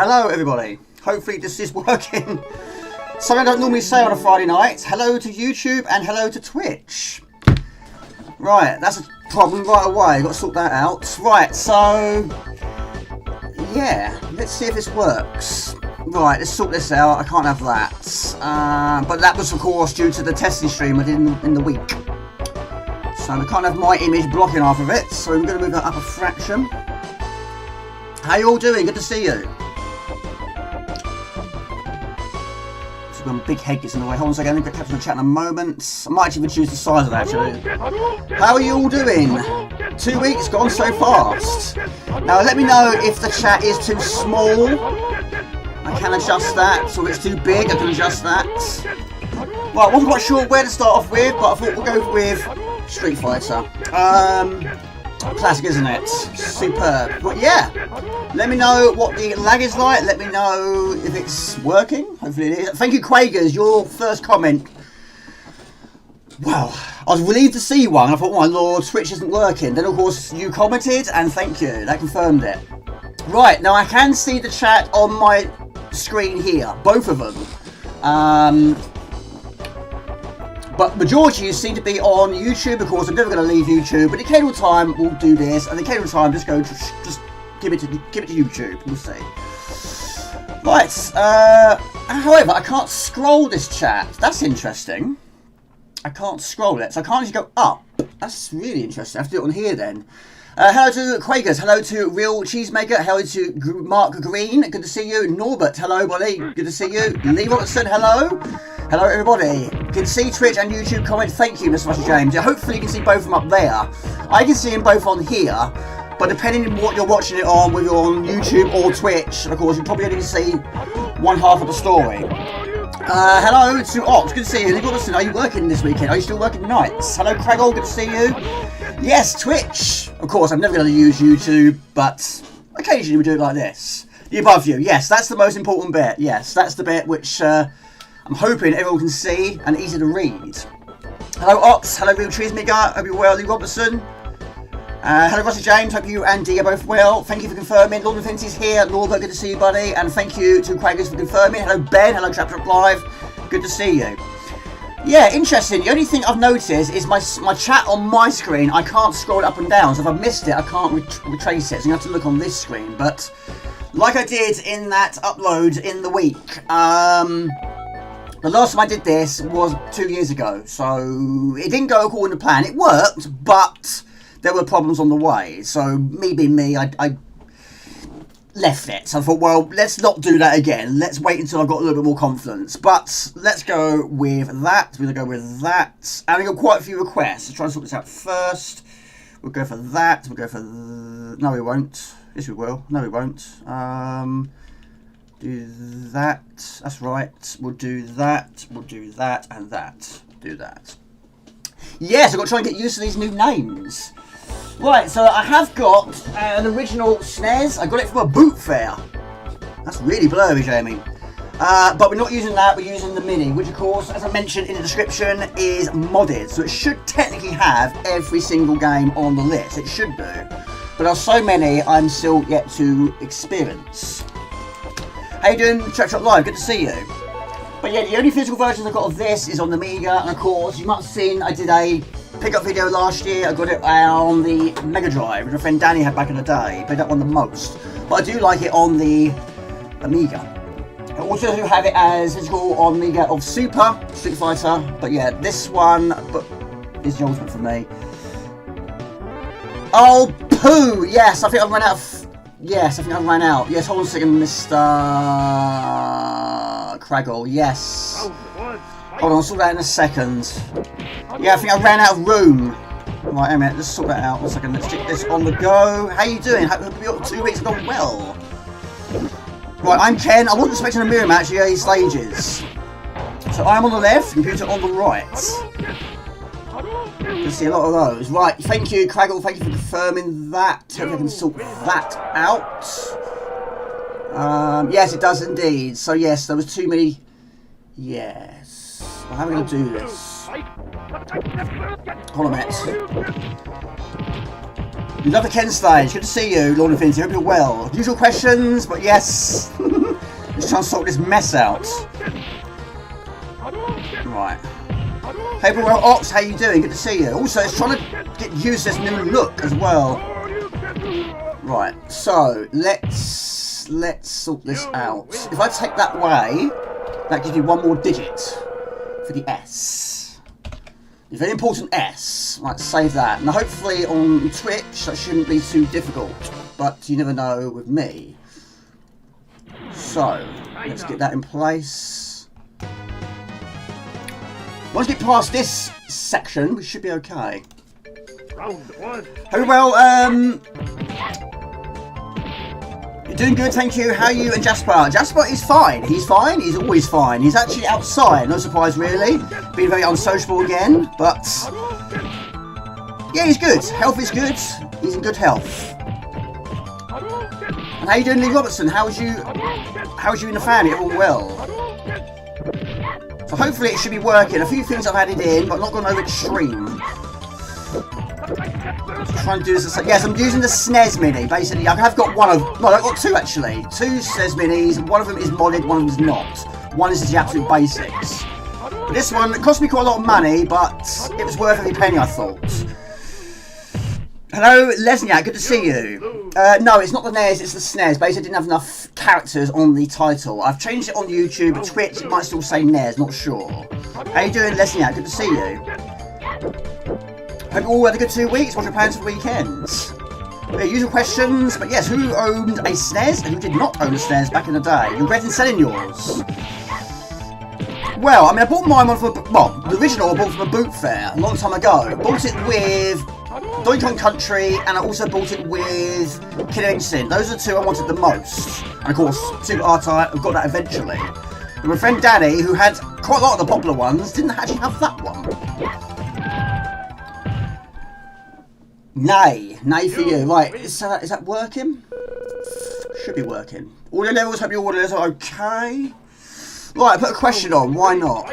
Hello everybody. Hopefully this is working. Something I don't normally say on a Friday night. Hello to YouTube and hello to Twitch. Right, that's a problem right away. Got to sort that out. Right, so yeah, let's see if this works. Right, let's sort this out. I can't have that. But that was of course due to the testing stream I did in the week. So we can't have my image blocking half of it. So I'm going to move that up a fraction. How you all doing? Good to see you. When big head gets in the way. Hold on a second, I'm going to capture the chat in a moment. I might actually reduce the size of it actually. How are you all doing? 2 weeks gone so fast. Now let me know if the chat is too small. I can adjust that. So if it's too big, I can adjust that. Right, I wasn't quite sure where to start off with, but I thought we'll go with Street Fighter. Classic, isn't it? Superb. But yeah, let me know what the lag is like. Let me know if it's working. Hopefully it is. Thank you, Quagers. Your first comment. Wow, I was relieved to see one. I thought, oh my lord, Twitch isn't working. Then of course you commented, and thank you. That confirmed it. Right, now I can see the chat on my screen here, both of them. But majority seem to be on YouTube. Of course, I'm never going to leave YouTube. But occasional time we'll do this, and occasional time just give it to YouTube. We'll see. Right. However, I can't scroll this chat. That's interesting. I can't scroll it, so I can't just go up. That's really interesting. I have to do it on here then. Hello to Quakers. Hello to Real Cheesemaker. Hello to Mark Green. Good to see you. Norbert. Hello, buddy. Good to see you. Lee Robertson. Hello. Hello, everybody. You can see Twitch and YouTube comment. Thank you, Mr. Rusty James. Hopefully you can see both of them up there. I can see them both on here, but depending on what you're watching it on, whether you're on YouTube or Twitch, of course, you probably only see one half of the story. Hello to Ox. Good to see you. Lee Robertson, are you working this weekend? Are you still working nights? Hello, Craggle. Good to see you. Yes, Twitch. Of course, I'm never going to use YouTube, but occasionally we do it like this. The above view. Yes, that's the most important bit. Yes, that's the bit which I'm hoping everyone can see and easy to read. Hello, Ox. Hello, Real Cheesemaker. Hope you're well, Lee Robertson. Hello, Rusty James. Hope you and Dee are both well. Thank you for confirming. Lord Infinity's here. Norbert, good to see you, buddy. And thank you to Quagers for confirming. Hello, Ben. Hello, ChuckRock Live. Good to see you. Yeah, interesting. The only thing I've noticed is my chat on my screen, I can't scroll it up and down. So if I missed it, I can't retrace it. So you have to look on this screen. But like I did in that upload in the week, the last time I did this was 2 years ago. So it didn't go according to plan. It worked, but there were problems on the way. So me being me, I left it. So I thought, well, let's not do that again. Let's wait until I've got a little bit more confidence. But let's go with that. We're going to go with that. And we've got quite a few requests. Let's try and sort this out first. We'll go for that. We'll go for... No, we won't. Yes, we will. No, we won't. Do that. That's right. We'll do that. We'll do that and that. Do that. Yes, I've got to try and get used to these new names. Right, so I have got an original SNES. I got it from a boot fair. That's really blurry, Jamie. But we're not using that, we're using the Mini, which of course, as I mentioned in the description, is modded. So it should technically have every single game on the list. It should do. But there are so many I'm still yet to experience. How you doing, ChuckRock Live? Good to see you. But yeah, the only physical versions I've got of this is on the Amiga, and of course, you might have seen I did a pickup video last year. I got it on the Mega Drive, which my friend Danny had back in the day. He played that one the most. But I do like it on the Amiga. I also do have it as physical on Amiga of Street Fighter. But yeah, this one is the ultimate for me. Oh, poo! Yes, I think I've run out of... Yes, I think I've run out. Yes, hold on a second, Mr. Craggle. Yes. Hold on, I'll sort that in a second. Yeah, I think I ran out of room. Right, a minute, let's sort that out. 1 second, let's stick this on the go. How you doing? Hope your 2 weeks have gone well. Right, I'm Ken. I wasn't expecting a mirror match at early stages. So I'm on the left, computer on the right. You can see a lot of those. Right, thank you, Craggle. Thank you for confirming that. Hope I can sort that out. Yes, it does indeed. So yes, there was too many. Yes. Well, how am I going to do this? Hold on a minute. You love the Ken stage. Good to see you, Lord Infinity. Hope you're well. Usual questions, but yes. Let's try and sort this mess out. Right. Hey, well, Ox, how you doing? Good to see you. Also, it's trying to get used to this new look as well. Right, so let's sort this out. If I take that way, that gives me one more digit for the S. The very important S. Right, save that. Now, hopefully on Twitch, that shouldn't be too difficult, but you never know with me. So, let's get that in place. Once we get past this section, we should be okay. Round one. Very well, you're doing good, thank you. How are you and Jasper? Jasper is fine. He's fine. He's always fine. He's actually outside. No surprise, really. Being very unsociable again, but yeah, he's good. Health is good. He's in good health. And how you doing, Lee Robertson? How's you in the family? All well. So hopefully it should be working. A few things I've added in, but not gone over extreme. Trying to do this. Yes, I'm using the SNES Mini. Basically, I have got one of. No, I've got two actually. Two SNES Minis. One of them is modded. One of them is not. One is the absolute basics. But this one, it cost me quite a lot of money, but it was worth every penny, I thought. Hello, Lesniak. Good to see you. No, it's not the NES. It's the SNES. Basically, I didn't have enough characters on the title. I've changed it on YouTube, but Twitch it might still say NES. Not sure. How you doing, Lesniak? Good to see you. Hope you all had a good 2 weeks. What's your plans for the weekends? Usual questions, but yes, who owned a SNES and who did not own a SNES back in the day? You regret selling yours? Well, I mean, I bought mine from the original I bought from a boot fair a long time ago. I bought it with Donkey Kong Country, and I also bought it with Killer Instinct. Those are the two I wanted the most. And of course, Super RType, I've got that eventually. But my friend Danny, who had quite a lot of the popular ones, didn't actually have that one. Nay for you. Right, is that working? Should be working. Audio levels, hope your audio levels are okay. Right, I put a question on, why not?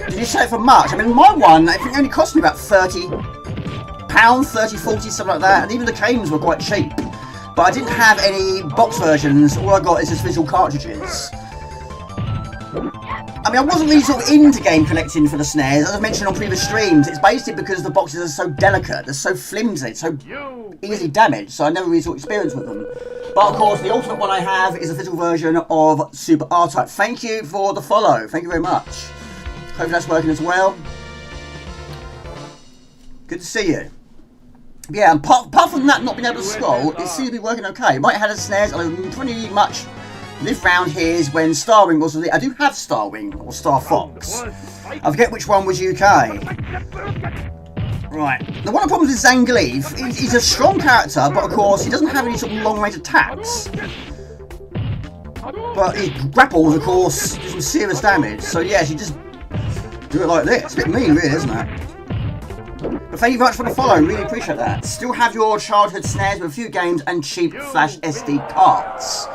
Did you say it for much? I mean, my one, I think it only cost me about £30, 30, 40, something like that, and even the games were quite cheap. But I didn't have any box versions, all I got is just visual cartridges. I mean, I wasn't really sort of into game collecting for the SNES, as I mentioned on previous streams. It's basically because the boxes are so delicate, they're so flimsy, so easily damaged, so I never really saw experience with them. But of course, the ultimate one I have is a physical version of Super RType. Thank you for the follow, thank you very much. Hope that's working as well. Good to see you. Yeah, and apart from that not being able to scroll, it seems to be working okay. It might have had a SNES, I don't pretty much live round here is when Starwing was. I do have Starwing or Star Fox. I forget which one was UK. Right. Now, one of the problems with Zangief, he's a strong character, but of course he doesn't have any sort of long-range attacks. But his grapples, of course, do some serious damage. So yes, you just do it like this. It's a bit mean, really, isn't it? But thank you very much for the follow. Really appreciate that. Still have your childhood SNES with a few games and cheap flash SD cards.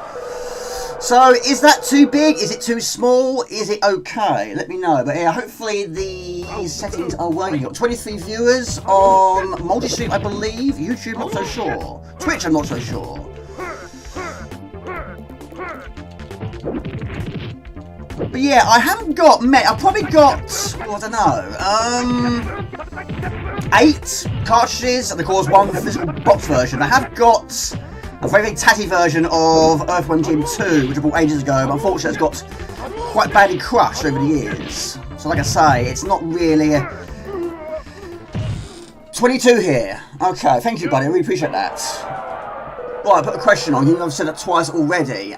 So, is that too big? Is it too small? Is it okay? Let me know. But yeah, hopefully the settings are working. Got 23 viewers on multi-stream, I believe. YouTube, not so sure. Twitch, I'm not so sure. But yeah, I haven't got I've probably got, well, I don't know, 8 cartridges, and of course one physical box version. I have got a very, very tatty version of Earthworm Jim 2, which I bought ages ago, but unfortunately it's got quite badly crushed over the years. So like I say, it's not really a 22 here. Okay, thank you, buddy. I really appreciate that. Right, I put a question on. I've said that twice already.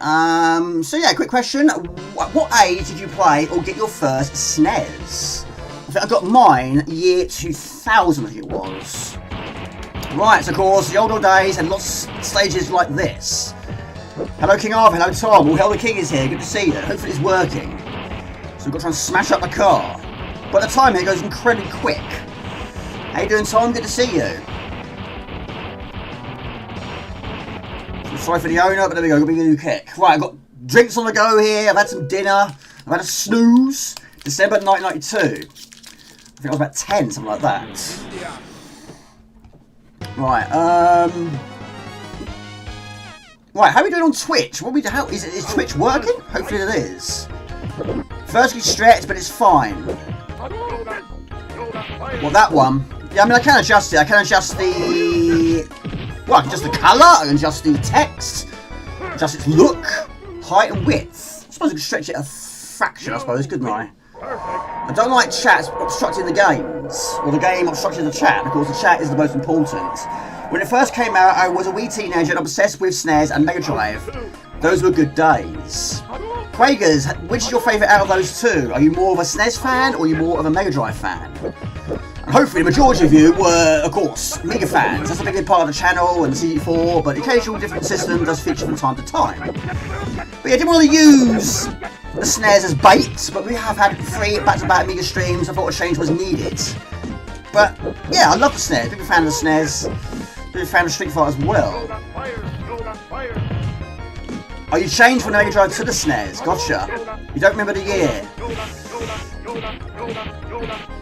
So yeah, quick question. What age did you play or get your first SNES? I think I got mine year 2000, I think it was. Right, so of course, the old days and lots of stages like this. Hello, King Arthur. Hello, Tom. Well, Hell the King is here. Good to see you. Hopefully it's working. So we've got to try and smash up the car. But the time here goes incredibly quick. How you doing, Tom? Good to see you. Sorry for the owner, but there we go. Got a new kick. Right, I've got drinks on the go here. I've had some dinner. I've had a snooze. December 1992. I think I was about 10, something like that. Right, Right, how are we doing on Twitch? How is Twitch working? Hopefully it is. Vertically stretched, but it's fine. Well, that one. Yeah, I mean, I can adjust it. I can adjust the... Well, I can adjust the colour. I can adjust the text. Adjust its look, height and width. I suppose I could stretch it a fraction, I suppose, couldn't I? I don't like chat obstructing the games, or the game obstructing the chat, because the chat is the most important. When it first came out, I was a wee teenager and obsessed with SNES and Mega Drive. Those were good days. Quagers, which is your favourite out of those two? Are you more of a SNES fan, or are you more of a Mega Drive fan? And hopefully the majority of you were, of course, Mega fans. That's a big part of the channel and CD4, but the occasional different system does feature from time to time. But yeah, I didn't want to use the SNES as bait, but we have had 3 back-to-back Mega streams. I thought a change was needed. But yeah, I love the SNES. Big fan of the SNES. Big fan of Street Fighter as well. Oh, you changed from the Mega Drive to the SNES. Gotcha. You don't remember the year.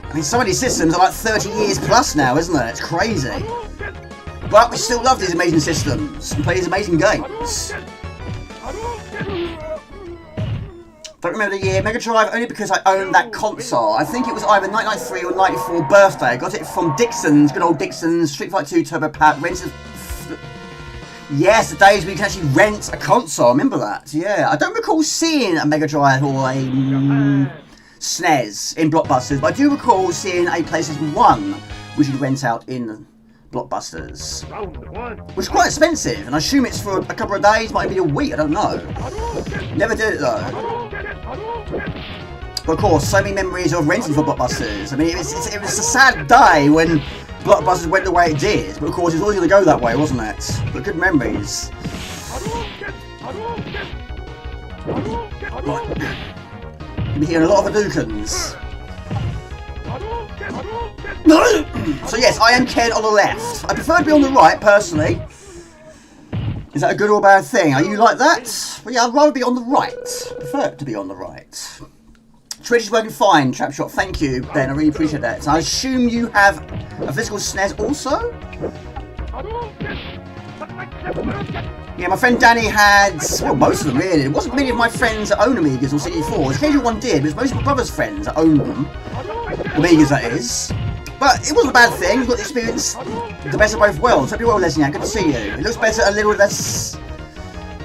I mean, some of these systems are like 30 years plus now, isn't it? It's crazy. But we still love these amazing systems and play these amazing games. Don't remember the year. Mega Drive only because I owned that console. I think it was either 1993 or 94 birthday. I got it from Dixon's, good old Dixon's, Street Fighter 2 Turbo Pack. Rented. Yes, the days when you can actually rent a console. Remember that? Yeah. I don't recall seeing a Mega Drive or a SNES in Blockbusters, but I do recall seeing a PlayStation 1 which you rent out in Blockbusters, which is quite expensive, and I assume it's for a couple of days, might be a week, I don't know. Never did it though. But of course, so many memories of renting for Blockbusters. I mean, it was a sad day when Blockbusters went the way it did, but of course it was always going to go that way, wasn't it? But good memories. Right. You'll be hearing a lot of Hadoukens. So yes, I am Ken on the left. I prefer to be on the right, personally. Is that a good or bad thing? Are you like that? Well, yeah, I'd rather be on the right. I prefer to be on the right. Twitch is working fine, Trapshot. Thank you, Ben. I really appreciate that. So I assume you have a physical SNES also? Yeah, my friend Danny had, well, most of them really. It wasn't many of my friends that own Amigas or CD4s. Occasionally one did, but it was most of my brother's friends that owned them. Amigas, that is. But it wasn't a bad thing. You got to experience the best of both worlds. Hope you're well, Leslie. Good to see you. It looks better, a little less.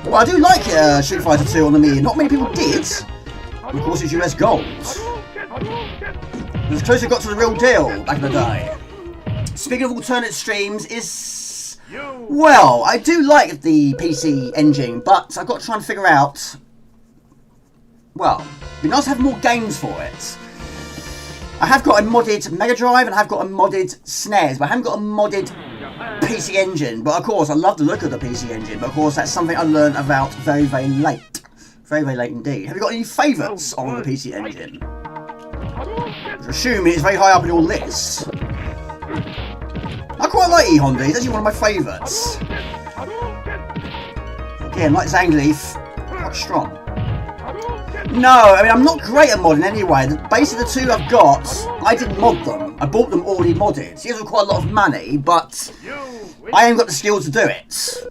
Well, I do like Street Fighter 2 on the Mii. Not many people did. And of course, it's US Gold. It was closer got to the real deal back in the day. Speaking of alternate streams, well, I do like the PC engine, but I've got to try and figure out. Well, it'd be nice to have more games for it. I have got a modded Mega Drive and I have got a modded SNES, but I haven't got a modded PC engine. But of course, I love the look of the PC engine, but of course, that's something I learned about very, very late. Very, very late indeed. Have you got any favourites on the PC engine? I assume it's very high up in your list. I quite like E-Honda, he's actually one of my favourites. Again, like Zangief, quite strong. No, I mean, I'm not great at modding anyway. Basically, the two I've got, I didn't mod them. I bought them already modded. These were quite a lot of money, but I ain't got the skills to do it. So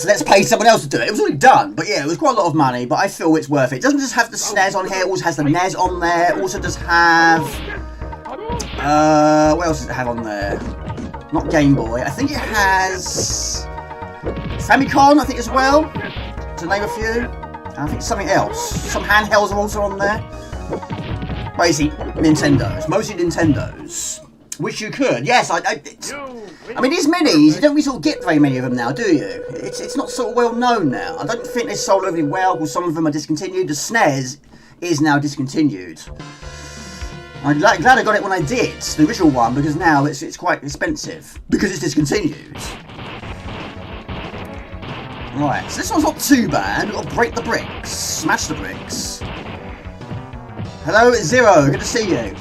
let's pay someone else to do it. It was already done, but yeah, it was quite a lot of money, but I feel it's worth it. It doesn't just have the SNES on here, it also has the NES on there. It also does have... what else does it have on there? Not Game Boy. I think it has... Famicom, I think, as well, to name a few. I think something else. Some handhelds are also on there. Basically, Nintendos. Mostly Nintendos. Which you could. Yes, I mean, these minis, you don't really sort of get very many of them now, do you? It's not sort of well known now. I don't think they're sold overly well, because some of them are discontinued. The SNES is now discontinued. I'm glad I got it when I did, the original one, because now it's quite expensive. Because it's discontinued. Right, so this one's not too bad. We've got to break the bricks. Smash the bricks. Hello, it's Zero. Good to see you.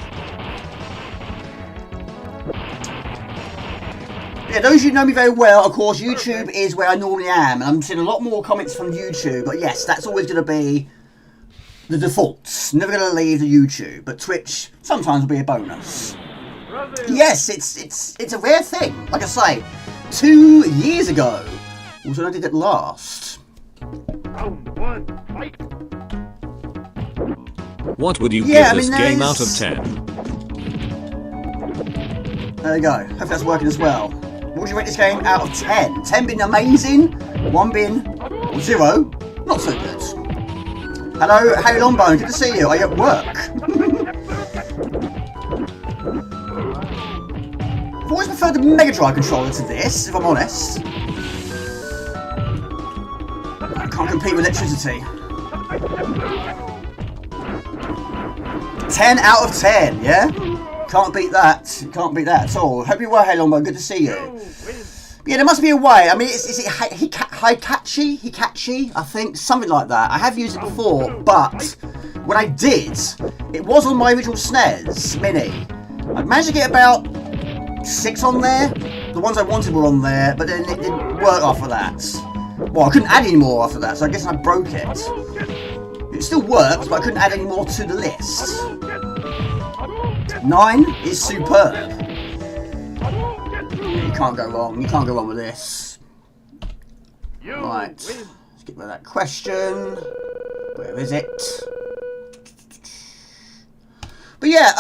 Yeah, those of you know me very well, of course, YouTube is where I normally am. And I'm seeing a lot more comments from YouTube. But yes, that's always going to be the default. Never going to leave the YouTube. But Twitch sometimes will be a bonus. Yes, it's a rare thing. Like I say, 2 years ago, Also, I did it last. Round 1, fight! What would you give this game out of 10? There you go. Hope that's working as well. What would you rate this game out of 10? 10 being amazing, 1 being 0, not so good. Hello, Harry Longbone, good to see you. Are you at work? I've always preferred the Mega Drive controller to this, if I'm honest. I can't compete with electricity. 10 out of 10, yeah? Can't beat that. Can't beat that at all. Hope you were, Harry Longbone, good to see you. Yeah, there must be a way. I mean, is it Hikachi? I think, something like that. I have used it before, but when I did, it was on my original SNES Mini. I managed to get about 6 on there. The ones I wanted were on there, but then it didn't work after that. Well, I couldn't add any more after that, so I guess I broke it. It still works, but I couldn't add any more to the list. 9 is superb. You can't go wrong. You can't go wrong with this. Right. Let's get rid of that question. Where is it? But yeah,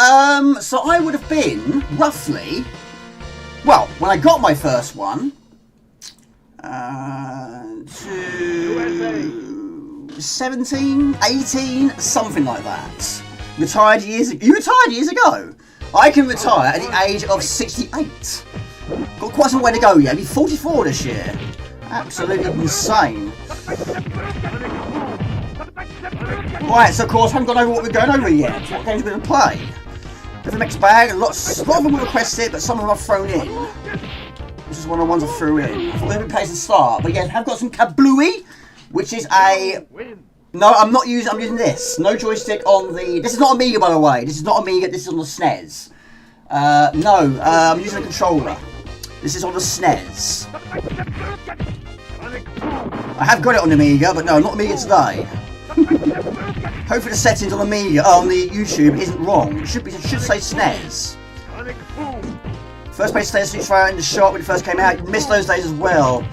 so I would have been roughly, well, when I got my first one, to 17, 18, something like that. Retired years ago. You retired years ago. I can retire at the age of 68. Got quite some way to go yet. I'll be 44 this year. Absolutely insane. Right, so of course, I haven't gone over what we're going over yet. What games we're going to play. Bit of a mixed bag. A lot of them were requested, but some of them I've thrown in. This is one of the ones I threw in. I thought they'd be placed to start. But yeah, I have got some KaBlooey, which is a... No, I'm not using... I'm using this. No joystick on the... This is not Amiga, by the way. This is not Amiga. This is on the SNES. I'm using a controller. This is on the SNES. I have got it on Amiga, but no, not Amiga today. Hopefully the settings on Amiga, on the YouTube, isn't wrong. It should say SNES. First place Street Fighter in the shop when it first came out. You missed those days as well.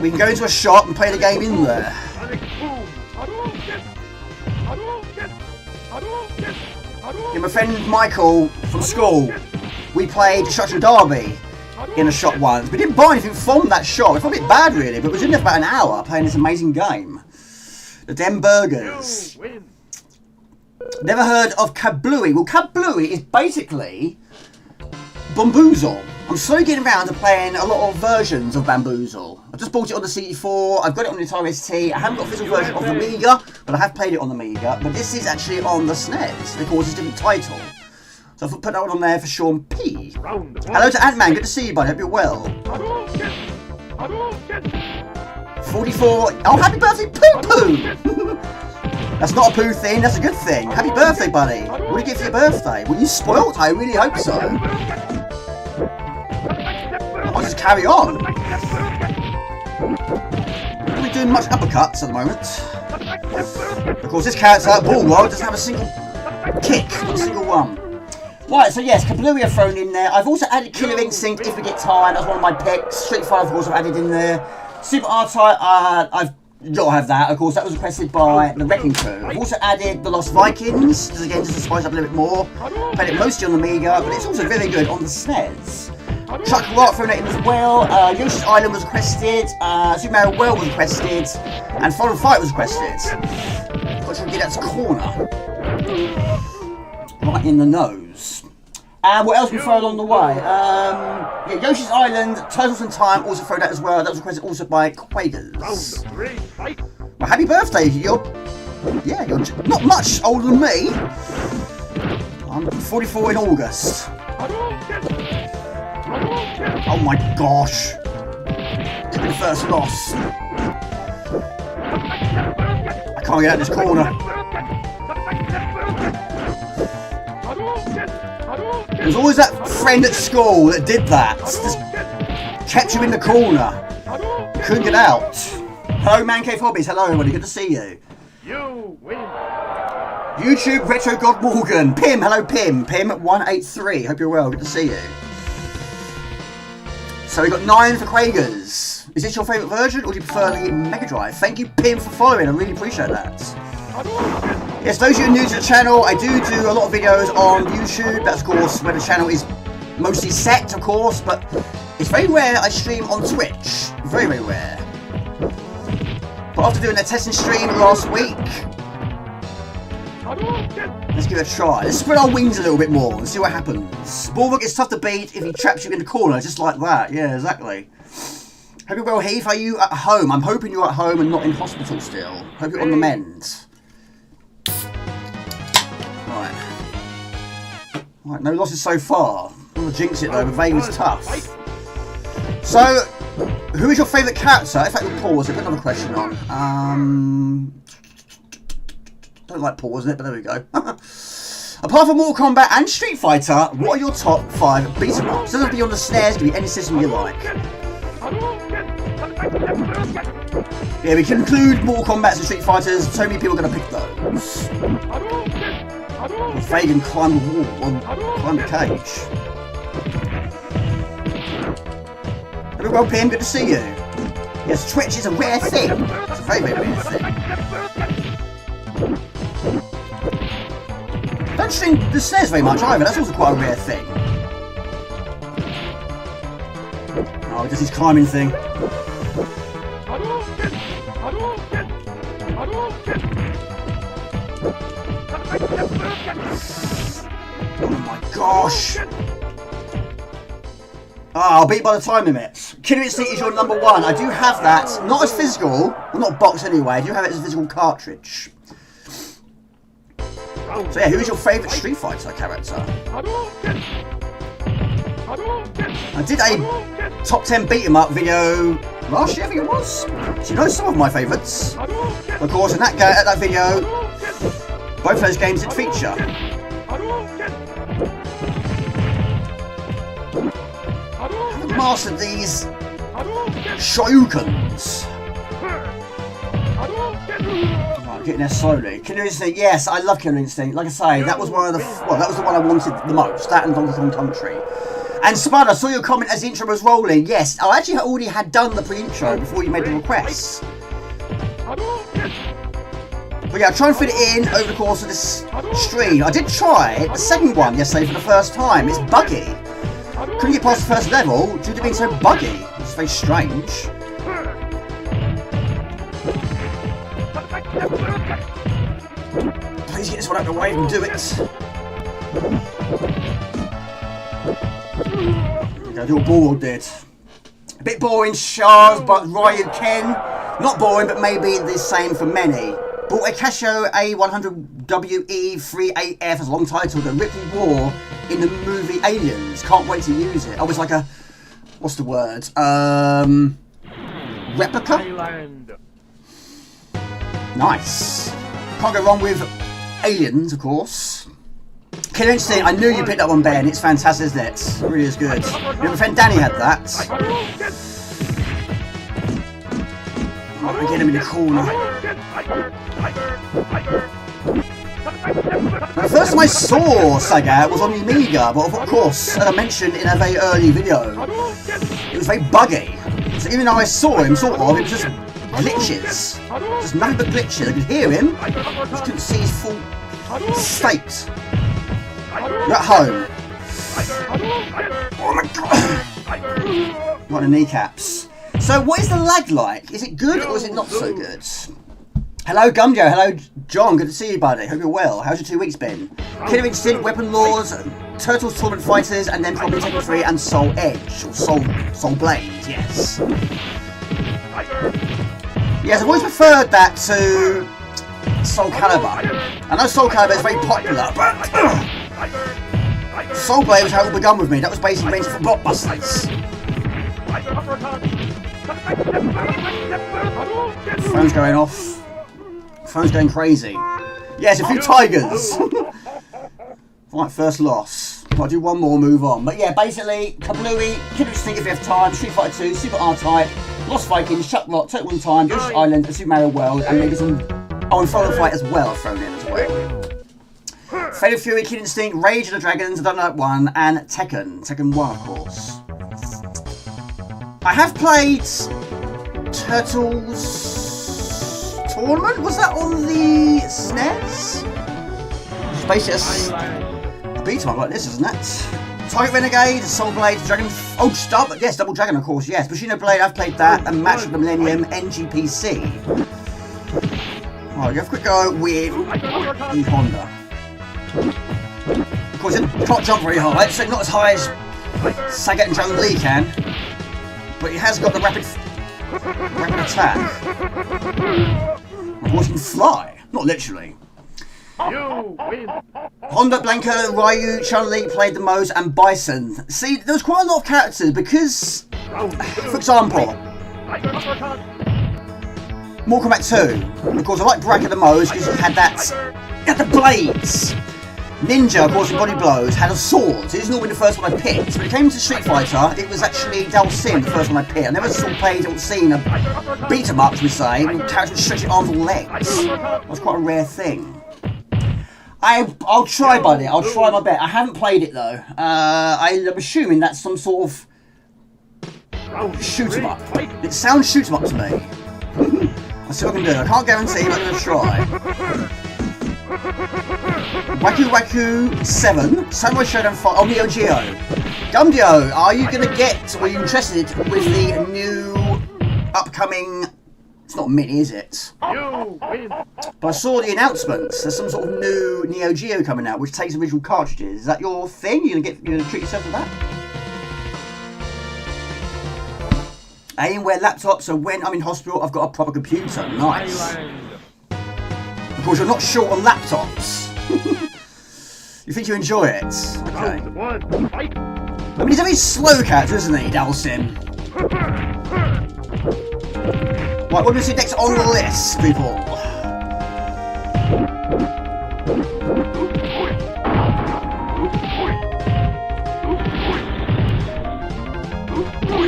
We can go into a shop and play the game in there. Yeah, my friend Michael from school, we played Destruction Derby in a shop once. We didn't buy anything from that shop. It felt a bit bad really, but we was in there for about an hour playing this amazing game. The Dem Burgers. Never heard of KaBlooey. Well, KaBlooey is basically Bamboozle. I'm slowly getting around to playing a lot of versions of Bamboozle. I've just bought it on the CD4, I've got it on the Atari ST, I haven't got a physical version of the Amiga, but I have played it on the Amiga. But this is actually on the SNES, of course it's a different title. So I've put that one on there for Sean P. Hello to Ant-Man, good to see you buddy, hope you're well. 44, oh happy birthday Poo Poo! That's not a poo thing, that's a good thing. Happy birthday buddy, what do you get for your birthday? Well you spoilt, I really hope so. I'll just carry on. Not really doing much uppercuts at the moment. Of course, this character, Bullworld, doesn't have a single kick, not a single one. Right, so yes, KaBlooey I've thrown in there. I've also added Killer Instinct if we get time. That's one of my picks. Street Fighter, of course, I've added in there. Super RType, I've got to have that. Of course, that was requested by the Wrecking Crew. I've also added the Lost Vikings, just again, just to spice up a little bit more. Played it mostly on the Amiga, but it's also very good on the SNES. ChuckRock thrown it in as well. Yoshi's Island was requested. Super Mario World was requested. And Final Fight was requested. Got to get that corner. Right in the nose. And what else we throw along the way? Yeah, Yoshi's Island, Turtles in Time, also throw that as well. That was requested also by Quagers. Well, happy birthday. You're not much older than me. I'm 44 in August. Oh my gosh. Took me the first loss. I can't get out of this corner. There was always that friend at school that did that. Just kept you in the corner. Couldn't get out. Hello, Man Cave Hobbies. Hello, everybody. Good to see you. You win. YouTube Retro God Morgan. Pim. Hello, Pim. Pim183. Hope you're well. Good to see you. So we got 9 for Quagers. Is this your favourite version, or do you prefer the Mega Drive? Thank you, Pim, for following. I really appreciate that. Yes, those of you new to the channel, I do a lot of videos on YouTube. That's, of course, where the channel is mostly set, of course, but it's very rare I stream on Twitch. Very, very rare. But after doing a testing stream last week, let's give it a try. Let's spread our wings a little bit more and see what happens. Bulwark is tough to beat if he traps you in the corner, just like that. Yeah, exactly. Hope you're well, Heath. Are you at home? I'm hoping you're at home and not in hospital still. Hope you're on the mend. Right, no losses so far. I'm gonna jinx it though, but Vane was tough. So, who is your favourite character? In fact, we'll pause it, put another question on. Don't like pausing it, but there we go. Apart from Mortal Kombat and Street Fighter, what are your top 5 beat-em ups? Doesn't have to be on the SNES, it can be any system you like. Yeah, we can include Mortal Kombats and Street Fighters, so many people are going to pick those. Fagin climbed the wall, climbed the cage. Very well, Pim, good to see you. Yes, Twitch is a rare thing. It's a very, very rare thing. Don't stream the SNES very much either, that's also quite a rare thing. Oh, he does his climbing thing. Oh my gosh! Ah, I'll beat by the time limit. Killer Instinct is your number 1. I do have that, not as physical, well, not box anyway, I do have it as a physical cartridge. So yeah, who is your favourite Street Fighter character? I did a top 10 beat 'em up video last year, I think it was. So you know some of my favourites. Of course, in that video, both of those games did feature. I haven't mastered these Shoryukens. Right, getting there slowly. Killer Instinct, yes, I love Killer Instinct. Like I say, that was one of the that was the one I wanted the most. That and Donkey Kong Country. And Spud, I saw your comment as the intro was rolling. Yes, I actually already had done the pre-intro before you made the request. But yeah, I'll try and fit it in over the course of this stream. I did try the second one yesterday for the first time. It's buggy. Couldn't get past the first level due to being so buggy. It's very strange. Please get this one out of the way and do it. I do what Bulwark did. A bit boring, Shars, but Ryu Ken. Not boring, but maybe the same for many. Bought a Casio A100WE3AF as a long title that Ripley wore in the movie Aliens. Can't wait to use it. Oh, it's like a... what's the word? Replica? Nice. Can't go wrong with Aliens, of course. Killer Instinct, I knew you picked that one, Ben. It's fantastic, isn't it? It really is good. My friend Danny had that. Oh, get him in the corner. The first time I saw Sagat was on the Amiga, but of course, as I mentioned in a very early video, it was very buggy. So even though I saw him, sort of, it was just glitches. Just nothing but glitches. I could hear him, just couldn't see his full state. You're at home. Oh my god! What the kneecaps. So what is the lag like? Is it good or is it not so good? Hello Gumjo, hello John, good to see you buddy, hope you're well. How's your 2 weeks been? Killer Instinct, Weapon Lords, Turtles Tournament Fighters, and then probably Tekken 3 and Soul Edge, or Soul Blade, yes. Yes, I've always preferred that to Soul Calibur. I know Soul Calibur is very popular, but Soul Blade was how it all begun with me. That was basically meant for blockbusters. Phone's going off. Phone's going crazy. Yes, a few tigers. Right, first loss. I'll do one more, move on. But yeah, basically, KaBlooey, Killer Instinct if you have time, Street Fighter 2, Super RType, Lost Vikings, ChuckRock, Total One Time, Yoshi Island, and Super Mario World, and maybe some Photo Fight as well thrown in as well. Fatal Fury, Killer Instinct, Rage of the Dragons, I don't know that one, and Tekken 1 of course. I have played Turtles Tournament. Was that on the SNES? It's basically a beat 'em up like this, isn't it? Target Renegade, Soul Blade, Dragon. Oh, yes, Double Dragon, of course. Yes, Bushido Blade. I've played that. And Match of the Millennium, NGPC. Alright, you have a quick go with the Honda. Of course, it can't jump very high, so not as high as Sagat and Dragon Lee can. But he has got the rapid attack. Of course, he can fly. Not literally. You win. Honda, Blanca, Ryu, Chun-Li played the most, and Bison. See, there was quite a lot of characters because, for example, Mortal Kombat 2. Of course, I like Bracker the most because he had the blades. Ninja, of course, in Body Blows, had a sword. He was normally the first one I picked. When it came to Street Fighter, it was actually Dalsim, the first one I picked. I never played or seen a beat 'em up, we say, when characters would stretch your arms or legs. That was quite a rare thing. I'll try, buddy. I'll try my best. I haven't played it though. I'm assuming that's some sort of shoot 'em up. It sounds shoot 'em up to me. Let's see what I can do. I can't guarantee, but I'm going to try. Waku Waku 7, Samurai Shodown 5, oh, Neo Geo. Gumdio, are you going to get, or are you interested with the new upcoming, it's not mini, is it? You win. But I saw the announcements, there's some sort of new Neo Geo coming out, which takes original cartridges. Is that your thing? You're going to treat yourself to that? Alienware laptop, so when I'm in hospital, I've got a proper computer. Nice. Of course, you're not short on laptops. You think you enjoy it? Okay. Round one, fight. I mean, he's a very slow character, isn't he, Dalsim? Right, what do we see next on the list, people?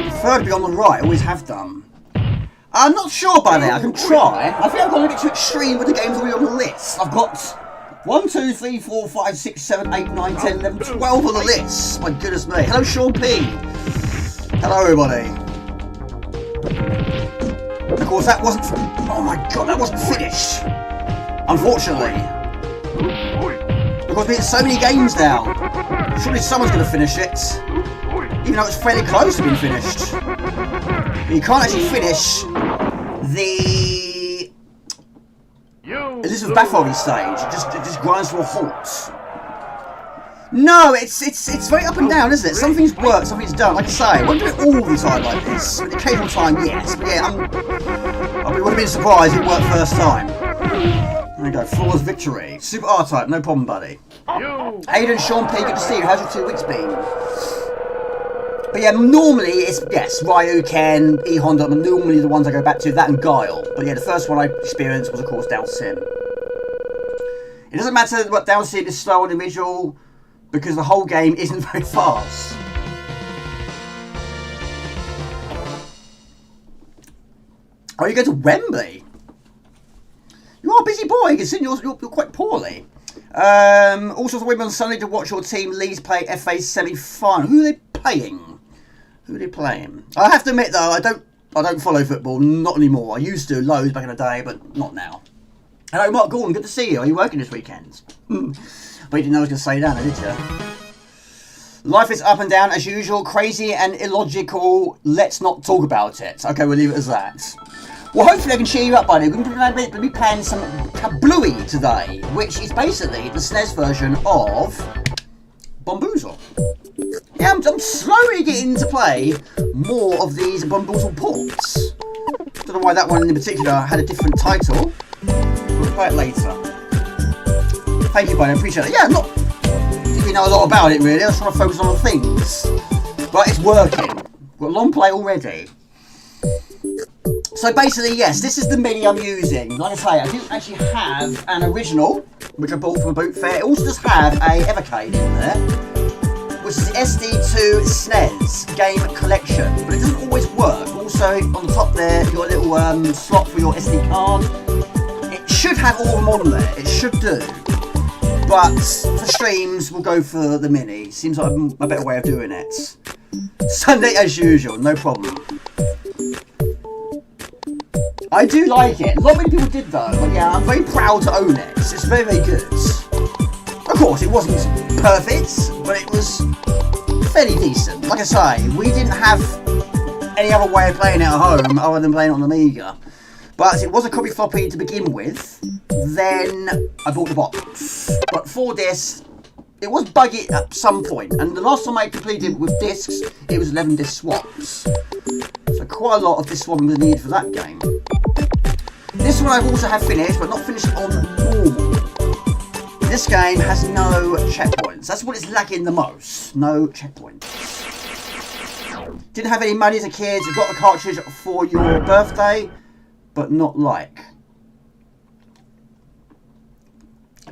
Prefer to be on the right, always have done. I'm not sure by now, I can try. I think I've gone a bit too extreme with the games already on the list. I've got 1, 2, 3, 4, 5, 6, 7, 8, 9, 10, 11, 12 on the list. My goodness me. Hello, Sean P. Hello, everybody. Of course, that wasn't... Oh my god, that wasn't finished. Unfortunately. Because there's so many games now. Surely someone's going to finish it. Even though it's fairly close to being finished. But you can't actually finish the Elizabeth Bathory stage. It just grinds to a halt. No, it's very up and down, isn't it? Some things work, some things don't. Like I say, I won't do it all the time like this. But the occasional time, yes. But yeah, I would have been surprised it worked first time. There we go, flawless victory. Super R-Type, no problem, buddy. Aiden, Sean P, good to see you. How's your 2 weeks been? But yeah, normally it's, yes, Ryu, Ken, E-Honda are normally the ones I go back to, that and Guile. But yeah, the first one I experienced was, of course, Dalsim. It doesn't matter what Dalsim is slow on the visual, because the whole game isn't very fast. Oh, you go to Wembley? You are a busy boy, considering you're quite poorly. Also for women on Sunday to watch your team Leeds play FA semi-final. Who are they playing? Who are they playing? I have to admit though, I don't follow football, not anymore. I used to, loads back in the day, but not now. Hello Mark Gordon, good to see you. Are you working this weekend? But you didn't know I was going to say that, did you? Life is up and down as usual, crazy and illogical. Let's not talk about it. Okay, we'll leave it as that. Well, hopefully I can cheer you up, buddy. We're going to be playing some KaBlooey today, which is basically the SNES version of Bomboozle. Yeah, I'm slowly getting to play more of these Bomboozle ports. Don't know why that one in particular had a different title. We'll play it later. Thank you, buddy. I appreciate it. Yeah, not really know a lot about it, really. I was trying to focus on other things. But it's working. We've got a long play already. So basically, yes, this is the MIDI I'm using. Like I say, I do actually have an original, which I bought from a boot fair. It also does have a Evercade in there, which is the SD2 SNES game collection. But it doesn't always work. Also, on the top there, you've got a little slot for your SD card. It should have all of them on there. It should do. But for streams, we'll go for the mini. Seems like a better way of doing it. Sunday as usual, no problem. I do like it. Not many people did though, but yeah, I'm very proud to own it. It's very, very good. Of course, it wasn't perfect, but it was fairly decent. Like I say, we didn't have any other way of playing it at home other than playing it on the Amiga. But it was a copy floppy to begin with. Then I bought the box. But for this, it was buggy at some point. And the last time I completed with discs, it was 11 disc swaps. So quite a lot of disc swapping was needed for that game. This one I've also finished, but not finished on normal. This game has no checkpoints. That's what it's lacking the most. No checkpoints. Didn't have any money as a kid. You got a cartridge for your birthday, but not like.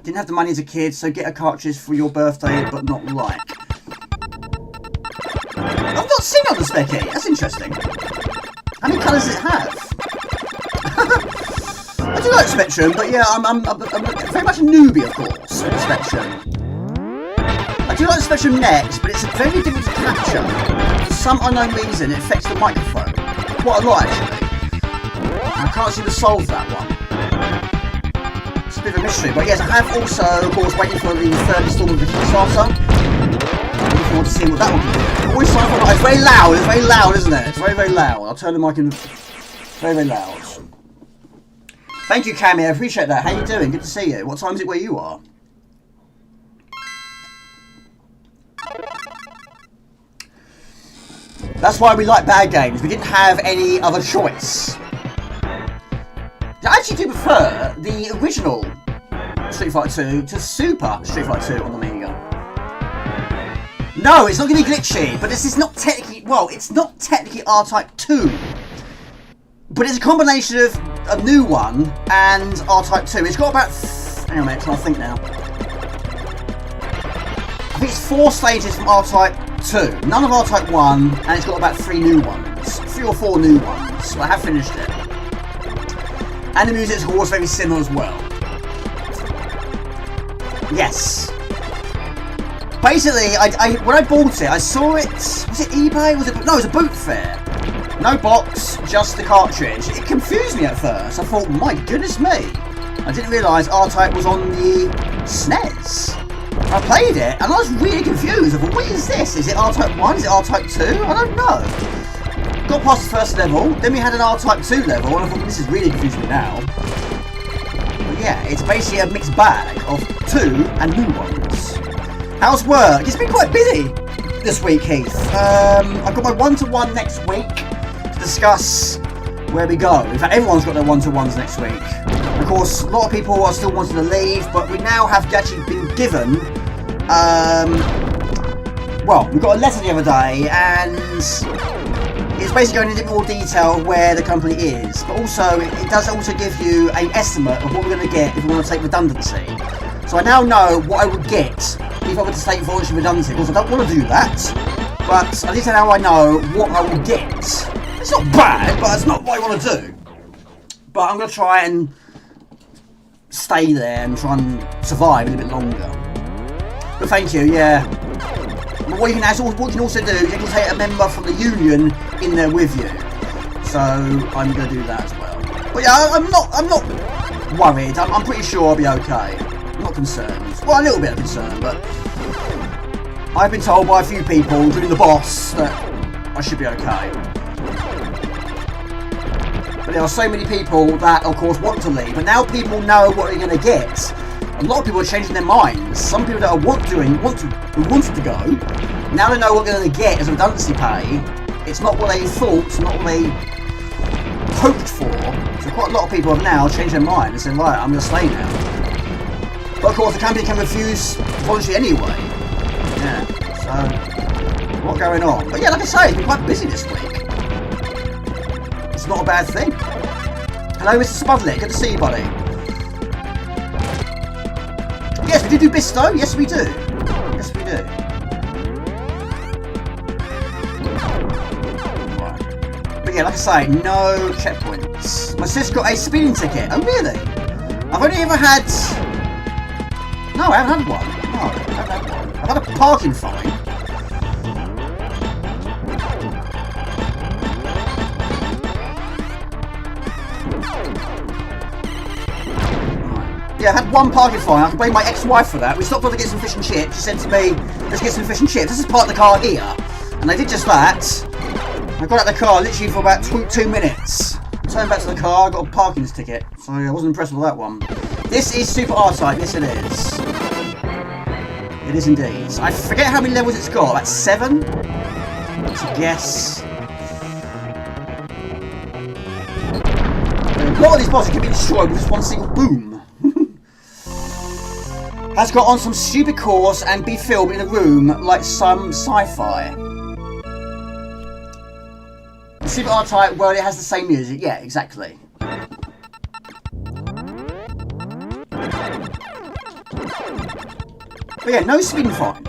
Didn't have the money as a kid, so get a cartridge for your birthday, but not like. I've not seen it on the Specky. That's interesting. How many colours does it have? I do like Spectrum, but yeah, I'm very much a newbie, of course, with Spectrum. I do like the Spectrum next, but it's very difficult to capture. For some unknown reason, it affects the microphone. Quite a lot, actually. I can't seem to solve that one. It's a bit of a mystery, but yes, I have also, of course, waiting for the third installment of the Kickstarter. If you want to see what that one can do. Always sign for it's very loud, isn't it? It's very, very loud. I'll turn the mic in very, very loud. Thank you, Cammy, I appreciate that. How you doing? Good to see you. What time is it where you are? That's why we like bad games. We didn't have any other choice. I actually do prefer the original Street Fighter 2 to Super Street Fighter 2 on the Amiga. No, it's not going to be glitchy, but this is not technically... Well, it's not technically RType 2. But it's a combination of a new one and RType 2. It's got about... Hang on a minute, I'm trying to think now. I think it's 4 stages from RType 2. None of RType 1, and it's got about 3 new ones. 3 or 4 new ones. I have finished it. And the music's of course very similar as well. Yes. Basically, when I bought it, I saw it... Was it eBay? No, it was a boot fair. No box, just the cartridge. It confused me at first. I thought, my goodness me. I didn't realise R-Type was on the SNES. I played it, and I was really confused. I thought, what is this? Is it R-Type 1? Is it R-Type 2? I don't know. Got past the first level, then we had an R-Type 2 level, and I thought, this is really confusing me now. But yeah, it's basically a mixed bag of 2 and new ones. How's work? It's been quite busy this week, Heath. I've got my one-to-one next week to discuss where we go. In fact, everyone's got their one-to-ones next week. Of course, a lot of people are still wanting to leave, but we now have actually been given... well, we got a letter the other day, and... it's basically going into more detail where the company is, but also it does also give you an estimate of what we're going to get if we want to take redundancy. So I now know what I would get if I were to take voluntary redundancy. Of course, I don't want to do that, but at least now I know what I will get. It's not bad, but it's not what I want to do. But I'm going to try and stay there and try and survive a little bit longer. But thank you, yeah. What you can also do is you can take a member from the union in there with you. So I'm going to do that as well. But yeah, I'm not worried. I'm pretty sure I'll be okay. I'm not concerned. Well, a little bit of concern, but I've been told by a few people, including the boss, that I should be okay. But there are so many people that, of course, want to leave, and now people know what they're going to get. A lot of people are changing their minds. Some people that who wanted to go, now they know what they're going to get as redundancy pay. It's not what they thought, it's not what they hoped for. So quite a lot of people have now changed their mind and said, right, I'm going to stay now. But of course, the company can refuse voluntary anyway. Yeah, so a lot going on. But yeah, like I say, it's been quite busy this week. It's not a bad thing. Hello, Mr. Spudley. Good to see you, buddy. Yes, we do Bisto. Yes, we do. Yes, we do. Right. But yeah, like I say, no checkpoints. My sister got a speeding ticket. Oh, really? I've only ever had... No, I haven't had one. No, I haven't had one. I've had a parking fine. Yeah, I had one parking fine. I can blame my ex-wife for that. We stopped off to get some fish and chips. She said to me, let's get some fish and chips. This is park the car here. And I did just that. I got out of the car literally for about 2 minutes. I turned back to the car, I got a parking ticket. So I wasn't impressed with that one. This is Super RType. Yes, it is. It is indeed. I forget how many levels it's got. About 7? To guess. A lot of these bosses can be destroyed with just one single boom. Has got on some stupid course and be filmed in a room like some sci-fi. Super RType, well, it has the same music. Yeah, exactly. But yeah, no speeding fine.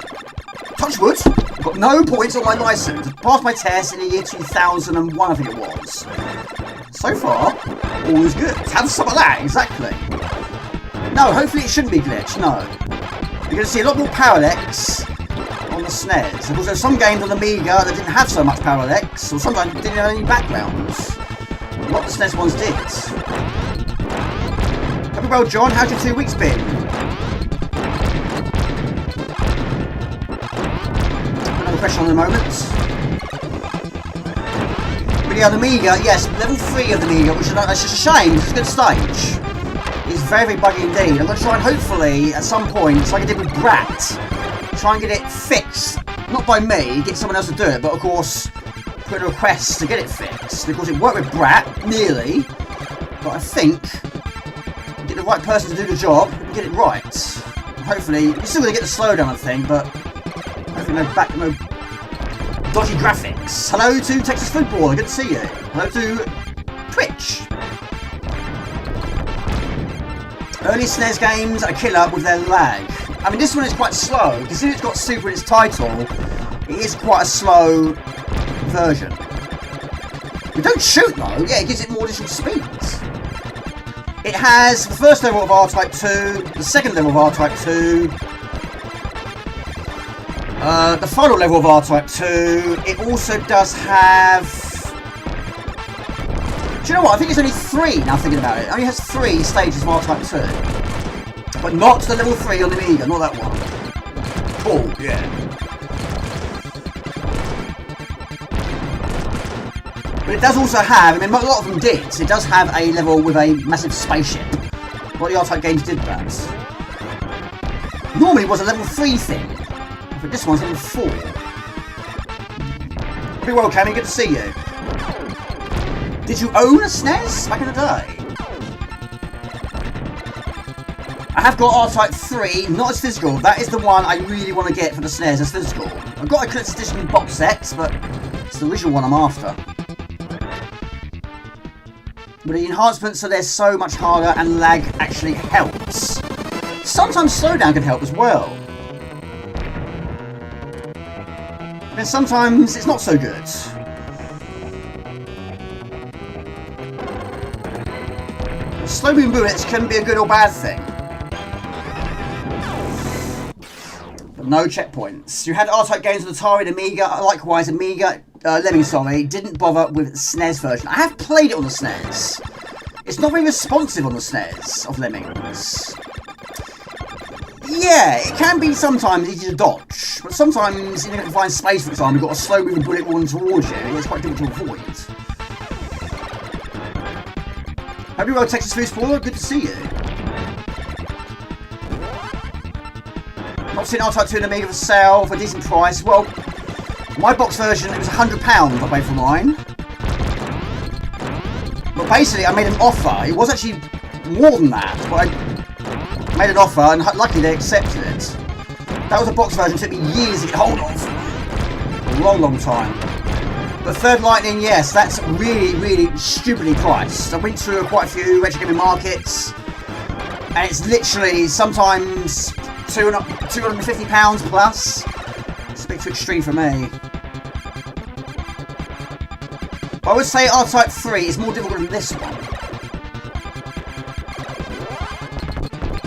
Touch wood, got no points on my licence. Passed my test in the year 2001, I think it was. So far, all is good. Have some of that, exactly. No, hopefully it shouldn't be glitched, no. You're going to see a lot more parallax on the SNES. Because there's some games on the Amiga that didn't have so much parallax, or sometimes didn't have any backgrounds. A lot of the SNES ones did. Hope you're well, John. How's your 2 weeks been? Another question in a moment. But yeah, the Amiga, yes, level 3 of the Amiga, which is that's just a shame, it's a good stage. It's very, very buggy indeed. I'm going to try and hopefully, at some point, like I did with Brat, try and get it fixed. Not by me, get someone else to do it, but of course, put a request to get it fixed. Because it worked with Brat, nearly, but I think, get the right person to do the job, and get it right. Hopefully, you're still going to get the slowdown, I think, but hopefully no dodgy graphics. Hello to Texas Footballer, good to see you. Hello to Twitch. Early SNES games are a killer with their lag. I mean, this one is quite slow. Considering it's got Super in its title, it is quite a slow version. We don't shoot though. Yeah, it gives it more additional speeds. It has the first level of RType 2, the second level of RType 2, the final level of RType 2. It also does have... Do you know what? I think it's only 3 now thinking about it. It only has 3 stages of RType 2. But not the level 3 on the Amiga, not that one. Cool, yeah. But it does also have, I mean, a lot of them did, it does have a level with a massive spaceship. A lot of the RType games did that. Normally it was a level 3 thing. But this one's level 4. Pretty well, Cammy, good to see you. Did you own a SNES back in the day? I have got RType 3, not as physical. That is the one I really want to get for the SNES as physical. I've got a collector's edition box set, but it's the original one I'm after. But the enhancements are there so much harder and lag actually helps. Sometimes slowdown can help as well. And sometimes it's not so good. Slow moving bullets can be a good or bad thing. But no checkpoints. You had RType games on Atari and Amiga, likewise Amiga, Lemmings, sorry, didn't bother with the SNES version. I have played it on the SNES. It's not very responsive on the SNES of Lemmings. Yeah, it can be sometimes easy to dodge, but sometimes you can find space, for example, you've got a slow moving bullet rolling towards you, it's quite difficult to avoid. Hope you're well, Texas Food Spoiler, good to see you. Not seen RType 2 in Amiga for sale for a decent price. Well, my box version, it was £100 I paid for mine. But basically, I made an offer. It was actually more than that, but I made an offer and luckily they accepted it. That was a box version, it took me years to get hold of. A long, long time. But Third Lightning, yes, that's really, really stupidly priced. I went through quite a few retro gaming markets, and it's literally sometimes £250 plus. It's a bit too extreme for me. But I would say RType 3 is more difficult than this one.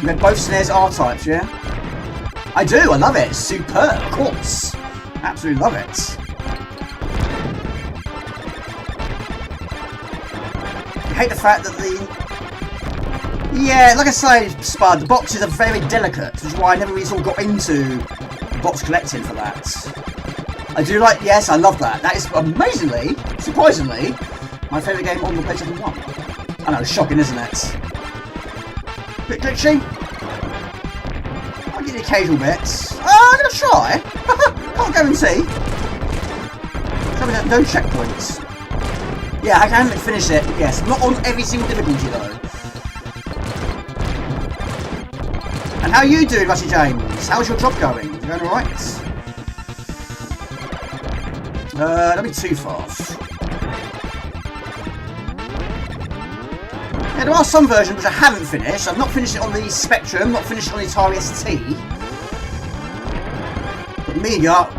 You have both SNES R-types, yeah? I do, I love it. It's superb, of course. Absolutely love it. I hate the fact that Yeah, like I say, Spud, the boxes are very delicate, which is why I never really sort of got into box collecting for that. I do like, yes, I love that. That is amazingly, surprisingly, my favourite game on the PlayStation 1. I know, shocking, isn't it? Bit glitchy. I'll get the occasional bits. I'm going to try. Can't guarantee. Probably no checkpoints. Yeah, I can finish it. Yes, not on every single difficulty though. And how are you doing, Rusty James? How's your job going? You going alright? Don't be too fast. Yeah, there are some versions which I haven't finished. I've not finished it on the Spectrum, not finished it on the Atari ST. But Mega,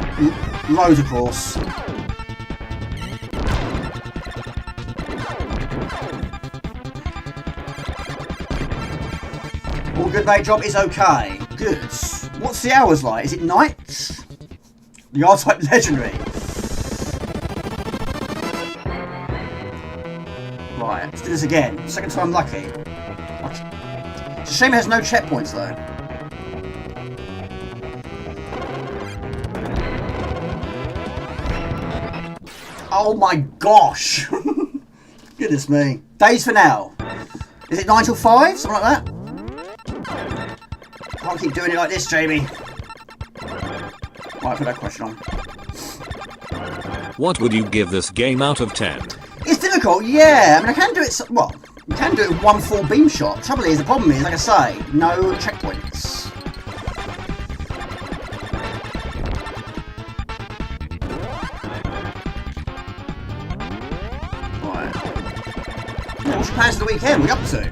loads of course. All good, mate. Job is okay. Good. What's the hours like? Is it night? The RType legendary. Right, let's do this again. Second time lucky. It's a shame it has no checkpoints though. Oh my gosh! Goodness me. Days for now. Is it 9 till 5? Something like that? Can't keep doing it like this, Jamie. Right, put that question on. What would you give this game out of 10? It's difficult, yeah. I mean, I can do it. Well, you can do it with one full beam shot. Trouble is, the problem is, like I say, no checkpoints. Right. Yeah, what's your plans for the weekend? What are you up to?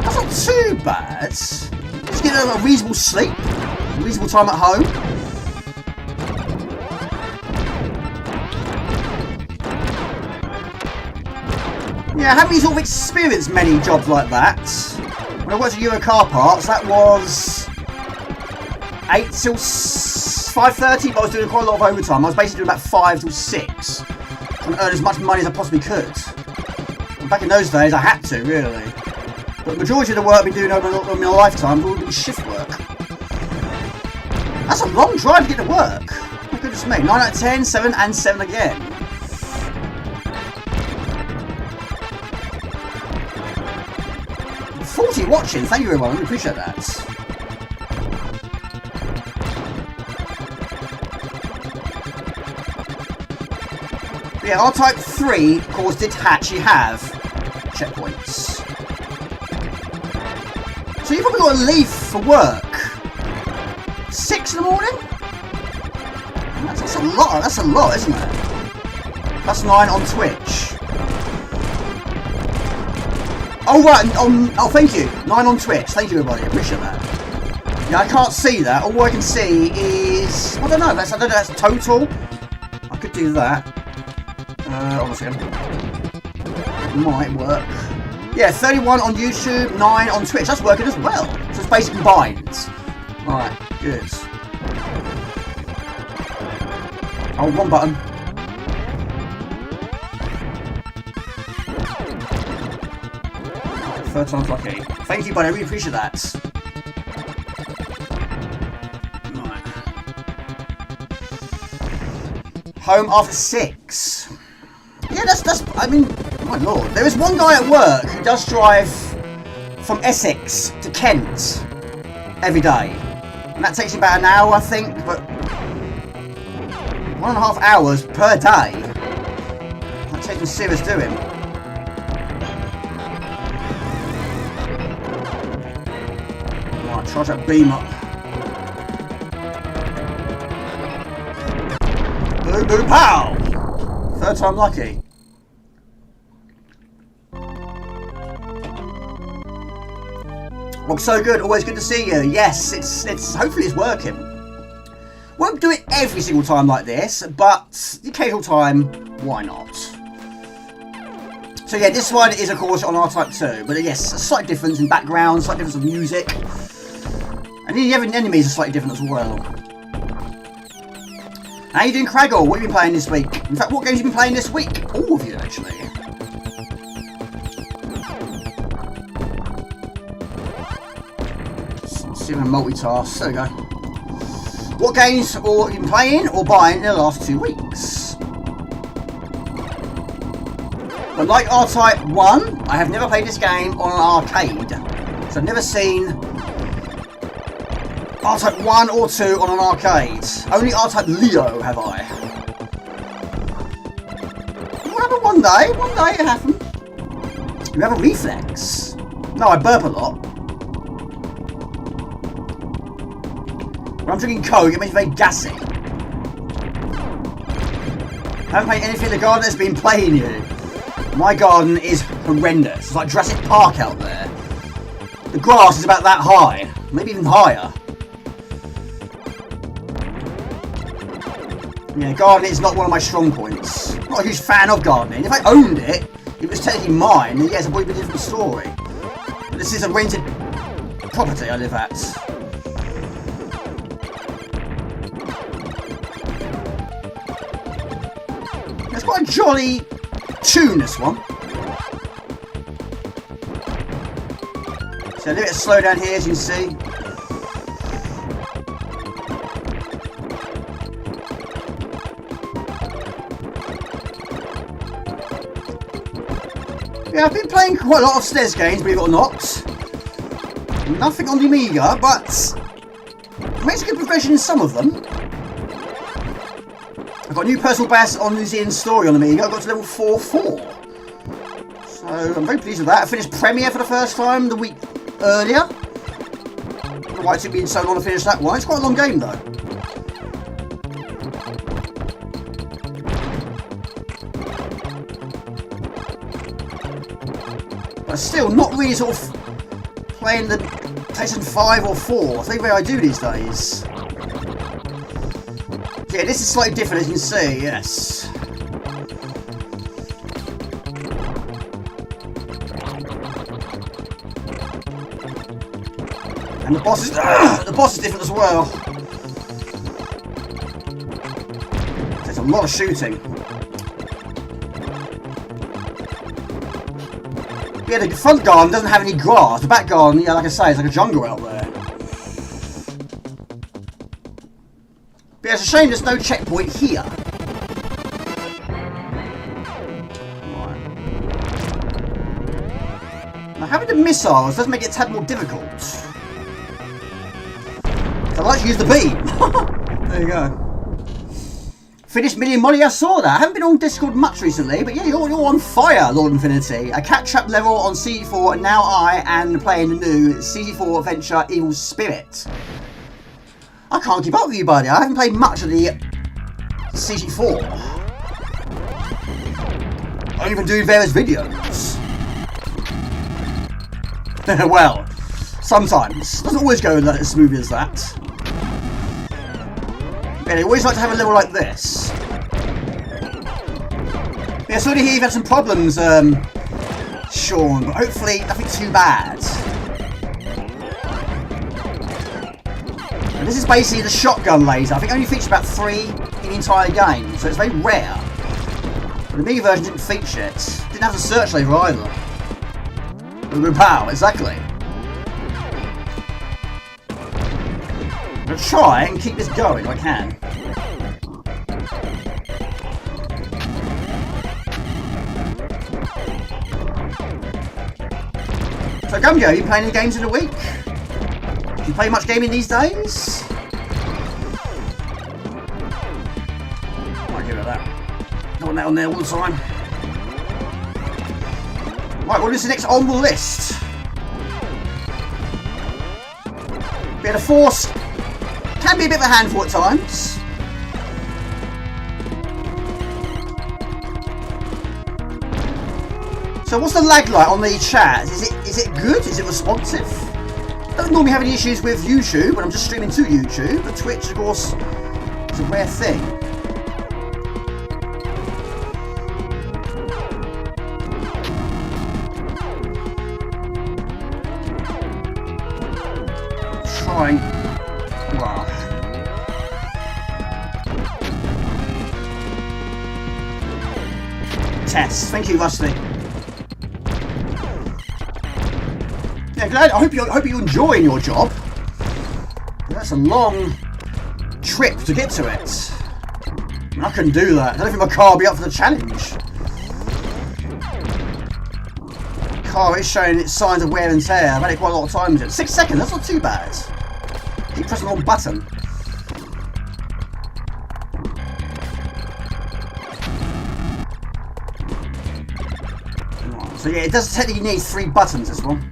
That's not too bad. Just get a reasonable sleep, a reasonable time at home. Yeah, I haven't really sort of experienced many jobs like that. When I worked at Euro Car Parts, that was 8 till 5:30, but I was doing quite a lot of overtime. I was basically doing about 5 till 6, trying to earn as much money as I possibly could. And back in those days, I had to, really. But the majority of the work I've been doing over my lifetime has all been shift work. That's a long drive to get to work. My goodness me. 9 out of 10, 7 and 7 again. Watching, thank you everyone, I really appreciate that. But yeah, RType 3, of course, did actually have checkpoints. So you've probably got to leave for work 6 in the morning? That's a lot, isn't it? Plus 9 on Twitch. Oh right, oh thank you. 9 on Twitch. Thank you everybody. I appreciate that. Yeah, I can't see that. All I can see is I don't know. I don't know. That's total. I could do that. Hold on a second. Might work. Yeah, 31 on YouTube, 9 on Twitch. That's working as well. So it's basically combined. Right, good. Hold one button. Third time's lucky. Thank you, buddy. I really appreciate that. Right. Home after 6. Yeah, that's. I mean, my lord. There is one guy at work who does drive from Essex to Kent every day, and that takes about an hour, I think. But 1.5 hours per day. That takes some serious doing. Charge that beam up. Boo boo pow! Third time lucky. Well, so good. Always good to see you. Yes, it's hopefully it's working. Won't do it every single time like this, but the occasional time, why not? So yeah, this one is of course on RType 2, but yes, a slight difference in background, slight difference of music. And the enemies are slightly different as well. How you doing, Craggle? What have you been playing this week? In fact, what games have you been playing this week? All of you, actually. see if I can multitask. There we go. What games have you been playing or buying in the last 2 weeks? But like RType 1, I have never played this game on an arcade. So I've never seen RType 1 or 2 on an arcade. Only RType Leo have I. It will happen one day. One day it happened. You have a reflex. No, I burp a lot. When I'm drinking Coke, it makes me very gassy. I haven't played anything in the garden that's been playing you. My garden is horrendous. It's like Jurassic Park out there. The grass is about that high. Maybe even higher. Yeah, gardening is not one of my strong points. I'm not a huge fan of gardening. If I owned it, if it was technically mine, then yes, it would be a different story. But this is a rented property I live at. It's quite a jolly tune, this one. So a little bit of slow down here, as you can see. Yeah, I've been playing quite a lot of SNES games, believe it or not. Nothing on the Amiga, but it makes a good progression in some of them. I've got a new personal best on New Zealand Story on the Amiga. I got to level 4-4. So I'm very pleased with that. I finished Premiere for the first time the week earlier. I don't know why it took me so long to finish that one. It's quite a long game though. But still not really sort of playing the PlayStation 5 or 4. I think the way I do these days. Yeah, this is slightly different, as you can see, yes. And the boss is different as well. There's a lot of shooting. Yeah, the front garden doesn't have any grass. The back garden, yeah, like I say, it's like a jungle out there. But yeah, it's a shame there's no checkpoint here. Right. Now, having the missiles does make it a tad more difficult. I like to use the beam. There you go. Finished Million Molly, I saw that. I haven't been on Discord much recently, but yeah, you're on fire, Lord Infinity. A catch-up level on CG4, and now I am playing the new CG4 Adventure Evil Spirit. I can't keep up with you, buddy. I haven't played much of the CG4. I'm even doing various videos. Well, sometimes. Doesn't always go as smoothly as that. Yeah, they always like to have a level like this. Yeah, sorry to hear you've had some problems, Sean, but hopefully nothing too bad. And this is basically the shotgun laser. I think it only features about 3 in the entire game, so it's very rare. But the Amiga version didn't feature it. Didn't have the search laser either. Pow, exactly. I'm going to try and keep this going if I can. So Gumgo, are you playing any games in a week? Do you play much gaming these days? Might give it that. Not that on there all the time. Right, what is the next on the list? Bit of force. Can be a bit of a handful at times. So what's the lag like on the chat? Is it good? Is it responsive? Don't normally have any issues with YouTube when I'm just streaming to YouTube, but Twitch, of course, is a rare thing. Trying. Wow. Test. Thank you, Rusty. Yeah, glad. I hope you're enjoying your job. That's a long trip to get to it. I couldn't do that. I don't think my car will be up for the challenge. The car is showing its signs of wear and tear. I've had it quite a lot of times. 6 seconds, that's not too bad. Keep pressing the wrong button. So yeah, it does technically need 3 buttons, this one.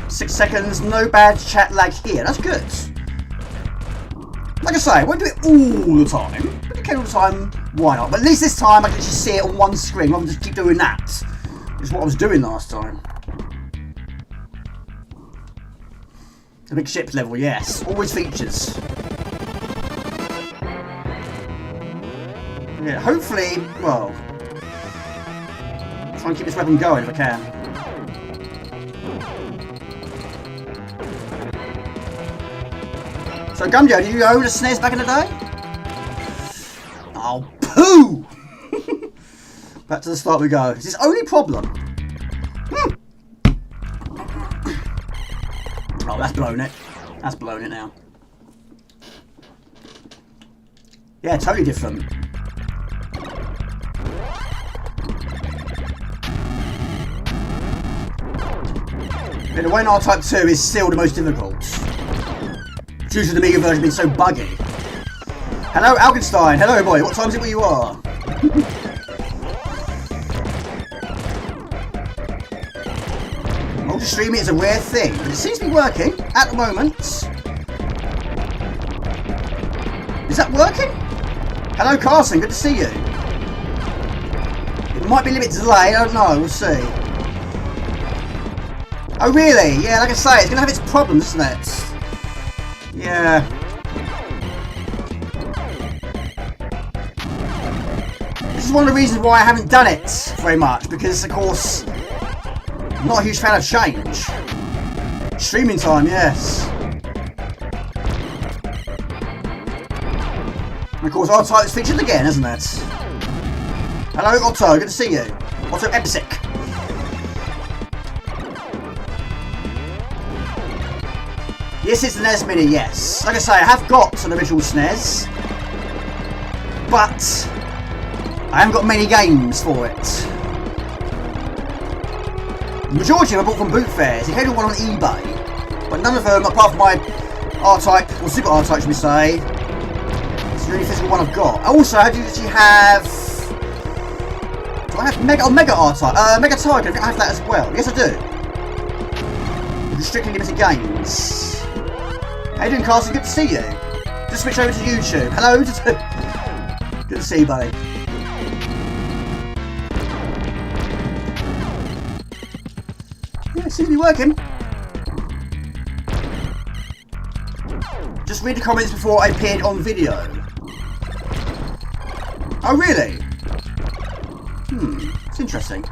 6 seconds, no bad chat lag here. That's good. Like I say, I won't do it all the time. If it can all the time, why not? But at least this time I can actually see it on one screen rather than just keep doing that. Which is what I was doing last time. The big ship level, yes. Always features. Yeah, hopefully, well, try and keep this weapon going if I can. So Gumjo, did you own a SNES back in the day? Oh, poo! Back to the start we go. Is this only problem? Oh, that's blown it. That's blown it now. Yeah, totally different. Yeah, the way in RType 2 is still the most difficult. Due to the Amiga version being so buggy. Hello, Algenstein. Hello, boy. What time is it where you are? Multi-streaming is a rare thing, but it seems to be working at the moment. Is that working? Hello, Carson. Good to see you. It might be a little bit delayed. I don't know. We'll see. Oh, really? Yeah, like I say, it's going to have its problems, isn't it? Yeah. This is one of the reasons why I haven't done it very much, because of course I'm not a huge fan of change. Streaming time, yes. And of course RType is featured again, isn't it? Hello Otto, good to see you. Otto Epsic. Yes, it's the SNES Mini, yes. Like I say, I have got an original SNES, but I haven't got many games for it. The majority of them I bought from boot fairs. He had one on eBay, but none of them, apart from my RType, or Super RType should we say, it's the only physical one I've got. Also, I do actually have... Do I have Mega RType? Mega Tiger, I have that as well. Yes, I do. With strictly limited games. How you doing, Carson? Good to see you. Just switch over to YouTube. Hello. Good to see you, buddy. Yeah, it seems to be working. Just read the comments before I appeared on video. Oh, really? It's interesting.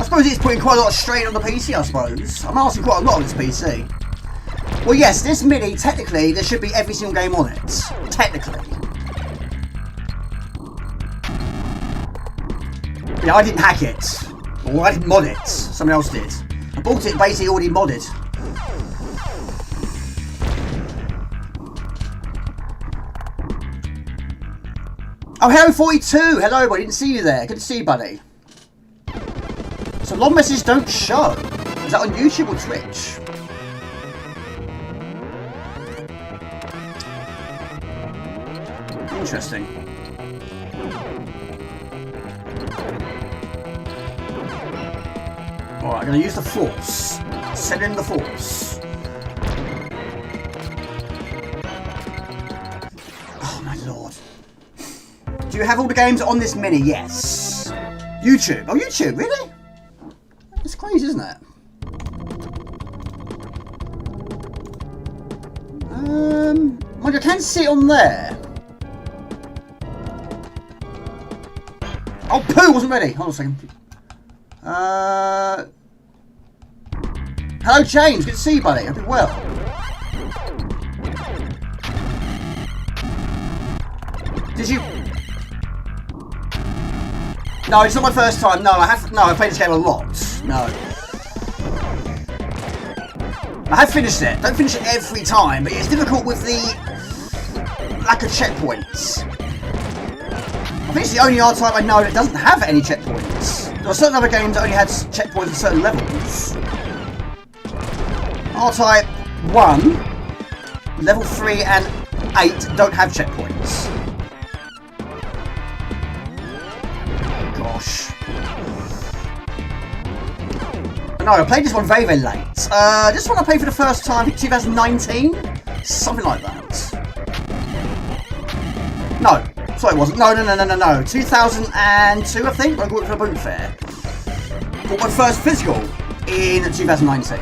I suppose it's putting quite a lot of strain on the PC, I suppose. I'm asking quite a lot of this PC. Well, yes, this Mini, technically, there should be every single game on it. Technically. Yeah, I didn't hack it. Or I didn't mod it. Someone else did. I bought it basically already modded. Oh, hello, 42. Hello, buddy. Didn't see you there. Good to see you, buddy. So long messages don't show. Is that on YouTube or Twitch? Interesting. Alright, I'm going to use the Force. Send in the Force. Oh my lord. Do you have all the games on this Mini? Yes. YouTube. Oh, YouTube, really? It's crazy, isn't it? Mind you, I can see it on there. Oh, poo! Wasn't ready. Hold on a second. Hello, James. Good to see you, buddy. Hope you're well. Did you? No, it's not my first time. No, I played this game a lot. No. I have finished it. Don't finish it every time, but it's difficult with the lack of checkpoints. I think it's the only R-Type I know that doesn't have any checkpoints. There are certain other games that only had checkpoints at certain levels. R-Type 1, level 3 and 8 don't have checkpoints. Gosh. No, I played this one very, very late. This one I played for the first time, I think 2019? Something like that. No, sorry it wasn't. No. 2002 I think, I got it for a boot fair. Bought my first physical in 2019.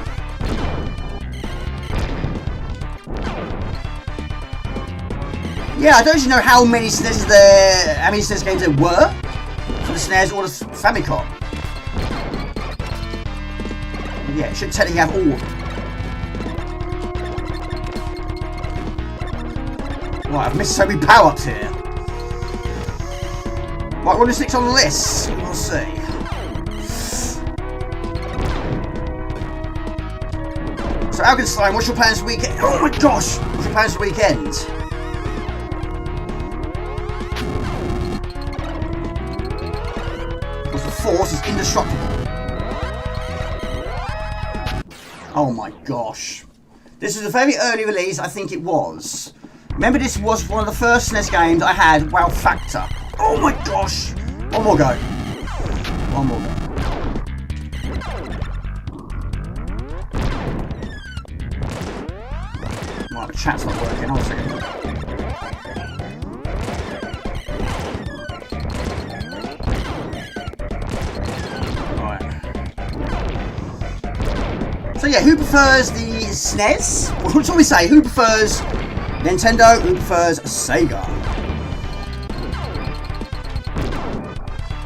Yeah, I don't actually know how many SNES games there were for the SNES or the Famicom. Yeah, it should technically have all of them. Right, I've missed so many power-ups here. Right, what is next on the list? We'll see. So, Algenstein, what's your plans for the weekend? Oh my gosh! What's your plans for the weekend? Because the Force is indestructible. Oh my gosh. This was a very early release, I think it was. Remember, this was one of the first SNES games I had wow factor. Oh my gosh. One more go. One more go. Right, the chat's not working. Hold on a second. So yeah, who prefers the SNES? What shall we say? Who prefers Nintendo? Who prefers Sega?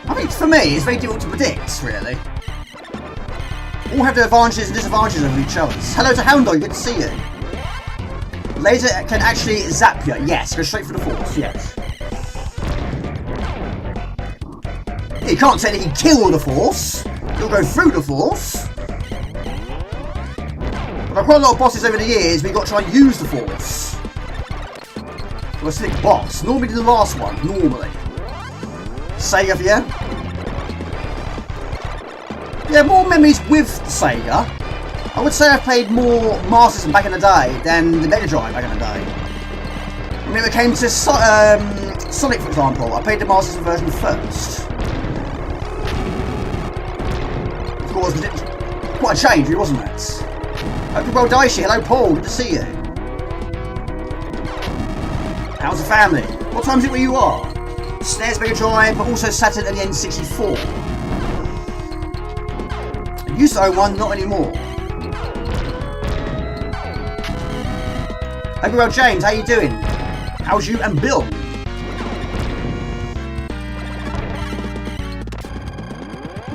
I think for me, it's very difficult to predict, really. All have their advantages and disadvantages of each other. Hello to Hounddog, good to see you. Laser can actually zap you. Yes, go straight for the Force, yes. You can't technically kill the Force. You'll go through the Force. But quite a lot of bosses over the years, we've got to try and use the Force. So a slick boss. Normally the last one, normally. Sega for you? Yeah, more memories with Sega. I would say I've played more Master System back in the day than the Mega Drive back in the day. I mean, when it came to Sonic, for example, I played the Master System version first. Of course, it was quite a change, wasn't it? Hope you're well, Daishi. Hello, Paul. Good to see you. How's the family? What time is it where you are? SNES, Mega Drive, but also Saturn and the N64. I used to own one, not anymore. Hope you're well, James. How you doing? How's you and Bill?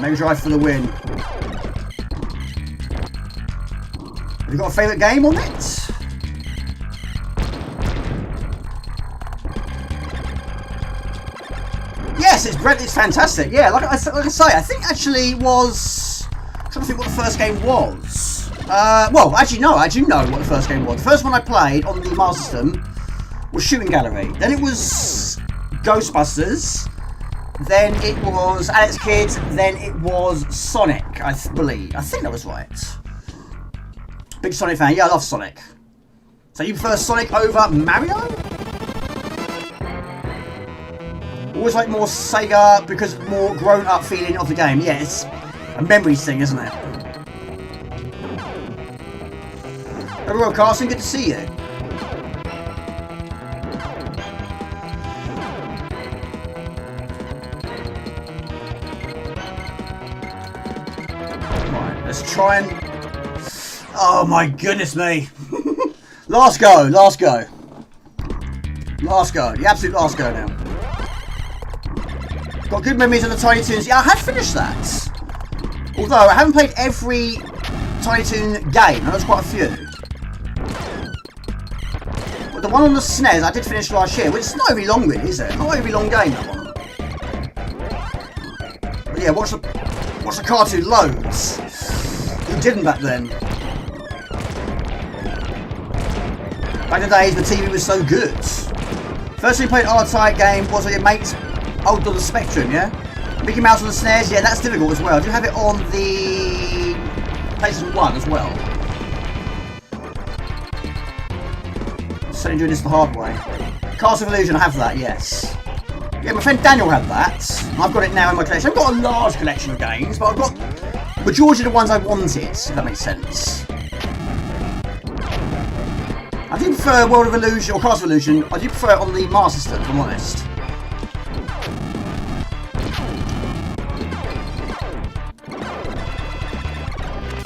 Mega Drive for the win. Have you got a favourite game on it? Yes, it's fantastic. Yeah, like I say, I think actually it was. I'm trying to think what the first game was. Well, actually no, I do know what the first game was. The first one I played on the Master System was Shooting Gallery. Then it was Ghostbusters. Then it was Alex Kidd. Then it was Sonic, I believe. I think that was right. Big Sonic fan. Yeah, I love Sonic. So you prefer Sonic over Mario? Always like more Sega because more grown-up feeling of the game. Yeah, it's a memories thing, isn't it? Hello, Carson. Good to see you. Right, let's try and... Oh my goodness me. Last go. The absolute last go now. Got good memories of the Tiny Toons. Yeah, I have finished that. Although I haven't played every Tiny Toon game. There's quite a few. But the one on the SNES I did finish last year, which is not very long really, is it? Not a very long game, that one. But yeah, watch the cartoon loads. Who didn't back then? Back in the days, the TV was so good. First time you played an RType game was on your mate's old on the Spectrum, yeah? Mickey Mouse on the SNES, yeah, that's difficult as well. Do you have it on the PlayStation 1 as well? Certainly doing this the hard way. Castle of Illusion, I have that, yes. Yeah, my friend Daniel had that. I've got it now in my collection. I've got a large collection of games, but I've got majority of the ones I wanted, if that makes sense. I do prefer World of Illusion, or Castle of Illusion, I do prefer it on the Master System, if I'm honest.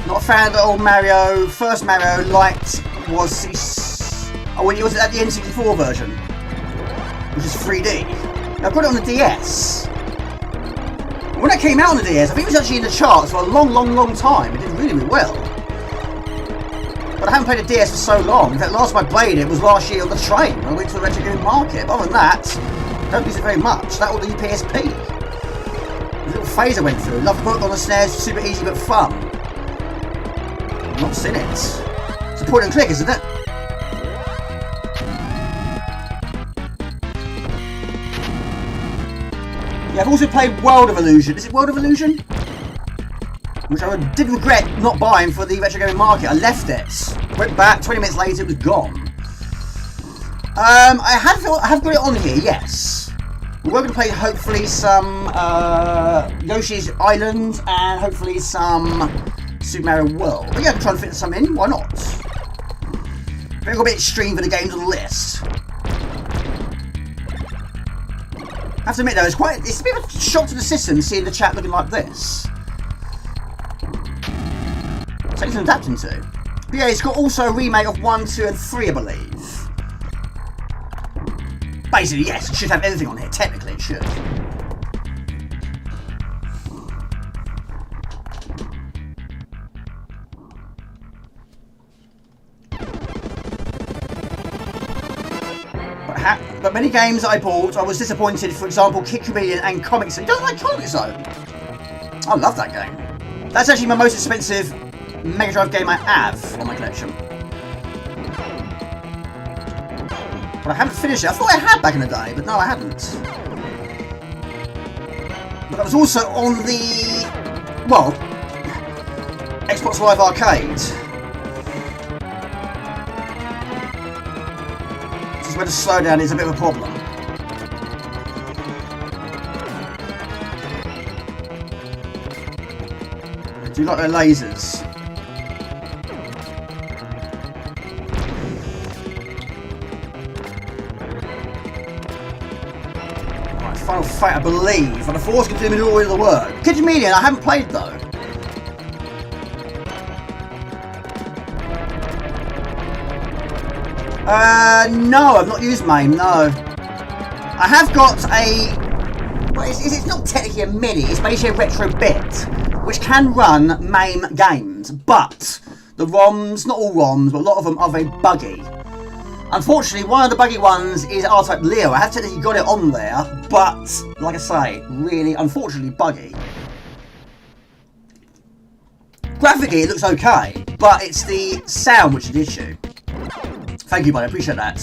Not a fan of the old Mario. First Mario liked was when it was at the N64 version, which is 3D. Now, I've got it on the DS. When it came out on the DS, I think it was actually in the charts for a long time. It did really well. But I haven't played a DS for so long. In fact, last time I played it was last year on the train when I went to the retro gaming market. But other than that, I don't use it very much. That or the PSP. The little phase I went through. Love to put it on the SNES, super easy but fun. I've not seen it. It's a point and click, isn't it? Yeah, I've also played World of Illusion. Is it World of Illusion? Which I did regret not buying for the retro gaming market. I left it. Went back, 20 minutes later it was gone. I have got it on here, yes. We're going to play hopefully some Yoshi's Island and hopefully some Super Mario World. But yeah, I'm trying to fit some in, why not? Maybe go a bit extreme for the games on the list. I have to admit though, it's a bit of a shock to the system seeing the chat looking like this. Takes an adapting to. But yeah, it's got also a remake of 1, 2 and 3 I believe. Basically yes, it should have everything on here, technically it should. But many games that I bought, I was disappointed. For example, KaBlooey and Comics. You don't like Comics though? I love that game. That's actually my most expensive Mega Drive game I have on my collection. But I haven't finished it. I thought I had back in the day, but no, I hadn't. But that was also on the, well, Xbox Live Arcade. Where the slowdown is a bit of a problem. Do you like their lasers? Right, Final Fate, I believe, and the Force can do me all the work. Kitchen Median, I haven't played though. No, I've not used MAME, no. I have got a, well, it's not technically a mini, it's basically a retro bit, which can run MAME games, but the ROMs, not all ROMs, but a lot of them are very buggy. Unfortunately, one of the buggy ones is RType Leo. I have technically got it on there, but, like I say, really, unfortunately, buggy. Graphically, it looks okay, but it's the sound which is the issue. Thank you, buddy. I appreciate that.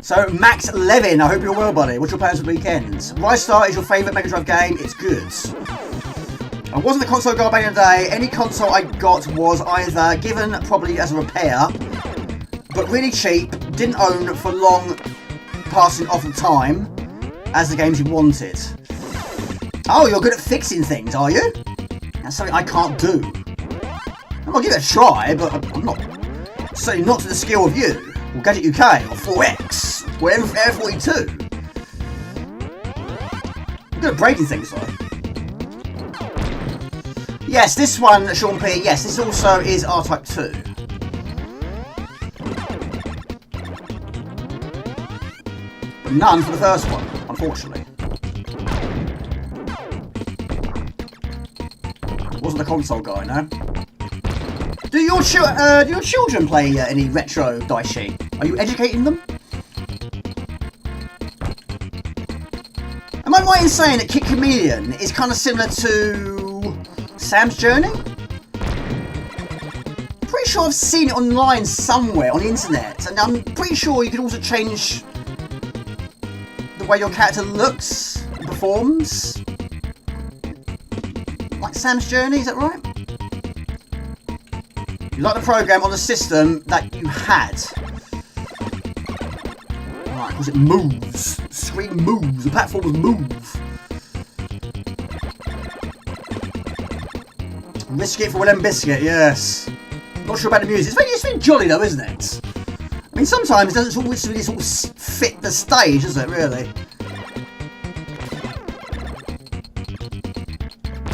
So, Max Levin, I hope you're well, buddy. What's your plans for the weekends? Rise Star is your favourite Mega Drive game. It's good. I wasn't a console guy back in the day. Any console I got was either given probably as a repair, but really cheap, didn't own for long, passing off the time, as the games you wanted. Oh, you're good at fixing things, are you? That's something I can't do. I'll give it a try, but I'm not, certainly not to the skill of you, or Gadget UK, or 4X, or Air 42. I'm good at breaking things though. Yes, this one, Sean P, yes, this also is RType 2. But none for the first one, unfortunately. Wasn't a console guy, no? Do your children play any retro dice sheet? Are you educating them? Am I right in saying that Kid Chameleon is kind of similar to Sam's Journey? sure I've seen it online somewhere on the internet, and I'm pretty sure you can also change the way your character looks and performs. Like Sam's Journey, is that right? You like the program on the system that you had. Right, because it moves. The screen moves. The platforms move. Risk it for Willem Biscuit, yes. Not sure about the music. It's very jolly though, isn't it? I mean, sometimes it doesn't always really sort of fit the stage, does it, really?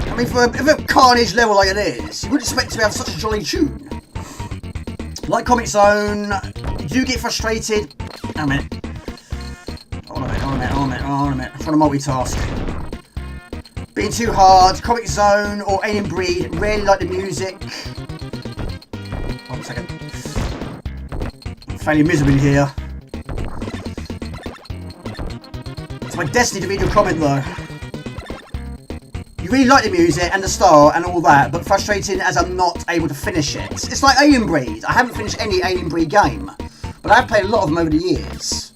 I mean, for a carnage level like it is, you wouldn't expect to have such a jolly tune. Like Comic Zone, you do get frustrated. Hang on a minute. Hold on a minute. I'm trying to multitask. Being too hard, Comic Zone or Alien Breed, really like the music. Hold on a second. I'm failing miserably here. It's my destiny to read your comment though. You really like the music and the style and all that, but frustrating as I'm not able to finish it. It's like Alien Breed. I haven't finished any Alien Breed game, but I've played a lot of them over the years.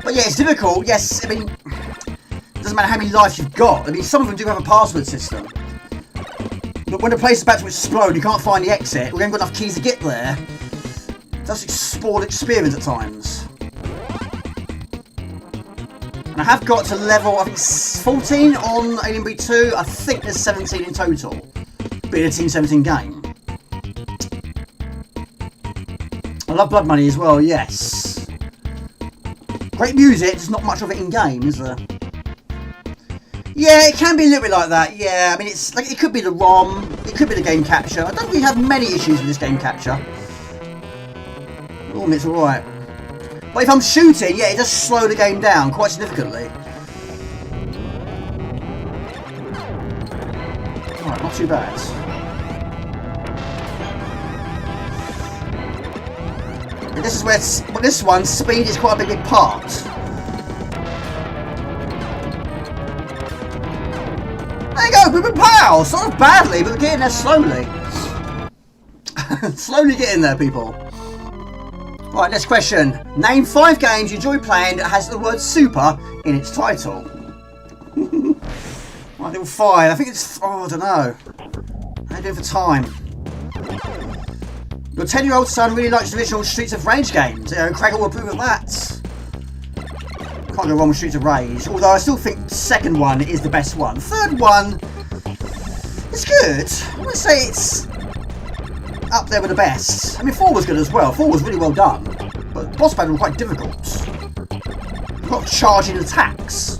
But yeah, it's difficult. Yes, I mean, it doesn't matter how many lives you've got. I mean, some of them do have a password system. But when the place is about to explode, you can't find the exit, or you haven't got enough keys to get there. It does spoil the experience at times. And I have got to level, I think, 14 on Alien Breed 2. I think there's 17 in total. Being a Team 17 game. I love Blood Money as well, yes. Great music, there's not much of it in game, is there? Yeah, it can be a little bit like that, yeah. I mean, it's like, it could be the ROM, it could be the game capture. I don't really have many issues with this game capture. Oh, it's alright. But if I'm shooting, yeah, it does slow the game down quite significantly. Alright, not too bad. But this is where, this one, speed is quite a big part. There you go, boom, pow! Sort of badly, but we're getting there slowly. Slowly getting there, people. Right, next question. Name 5 games you enjoy playing that has the word super in its title. Right, level 5. I think it's... oh, I don't know. How are you doing for time? Your 10-year-old son really likes the original Streets of Rage games. Craig will approve of that. Can't go wrong with Streets of Rage. Although I still think the second one is the best one. The third one is good. I wouldn't say it's up there with the best. I mean, 4 was good as well. 4 was really well done. But the boss battle was quite difficult. A lot of charging attacks.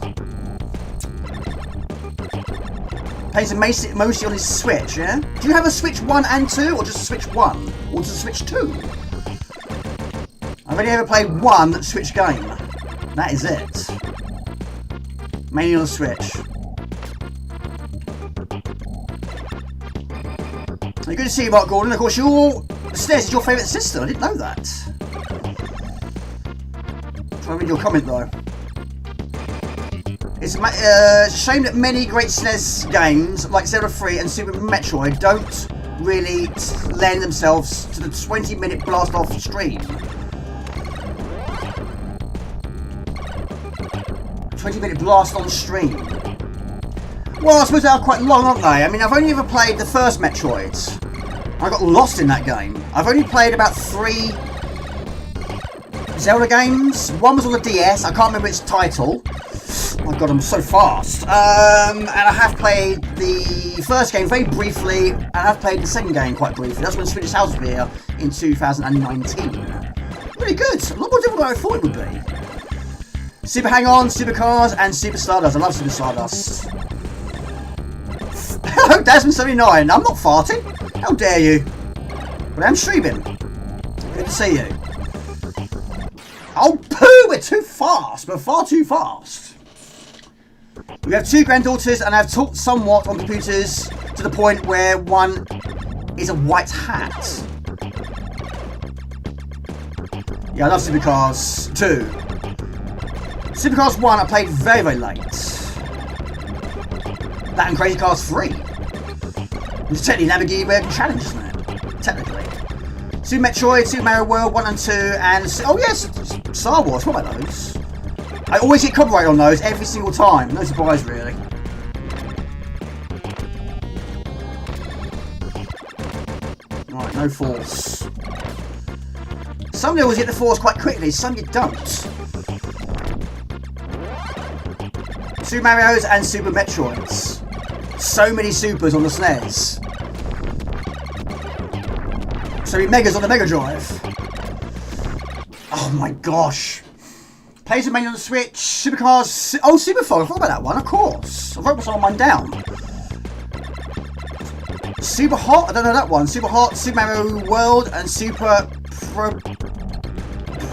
Plays mostly on his Switch, yeah? Do you have a Switch 1 and 2, or just a Switch 1? Or just a Switch 2? I've only ever played one Switch game. That is it. Mainly on the Switch. Good to see you, Mark Gordon. Of course, your SNES is your favourite system. I didn't know that. Try to read your comment though. It's a shame that many great SNES games like Zelda 3 and Super Metroid don't really lend themselves to the 20-minute blast off stream. 20-minute blast on stream. Well, I suppose they are quite long, aren't they? I mean, I've only ever played the first Metroid. I got lost in that game. I've only played about 3 Zelda games. One was on the DS. I can't remember its title. Oh my god, I'm so fast. And I have played the first game very briefly, and I have played the second game quite briefly. That's when Swedish House was here in 2019. Really good. A lot more difficult than I thought it would be. Super Hang-On, Super Cars, and Super Stardust. I love Super Stardust. Hello, Desmond79. I'm not farting. How dare you? But I'm streaming. Good to see you. Oh, poo! We're too fast. We're far too fast. We have 2 granddaughters, and I've taught somewhat on computers to the point where one is a white hat. Yeah, I love Supercars 2. Supercars 1 I played very, very late. That and Crazy Cars 3. It's technically Lamborghini American Challenge, isn't it? technically. Super Metroid, Super Mario World 1 and 2, and... Oh yes, Star Wars, what about those? I always get copyright on those every single time. No surprise, really. Right, no Force. Some levels hit the Force quite quickly, some you don't. Super Marios and Super Metroids. So many Supers on the SNES. So many Megas on the Mega Drive. Oh my gosh. Plays the menu on the Switch. Supercars. Oh, Superfog. I forgot about that one, of course. I wrote mine down. Super Hot. I don't know that one. Super Hot, Super Mario World, and Super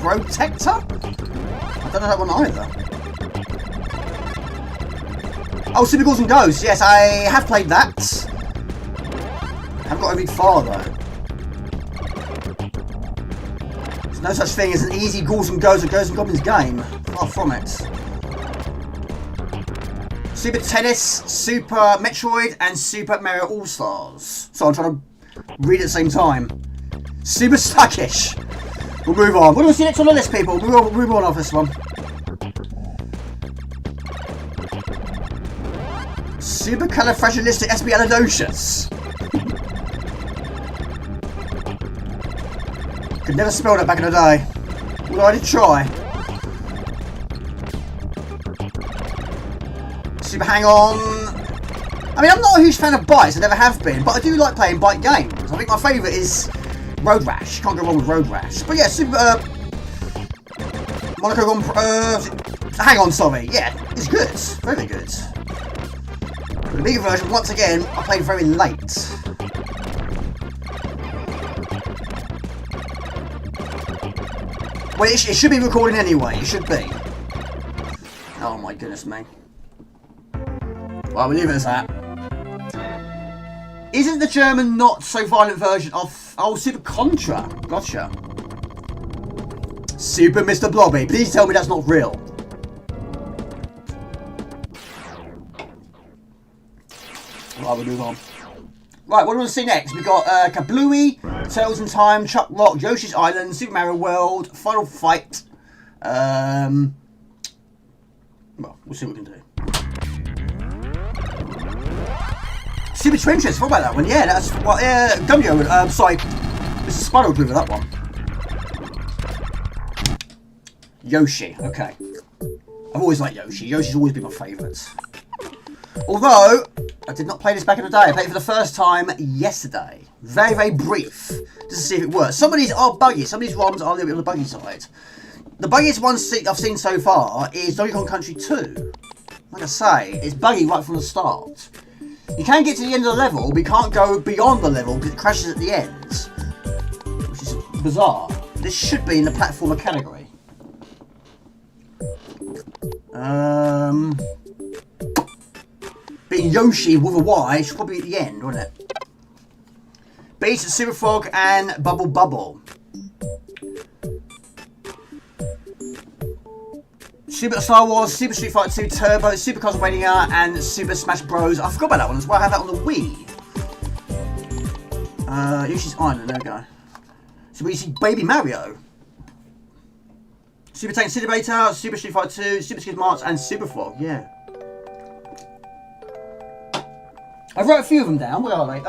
Protector? I don't know that one either. Oh, Super Ghouls and Ghosts. Yes, I have played that. I haven't got very far though. There's no such thing as an easy Ghouls and Ghosts or Ghosts and Goblins game. Far from it. Super Tennis, Super Metroid, and Super Mario All-Stars. So I'm trying to read at the same time. Super Sluggish. We'll move on. What do we see next on the list, people? We'll move on off this one. Supercalifragilisticexpialidocious. Could never spell that back in the day. Although I did try. Super Hang On. I mean, I'm not a huge fan of bikes. I never have been, but I do like playing bike games. I think my favourite is Road Rash. Can't go wrong with Road Rash. But yeah, Super Monaco Hang On. Sorry. Yeah, it's good. Very good. But the bigger version, once again, I played very late. Well, it should be recording anyway. It should be. Oh my goodness me. Well, we'll leave it as that. Isn't the German not so violent version of Super Contra? Gotcha. Super Mr. Blobby. Please tell me that's not real. Right, we'll move on. Right, what do we want to see next? We've got KaBlooey, Turtles in Time, ChuckRock, Yoshi's Island, Super Mario World, Final Fight. Well, we'll see what we can do. Super Trenches, what about that one? Yeah, that's what. Gumyo. Sorry, this is Spiral Glue with that one. Yoshi. Okay. I've always liked Yoshi. Yoshi's always been my favourite. Although I did not play this back in the day. I played it for the first time yesterday. Very, very brief, just to see if it works. Some of these are buggy. Some of these ROMs are a little bit on the buggy side. The buggiest one I've seen so far is Donkey Kong Country 2. Like I say, it's buggy right from the start. You can get to the end of the level, but you can't go beyond the level because it crashes at the end. Which is bizarre. This should be in the platformer category. Being Yoshi with a Y should probably be at the end, wouldn't it? Beat, Super Frog, and Bubble Bubble. Super Star Wars, Super Street Fighter 2 Turbo, Super Castlevania, and Super Smash Bros. I forgot about that one as well. I have that on the Wii. Yoshi's Island, there we go. So we see Baby Mario. Super Tank Incinerator, Super Street Fighter 2, Super Skid Marks, and Super Frog, yeah. I wrote a few of them down. Where are they?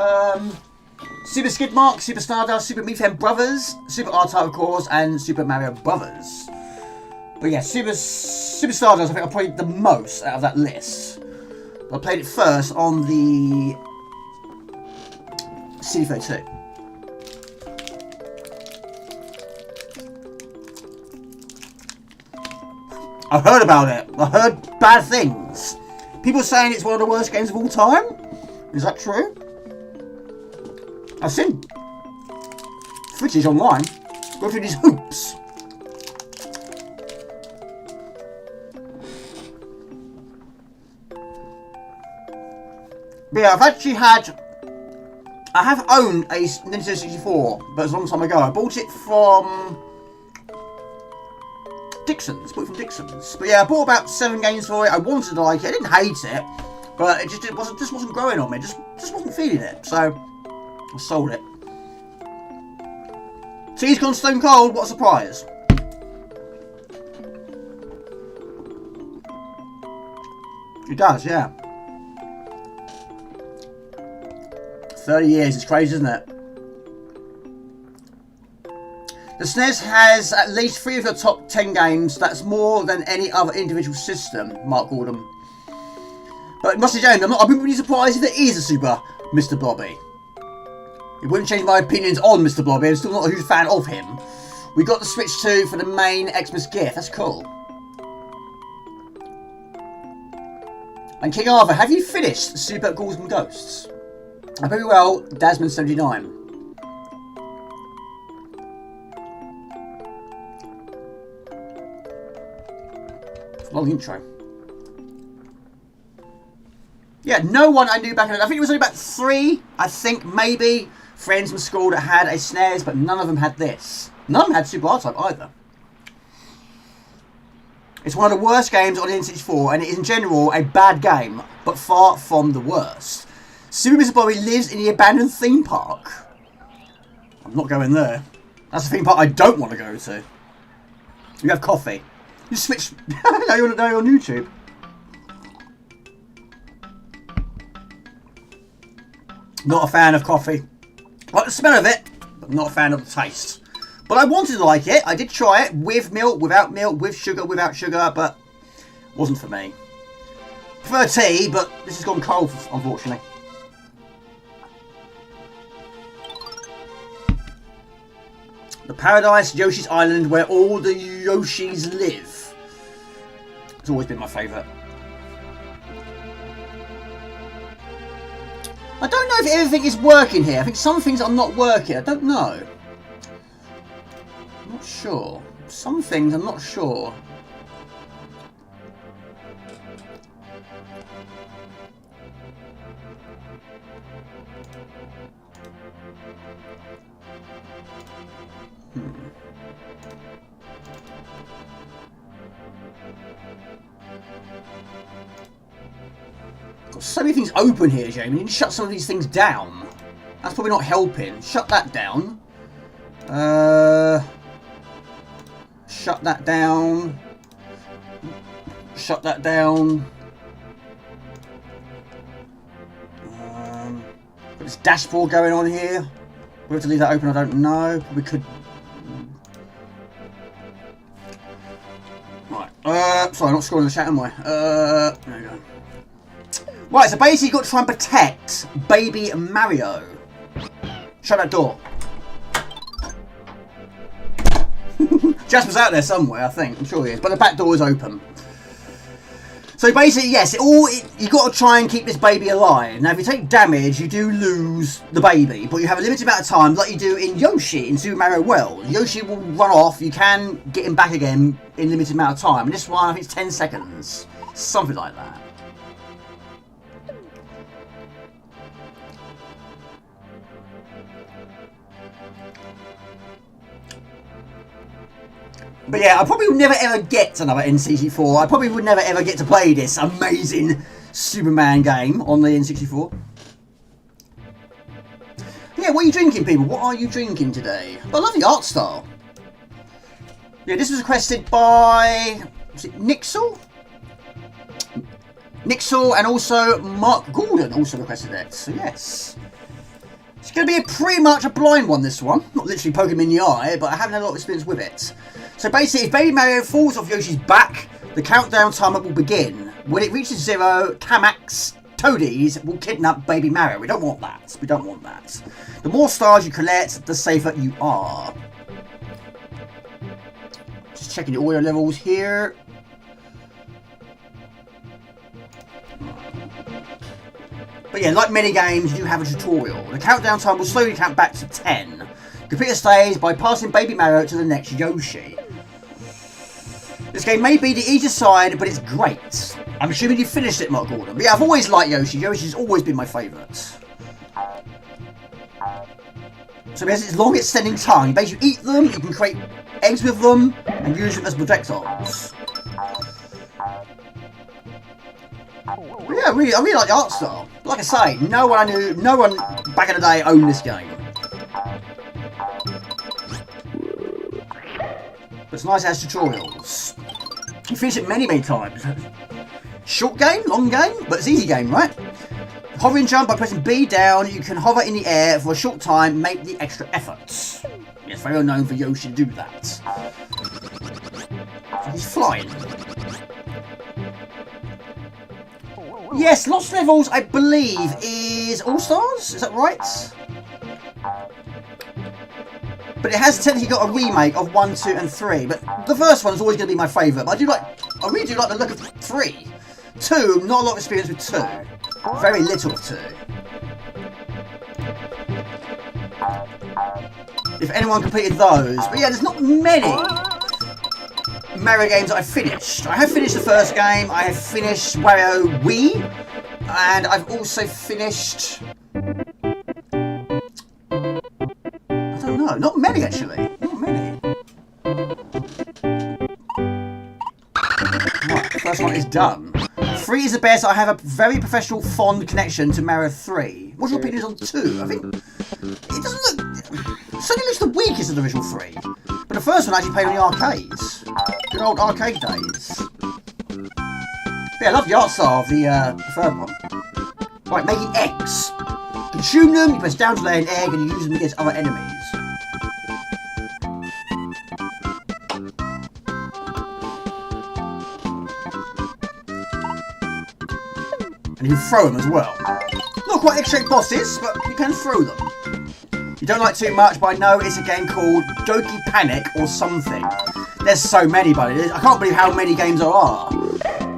Super Skid Mark, Super Stardust, Super Meathen Brothers, Super RType of course, and Super Mario Brothers. But yeah, Super Stardust I think I played the most out of that list. But I played it first on the CD32. I've heard about it. I heard bad things. People saying it's one of the worst games of all time. Is that true? I've seen footage online. Go through these hoops. But yeah, I have owned a Nintendo 64, but it was a long time ago. I bought it from Dixon's. Bought it from Dixon's. But yeah, I bought about 7 games for it. I wanted to like it. I didn't hate it, but it just wasn't growing on me. Just wasn't feeling it. So I sold it. Tea's gone stone cold. What a surprise. It does, yeah. 30 years, it's crazy, isn't it? The SNES has at least 3 of the top 10 games. That's more than any other individual system, Mark Gordon. But must be James, I'd be really surprised if there is a Super Mr. Blobby. It wouldn't change my opinions on Mr. Blobby. I'm still not a huge fan of him. We got the Switch 2 for the main Xmas gift. That's cool. And King Arthur, have you finished Super Ghouls and Ghosts? Very well, Dasman79. Long intro. Yeah, no one I knew back in the day. I think it was only about 3, I think, maybe, friends from school that had a SNES, but none of them had this. None of them had Super RType either. It's one of the worst games on the N64, and it is in general a bad game, but far from the worst. Super Mr. Blobby lives in the abandoned theme park. I'm not going there. That's the theme park I don't want to go to. You have coffee. You switch. Now you're on YouTube. Not a fan of coffee. I like the smell of it, but not a fan of the taste. But I wanted to like it. I did try it with milk, without milk, with sugar, without sugar, but it wasn't for me. Prefer tea, but this has gone cold, unfortunately. The Paradise Yoshi's Island, where all the Yoshis live. It's always been my favourite. I don't know if everything is working here. I think some things are not working. I don't know. I'm not sure. Some things I'm not sure. Got so many things open here, Jamie. You need to shut some of these things down. That's probably not helping. Shut that down. Shut that down. Shut that down. Got this dashboard going on here. We have to leave that open, I don't know. Probably could. Right. Sorry, I'm not scrolling the chat, am I? There we go. Right, so basically you've got to try and protect baby Mario. Shut that door. Jasper's out there somewhere, I think. I'm sure he is. But the back door is open. So basically, yes, you've got to try and keep this baby alive. Now, if you take damage, you do lose the baby. But you have a limited amount of time, like you do in Yoshi in Super Mario World. Yoshi will run off. You can get him back again in a limited amount of time. And this one, I think it's 10 seconds. Something like that. But yeah, I probably would never ever get another N64. I probably would never ever get to play this amazing Superman game on the N64. Yeah, what are you drinking, people? What are you drinking today? I love the art style. Yeah, this was requested by... is it Nixel? Nixel, and also Mark Gordon also requested it. So yes. It's going to be pretty much a blind one, this one. Not literally poking him in the eye, but I haven't had a lot of experience with it. So basically, if Baby Mario falls off Yoshi's back, the countdown timer will begin. When it reaches 0, Kamax Toadies will kidnap Baby Mario. We don't want that. We don't want that. The more stars you collect, the safer you are. Just checking the audio levels here. But yeah, like many games, you do have a tutorial. The countdown time will slowly count back to 10. Complete a stage by passing Baby Mario to the next Yoshi. This game may be the easiest side, but it's great. I'm assuming you finished it, Mark Gordon. But yeah, I've always liked Yoshi. Yoshi's always been my favourite. So it has its long extending tongue. You basically eat them, you can create eggs with them, and use them as projectiles. But yeah, I really like the art style. Like I say, no one back in the day owned this game. It's nice it has tutorials. You finish it many, many times. Short game, long game, but it's easy game, right? Hover and jump by pressing B down. You can hover in the air for a short time, make the extra efforts. Yes, very well known for Yoshi to do that. So he's flying. Yes, Lost Levels, I believe, is All-Stars? Is that right? But it has technically got a remake of 1, 2 and 3. But the first one is always going to be my favourite. But I really do like the look of 3. 2, not a lot of experience with 2. Very little of 2. If anyone completed those. But yeah, there's not many Mario games that I've finished. I have finished the first game. I have finished Wario Wii. And I've also finished... I don't know. Not many, actually. Not many. Right, the first one is done. 3 is the best. I have a very professional, fond connection to Mario 3. What's your opinion on 2? I think it doesn't look... It certainly looks the weakest of the original 3. But the first one I actually played on the arcades. Good old arcade days. Yeah, I love the art style of the third one. Right, making eggs. Consume them, you press down to lay an egg, and you use them against other enemies. And you can throw them as well. Not quite X-shaped bosses, but you can throw them. You don't like too much, but I know it's a game called Doki Panic or something. There's so many, buddy. I can't believe how many games there are.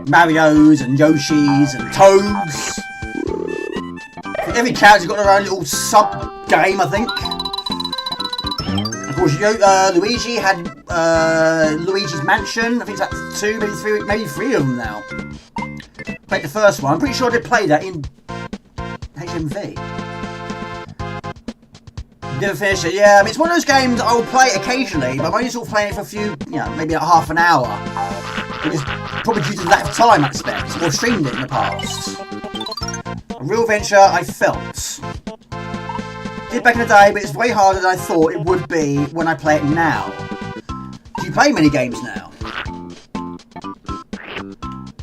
Marios and Yoshis and Toads. Every character's got their own little sub-game, I think. Of course, Luigi had Luigi's Mansion. I think it's like 2, maybe 3 of them now. Played the first one. I'm pretty sure I did play that in HMV. Didn't finish it. Yeah, I mean, it's one of those games I will play occasionally, but I'm only sort of playing it for a few, maybe like half an hour. Because probably due to the lack of time, I expect. Or streamed it in the past. A real venture, I felt. Did back in the day, but it's way harder than I thought it would be when I play it now. Do you play many games now?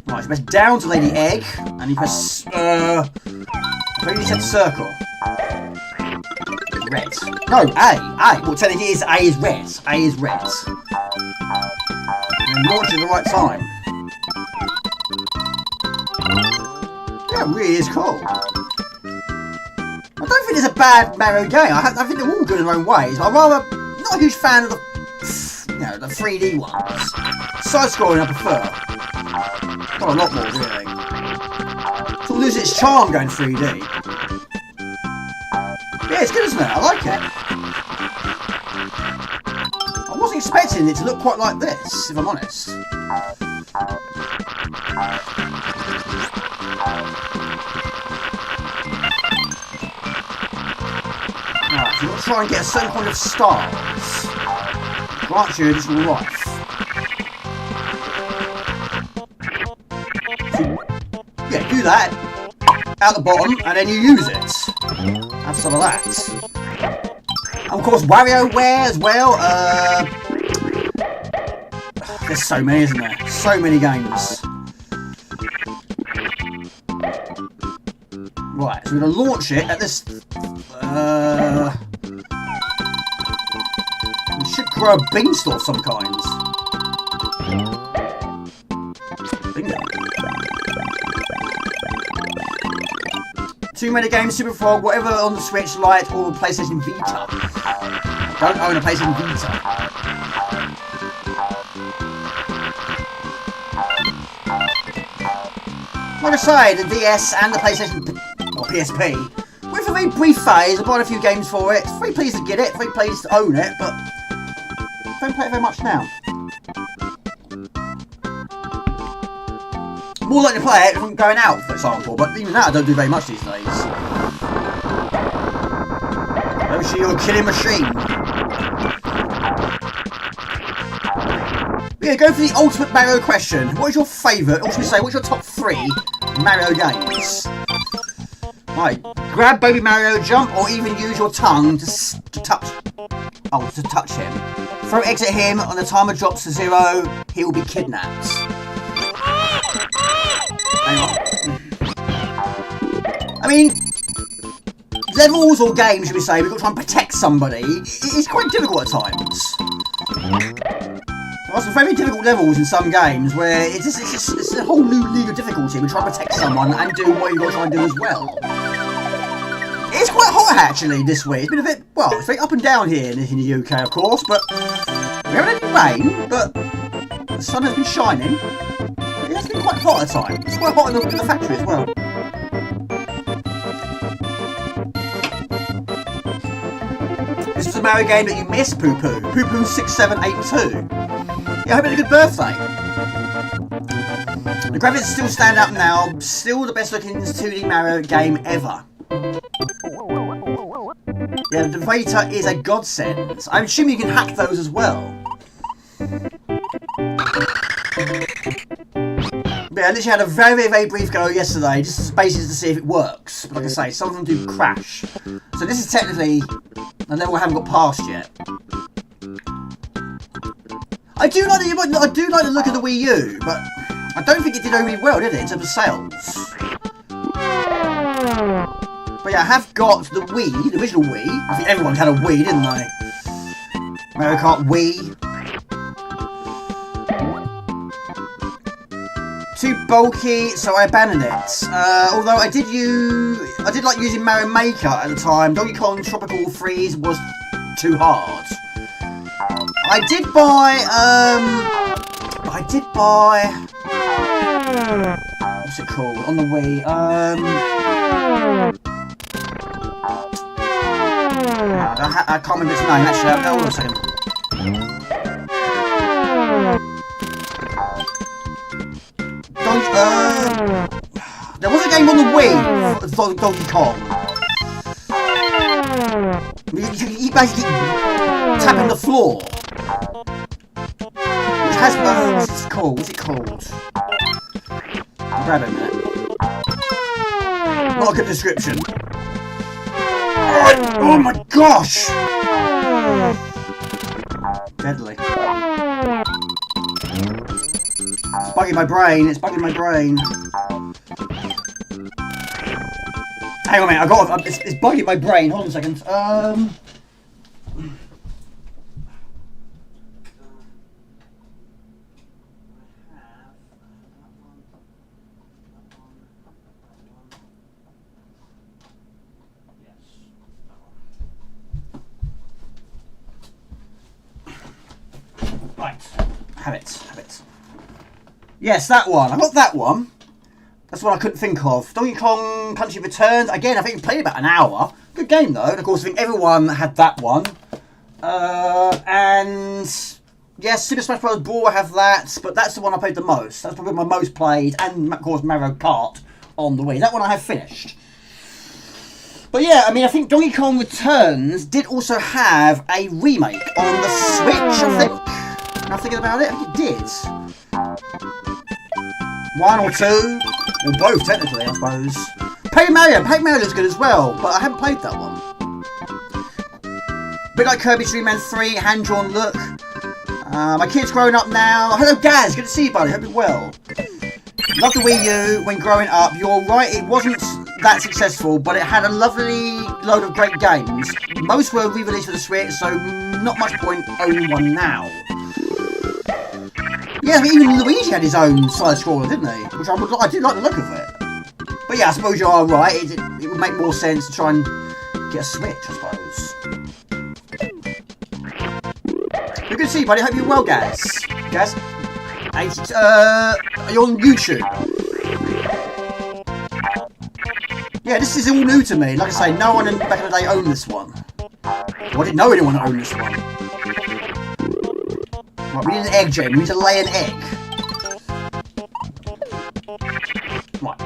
Right, so press down to lay the egg, and you press, I think you said circle. Red. No, A. Well, technically it is A is red. A is red. And launch at the right time. Yeah, it really is cool. I don't think it's a bad Mario game. I think they're all good in their own ways. But I'm rather not a huge fan of the 3D ones. Side-scrolling I prefer. Not a lot more, really. Sort of loses its charm going 3D. Yeah, it's good, isn't it? I like it. I wasn't expecting it to look quite like this, if I'm honest. Right, so you've got to try and get a certain kind of stars. Grant you additional life. So, yeah, do that. Out the bottom, and then you use it. Have some of that. And of course, WarioWare as well. There's so many, isn't there? So many games. Right, so we're going to launch it at this... we should grow a beanstalk of some kind. Bingo. Too many games, Super Frog, whatever on the Switch Lite or PlayStation Vita. Don't own a PlayStation Vita. Like I say, the DS and the PlayStation or PSP went for a very brief phase. I bought a few games for it. Very pleased to get it, very pleased to own it, but don't play it very much now. More likely to play it from going out, for example, but even that I don't do very much these days. Yoshi, you're a killing machine. Yeah, go for the ultimate Mario question. What is your favourite, or should we say, what's your top 3 Mario games? Right, grab Baby Mario, jump, or even use your tongue to touch him. Throw eggs at him. On the timer drops to 0, he will be kidnapped. Hang on. I mean, levels or games, should we say, we've got to try and protect somebody. It's quite difficult at times. There are some very difficult levels in some games where it's a whole new league of difficulty. We try and protect someone and do what you've got to try and do as well. It's quite hot actually this week. It's been a bit, well, it's very up and down here in the UK, of course, but we haven't had any rain, but the sun has been shining. It has been quite hot at times. It's quite hot in the factory as well. This was a Mario game that you missed, Poo Poo. Poo Poo 6782. Yeah, I hope you had a good birthday. The graphics still stand out now. Still the best looking 2D Mario game ever. Yeah, the Vader is a godsend. I'm assuming you can hack those as well. Yeah, I literally had a very brief go yesterday, just basically to see if it works. But like I say, some of them do crash. So this is technically a level I haven't got past yet. I do like the look of the Wii U, but I don't think it did overly well, did it, in terms of sales? But yeah, I have got the Wii, the original Wii. I think everyone had a Wii, didn't they? Mario Kart Wii. Too bulky, so I abandoned it. Although I did like using Mario Maker at the time. Donkey Kong Tropical Freeze was too hard. I did buy, what's it called, on the Wii, I can't remember its name, actually, hold on a second. There was a game on the Wii for Donkey Kong. You basically keep tapping the floor. Which has, what's it called? What's it called? I'll grab it a minute. Not a good description. Oh my gosh! Deadly. It's bugging my brain, it's bugging my brain. Hang on a minute, it's bugging my brain, hold on a second. Right, have it. Yes, that one. I got that one. That's what I couldn't think of. Donkey Kong Country Returns. Again, I think we played about an hour. Good game though. And of course, I think everyone had that one. And yes, Super Smash Bros. Brawl, I have that. But that's the one I played the most. That's probably my most played. And of course, Mario Kart on the Wii. That one I have finished. But yeah, I mean, I think Donkey Kong Returns did also have a remake on the Switch, I think. Now thinking about it, I think it did. One or two, or both technically, I suppose. Paper Mario looks good as well, but I haven't played that one. Bit like Kirby's Dream Man 3, hand-drawn look. My kid's growing up now. Hello Gaz, good to see you buddy, hope you're well. Loved the Wii U when growing up. You're right, it wasn't that successful, but it had a lovely load of great games. Most were re-released for the Switch, so not much point owning one now. Yeah, I mean, even Luigi had his own side-scroller, didn't he? Which I did like the look of it. But yeah, I suppose you are right. It would make more sense to try and get a Switch, I suppose. Good to see you, buddy. Hope you're well, Gaz. Gaz, are you on YouTube? Yeah, this is all new to me. Like I say, no one back in the day owned this one. Well, I didn't know anyone owned this one. Right, we need an egg, Jane. We need to lay an egg. Right.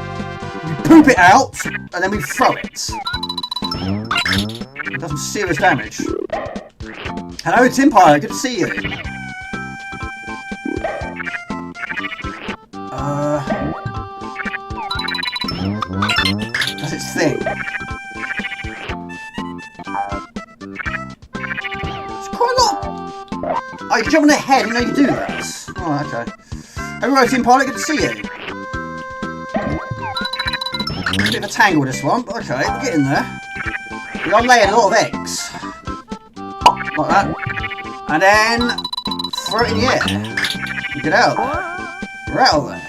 We poop it out, and then we throw it. It does some serious damage. Hello, Tim Pilot. Good to see you. That's its thing. It's quite a lot. jump on their head, you know you do that. Oh, okay. Hello, Team Pilot, good to see you. A bit of a tangle this one, but okay, we're getting there. We are laying a lot of eggs. Like that. And then throw it in the air. Get out. We're out of there.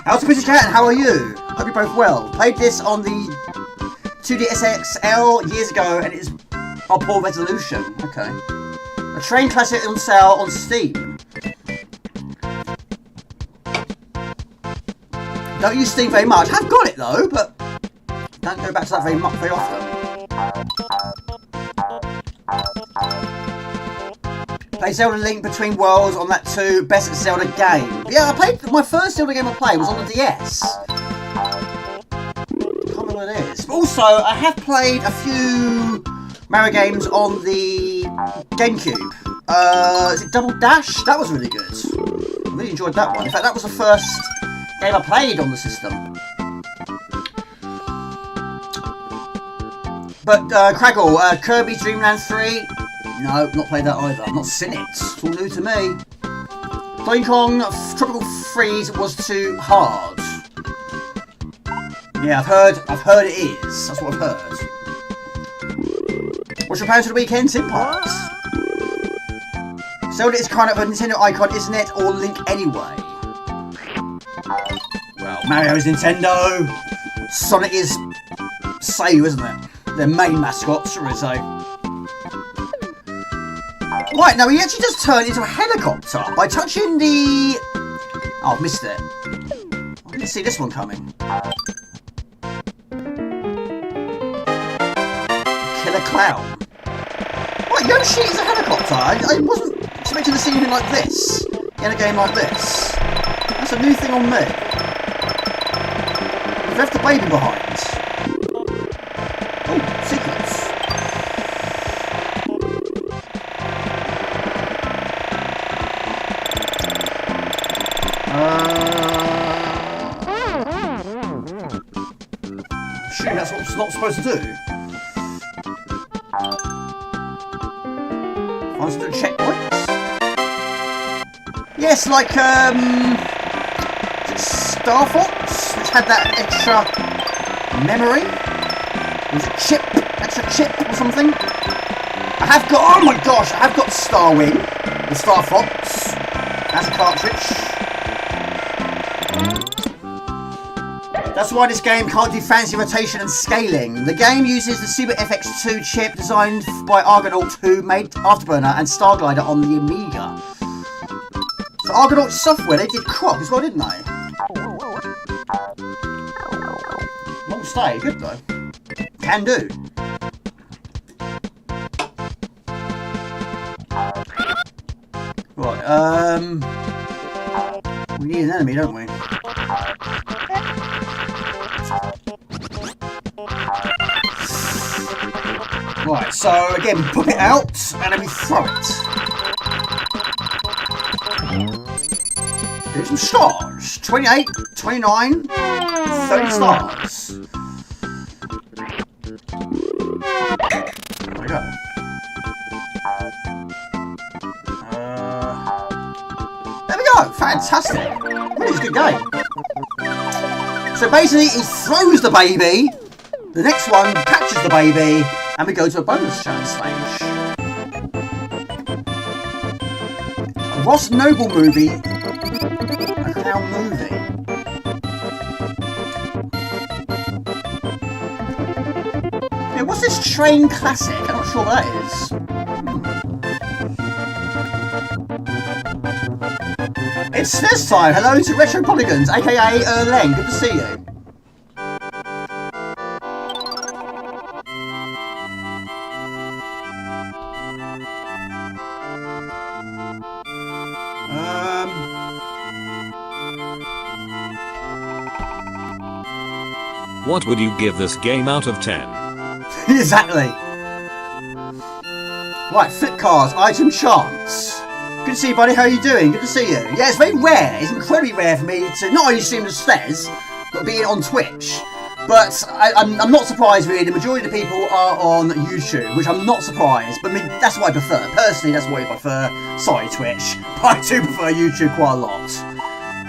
How's the British Cat and how are you? Hope you're both well. Played this on the 2DS XL years ago and it is a poor resolution. Okay. A train classic on sale on Steam. Don't use Steam very much. I've got it though, but don't go back to that very often. Play Zelda Link Between Worlds on that too. Best Zelda game. Yeah, I played my first Zelda game I played was on the DS. Can't remember what it is. But also, I have played a few Mario games on the GameCube. Is it Double Dash? That was really good. I really enjoyed that one. In fact, that was the first game I played on the system. But Craggle, Kirby's Dream Land 3. No, not played that either. I've not seen it. It's all new to me. Donkey Kong Tropical Freeze was too hard. Yeah, I've heard it is. That's what I've heard. What's your plans for the weekend, Tim Parks? Zelda is kind of a Nintendo icon, isn't it? Or Link anyway. Well, Mario is Nintendo. Sonic is Sega, isn't it? Their main mascot, should we say. Right, now he actually just turned into a helicopter by touching the... Oh, I've missed it. I didn't see this one coming. Killer Clown. Right, Yoshi is a helicopter. I wasn't expecting to see anything like this in a game like this. That's a new thing on me. We've left the baby behind. Oh, secrets. Assuming that's what it's not supposed to do. I was doing checkpoints. Yes, like Star Fox, which had that extra memory. Was it extra chip or something? I have got, oh my gosh, I have got Star Wing, the Star Fox, as a cartridge. That's why this game can't do fancy rotation and scaling. The game uses the Super FX2 chip designed by Argonaut, who made Afterburner and Starglider on the Amiga. So Argonaut software, they did crop as well, didn't they? Long stay, good though. Can do. Right, we need an enemy, don't we? Right, so again, put it out and then we throw it. Do some stars. 28, 29, 30 stars. There we go. There we go, fantastic. Really, it's a good game. So basically, he throws the baby, the next one catches the baby, and we go to a bonus challenge stage. A Ross Noble movie. A clown movie. Yeah, what's this train classic? I'm not sure what that is. It's SNES time. Hello to Retro Polygons, aka Len. Good to see you. What would you give this game out of 10? Exactly. Right, flip cards, item chance. Good to see you, buddy. How are you doing? Good to see you. Yeah, it's very rare. It's incredibly rare for me to not only stream the SNES, but be on Twitch. But I'm not surprised really, the majority of the people are on YouTube, which I'm not surprised, but I mean, that's what I prefer. Personally, that's what I prefer. Sorry, Twitch. But I do prefer YouTube quite a lot.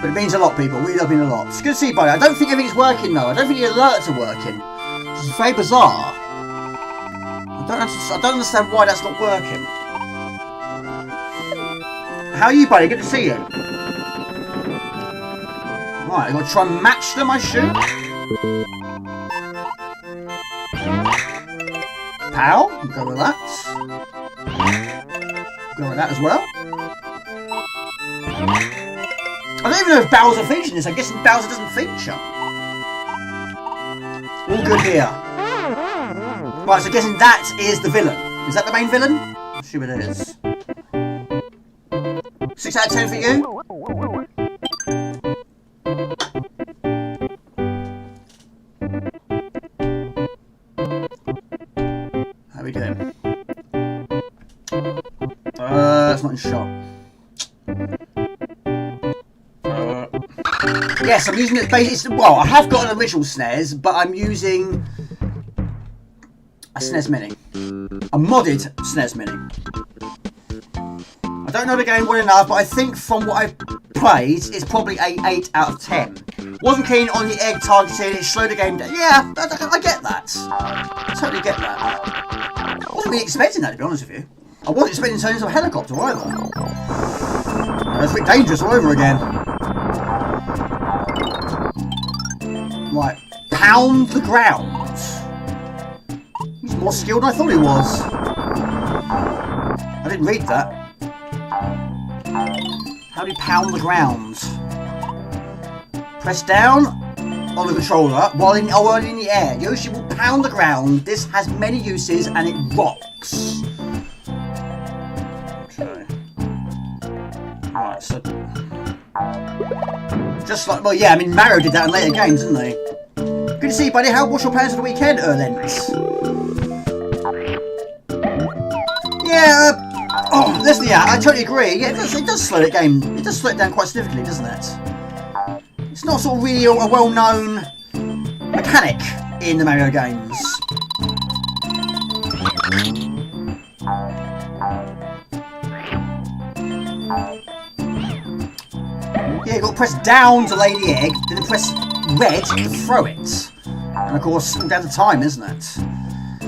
But it means a lot, people. It really does mean a lot. It's good to see you, buddy. I don't think everything's working, though. I don't think the alerts are working. Which is very bizarre. I don't understand why that's not working. How are you, buddy? Good to see you. Right, I've got to try and match them, I shoot. Pow, go with that. Go with that as well. I don't even know if Bowser features in this. I'm guessing Bowser doesn't feature. All good here. Right, so I'm guessing that is the villain. Is that the main villain? I assume it is. 6 out of 10 for you. How we doing? It's not in shot. Yes, I'm using it basically. Well, I have got an original SNES, but I'm using a SNES Mini. A modded SNES Mini. I don't know the game well enough, but I think from what I've played, it's probably a 8 out of 10. Wasn't keen on the egg targeting, it slowed the game down. Yeah, I get that. I totally get that. I wasn't really expecting that, to be honest with you. I wasn't expecting to turn into a helicopter either. That's a bit dangerous all over again. Right, pound the ground. He's more skilled than I thought he was. I didn't read that. How do you pound the ground? Press down on the controller while in the air. Yoshi will pound the ground. This has many uses and it rocks. Okay. Right, so just like, well, yeah, I mean, Mario did that in later games, didn't they? Good to see you, buddy. What's your plans for the weekend, Erlens? Yeah, oh, listen, yeah, I totally agree. Yeah, it does slow the game. It does slow it down quite significantly, doesn't it? It's not sort of really a well-known mechanic in the Mario games. Yeah, you've got to press down to lay the egg, then press red to throw it. And of course, all down to time, isn't it?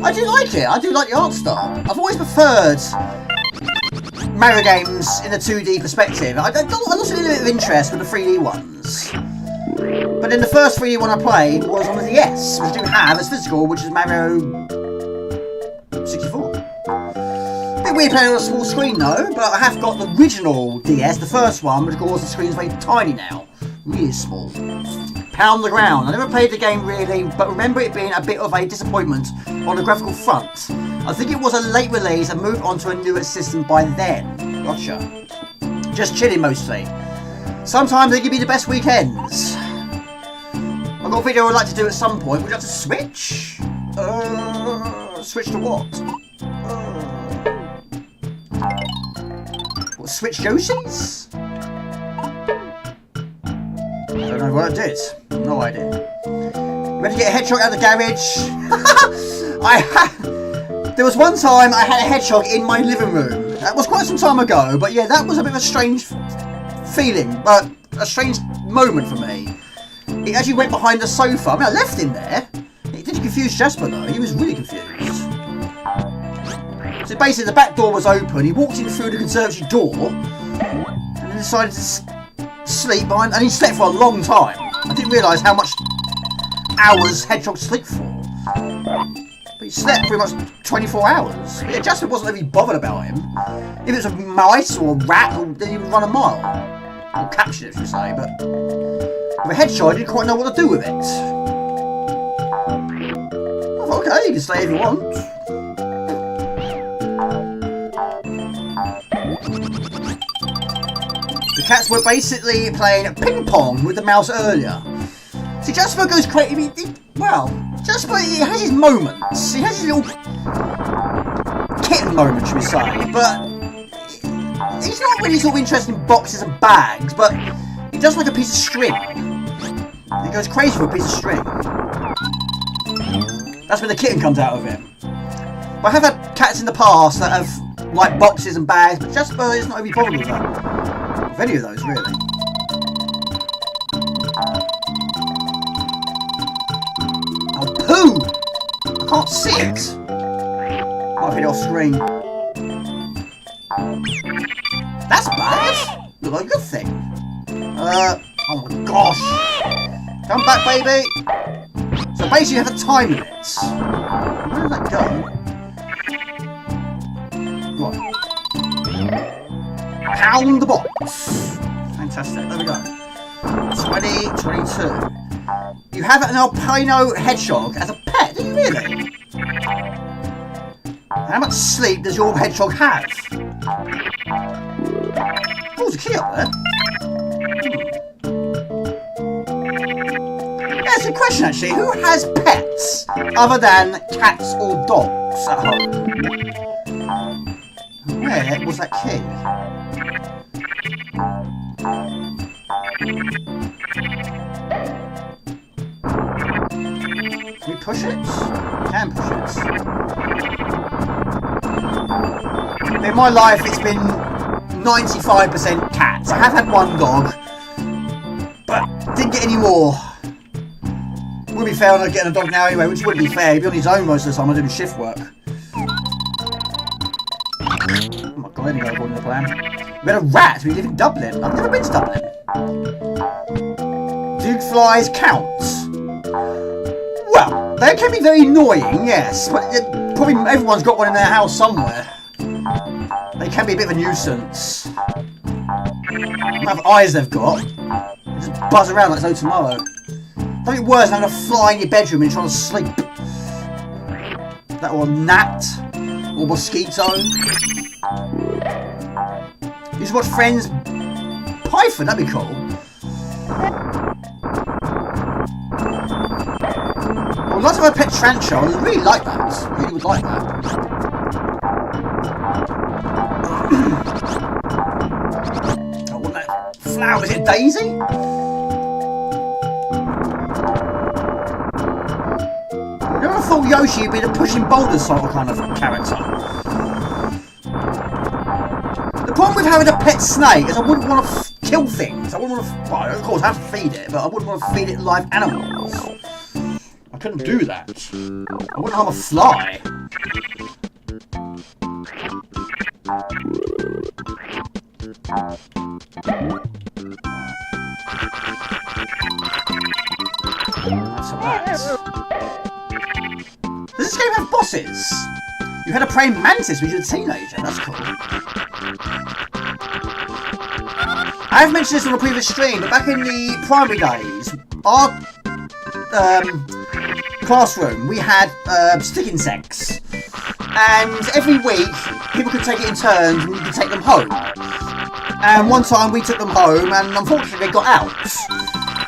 I do like it. I do like the art style. I've always preferred Mario games in a 2D perspective. I lost a little bit of interest with the 3D ones. But then the first 3D one I played was on the DS, which I didn't have as physical, which is Mario 64. A bit weird playing on a small screen though, but I have got the original DS, the first one, which of course the screen's very tiny now. Really small. Pound the ground. I never played the game really, but remember it being a bit of a disappointment on the graphical front. I think it was a late release and moved on to a newer system by then. Gotcha. Just chilling mostly. Sometimes they give you the best weekends. I've got a video I'd like to do at some point. Would you like to switch? Switch to what? What, switch Yoshi's? I don't know what I did. No idea. Ready to get a hedgehog out of the garage? There was one time I had a hedgehog in my living room. That was quite some time ago, but yeah, that was a bit of a strange feeling, but a strange moment for me. It actually went behind the sofa. I mean, I left him there. It didn't confuse Jasper though. He was really confused. So basically, the back door was open. He walked in through the conservatory door, and then decided to sleep behind. And he slept for a long time. I didn't realise how much hours hedgehogs sleep for. But he slept pretty much 24 hours. But yeah, Jasper wasn't really bothered about him. If it was a mouse or a rat, then he would run a mile. Or capture it, if you say, but with a hedgehog, I didn't quite know what to do with it. I thought, okay, you can stay if you want. The cats were basically playing ping pong with the mouse earlier. See, Jasper goes crazy. Well, Jasper, he has his moments. He has his little kitten moment, should we say. But he's not really sort of interested in boxes and bags, but he does like a piece of string. He goes crazy for a piece of string. That's when the kitten comes out of it. But I have had cats in the past that have like boxes and bags, but Jasper is not really bothered with that. With any of those, really. Oh, poo! I can't see it. Might hit it off screen. That's bad. Look like a good thing. Oh my gosh. Come back, baby. So basically you have a time limit. Where did that go? Right. Pound the box. Fantastic. There we go. 2022. You have an albino hedgehog as a pet, do you really? How much sleep does your hedgehog have? Oh, there's a key up there. Yeah, it's a question actually. Who has pets other than cats or dogs at home? Where was that key? Can we push it? We can push it. In my life, it's been 95% cats. I have had one dog, but didn't get any more. Wouldn't be fair on getting a dog now anyway, which wouldn't be fair. He'd be on his own most of the time. I'm doing shift work. Oh my god, there we go, according to the plan. We had a rat. We live in Dublin. I've never been to Dublin. Do flies count? Well, they can be very annoying, yes, but probably everyone's got one in their house somewhere. They can be a bit of a nuisance. The amount of eyes they've got. They just buzz around like it's no tomorrow. Nothing worse than having a fly in your bedroom and you're trying to sleep. That or a gnat. Or mosquito. You should watch Friends Python, that'd be cool. I would like to have a pet tarantula. I would really like that. I really would like that. I want that flower. Is it a daisy? I never thought Yoshi would be the pushing boulders sort of kind of character. The problem with having a pet snake is I wouldn't want to kill things. I wouldn't want to. Well, of course, I have to feed it, but I wouldn't want to feed it live animals. I couldn't do that. I wouldn't harm a fly. That's that. Does this game have bosses? You had a praying mantis when you were a teenager. That's cool. I have mentioned this on a previous stream, but back in the primary days, our classroom, we had stick insects. And every week, people could take it in turns and you could take them home. And one time we took them home and unfortunately they got out.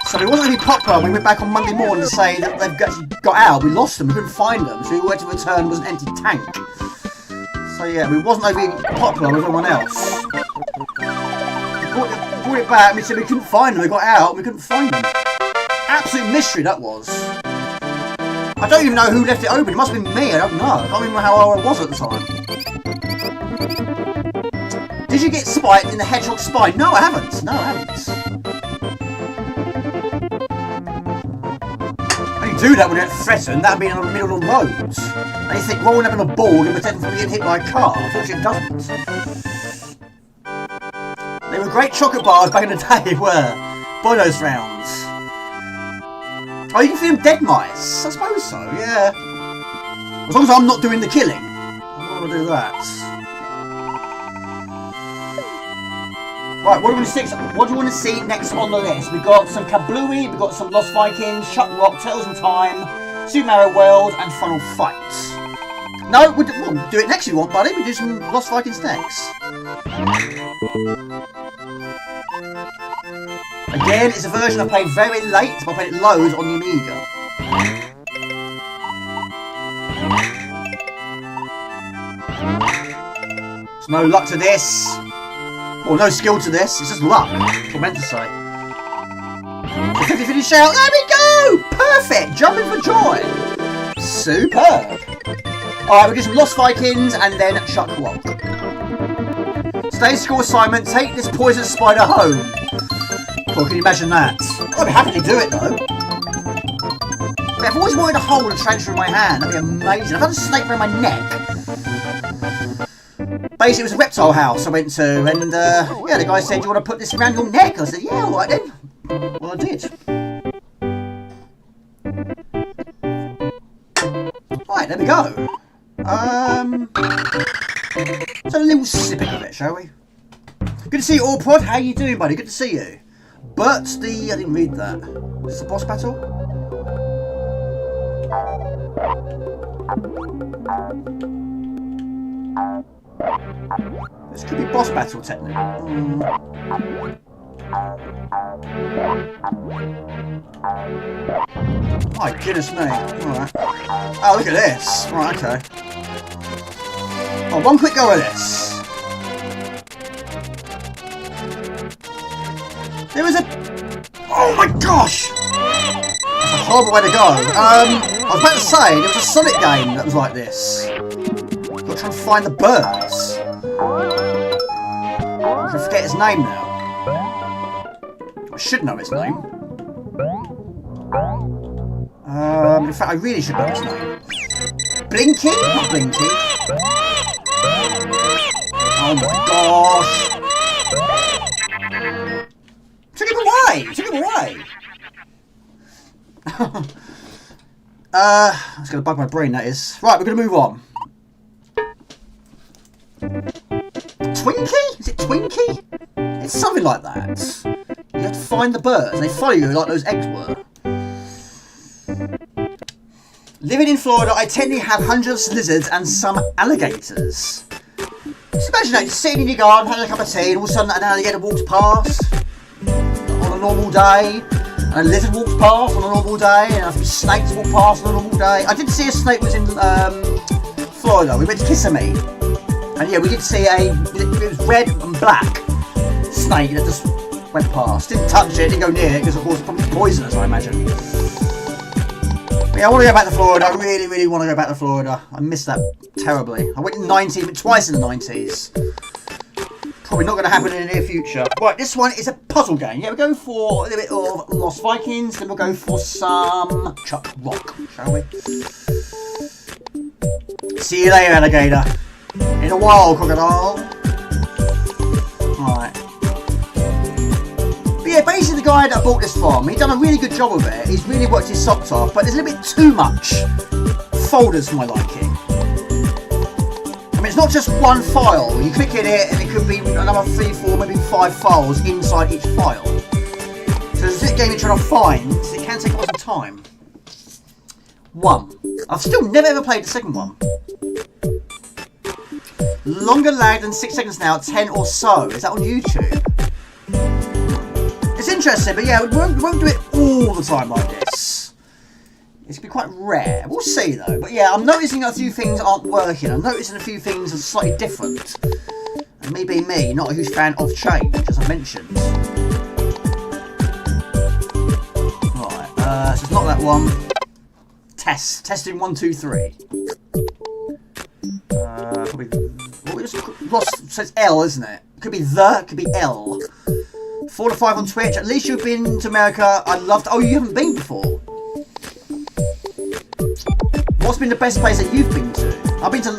So it wasn't really popular when we went back on Monday morning to say that they've actually got out. We lost them, we couldn't find them, so we went to return was an empty tank. So yeah, we wasn't overly popular with everyone else. We brought it back and we said we couldn't find them, they got out and we couldn't find them. Absolute mystery that was. I don't even know who left it open, it must have been me, I don't know. I can't remember how old I was at the time. Did you get spiked in the hedgehog's spine? No, I haven't. No, I haven't. Do that when you're threatened, that'd be in the middle of the road. And you think rolling up on a board and pretending from getting hit by a car. Unfortunately, it doesn't. They were great chocolate bars back in the day, were. Boy, those rounds. Oh, you can feed them dead mice? I suppose so, yeah. As long as I'm not doing the killing. I'm not going to do that. Right, what do you want to see next on the list? We've got some KaBlooey, we've got some Lost Vikings, ChuckRock, Tales in Time, Super Mario World, and Final Fight. No, we'll do it next if you want, buddy. We'll do some Lost Vikings next. Again, it's a version I played very late, but I played it loads on the Amiga. There's no luck to this. Well, no skill to this, it's just luck. That's what I meant to say. So 50-50 shout, there we go! Perfect! Jumping for joy! Superb. Alright, we'll do some Lost Vikings and then ChuckRock. Today's school assignment, take this poisonous spider home. Well, can you imagine that? I'd be happy to do it though. But I've always wanted to hold a tarantula in my hand, that'd be amazing. I've had a snake around my neck. Basically, it was a reptile house I went to, and yeah, the guy said, "Do you want to put this around your neck?" I said, "Yeah, alright then." Well, I did. Right, there we go. So a little snippet of it, shall we? Good to see you all, Prod. How you doing, buddy? Good to see you. But I didn't read that. Is this the boss battle? This could be boss battle, technically. My goodness me. Alright. Oh, look at this. Right, okay. Oh, one quick go at this. There was a... Oh my gosh! That's a horrible way to go. I was about to say, there was a Sonic game that was like this. Got to try and find the birds. I forget his name now. I should know his name. In fact, I really should know his name. Blinky? Not Blinky. Oh my gosh! Took him away! Took him away! That's going to bug my brain, that is. Right, we're going to move on. Twinkie? Is it Twinkie? It's something like that. You have to find the birds, and they follow you like those eggs were. Living in Florida, I tend to have hundreds of lizards and some alligators. Just imagine that, you're sitting in your garden, having a cup of tea, and all of a sudden an alligator walks past on a normal day, and a lizard walks past on a normal day, and a few snakes walk past on a normal day. I did see a snake was in Florida. We went to Kissimmee, and yeah, we did see it was red and black snake that just went past. Didn't touch it, didn't go near it, because of course it's probably poisonous, I imagine. Yeah, I want to go back to Florida. I really, really want to go back to Florida. I missed that terribly. I went in the 90s, twice in the 90s. Probably not going to happen in the near future. Right, this one is a puzzle game. Yeah, we'll go for a little bit of Lost Vikings, then we'll go for some ChuckRock, shall we? See you later, alligator. In a while, crocodile. Alright. But yeah, basically the guy that I bought this from, he's done a really good job of it. He's really worked his socks off, but there's a little bit too much folders for my liking. I mean, it's not just one file. You click in it and it could be another 3, 4, maybe 5 files inside each file. So there's a game you're trying to find, so it can take a lot of time. 1. I've still never ever played the second one. Longer lag than 6 seconds now, 10 or so. Is that on YouTube? It's interesting, but yeah, we won't do it all the time like this. It's going to be quite rare. We'll see though. But yeah, I'm noticing a few things aren't working. I'm noticing a few things are slightly different. And me being me, not a huge fan of change, as I mentioned. Right, so it's not that one. Testing 1, 2, 3. Probably. Ross says L, isn't it? Could be the, could be L. 4 to 5 on Twitch. At least you've been to America. I loved. Oh, you haven't been before. What's been the best place that you've been to? I've been to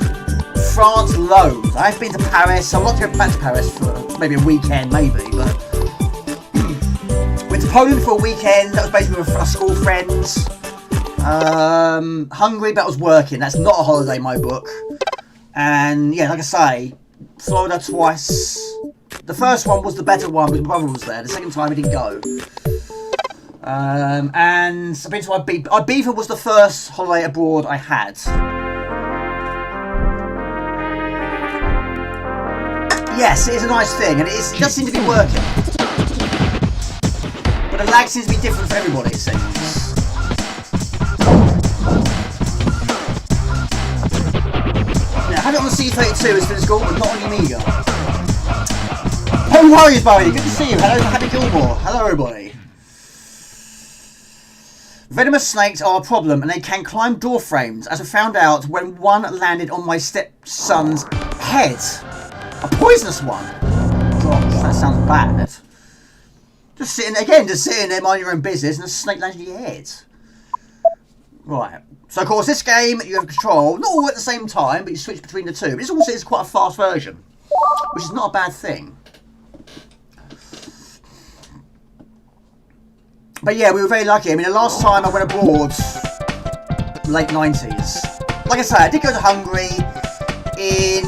France loads. I've been to Paris. I'd like to go back to Paris for maybe a weekend, maybe. But went to Poland for a weekend. That was basically with our school friends. Hungary, but I was working. That's not a holiday in my book. And yeah, like I say, Florida twice. The first one was the better one because my brother was there. The second time he didn't go. And I've been to Ibiza. Ibiza was the first holiday abroad I had. Yes, it is a nice thing, and it does seem to be working. But the lag seems to be different for everybody, it seems. Now, I have it on the C32 as physical, but not on your Amiga. No worries, Bowie. Good to see you. Hello, Happy Gilmore. Hello, everybody. Venomous snakes are a problem and they can climb door frames, as I found out when one landed on my stepson's head. A poisonous one. Gosh, that sounds bad. Just sitting there, mind your own business, and a snake lands in your head. Right. So, of course, this game, you have control, not all at the same time, but you switch between the two. But this also is quite a fast version, which is not a bad thing. But yeah, we were very lucky. I mean, the last time I went abroad, late 90s. Like I say, I did go to Hungary in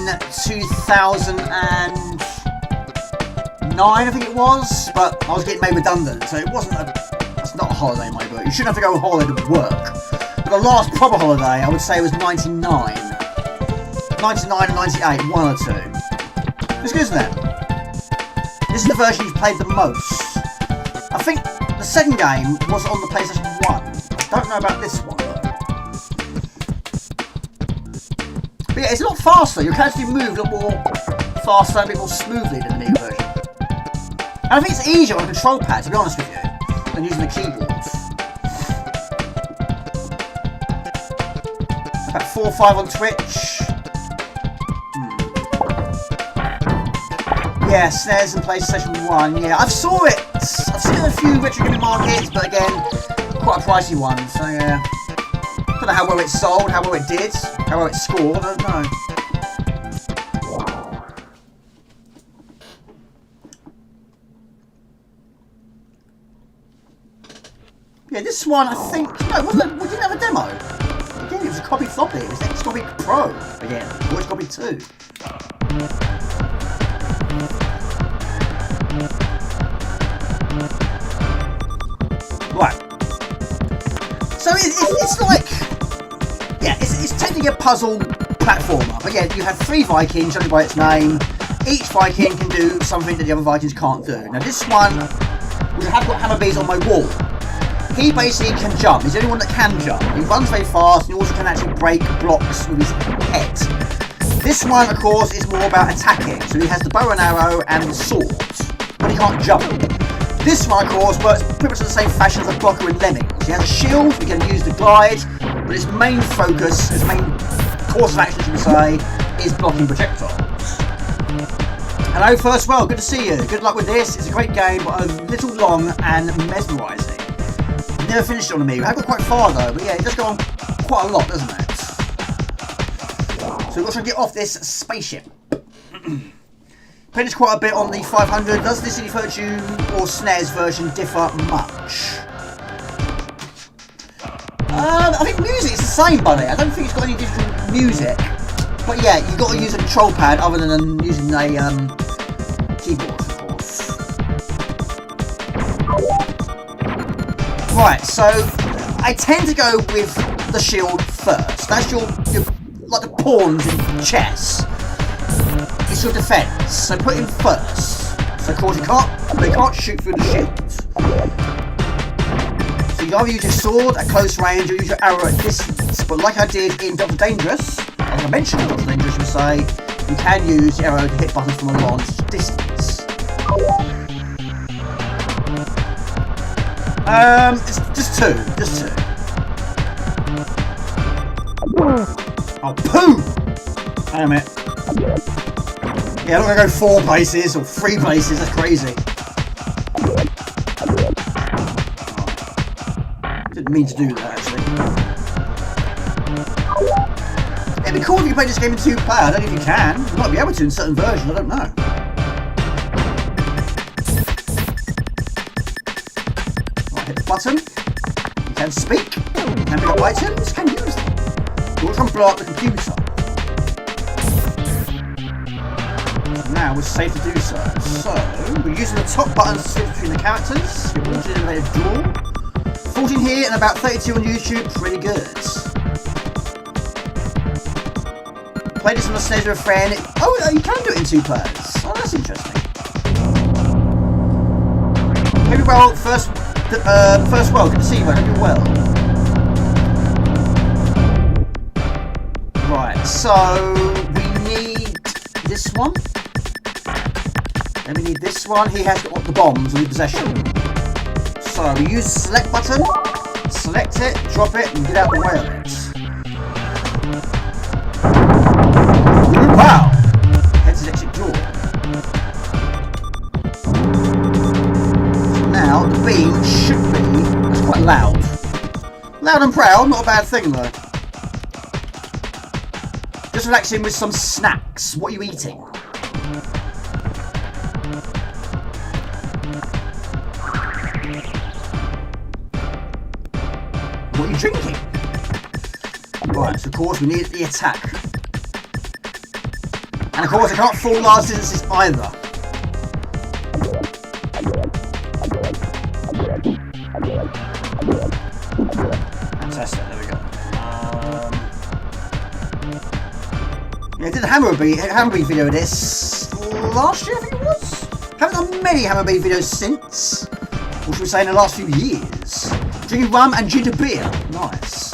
2009, I think it was. But I was getting made redundant, so it wasn't that's not a holiday in my book. You shouldn't have to go on holiday to work. But the last proper holiday, I would say, was 99. 99 and 98, one or two. It's good, isn't it? This is the version you've played the most. I think the second game was on the PlayStation 1. I don't know about this one though. But yeah, it's a lot faster. Your character move a lot more faster and a bit more smoothly than the new version. And I think it's easier on a control pad, to be honest with you, than using the keyboards. About 4 or 5 on Twitch. Yeah, SNES and PlayStation 1, yeah. I've seen it in a few retro gaming markets, but again, quite a pricey one, so yeah. Don't know how well it sold, how well it did, how well it scored, I don't know. Yeah, this one, I think, no, we didn't have a demo. Again, it was a copy floppy, it was an copy Pro, again, or it's copy 2. Right. So it's like, yeah, it's technically a puzzle platformer, but yeah, you have 3 Vikings, judging by its name. Each Viking can do something that the other Vikings can't do. Now this one, we have got Hammer Bees on my wall. He basically can jump. He's the only one that can jump. He runs very fast, and he also can actually break blocks with his head. This one, of course, is more about attacking. So he has the bow and arrow and the sword, but he can't jump. This one, of course, works pretty much in the same fashion as a blocker in Lemmings. He has a shield, he can use the glide, but his main focus, his main course of action, should we say, is blocking projectiles. Hello, First World, good to see you. Good luck with this. It's a great game, but a little long and mesmerising. Never finished it on me. I got quite far though, but yeah, it does go on quite a lot, doesn't it? So we've got to try and get off this spaceship. Played this quite a bit on the 500. Does the City Fortune or SNES version differ much? I think music is the same, buddy. I don't think it's got any digital music. But yeah, you've got to use a control pad other than using a keyboard, of course. Right, so I tend to go with the shield first. That's your like the pawns in chess. It's your defence, so put him first. So of course they can't shoot through the shield. So you either use your sword at close range or use your arrow at distance. But like I did in Dr. Dangerous, as I mentioned in Dr. Dangerous, you say, you can use the arrow to hit buttons from a long distance. It's just two. Oh, poo! Damn it. Yeah, I'm not going to go 4 places or 3 places, that's crazy. Didn't mean to do that, actually. It'd be cool if you could play this game in 2 player. I don't know if you can. You might be able to in certain versions, I don't know. Right, hit the button. You can speak. You can pick up items. You can use them. You want to blow up the computer. Now we're safe to do so. So, we're using the top buttons to switch between the characters. We're all in a draw. 14 here and about 32 on YouTube. Pretty good. Play this on the SNES with a friend. Oh, you can do it in 2 players. Oh, that's interesting. Maybe well, first world. Good to see you, man. Hope you're well. Right, so we need this one. Then we need this one. He has got the bombs in possession. So we use the select button, select it, drop it, and get out the way of it. Wow! Head to the exit door. So now the beam should be. That's quite loud. Loud and proud, not a bad thing though. Just relaxing with some snacks. What are you eating? What are you drinking? Right, so of course we need the attack. And of course I can't fall large distances either. Fantastic, there we go. Yeah, I did a Hammer Beat video of this last year, I think it was. Haven't done many Hammer Beat videos since. Or should we say in the last few years. Drinking rum and ginger beer. Nice.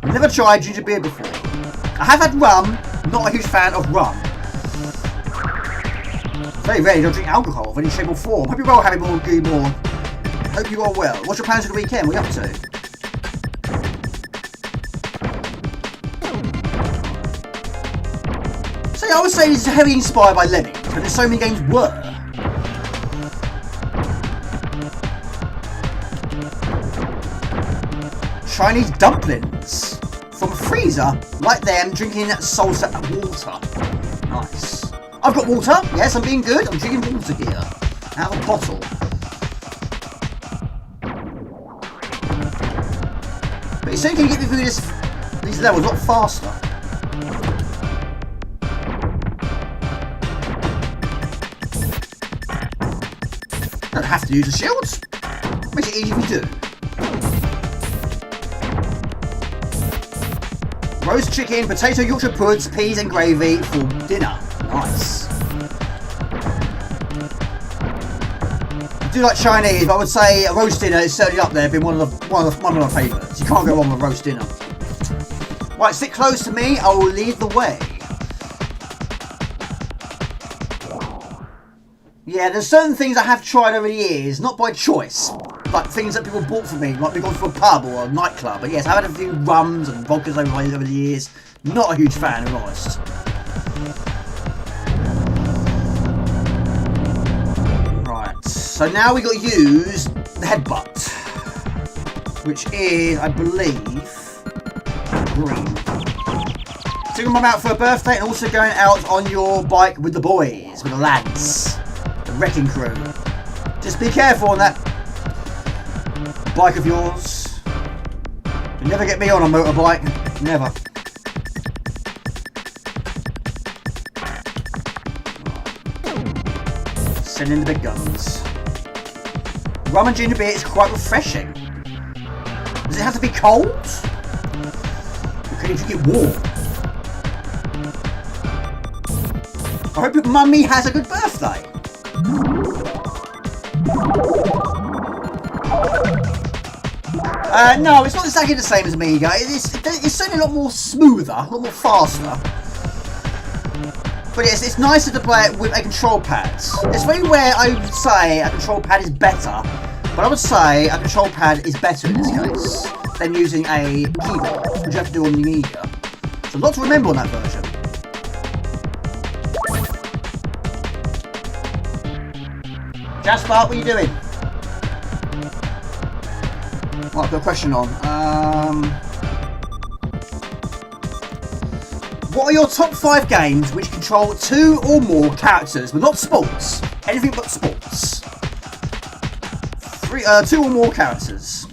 I've never tried ginger beer before. I have had rum, not a huge fan of rum. Very rarely do I drink alcohol of any shape or form. Hope you're well, Harry Moore, Goo Moore. Hope you are well. What's your plans for the weekend? What are you up to? So yeah, I would say this is heavily inspired by Lemmings, but there's so many games were. Chinese dumplings from a freezer, like them, drinking salsa and water. Nice. I've got water. Yes, I'm being good. I'm drinking water here, out of a bottle. But you certainly can get me through these levels a lot faster. Don't have to use the shields. Makes it easy if you do. Roast chicken, potato Yorkshire puds, peas and gravy for dinner. Nice. I do like Chinese, but I would say a roast dinner is certainly up there, being one of my favourites. You can't go wrong with a roast dinner. Right, sit close to me. I will lead the way. Yeah, there's certain things I have tried over the years, not by choice. Like things that people bought for me, like me going to a pub or a nightclub. But yes, I've had a few rums and vodkas over the years. Not a huge fan, to be honest. Right, so now we got to use the headbutt, which is, I believe, green. Taking mum out for a birthday and also going out on your bike with the boys, with the lads, the wrecking crew. Just be careful on that bike of yours. You never get me on a motorbike. Never. Send in the big guns. Rum and ginger beer is quite refreshing. Does it have to be cold? Or can you drink it warm? I hope your mummy has a good birthday. No, it's not exactly the same as Amiga. It's certainly a lot more smoother, a lot more faster. But yes, it's nicer to play it with a control pad. It's very rare I would say a control pad is better, but I would say a control pad is better in this case than using a keyboard, which you have to do on the Amiga. So a lot to remember on that version. Jasper, what are you doing? Right, I've got a question on. What are your top 5 games which control 2 or more characters, but not sports? Anything but sports. 2 or more characters.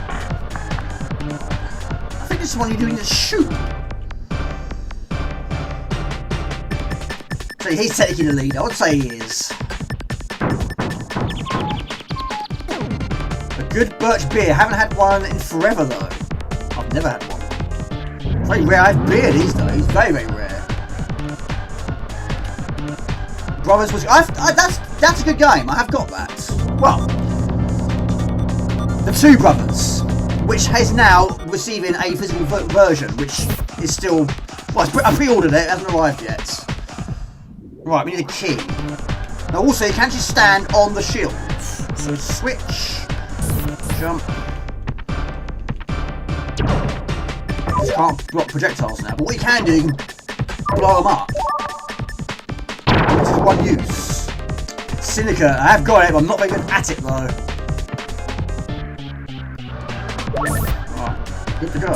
I think this is one you're doing a shoot. So he's technically the lead. I would say he is. A good birch beer. Haven't had one in forever though. I've never had one. Very rare. I have beer these days. Very, very rare. Brothers was. That's a good game. I have got that. Well, the Two Brothers, which is now receiving a physical version, which is still. Well, I pre-ordered it. It hasn't arrived yet. Right, we need a key. Now also, you can actually stand on the shield. So switch. Jump. You can't block projectiles now, but what you can do, you can blow them up. This is one use. Syndicate, I have got it, but I'm not very good at it though. Right, good to go.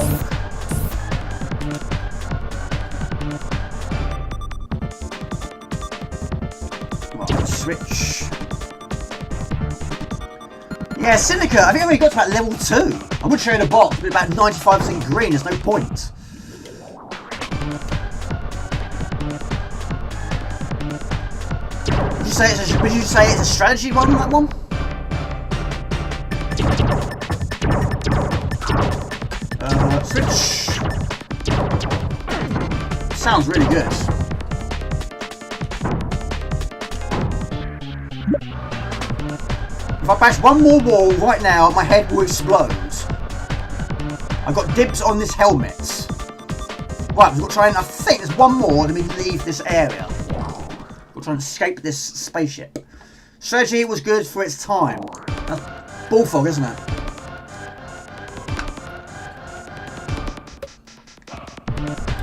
Right, switch. Yeah, Syndicate, I think I only got to about level 2. I would show you the box, but about 95% green, there's no point. Would you say it's a strategy one, that one? Switch. Sounds really good. If I bash one more wall right now, my head will explode. I've got dibs on this helmet. Right, we've got to try and, I think there's one more, then we leave this area. We'll try and escape this spaceship. Strategy was good for its time. That's bullfrog, isn't it?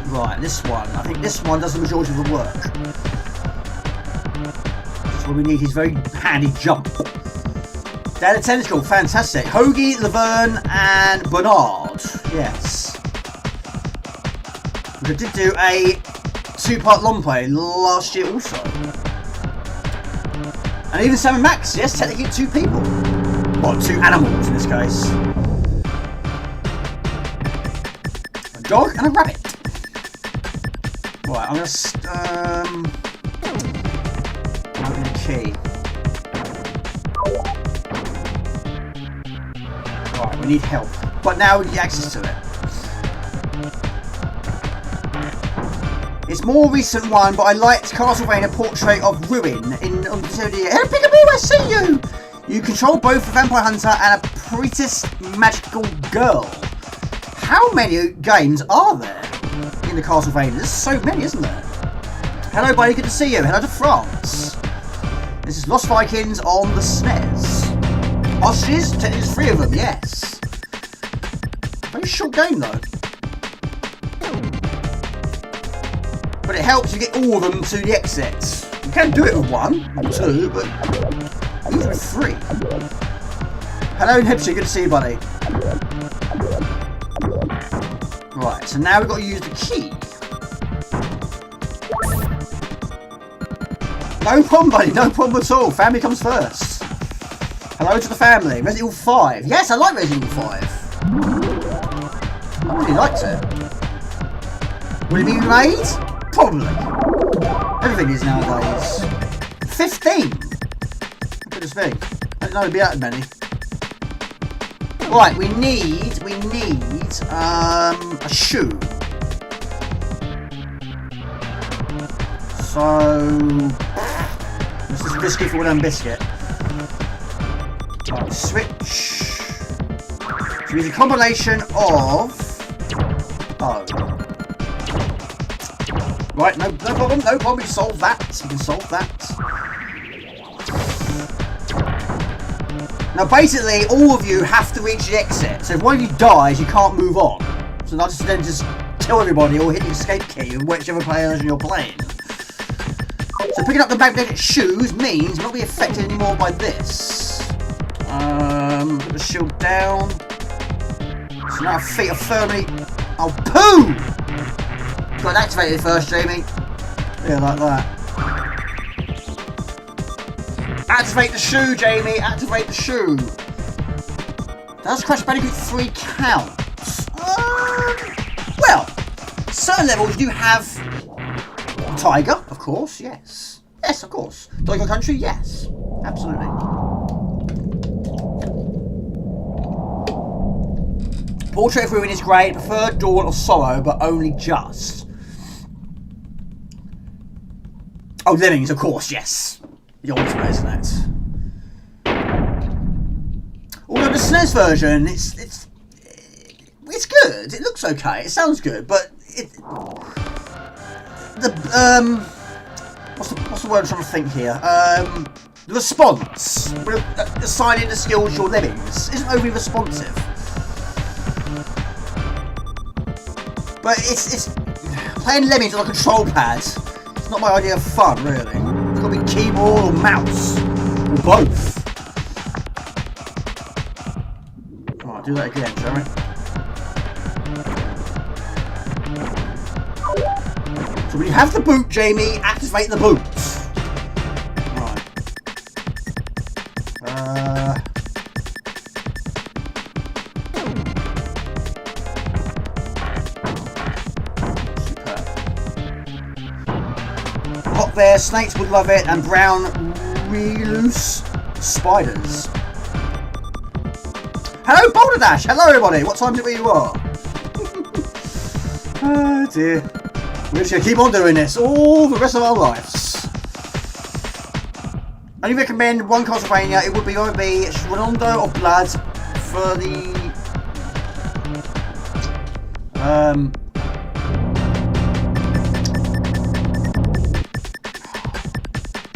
Right, this one. I think this one does the majority of the work. That's what we need. His very handy jump. Down the tentacle, fantastic. Hoagie, Laverne, and Bernard. Yes. We did do a 2-part long play last year also. And even Sam and Max, yes, technically 2 people. Well, 2 animals in this case. A dog and a rabbit. Right, I'm gonna open the key. Right, we need help. But now we get access to it. It's a more recent one, but I liked Castlevania Portrait of Ruin on the CD. Hey, Peekaboo, I see you! You control both a vampire hunter and a priestess magical girl. How many games are there in the Castlevania? There's so many, isn't there? Hello, buddy, good to see you. Hello to France. This is Lost Vikings on the SNES. Ostriches? There's 3 of them, yes. Very short game, though. But it helps you get all of them to the exits. You can do it with 1 or 2, but usually with 3. Hello, Hipsy, good to see you, buddy. Right, so now we've got to use the key. No problem, buddy, no problem at all. Family comes first. Hello to the family. Resident Evil 5. Yes, I like Resident Evil 5. I really liked it. Will it be remade? Probably. Everything is nowadays. 15! Look at this thing. I didn't know it'd be that many. Right, we need a shoe. So this is a biscuit for one biscuit. Right, switch. So we use a combination of Right, no problem, no problem. We can solve that. We can solve that. Now, basically, all of you have to reach the exit. So if one of you dies, you can't move on. So not just then just kill everybody or hit the escape key, whichever player you're playing. So picking up the magnetic shoes means not be affected anymore by this. Put the shield down. So now our feet are firmly. Oh, poo! Got it activated first, Jamie. Yeah, like that. Activate the shoe, Jamie. Activate the shoe. Does Crash Bandicoot 3 count? Well, certain levels you do have Tiger, of course. Yes. Yes, of course. Donkey Country, yes. Absolutely. Portrait of Ruin is great. Prefer Dawn of Sorrow, but only just. Oh, Lemmings, of course, yes. The ultimate, isn't it? Although the SNES version, it's good. It looks okay. It sounds good, but what's the word I'm trying to think here? The response, assigning the skills to your lemmings, isn't overly responsive. But it's playing lemmings on a control pad. It's not my idea of fun, really. It's got to be keyboard or mouse, or both. Right, do that again, shall we? So when you have the boot, Jamie, activate the boot. Right. Superb. Hot there, snakes would love it, and brown loose spiders. Hello, Boulder Dash. Hello, everybody. What time is it where you are? Oh dear. We're just going to keep on doing this all the rest of our lives. I only recommend one Castlevania. It would be either be Rondo or Blood for the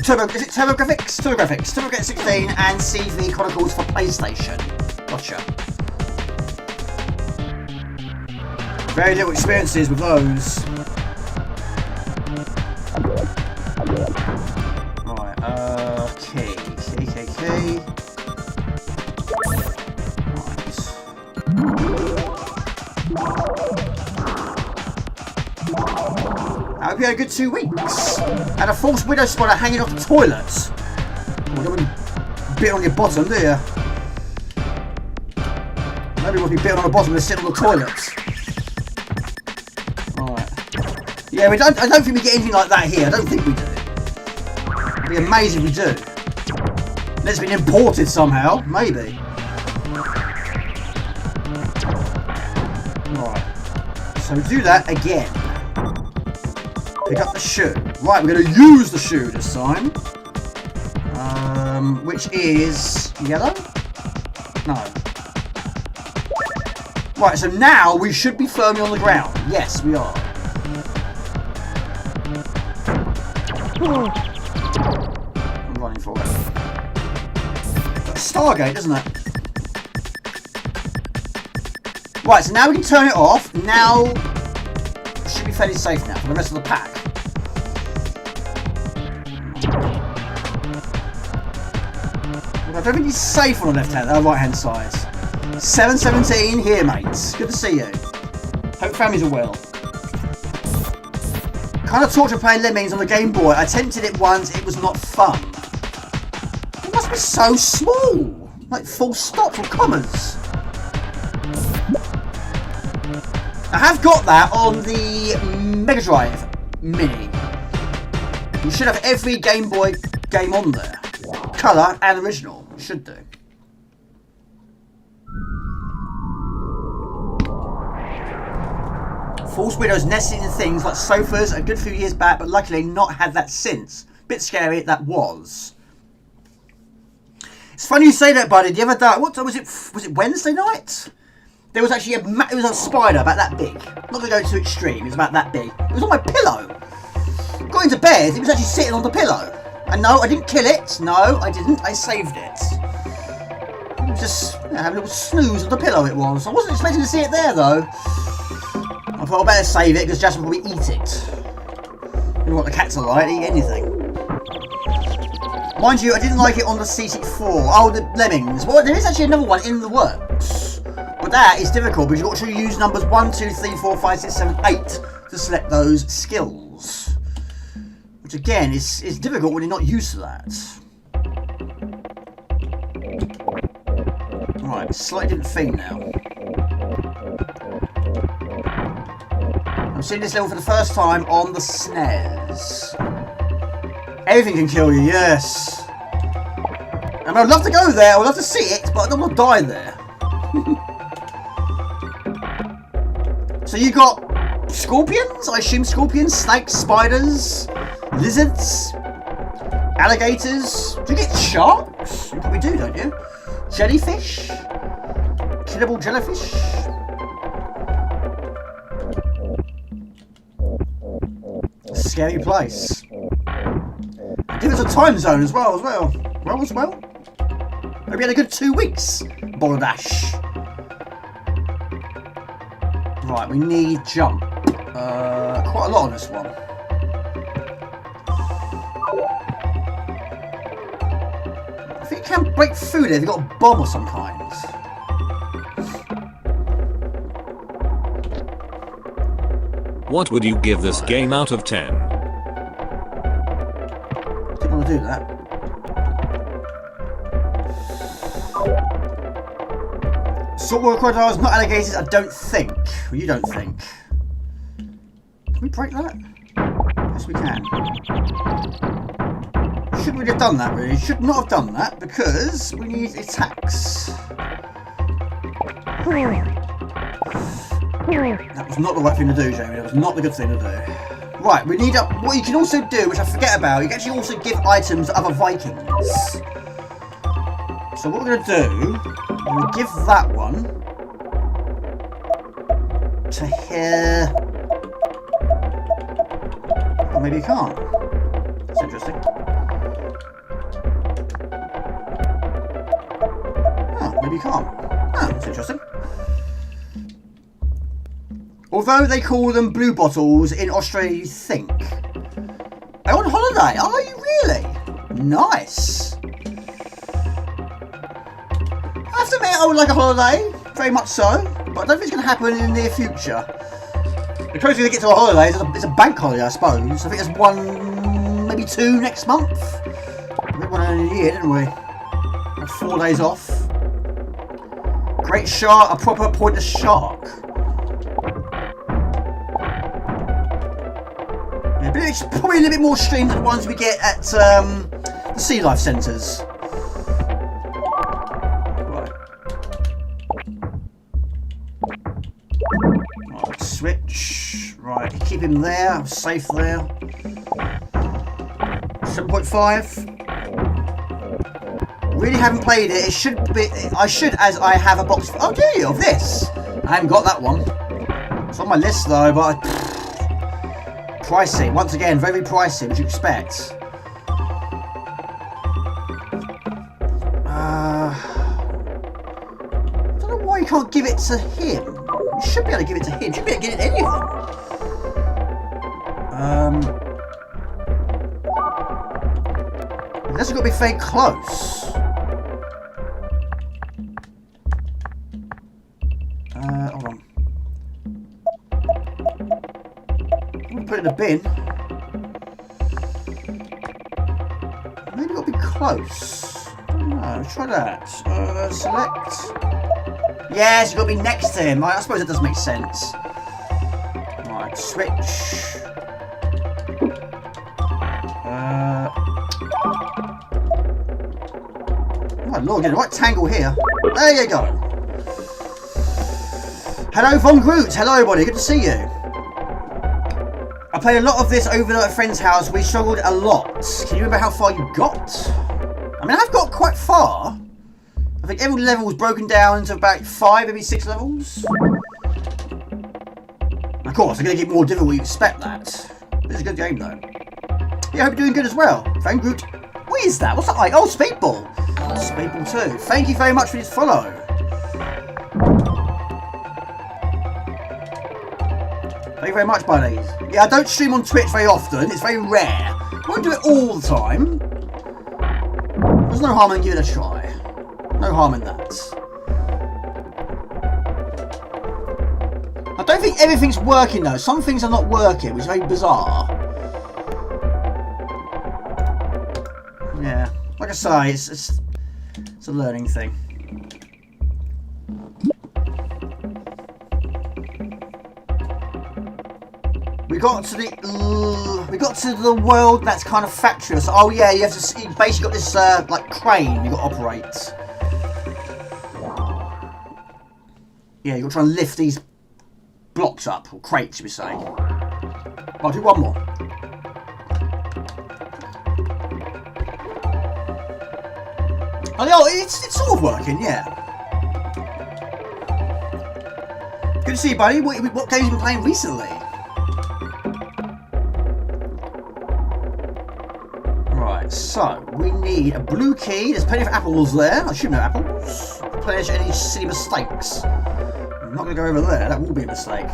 TurboGrafx 16 and CV Chronicles for PlayStation. Gotcha. Very little experiences with those. Right, key. Right. I hope you had a good 2 weeks. And a false widow spider hanging off the toilet. Oh, don't be bit on your bottom, do you? Nobody wants to be bit on the bottom and sit on the toilet. Alright. Yeah, I don't think we get anything like that here. I don't think we do. It'd be amazing if we do. It's been imported somehow. Maybe. Right. So we do that again. Pick up the shoe. Right, we're going to use the shoe this time. Which is yellow? No. Right, so now we should be firmly on the ground. Yes, we are. I'm running for it. That's Stargate, isn't it? Right, so now we can turn it off. Now it should be fairly safe now for the rest of the pack. I don't think he's safe on the right hand side. 717 here, mates. Good to see you. Hope families are well. Kind of torture playing Lemmings on the Game Boy. I attempted it once. It was not fun. It must be so small. Like full stops or commas. I have got that on the Mega Drive Mini. You should have every Game Boy game on there. Colour and original. Should do. False widows nesting in things like sofas a good few years back, but luckily not had that since. Bit scary, that was. It's funny you say that, buddy. The other day, what was it? Was it Wednesday night? There was actually it was a spider about that big. Not going to go too extreme. It was about that big. It was on my pillow. Got into bed. It was actually sitting on the pillow. And no, I didn't kill it. No, I didn't. I saved it. It was just having a little snooze on the pillow. It was. I wasn't expecting to see it there though. I thought I better save it because Jasmine will probably eat it. You know what the cats are like, eat anything. Mind you, I didn't like it on the CC4. Oh, the Lemmings. Well, there is actually another one in the works. But that is difficult because you've got to use numbers 1, 2, 3, 4, 5, 6, 7, 8 to select those skills. Which again is difficult when you're not used to that. Right, slightly different theme now. I'm seeing this level for the first time on the SNES. Everything can kill you, yes. And I'd love to go there, I'd love to see it, but I don't want to die there. So you got scorpions? I assume scorpions, snakes, spiders, lizards, alligators. Do you get sharks? You probably do, don't you? Jellyfish? Killable jellyfish? Scary place. Give us a time zone as well. well as well. Maybe had a good 2 weeks. Balderdash. Right, we need jump. Quite a lot on this one. I think you can break through there if you've got a bomb of some kind. What would you give this game out of 10? Didn't want to do that. Saltwater crocodiles, not alligators, I don't think. Well, you don't think. Can we break that? Yes, we can. Shouldn't really have done that, really. Should not have done that, because we need attacks. That was not the right thing to do, Jamie. That was not the good thing to do. Right, we need what you can also do, which I forget about, you can actually also give items to other Vikings. So what we're going to do, we'll give that one to here. Or maybe you can't. That's interesting. Oh, maybe you can't. Oh, that's interesting. Although they call them blue bottles in Australia, you think. Are you on holiday? Are you really? Nice. I have to admit, I would like a holiday. Very much so. But I don't think it's going to happen in the near future. The closer we get to a holiday, it's a bank holiday, I suppose. I think there's 1, maybe 2 next month. We had one in a year, didn't we? Had 4 days off. Great shark, a proper pointless shark. Yeah, but it's probably a little bit more streamed than the ones we get at the sea life centres. Right, switch. Right, keep him there, safe there. 7.5. Really haven't played it. It should be. I should, as I have a box. Oh, do you? Of this? I haven't got that one. It's on my list though, but. Pricey, once again, very pricey, would you expect? I don't know why you can't give it to him. You should be able to give it to him. You should be able to give it to any of them. Unless it's got to be very close. Hold on. Put it in a bin. Maybe it'll be close. I don't know. Try that. Select. Yes, it's got to be next to him. I suppose it does make sense. Right, switch. Oh Lord, get the right tangle here. There you go. Hello, Von Groot. Hello, everybody. Good to see you. I played a lot of this over at a friend's house. We struggled a lot. Can you remember how far you got? I mean, I've got quite far. I think every level was broken down into about 5, maybe 6 levels. Of course, they're going to get more difficult. You expect that. This is a good game, though. Yeah, I hope you're doing good as well. Van Groot. What is that? What's that like? Oh, Speedball. Speedball 2. Thank you very much for this follow. Thank you very much, buddies. Yeah, I don't stream on Twitch very often. It's very rare. I won't do it all the time. There's no harm in giving it a try. No harm in that. I don't think everything's working though. Some things are not working, which is very bizarre. Yeah, like I say, it's a learning thing. We got to the world that's kind of factory. So, oh yeah, you basically got this like crane you got to operate. Yeah, you got to try and lift these blocks up, or crates, should we say? I'll do one more. Oh, yeah, it's sort of working, yeah. Good to see you, buddy. What games have you been playing recently? Right. Right, so we need a blue key. There's plenty of apples there. I should know apples. Plenty any silly mistakes. I'm not going to go over there. That will be a mistake.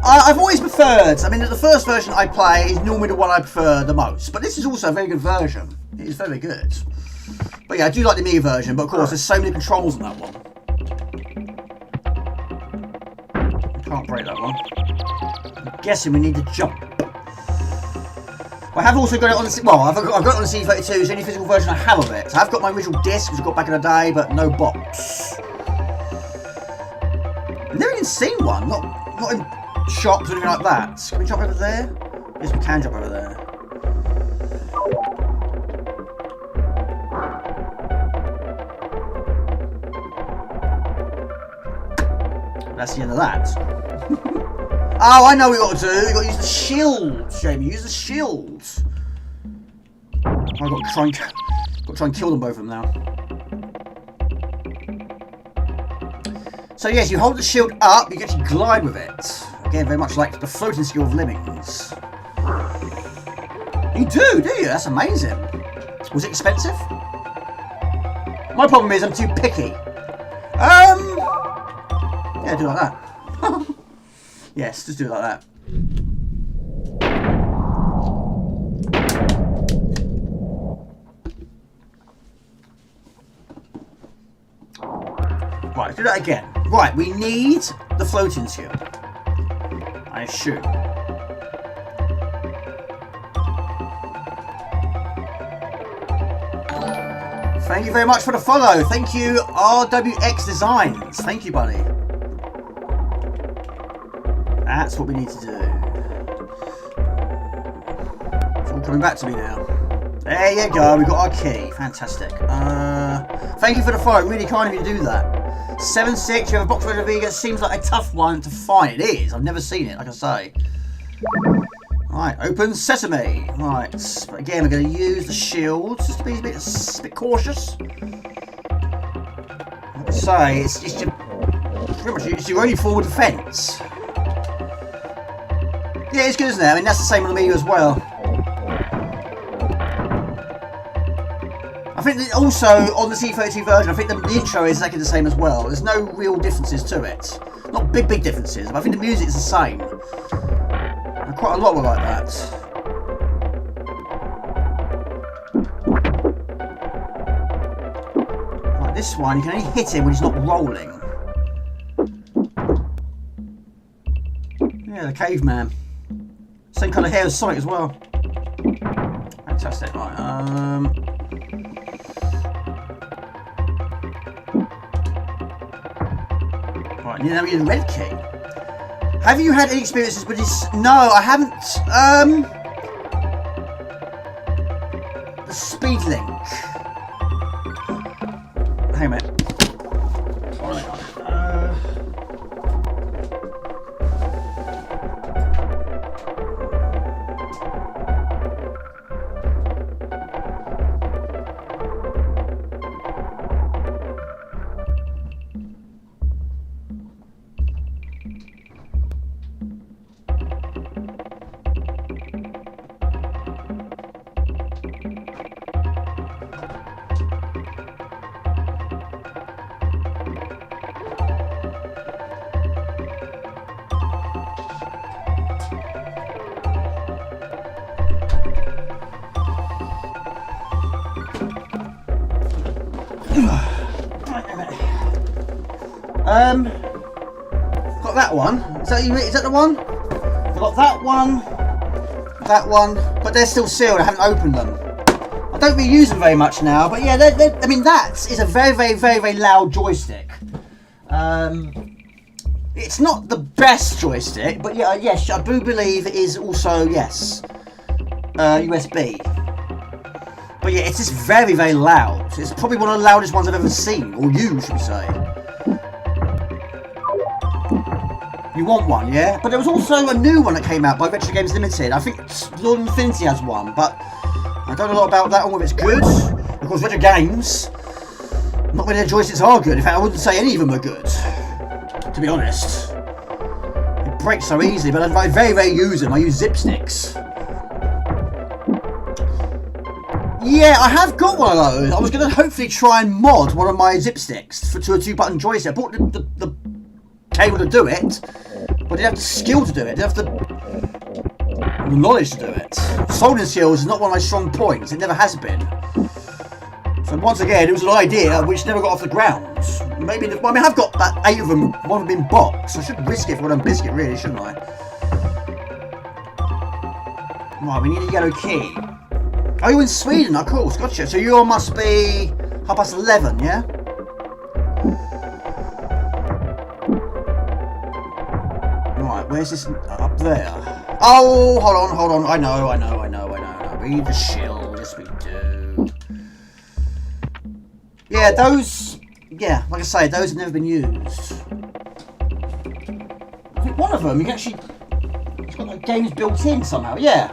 I've always preferred. I mean, the first version I play is normally the one I prefer the most. But this is also a very good version. It is very good. But yeah, I do like the Mii version. But of course, there's so many controls in that one. I can't break that one. I'm guessing we need to jump. I have also got it on the... Well, I've got it on the C32. It's the only physical version I have of it. So I've got my original disc, which I got back in the day, but no box. I've never even seen one. Not in shops or anything like that. Can we jump over there? Yes, we can jump over there. That's the end of that. Oh, I know what you got to do. You got to use the shield, Jamie. Use the shield. I've got to try and kill them both of them now. So yes, you hold the shield up. You get to glide with it. Again, very much like the floating skill of Lemmings. You do you? That's amazing. Was it expensive? My problem is I'm too picky. Yeah, do it like that. Yes, just do it like that. Right, let's do that again. Right, we need the floating skill. I assume. Thank you very much for the follow. Thank you, RWX Designs. Thank you, buddy. That's what we need to do. It's all coming back to me now. There you go, we got our key. Fantastic. Thank you for the follow. Really kind of you to do that. 7-6, you have a box of Vega. Seems like a tough one to find. It is. I've never seen it, like I say. Right, open sesame. Right, but again, we're going to use the shield just to be a bit cautious. Like I say, it's pretty much it's your only forward defence. Yeah, it's good, isn't it? I mean, that's the same on the Mii as well. I think that also on the C32 version, I think the intro is exactly the same as well. There's no real differences to it. Not big differences, but I think the music is the same. And quite a lot were like that. Like this one, you can only hit him when he's not rolling. Yeah, the caveman. Same colour hair as Sonic as well. Fantastic. Right, Right, now we need a red key. Have you had any experiences with this? No, I haven't. The speed link. Hang on a minute. Got that one. Is that the one? I've got that one, but they're still sealed. I haven't opened them. I don't really use them very much now, but yeah, I mean, that is a very loud joystick. It's not the best joystick, but yeah, yes, I do believe it is also, yes, USB. But yeah, it's just very loud. It's probably one of the loudest ones I've ever seen, or used, should we say. You want one, yeah? But there was also a new one that came out by Retro Games Limited. I think Lord Infinity has one, but I don't know a lot about that one, whether it's good. Of course, Retro Games, not many of their joysticks are good. In fact, I wouldn't say any of them are good, to be honest. It breaks so easily, but I very use them. I use zip sticks. Yeah, I have got one of those. I was going to hopefully try and mod one of my zip sticks to a 2-button joystick. I bought the cable to do it, but I didn't have the skill to do it. I didn't have the knowledge to do it. Soldering skills is not one of my strong points. It never has been. So once again, it was an idea which never got off the ground. Maybe, well, I mean, I've got about 8 of them, one of them in box. So I should risk it for one biscuit, really, shouldn't I? Right, we need a yellow key. Oh, you're in Sweden, of course, gotcha. So you must be 11:30, yeah? Right, where's this? Up there. Oh, hold on. I know. We need the shield, yes we do. Yeah, those, yeah, like I say, those have never been used. I think one of them, you can actually, it's got like games built in somehow, yeah.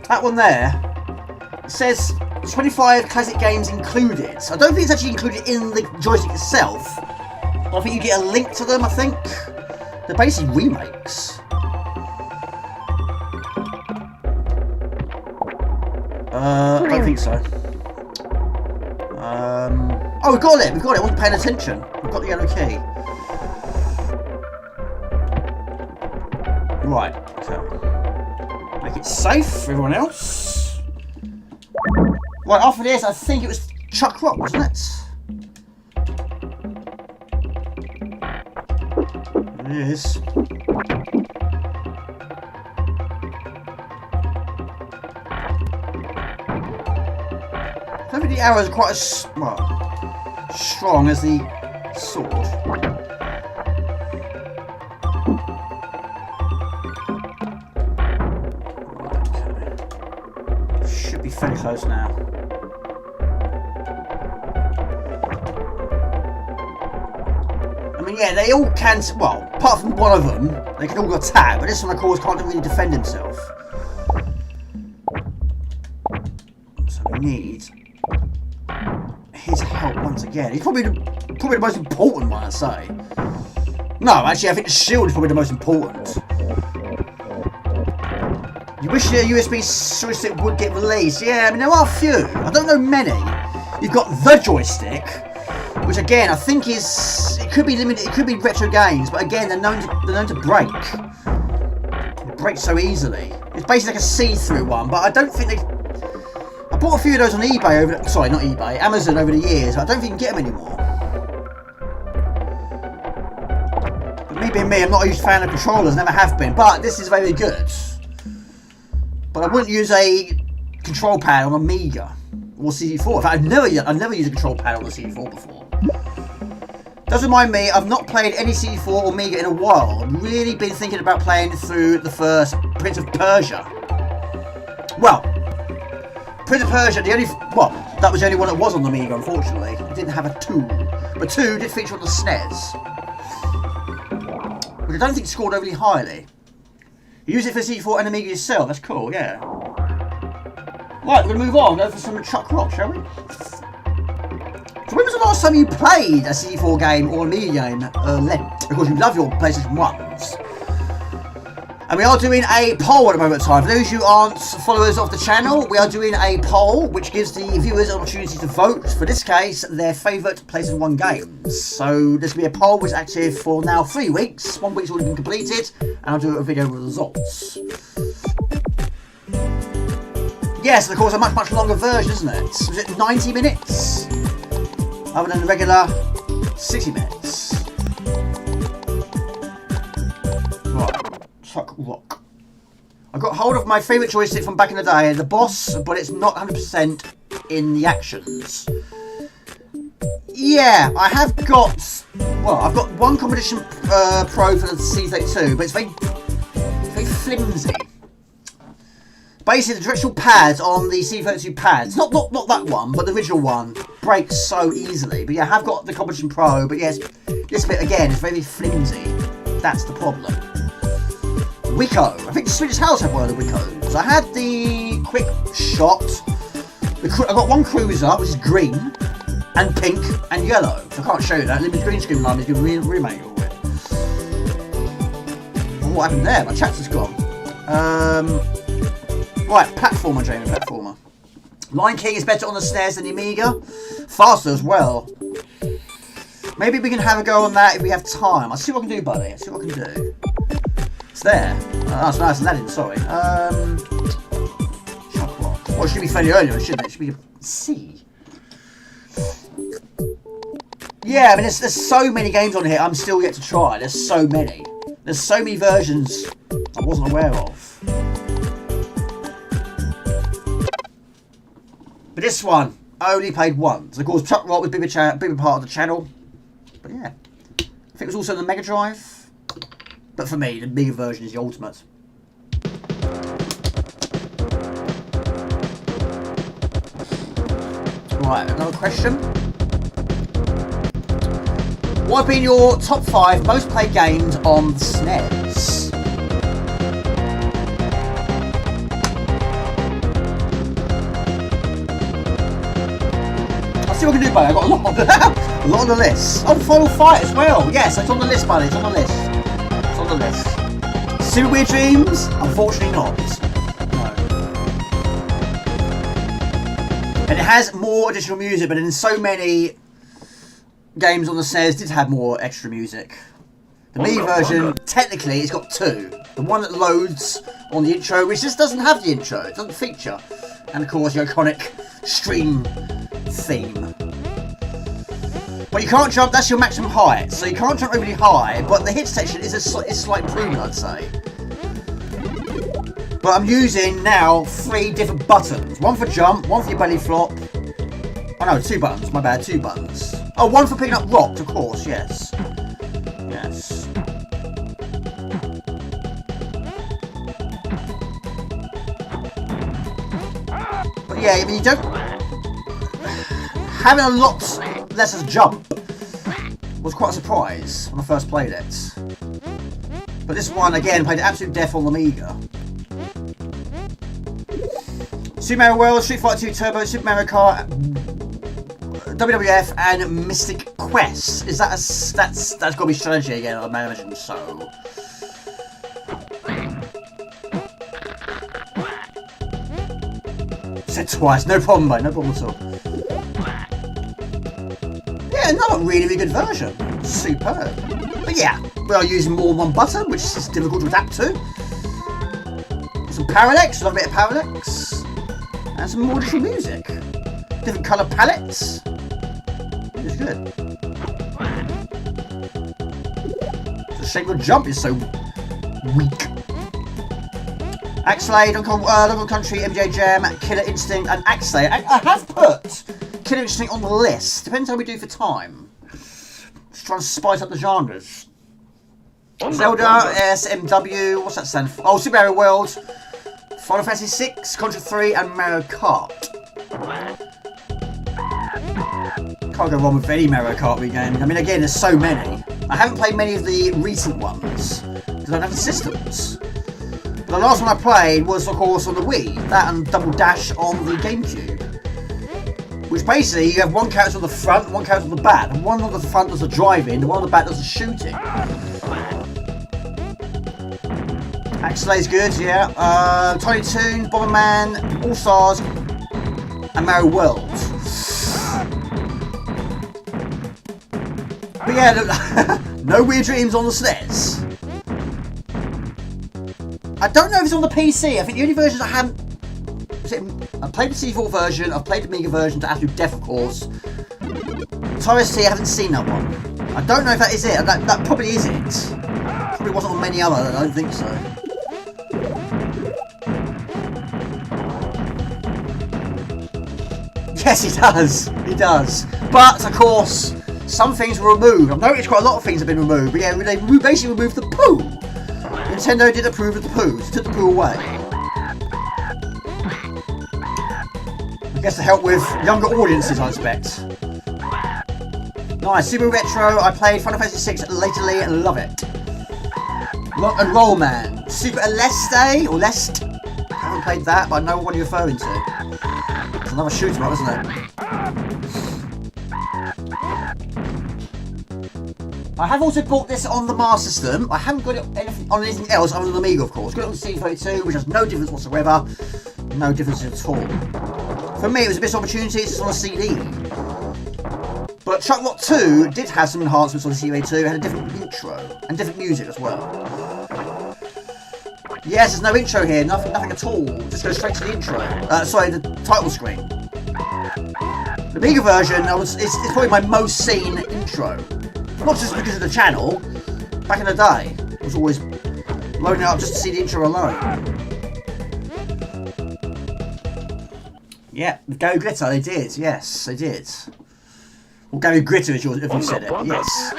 That one there, it says 25 classic games included. So I don't think it's actually included in the joystick itself. But I think you get a link to them, I think. They're basically remakes. I don't think so. Oh, we've got it. I wasn't paying attention. We've got the yellow key. Right, okay. Make it safe for everyone else. Right, after this, I think it was ChuckRock, wasn't it? It is. I don't think the arrows are quite as strong as the sword. Okay. Should be fairly close now. I mean, yeah, they all can. Well, apart from one of them, they can all attack, but this one, of course, can't really defend himself. So we need his help once again. He's probably the most important one, I'd say. No, actually, I think the shield is probably the most important. You wish the USB joystick would get released. Yeah, I mean, there are a few. I don't know many. You've got the joystick, which again, I think is, it could be limited, it could be retro games, but again, they're known to break. They break so easily. It's basically like a see-through one, but I don't think they. I bought a few of those on eBay Amazon over the years, but I don't think you can get them anymore. But me being me, I'm not a huge fan of controllers, never have been, but this is very good. But I wouldn't use a control pad on Amiga or CD4. In fact, I've never used a control pad on a CD4 before. Does remind me, I've not played any CD4 or Amiga in a while. I've really been thinking about playing through the first Prince of Persia. Well, Prince of Persia, that was the only one that was on the Amiga, unfortunately. It didn't have a 2. But 2 did feature on the SNES. Which I don't think scored overly highly. You use it for CD4 and Amiga yourself, that's cool, yeah. Right, we're going to move on, go for some ChuckRock, shall we? So when was the last time you played a CD4 game or Amiga game, Lent? Because you love your PlayStation 1s. And we are doing a poll at the moment in time. For those who aren't followers of the channel, we are doing a poll which gives the viewers an opportunity to vote, for this case, their favourite PlayStation 1 games. So there's going to be a poll which is active for now 3 weeks. 1 week's already been completed, and I'll do a video with the results. Yes, and of course a much longer version, isn't it? Was it 90 minutes? Other than the regular 60 minutes. Right. ChuckRock. I got hold of my favourite joystick from back in the day, the Boss, but it's not 100% in the actions. Yeah, I have got, well, I've got one Competition Pro for the C32, but it's very flimsy. Basically, the directional pads on the C32 pads, not that one, but the original one, breaks so easily. But yeah, I have got the Competition Pro, but yes, this bit again is very flimsy. That's the problem. Wicco. I think the Swedish House had one of the Wiccos. I had the Quick Shot. I got one Cruiser, which is green, and pink, and yellow. So I can't show you that. Limited green screen line is going to remake all of it. What happened there? My chapter's gone. Right, platformer, Jamie, platformer. Lion King is better on the SNES than the Amiga. Faster as well. Maybe we can have a go on that if we have time. I'll see what I can do, buddy. I'll see what I can do. It's there. Oh, it's nice and Latin, sorry. ChuckRock. Well, it should be fairly early, shouldn't it? It should be C. Yeah, I mean, there's so many games on here I'm still yet to try. There's so many. There's so many versions I wasn't aware of. But this one, I only played once. Of course, ChuckRock was a bigger part of the channel. But yeah, I think it was also the Mega Drive. But for me, the bigger version is the ultimate. Right, another question. What have been your top 5 most played games on the SNES? I'll see what I can do, buddy. I've got a lot on the list. Oh, Final Fight as well. Yes, it's on the list, buddy. It's on the list. It's on the list. Super Weird Dreams? Unfortunately not. No. And it has more additional music, but in so many games on the SNES did have more extra music. The Mii version, technically, it's got 2. The one that loads on the intro, which just doesn't have the intro. It doesn't feature. And of course, the iconic stream theme. But you can't jump, that's your maximum height. So you can't jump overly high, but the hit section is a slight improvement, I'd say. But I'm using now 3 different buttons. One for jump, one for your belly flop. Oh no, 2 buttons, my bad, 2 buttons. Oh, one for picking up rocks, of course, yes. Yes. But yeah, I mean, you don't... Having a lot less as jump was quite a surprise when I first played it. But this one, again, played absolute death on the Amiga. Super Mario World, Street Fighter 2 Turbo, Super Mario Kart, WWF, and Mystic Quest. Is that that's got to be strategy again? I imagine so. Said twice, no problem, mate. No problem at all. Yeah, another really good version. Superb. But yeah, we are using more than one button, which is difficult to adapt to. Some parallax, a little bit of parallax, and some more additional music. Different colour palettes. It's good. It's a shame the jump is so weak. Axelay, Donkey Kong Country, MJ Jam, Killer Instinct, and Axelay. I have put Killer Instinct on the list. Depends how we do for time. Just trying to spice up the genres. Zelda, SMW, what's that stand for? Oh, Super Mario World, Final Fantasy 6, Contra 3, and Mario Kart. Can't go wrong with any Mario Kart game. I mean, again, there's so many. I haven't played many of the recent ones because I don't have the systems. But the last one I played was, of course, on the Wii. That and Double Dash on the GameCube. Which basically, you have one character on the front and one character on the back. And one on the front does the driving, the one on the back does the shooting. Axelay's good, yeah. Tiny Toon, Bomberman, All Stars, and Mario World. But yeah, look, no Weird Dreams on the SNES. I don't know if it's on the PC. I think the only versions I haven't... I've played the C4 version, I've played the Amiga version to absolute death, of course. TOST, I haven't seen that one. I don't know if that is it. That probably is it. Probably wasn't on many other, I don't think so. Yes, he does. He does. But, of course, some things were removed. I've noticed quite a lot of things have been removed. But yeah, they basically removed the poo. Nintendo did approve of the poo. Took the poo away. I guess to help with younger audiences, I expect. Nice. Super Retro. I played Final Fantasy 6 lately and love it. Rock and Roll Man. Super Aleste or Lest. I haven't played that, but I know what you're referring to. It's another shooter up, isn't it? I have also bought this on the Master System. I haven't got it on anything else other than the Amiga, of course. Got it on the C32, which has no difference whatsoever. No difference at all. For me, it was a missed opportunity. It's just on a CD. But ChuckRock 2 did have some enhancements on the CD too. It had a different intro and different music as well. Yes, there's no intro here. Nothing at all. Just go straight to the intro. Sorry, the title screen. The bigger version it's probably my most seen intro. Not just because of the channel. Back in the day, I was always loading it up just to see the intro alone. Yeah, Gary Glitter, they did. Yes, they did. Well, Gary Glitter, if you said it. Yes.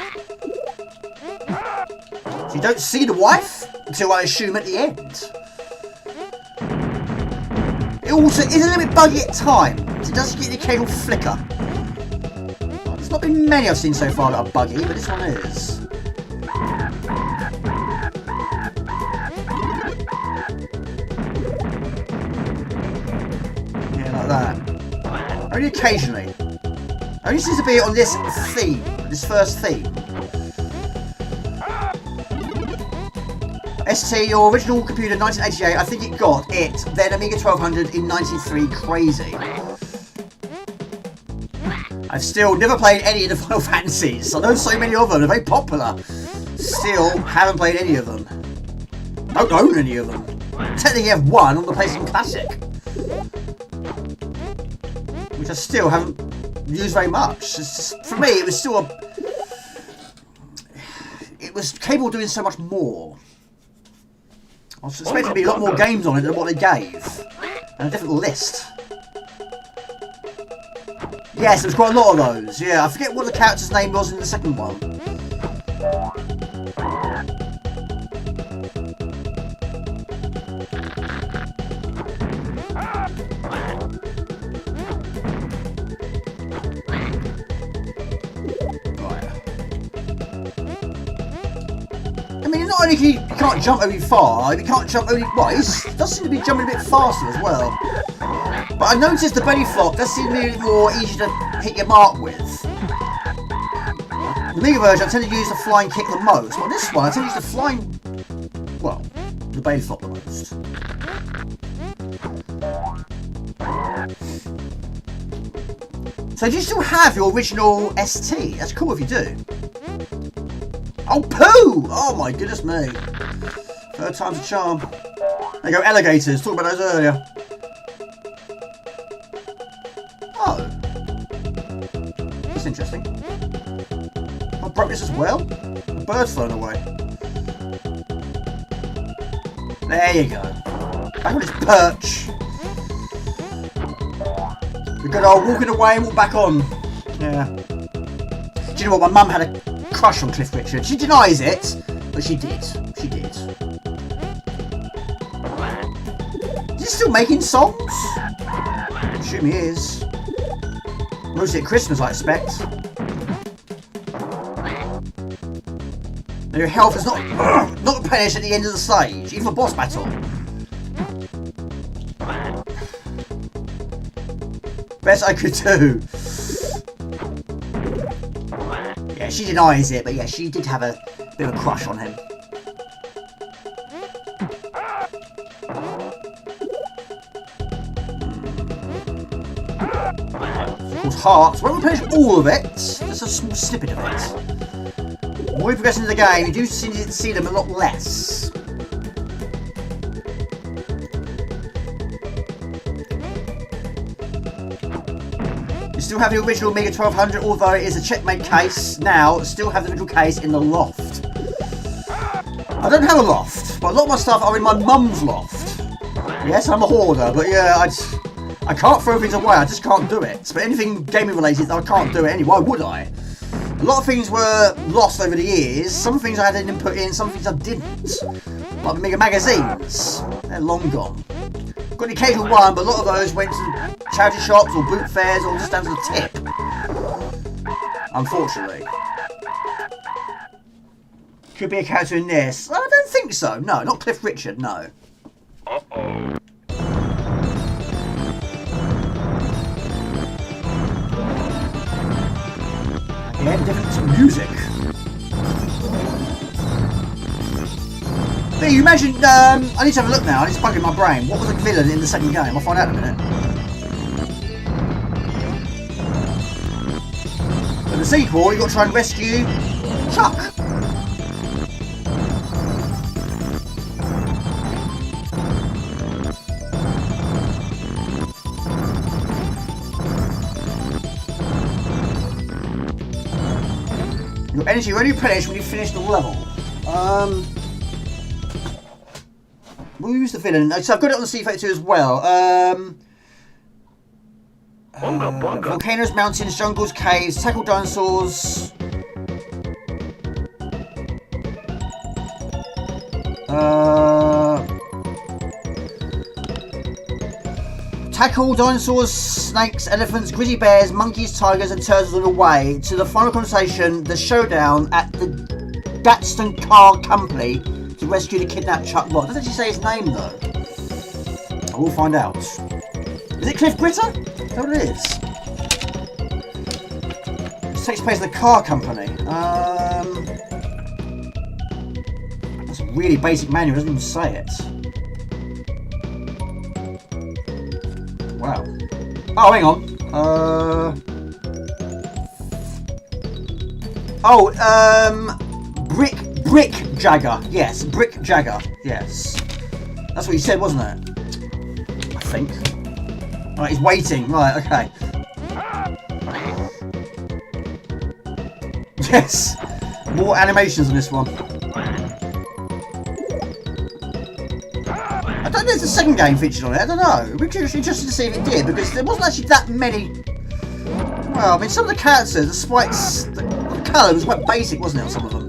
So you don't see the wife until I assume at the end. It also is a little bit buggy at times. It does get the occasional flicker. There's not been many I've seen so far that are buggy, but this one is. Yeah, like that. Only occasionally. Only seems to be on this theme, this first theme. ST, your original computer, 1988, I think it got it, then Amiga 1200 in 93, crazy. I've still never played any of the Final Fantasies. I know so many of them, they're very popular. Still haven't played any of them. Don't own any of them. Technically have one on the PlayStation Classic. Which I still haven't used very much. It's just, for me, it was still a... It was capable of doing so much more. I was expecting to be a lot more games on it than what they gave. And a different list. Yes, there was quite a lot of those. Yeah, I forget what the character's name was in the second one. I mean, not only can you can't jump very far, you can't jump only... Well, it does seem to be jumping a bit faster as well. But I noticed the belly flop does seem to be a bit more easy to hit your mark with. The Amiga version, I tend to use the flying kick the most. But on this one, I tend to use the flying... Well, the belly flop the most. So do you still have your original ST? That's cool if you do. Oh, poo! Oh my goodness me. Third time's a charm. There you go, alligators. Talked about those earlier. Oh. That's interesting. I broke this as well? A bird's flown away. There you go. Back on its perch. The good old walking away and walk back on. Yeah. Do you know what? My mum had a crush on Cliff Richard. She denies it, but she did. She did. Is he still making songs? I assume he is. Mostly at Christmas, I expect. Your health is not replenished at the end of the stage, even for boss battle. Best I could do. Yeah, she denies it, but yeah, she did have a bit of a crush on him. Of course, hearts. Won't replenish all of it, just a small snippet of it. The more we progress into the game, you do see them a lot less. You still have the original Amiga 1200, although it is a checkmate case now. Still have the original case in the loft. I don't have a loft, but a lot of my stuff are in my mum's loft. Yes, I'm a hoarder, but yeah, I can't throw things away. I just can't do it. But anything gaming related, I can't do it anyway. Why would I? A lot of things were lost over the years. Some things I had an input in, some things I didn't. Like the Amiga magazines. They're long gone. Got the occasional one, but a lot of those went to charity shops or boot fairs or just down to the tip. Unfortunately. Could be a character in this. I don't think so. No, not Cliff Richard, no. Uh-oh. Again, different music. But you imagine, I need to have a look now, it's bugging my brain. What was the villain in the second game? I'll find out in a minute. In the sequel, you've got to try and rescue Chuck. Your energy will only replenish when you finish the level. We'll use the villain. So I've got it on the C32 as well. Volcanoes, mountains, jungles, caves, tackle dinosaurs. Tackle dinosaurs, snakes, elephants, grizzly bears, monkeys, tigers, and turtles on the way to the final conversation, the showdown at the Gadsden Car Company to rescue the kidnapped ChuckRock. Doesn't actually say his name though. I will find out. Is it Cliff Britter? Is that what it is? This takes place at the car company. That's a really basic manual, it doesn't even say it. Wow. Oh, hang on. Brick Jagger. Yes, Brick Jagger. Yes. That's what you said, wasn't it? I think. Right, he's waiting. Right, okay. Yes. More animations on this one. I don't know if the second game featured on it. I don't know. We're just interested to see if it did, because there wasn't actually that many. Well, I mean, some of the characters, the sprites, the colour was quite basic, wasn't it, on some of them?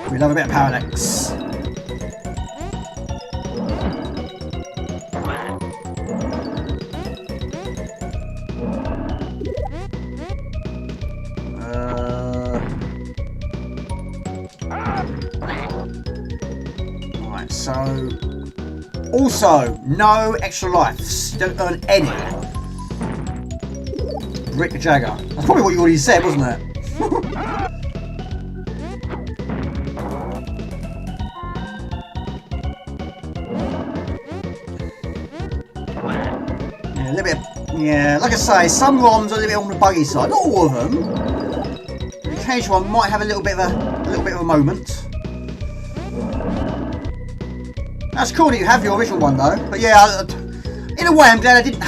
We love a bit of parallax. Right, so also no extra lives. You don't earn any. Brick Jagger. That's probably what you already said, wasn't it? Yeah, a little bit. Yeah, like I say, some ROMs are a little bit on the buggy side. Not all of them. The occasional one might have a little bit of a moment. That's cool that you have your original one though. But yeah, in a way, I'm glad I didn't.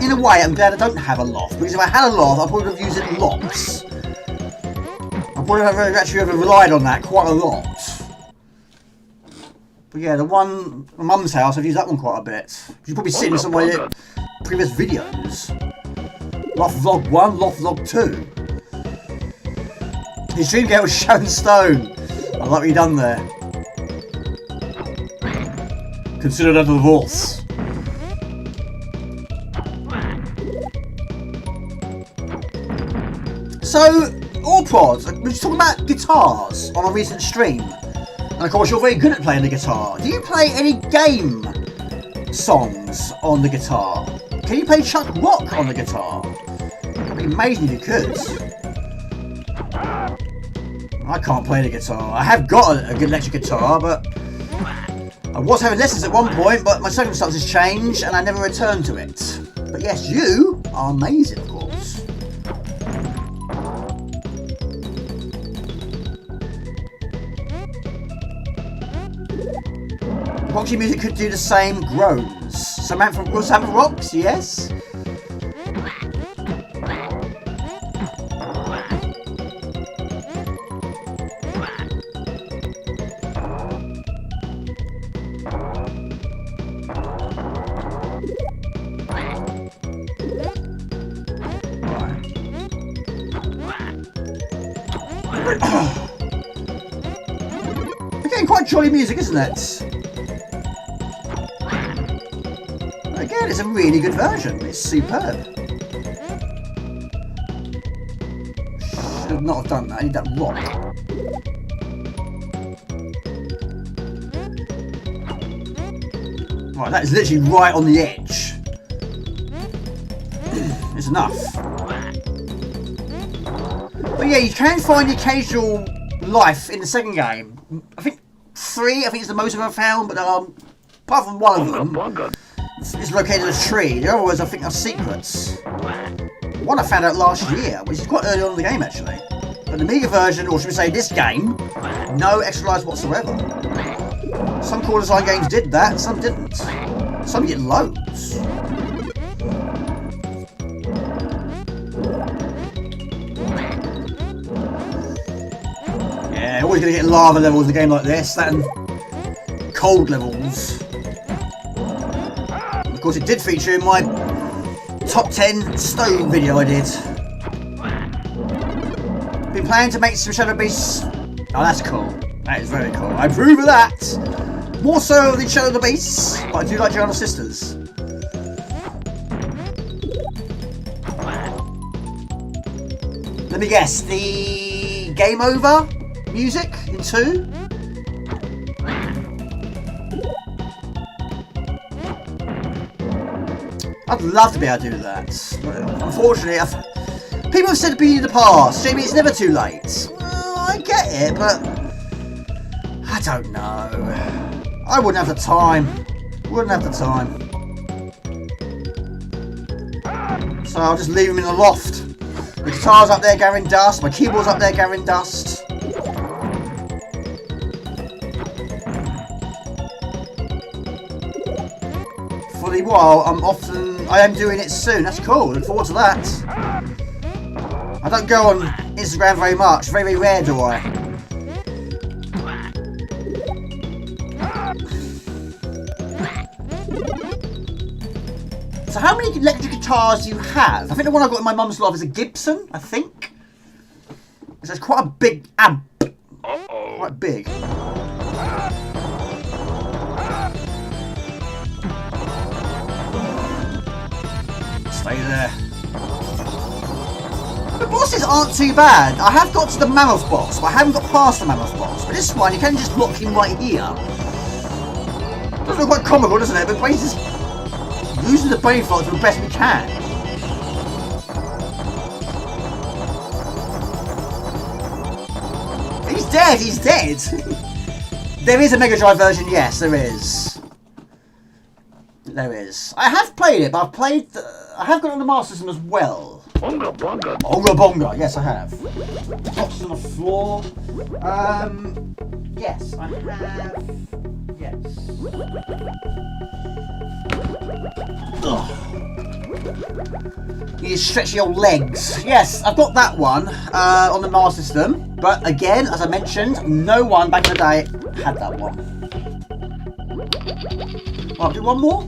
In a way, I'm glad I don't have a loft, because if I had a loft, I probably would have used it lots. I probably have actually relied on that quite a lot. But yeah, the one at Mum's house, I've used that one quite a bit. You've probably seen in some of my previous videos. Loft Vlog 1, Loft Vlog 2. His dream girl was Sharon Stone. I like what you've done there. Consider that a divorce. So, Orprod, we were talking about guitars on a recent stream. And of course, you're very good at playing the guitar. Do you play any game songs on the guitar? Can you play ChuckRock on the guitar? That'd be amazing if you could. I can't play the guitar. I have got a good electric guitar, but I was having lessons at one point, but my circumstances changed and I never returned to it. But yes, you are amazing, of course. Roxy music could do the same. Groans. Samantha rocks, yes. Again, quite jolly music, isn't it? Again, it's a really good version. It's superb. Should not have done that. I need that rock. Right, that is literally right on the edge. It's enough. But yeah, you can find the occasional life in the second game. I think 3, I think it's the most I've ever found, but apart from one of them, is located in a tree. The other ones I think are secrets. One I found out last year, which is quite early on in the game actually. But the Amiga version, or should we say this game, no extra lives whatsoever. Some core design games did that, some didn't. Some get loads. Yeah, always going to get lava levels in a game like this, that and cold levels. And of course it did feature in my top 10 stone video I did. Been planning to make some Shadow Beasts. Oh, that's cool. That is very cool. I approve of that. More so than Shadow the Beasts, but I do like Giant Sisters. Let me guess, the Game Over music in 2? I'd love to be able to do that. Unfortunately, people have said it'd be in the past. Jamie, it's never too late. Well, I get it, but I don't know. I wouldn't have the time. Wouldn't have the time. So I'll just leave him in the loft. The guitar's up there gathering dust. My keyboard's up there gathering dust. Fully well, I am doing it soon. That's cool. Look forward to that. I don't go on Instagram very much. Very, very rare do I. So how many electric guitars do you have? I think the one I got in my mum's loft is a Gibson, I think. So it's quite a big amp. Quite big. Stay there. The bosses aren't too bad. I have got to the Mammoth boss, but I haven't got past the Mammoth boss. But this one, you can just block him right here. Does look quite comical, doesn't it? But basically, using the brain fart to the best we can. He's dead, he's dead! There is a Mega Drive version, yes, there is. There is. I have played it, but I have got it on the Master System as well. Bonga bonga. Bonga bonga, yes I have. Boxes on the floor. Yes, I have. Yes. Ugh. You need to stretch your legs. Yes, I've got that one on the Master System. But again, as I mentioned, no one back in the day had that one. I'll do one more.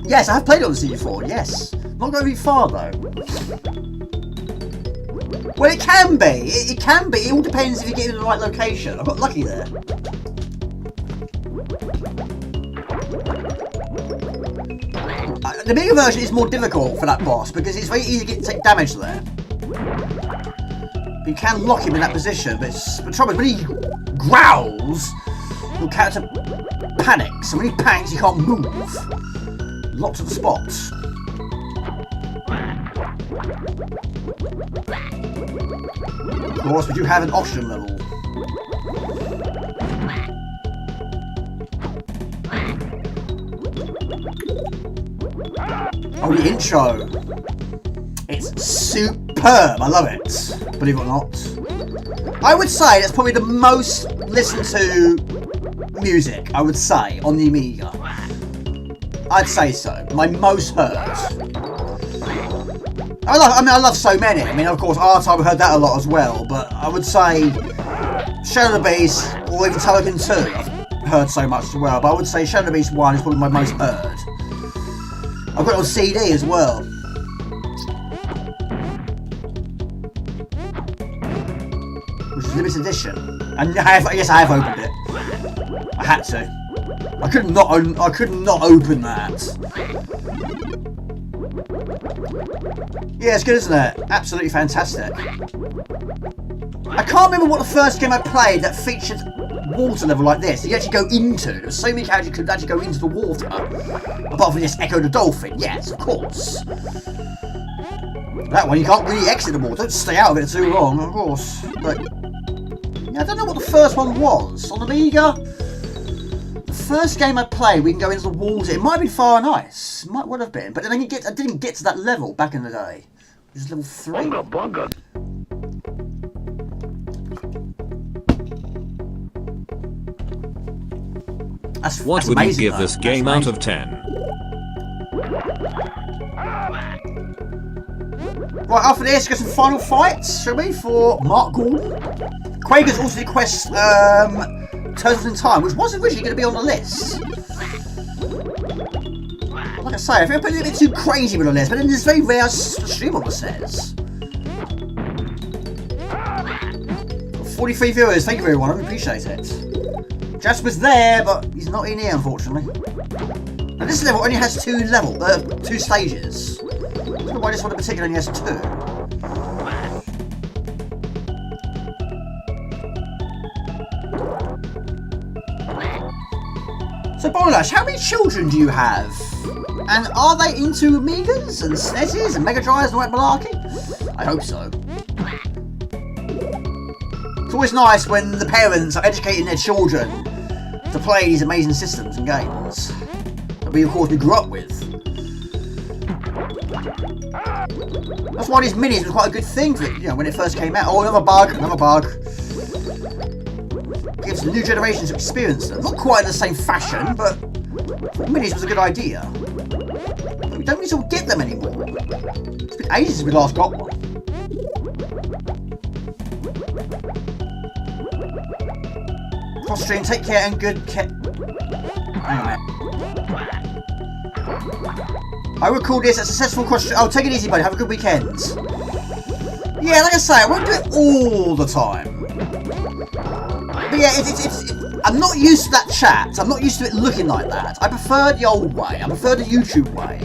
Yes, I have played it on the CD4, yes. Not going very far though. Well, it can be. It can be. It all depends if you get in the right location. I got lucky there. The bigger version is more difficult for that boss because it's very easy to take damage there. You can lock him in that position, but the trouble is when he growls, your character panics, and when he panics, he can't move. Locked to the spot. Of course, we do have an oxygen level. Oh, the intro. It's superb. I love it. Believe it or not. I would say that's probably the most listened to music, I would say, on the Amiga. I'd say so. My most heard. I love so many. I mean, of course, RType, we heard that a lot as well. But I would say Shadow the Beast, or even Telekin 2, I've heard so much as well. But I would say Shadow the Beast 1 is probably my most heard. I've got it on CD as well. Which is limited edition. And yes, I have opened it. I had to. I could not open that. Yeah, it's good, isn't it? Absolutely fantastic. I can't remember what the first game I played that featured water level like this. You actually go into. There were so many characters you could actually go into the water. Apart from this Echo the Dolphin. Yes, of course. That one, you can't really exit the water. Don't stay out of it too long, of course. But yeah, I don't know what the first one was. On the Amiga, the first game I played, we can go into the water. It might have been Fire and Ice. Might would have been. But then I didn't get to that level back in the day. It was level 3. Bunga, bunga. What would you give this game out of 10? Right, after this, get some final fights, shall we, for Mark Gordon. Quakers also requests Turtles in Time, which wasn't originally going to be on the list. Like I say, I think I put a little bit too crazy with the list, but then there's very rare stream on the SNES. 43 viewers, thank you everyone, I really appreciate it. Jasper's there, but he's not in here, unfortunately. Now this level only has two stages. I don't know why this one in particular only has 2. So Bolash, how many children do you have? And are they into Amigas and SNESes and Mega Drives and all that malarkey? I hope so. It's always nice when the parents are educating their children to play these amazing systems and games that we, of course, grew up with. That's why these minis were quite a good thing for it, you know, when it first came out. Oh, another bug, another bug. Gives the new generation to experience them. Not quite in the same fashion, but minis was a good idea. But we don't really sort of get them anymore. It's been ages since we last got one. Cross stream, take care and good care. Hang on a minute. I would call this a successful cross stream. Oh, take it easy, buddy. Have a good weekend. Yeah, like I say, I won't do it all the time. But yeah, I'm not used to that chat. I'm not used to it looking like that. I prefer the old way. I prefer the YouTube way.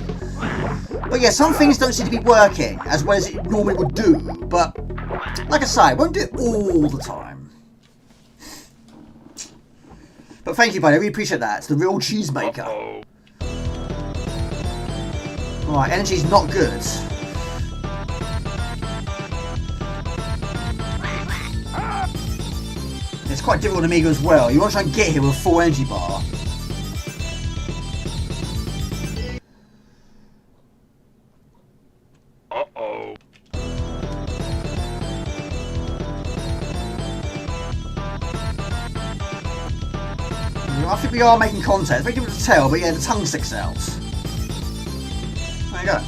But yeah, some things don't seem to be working as well as it normally would do. But like I say, I won't do it all the time. But thank you, buddy. I really appreciate that. It's the real cheesemaker. Right, energy's not good. It's quite difficult on Amiga as well. You want to try and get here with a full energy bar. I think we are making contact. It's very difficult to tell, but yeah, the tongue sticks out. There you go.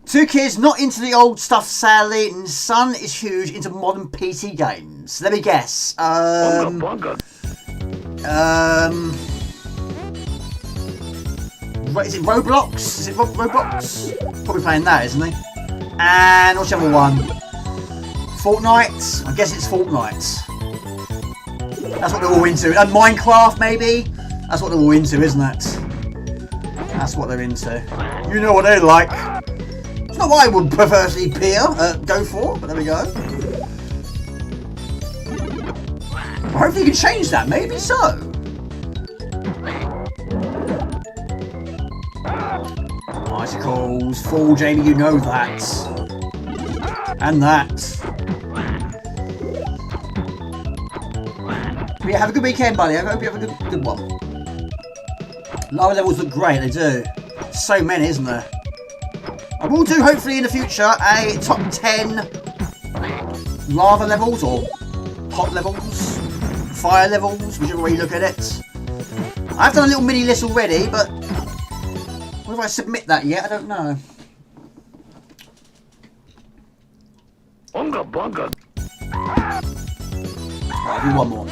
2 kids not into the old stuff, sadly, and son is huge into modern PC games. Let me guess. Is it Roblox? Is it Roblox? Probably playing that, isn't he? And what's the other one? Fortnite? I guess it's Fortnite. That's what they're all into. And Minecraft, maybe? That's what they're all into, isn't it? That's what they're into. You know what they like. It's not what I would preferably go for, but there we go. Well, hopefully you can change that, maybe so. Icicles, fall, Jamie, you know that. And that. But yeah, have a good weekend, buddy. I hope you have a good one. Lower levels look great, they do. So many, isn't there? I will do, hopefully, in the future, a top 10 lava levels, or hot levels, fire levels, whichever way you look at it. I've done a little mini list already, but whether I submit that yet, I don't know. Bunga, bunga. Right, I'll do one more.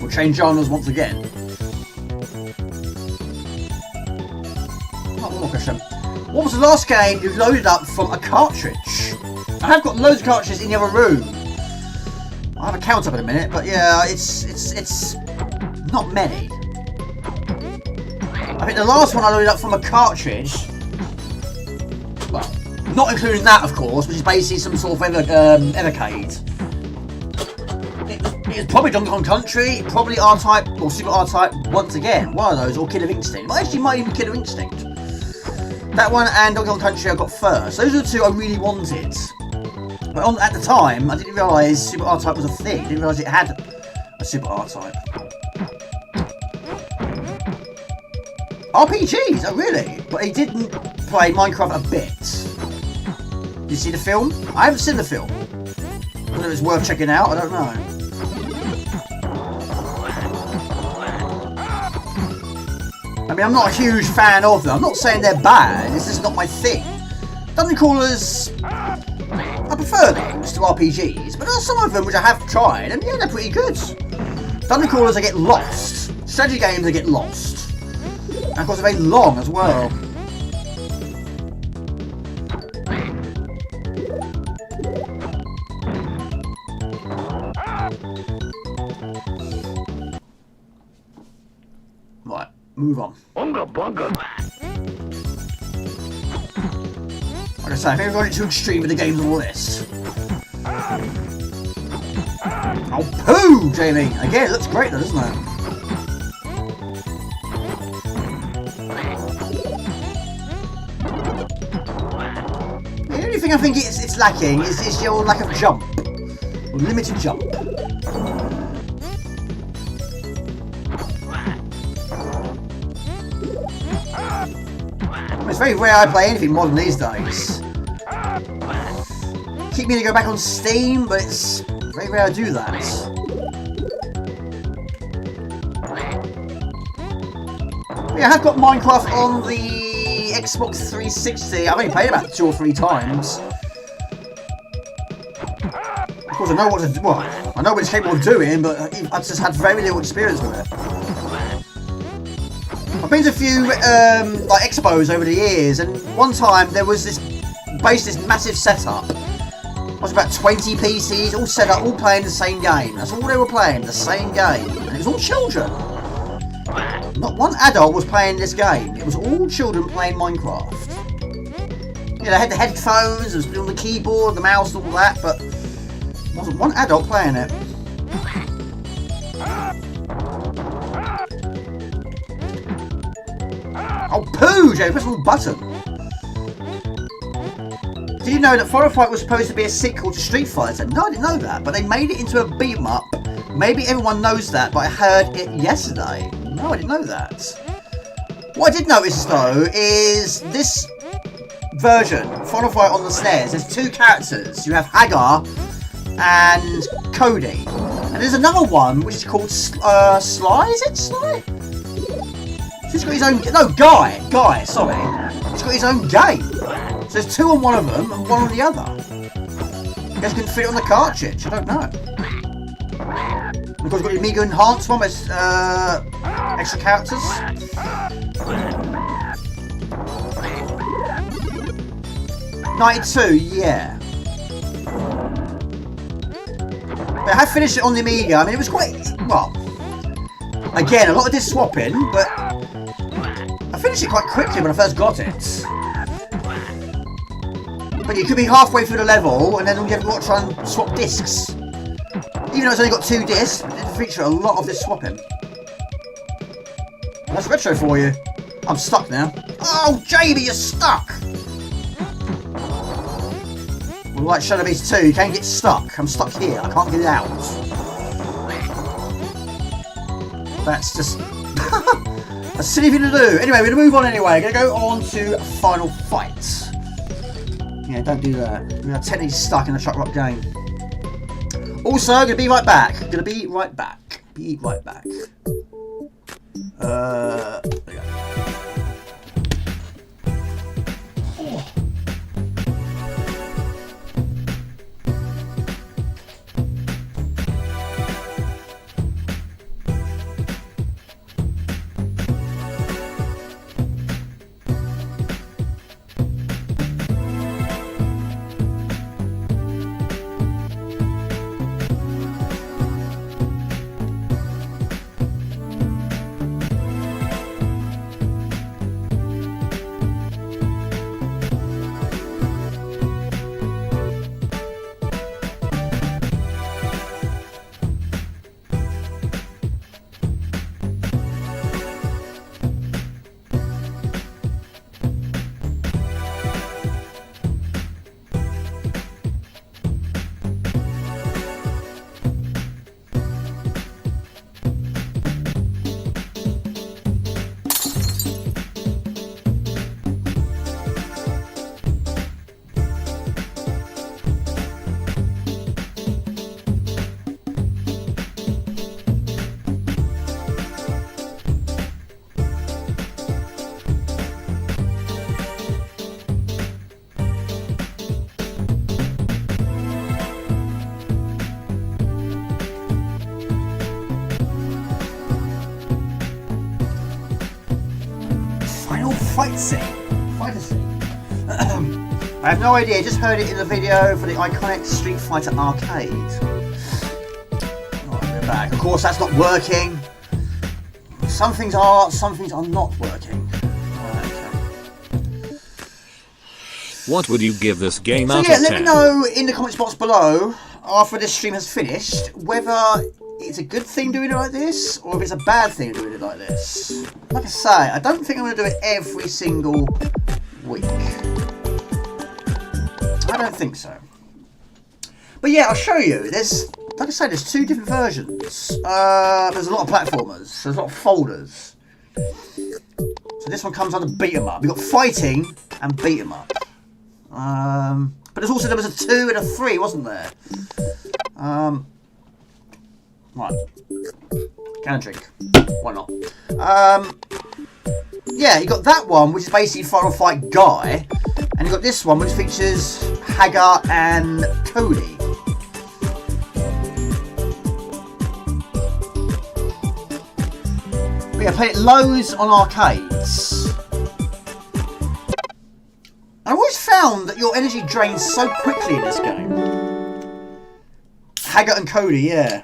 We'll change genres once again. One more question. What was the last game you loaded up from a cartridge? I have got loads of cartridges in the other room. I'll have a count up in a minute, but yeah, it's not many. I think the last one I loaded up from a cartridge, well, not including that, of course, which is basically some sort of Evercade. It's probably Donkey Kong Country, probably R-Type or Super R-Type once again, one of those, or Killer Instinct. But actually, might even be Killer Instinct. That one and Donkey Kong Country I got first. Those are the 2 I really wanted. But at the time, I didn't realise Super R-Type was a thing. I didn't realise it had a Super R-Type. RPGs? Oh, really? But he didn't play Minecraft a bit. Did you see the film? I haven't seen the film. Whether it's worth checking out, I don't know. I mean, I'm not a huge fan of them. I'm not saying they're bad. It's just not my thing. Dungeon Crawlers, I prefer those to RPGs, but there are some of them which I have tried, and yeah, they're pretty good. Dungeon Crawlers, I get lost. Strategy games, I get lost. And of course, they're very long as well. Right, move on. Bunga bunga. Like I say, I think we've got it too extreme with the games and all this. Oh, poo, Jamie! Again, it looks great though, doesn't it? The only thing I think it's lacking is your lack of jump. Or limited jump. It's very rare I play anything modern these days. Keep me to go back on Steam, but it's very rare I do that. Yeah, I have got Minecraft on the Xbox 360. I've only played about 2 or 3 times. Of course, I know what to do. Well, I know what it's capable of doing, but I've just had very little experience with it. I've been to a few like expos over the years, and one time there was this massive setup. It was about 20 PCs, all set up, all playing the same game. That's all they were playing, the same game. And it was all children. Not one adult was playing this game. It was all children playing Minecraft. Yeah, they had the headphones, it was on the keyboard, the mouse, and all that, but there wasn't one adult playing it. Oh, poo, Jay, press the wrong button. Did you know that Final Fight was supposed to be a sequel to Street Fighter? No, I didn't know that, but they made it into a beat 'em up. Maybe everyone knows that, but I heard it yesterday. No, I didn't know that. What I did notice, though, is this version, Final Fight on the SNES, there's 2 characters. You have Hagar and Cody. And there's another one, which is called Sly, is it? Sly? He's got his own... No, Guy, sorry. He's got his own game. So there's 2 on one of them and 1 on the other. I guess you can fit it on the cartridge, I don't know. And of course, you've got your Mega Enhanced one with extra characters. 92, yeah. But I have finished it on the Amiga. I mean, it was quite... Well... Again, a lot of this swapping, but... I finished it quite quickly when I first got it. But you could be halfway through the level, and then you've got to try and swap discs. Even though it's only got 2 discs, it did feature a lot of this swapping. That's retro for you. I'm stuck now. Oh, Jamie, you're stuck! Well, like Shadow Beast 2, you can't get stuck. I'm stuck here. I can't get out. That's just... a silly thing to do. Anyway, we're going to move on anyway. We're going to go on to Final Fight. Yeah, don't do that. We are technically stuck in the ChuckRock game. Also, going to be right back. Be right back. There we go. fight scene. Fighter scene. I have no idea, just heard it in the video for the iconic Street Fighter arcade. Right, we're back. Of course, that's not working. Some things are not working. Okay. What would you give this game So out yeah, of let 10? me know in the comments box below, after this stream has finished, whether it's a good thing doing it like this, or if it's a bad thing doing it like this. Like I say, I don't think I'm going to do it every single week. I don't think so. But yeah, I'll show you. There's, like I say, there's two different versions. There's a lot of platformers. There's a lot of folders. So this one comes under beat 'em up. We've got fighting and beat 'em up. But there was a 2 and a 3, wasn't there? Right. Can I drink? Why not? Yeah, you got that one, which is basically Final Fight Guy, and you got this one, which features Hagar and Cody. But yeah, I played it loads on arcades. I've always found that your energy drains so quickly in this game. Hagar and Cody, yeah.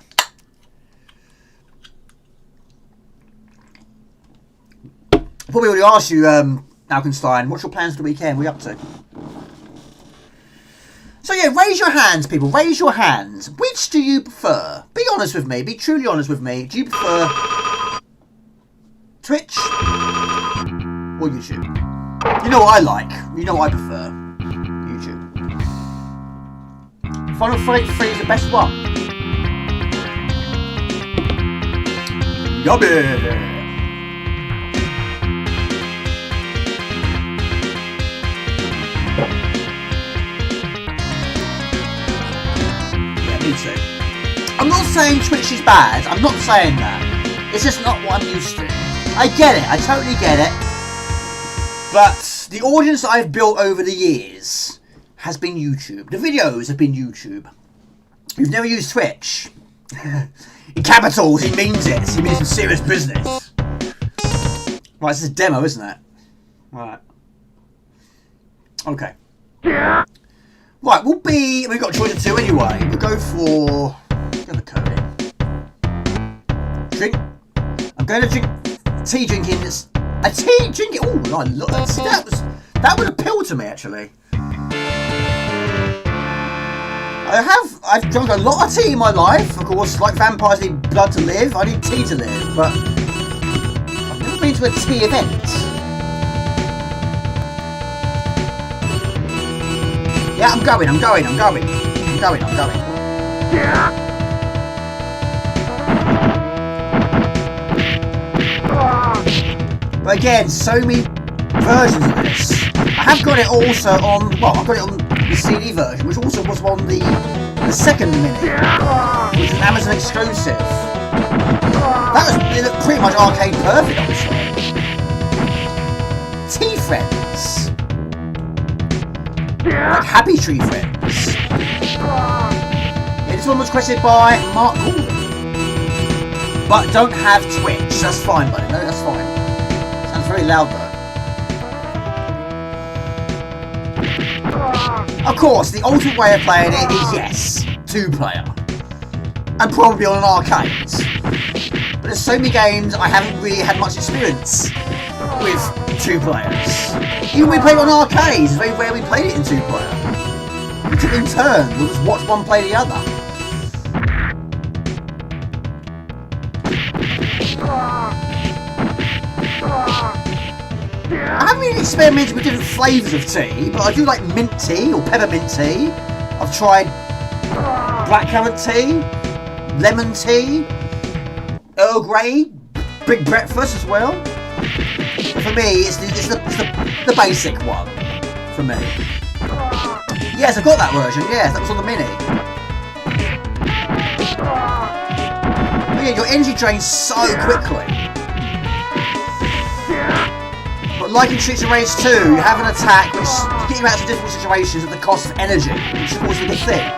Probably already asked you, Alkenstein, what's your plans for the weekend? What are you up to? So yeah, raise your hands, people. Raise your hands. Which do you prefer? Be honest with me. Be truly honest with me. Do you prefer Twitch or YouTube? You know what I like. You know what I prefer. YouTube. Final Fight 3 is the best one. Yummy! I'm not saying Twitch is bad, I'm not saying that. It's just not what I'm used to. I get it, I totally get it. But the audience that I've built over the years has been YouTube. The videos have been YouTube. You've never used Twitch. In capitals, he means it. He means some serious business. Right, this is a demo, isn't it? Right. Okay. Right, we've got a choice of 2 anyway. We'll go for... Get the code in. Drink. I'm going to drink tea drinking. A tea drinking. Oh, I love that. That would appeal to me actually. I've drunk a lot of tea in my life. Of course, like vampires need blood to live, I need tea to live. But I've never been to a tea event. Yeah, I'm going. Yeah. But again, so many versions of this. I have got it also on, well, I've got it on the CD version, which also was on the second mini, which is an Amazon exclusive. That was pretty much arcade perfect, I would say. Tea Friends. Like Happy Tree Friends. Yeah, this one was requested by Mark Gordon. But don't have Twitch. That's fine, buddy. No, that's fine. Sounds very loud though. Of course, the ultimate way of playing it is, yes, 2-player. And probably on an arcade. But there's so many games I haven't really had much experience with 2 players. Even when we played on arcades, it's very rare we played it in 2-player. We took in turns, we'll just watch one play the other. I haven't really experimented with different flavours of tea, but I do like mint tea or peppermint tea. I've tried blackcurrant tea, lemon tea, Earl Grey, Big Breakfast as well. But for me, it's the basic one. For me. Yes, I've got that version. Yes, that was on the mini. But yeah, your energy drains so quickly. But like in Streets of Rage 2, you have an attack which gets you out of difficult situations at the cost of energy, which is always a good thing.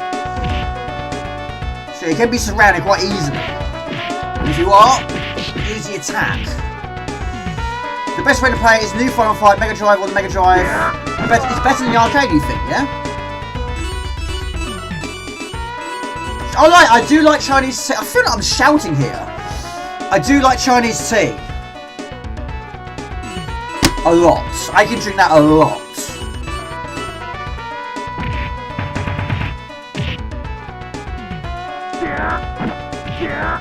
So you can be surrounded quite easily. And if you are, use the attack. The best way to play it is new Final Fight, Mega Drive or the Mega Drive. It's better than the arcade, you think, yeah? I do like Chinese tea. I feel like I'm shouting here. I do like Chinese tea. A lot. I can drink that a lot.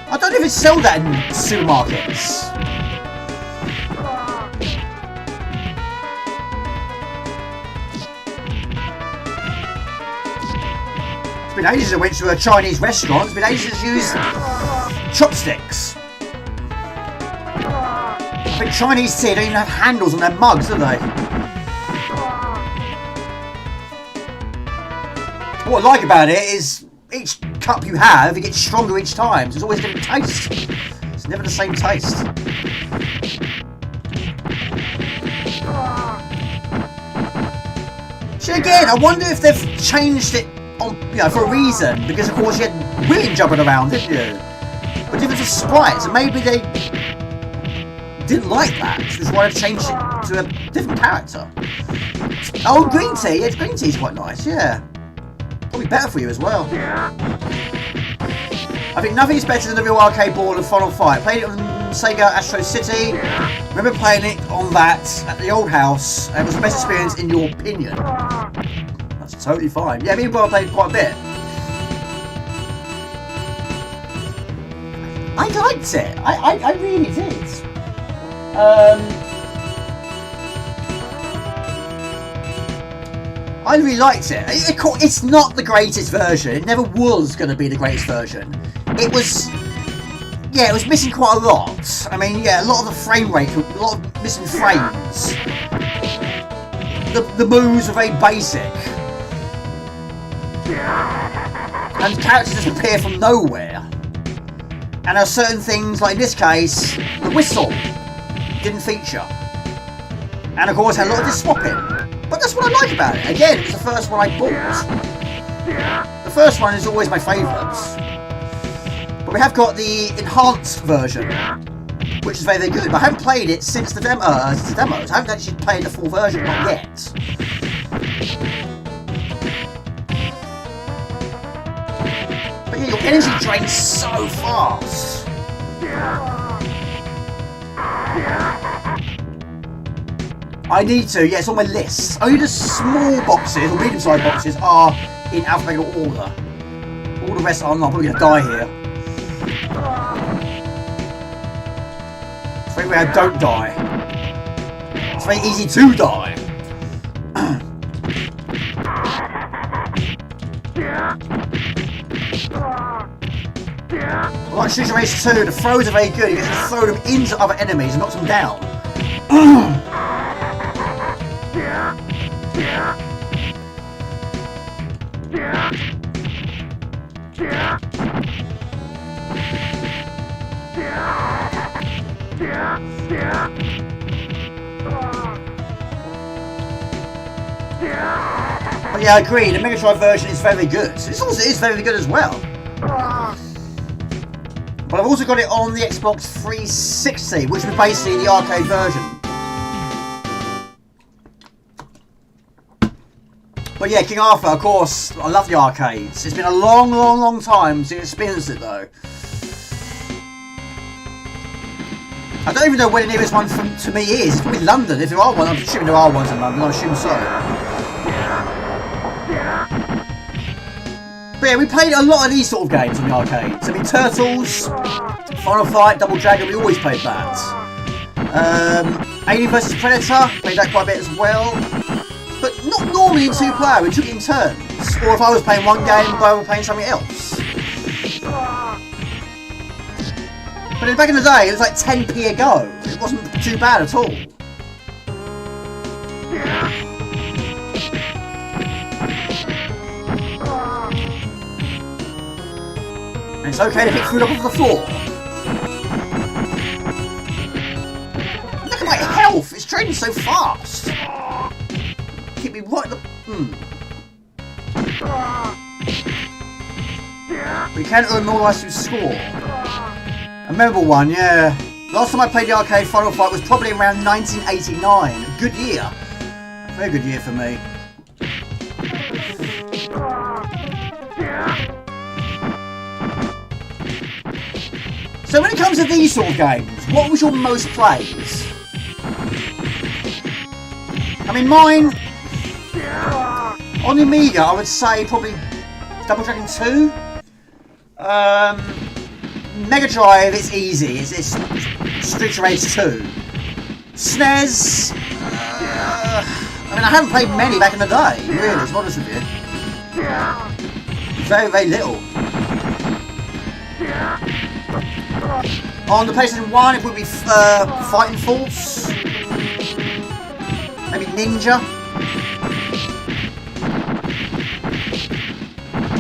I don't even sell that in supermarkets. It's been ages since I went to a Chinese restaurant. It's been ages since I used chopsticks. I think Chinese tea don't even have handles on their mugs, do they? What I like about it is each cup you have, it gets stronger each time. So it's always a different taste. It's never the same taste. So again, I wonder if they've changed it on, for a reason. Because of course you had William jumping around, didn't you? But different sprites, and maybe they didn't like that, which is why they've changed it to a different character. Oh, green tea. Yeah, green tea's quite nice. Yeah. Probably better for you as well. I think nothing is better than the real arcade board of Final Fight. Played it on Sega Astro City. Remember playing it on that at the old house. It was the best experience in your opinion. That's totally fine. Yeah, me and Bob played quite a bit. I liked it. I really did. I really liked it. It's not the greatest version. It never was going to be the greatest version. It was, yeah, it was missing quite a lot. I mean, yeah, a lot of the frame rate, a lot of missing frames. The moves were very basic. And characters just appear from nowhere. And there are certain things, like in this case, the whistle didn't feature. And of course, had a lot of this swapping. But that's what I like about it. Again, it was the first one I bought. The first one is always my favourite. But we have got the enhanced version, which is very, very good. But I haven't played it since the demos. I haven't actually played the full version, not yet. But yeah, your energy drains so fast. I need to, yeah, it's on my list. Only the small boxes, or medium-sized boxes, are in alphabetical order. All the rest are not. I'm probably going to die here. It's very rare I don't die. It's very easy to die. Like Shooter Race 2, the throws are very good. You get to throw them into other enemies and knock them down. But yeah, I agree, the Mega Drive version is very good. It also is very good as well. But I've also got it on the Xbox 360, which is basically the arcade version. But yeah, King Arthur, of course, I love the arcades. It's been a long, long, long time since I experienced it though. I don't even know where the nearest one to me is. It's probably London. If there are one, I'm assuming there are ones in London. I assume so. But yeah, we played a lot of these sort of games in the arcades. I mean, Turtles, Final Fight, Double Dragon, we always played that. Alien vs Predator, played that quite a bit as well. But not normally in two-player, we took it in turns. Or if I was playing one game, I was playing something else. But back in the day, it was like 10p a go. It wasn't too bad at all. And it's okay to pick food up off the floor. Look at my health! It's draining so fast! Keep me right at the... But you can earn more lives through score. A memorable one, yeah. Last time I played the arcade Final Fight was probably around 1989. Good year. Very good year for me. So when it comes to these sort of games, what was your most played? I mean, mine, on the Amiga, I would say probably Double Dragon 2. Mega Drive, it's easy. It's Street Rage 2. SNES, I mean, I haven't played many back in the day, really, to be honest with you. Very, very little. On the PlayStation 1, it would be Fighting Force. Maybe Ninja.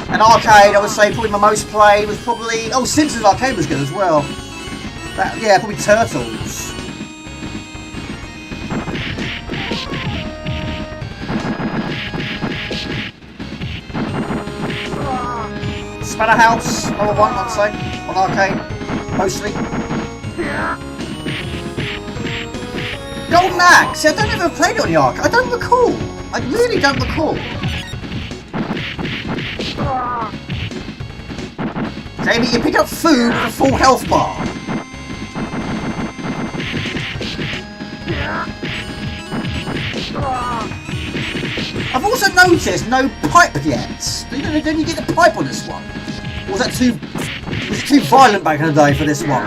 And arcade, I would say probably my most played was probably... Oh, Simpsons Arcade was good as well. Yeah, probably Turtles. Splatterhouse, number 1, I'd say, on arcade, mostly. Golden Axe, I don't ever played it on the arcade. I don't recall. I really don't recall. Jamie, you pick up food with a full health bar. I've also noticed no pipe yet. Didn't you get the pipe on this one? Or was it too violent back in the day for this one?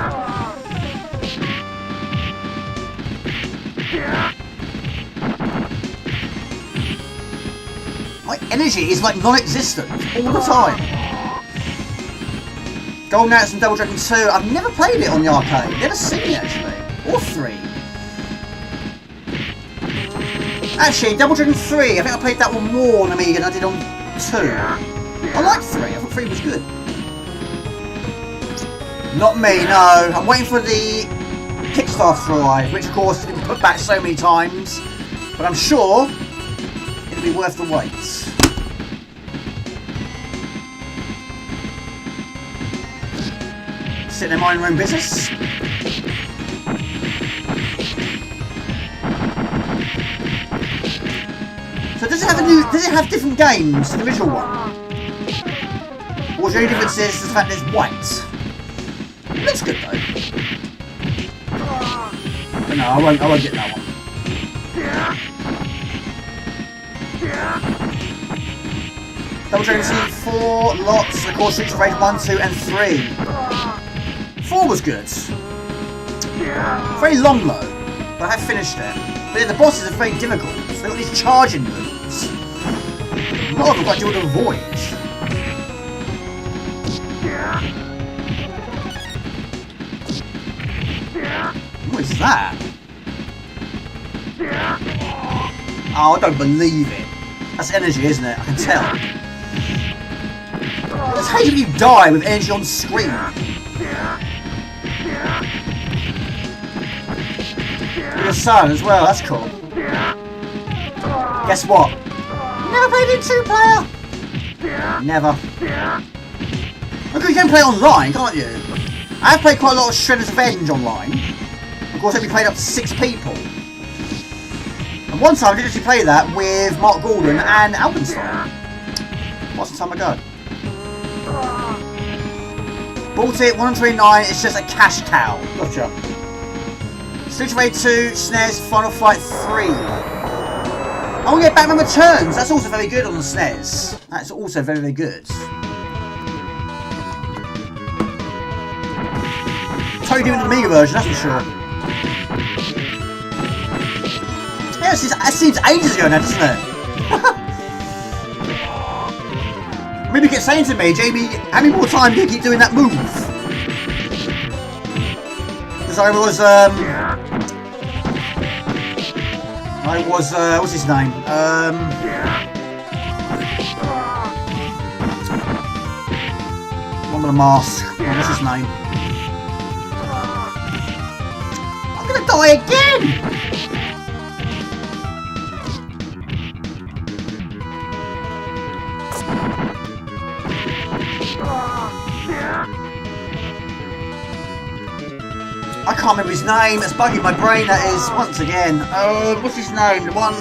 My energy is like non-existent all the time. Golden Axe and Double Dragon 2, I've never played it on the arcade. Never seen it actually. Or 3. Actually, Double Dragon 3, I think I played that one more on Amiga than I did on 2. I liked 3, I thought 3 was good. Not me, no. I'm waiting for the Kickstarter to arrive, which of course has been put back so many times. But I'm sure it'll be worth the wait. Sitting there minding their own business. So does it have different games to the original one? Or the only difference is the fact that it's white? It looks good though. But no, I won't get that one. Double Dragon 4 lots, of course Streets of Rage 1, 2 and 3. 4 was good. Very long though, but I have finished it. But yeah, the bosses are very difficult. They've got these charging moves. A lot of them got to do with a void. What is that? Oh, I don't believe it. That's energy, isn't it? I can tell. That's how you die with energy on screen. Your son as well, that's cool. Guess what? Never played in 2-player. Never. Look, you can play online, can't you? I have played quite a lot of Shredder's Revenge online. Of course, we played up to 6 people. And one time I did actually play that with Mark Gordon and Alpenstein. What's some time ago? Bought it, 129, it's just a cash cow. Gotcha. Street of Rage 2, SNES, Final Fight 3. Oh yeah, Batman Returns. That's also very good on the SNES. That's also very, very good. Totally different than the Amiga version, that's for sure. Yeah, it seems ages ago now, doesn't it? Maybe keep saying to me, Jamie, how many more times do you keep doing that move? Because I was, what's his name? One with a mask. What's his name? I'm gonna die again! I can't remember his name. It's bugging my brain, that is, once again. What's his name? The one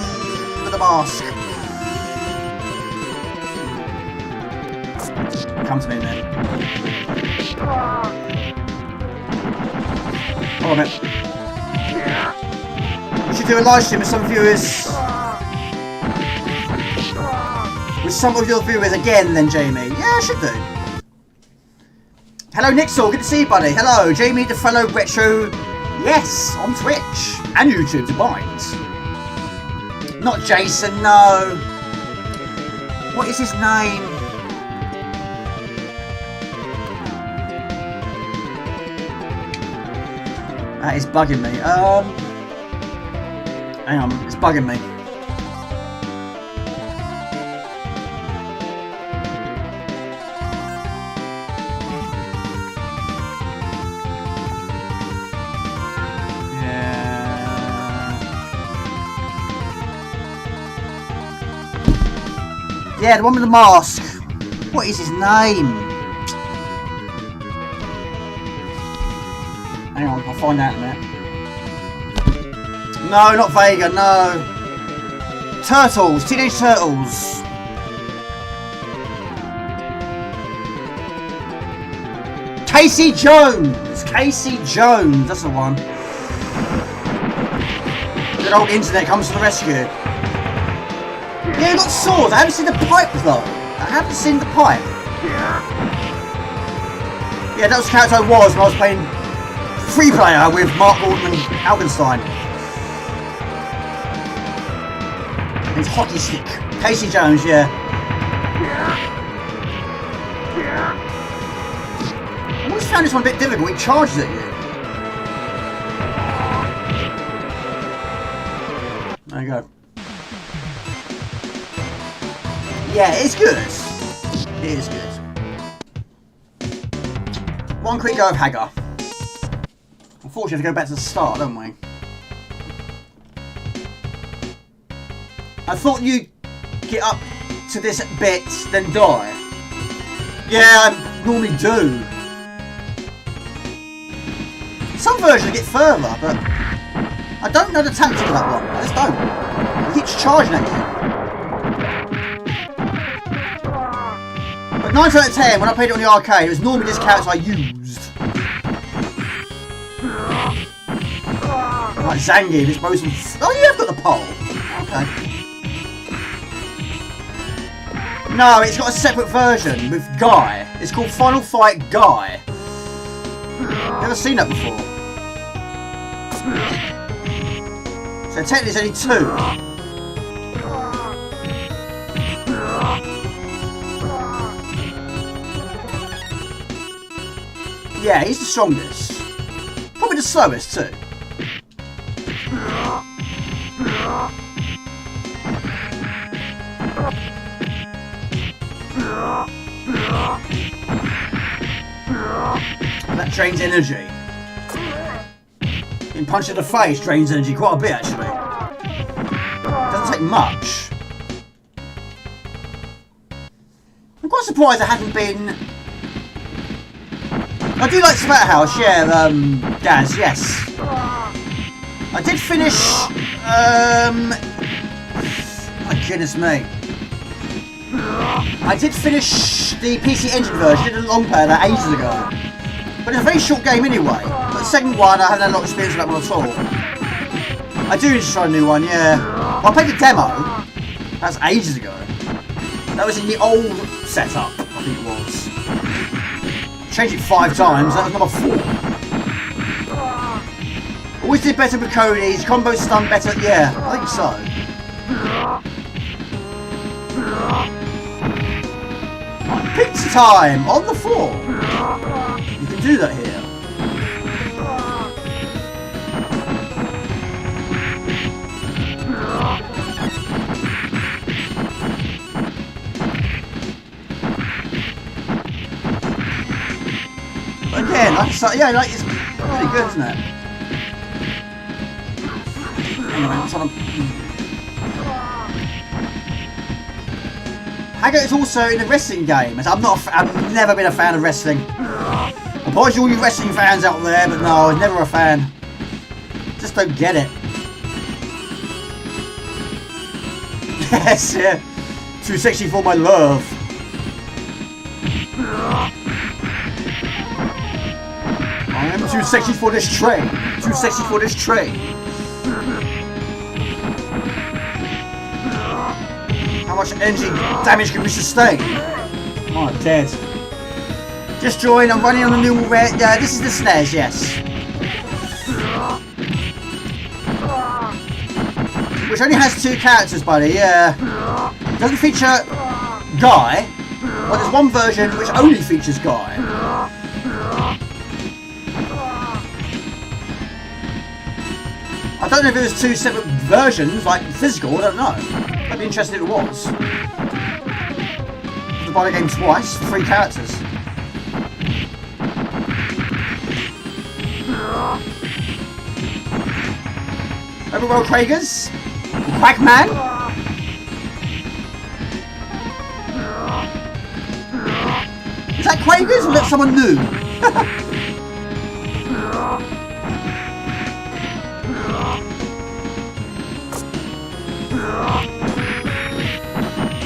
with the mask. Come to me, man. Hold on a minute. We should do a live stream with some viewers. With some of your viewers again, then, Jamie. Yeah, I should do. Hello, Nixel. Good to see you, buddy. Hello, Jamie, the fellow retro. Yes, on Twitch and YouTube to bind. Not Jason, no. What is his name? That is bugging me. Hang on, it's bugging me. Yeah, the one with the mask. What is his name? Hang on, I'll find out in a minute. No, not Vega, no. Turtles, Teenage Turtles. Casey Jones. Casey Jones, that's the one. Good old internet comes to the rescue. Yeah, you got swords. I haven't seen the pipe though. I haven't seen the pipe. Yeah, that was the character I was when I was playing free player with Mark Gordon and Algenstein. His hockey stick. Casey Jones, yeah. I always found this one a bit difficult. It charges at you. There you go. Yeah, it's good. It is good. One quick go of Hagar. Unfortunately, we have to go back to the start, don't we? I thought you'd get up to this bit, then die. Yeah, I normally do. Some versions get further, but I don't know the tactic of that one. I just don't. It keeps charging at you. But 9 out of 10, when I played it on the arcade, it was normally this character I used. Like Zangief, this most. Oh, you have got the pole. Okay. No, it's got a separate version with Guy. It's called Final Fight Guy. Never seen that before. So technically there's only 2. Yeah, he's the strongest. Probably the slowest too. That drains energy. Being punched in the face drains energy quite a bit actually. Doesn't take much. I'm quite surprised I hadn't been. I do like Splathouse, yeah, Gaz, yes. I did finish, my goodness me. I did finish the PC Engine version, I did a long player that ages ago. But it's a very short game anyway. But the second one, I haven't had a lot of experience with that one at all. I do need to try a new one, yeah. Well, I played the demo, that's ages ago. That was in the old setup, I think it was. Changed it 5 times, that was number 4. Always did better with Cody's, combo stun better, yeah, I think so. Pizza time on the floor. You can do that here. But again, like yeah, like it's really good, isn't it? Anyway, what's on? Hagar is also in a wrestling game. I've never been a fan of wrestling. Apologies to all you wrestling fans out there, but no, I was never a fan. Just don't get it. Yes, yeah. Too sexy for my love. I am too sexy for this train. Too sexy for this train. How much energy damage can we sustain? Oh, I'm dead. Just join, I'm running on the new red. This is the SNES, yes. Which only has 2 characters, buddy, yeah. It doesn't feature Guy, but there's one version which only features Guy. I don't know if it was 2 separate versions, like physical, I don't know. I'd be interested if it was. To buy the game twice, 3 characters. Over well, Kragers. Quackman. Is that Kragers or is that someone new?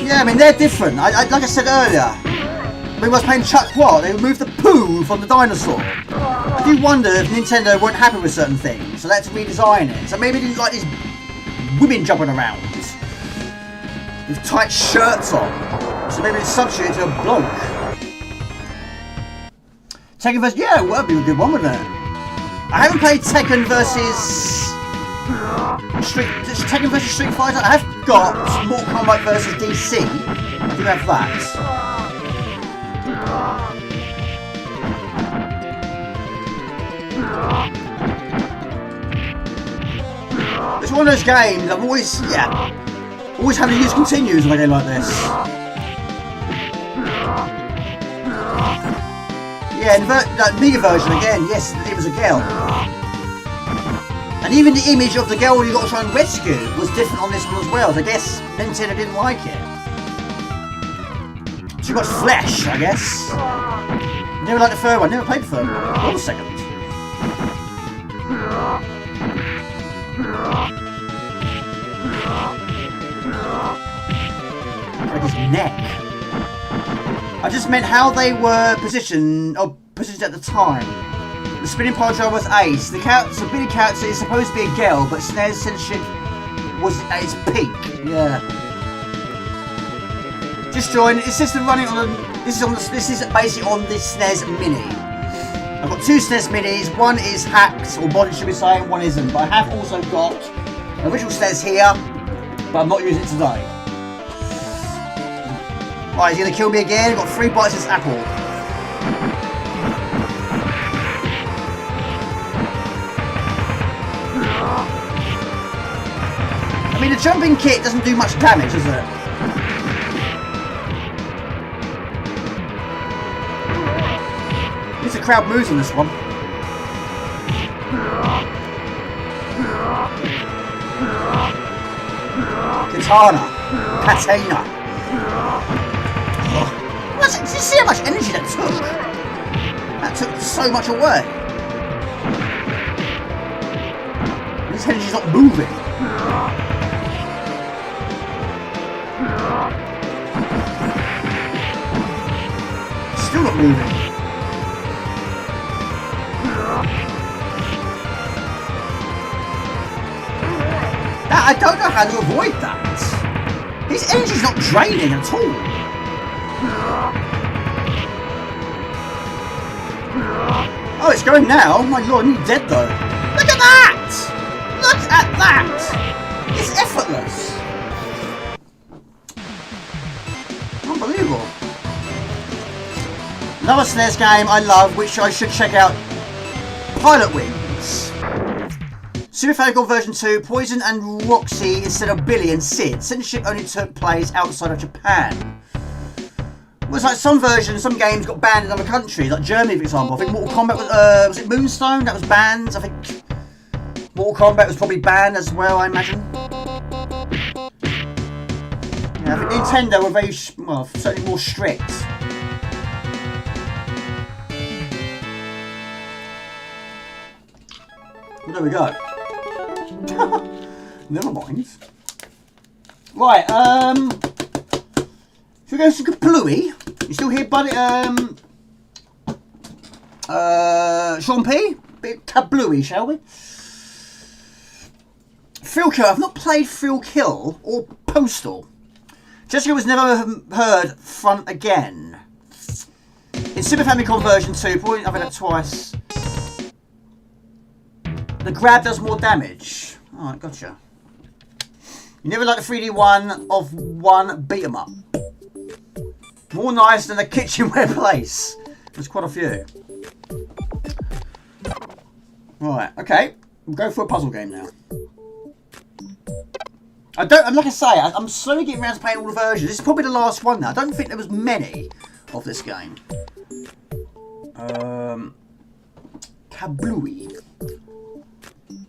Yeah, I mean, they're different. Like I said earlier, when I was playing ChuckRock, they removed the poo from the dinosaur. I do wonder if Nintendo weren't happy with certain things, so they had to redesign it. So maybe they didn't like these women jumping around with tight shirts on. So maybe it's substituted to a bloke. Tekken vs. Yeah, well, that'd be a good one, wouldn't it? I haven't played Tekken vs. Tekken vs Street Fighter. I have got Mortal Kombat vs DC. I do have that. It's one of those games I've always having to use continues in a game like this. Yeah, and that Mega version again, yes, it was a girl. And even the image of the girl you got to try and rescue was different on this one as well. So I guess Nintendo didn't like it. Too much flesh, I guess. Never liked the third one, never played the third one. Or the second. Like his neck. I just meant how they were positioned at the time. The spinning pile driver was ace. The Billy character is supposed to be a girl, but SNES censorship was at its peak. Yeah. Just join. It's just running on. This is basically on this SNES Mini. I've got 2 SNES Minis. One is hacked or modded, should we say, and one isn't. But I have also got an original SNES here, but I'm not using it today. Right, he's gonna kill me again. I've got 3 bites of this apple. I mean, the jumping kit doesn't do much damage, does it? At least the crowd moves on this one. Katana. Did you see how much energy that took? That took so much away. This energy's not moving. Still not moving. I don't know how to avoid that. His energy's not draining at all. Oh, it's going now. Oh my lord, I'm dead though. Look at that! Look at that! It's effortless. Unbelievable. Another SNES game I love, which I should check out. Pilot Wings. Super Famicom version 2, Poison and Roxy instead of Billy and Sid. Censorship only took place outside of Japan. It was like some versions, some games got banned in other countries, like Germany for example. I think Mortal Kombat was it Moonstone? That was banned. I think Mortal Kombat was probably banned as well, I imagine. Yeah, I think Nintendo were very, well, certainly more strict. Well, there we go. Never mind. Right, should we go to KaBlooey? You still here, buddy? Sean P? Bit KaBlooey, shall we? Thrill Kill. I've not played Thrill Kill or Postal. Jessica was never heard front again. In Super Famicom version 2, probably I've had it twice. The grab does more damage. Alright, gotcha. You never like the 3D one of one beat 'em up. More nice than a kitchenware place. There's quite a few. Right, okay. We'll go for a puzzle game now. Like I say, I'm slowly getting around to playing all the versions. This is probably the last one now. I don't think there was many of this game. KaBlooey.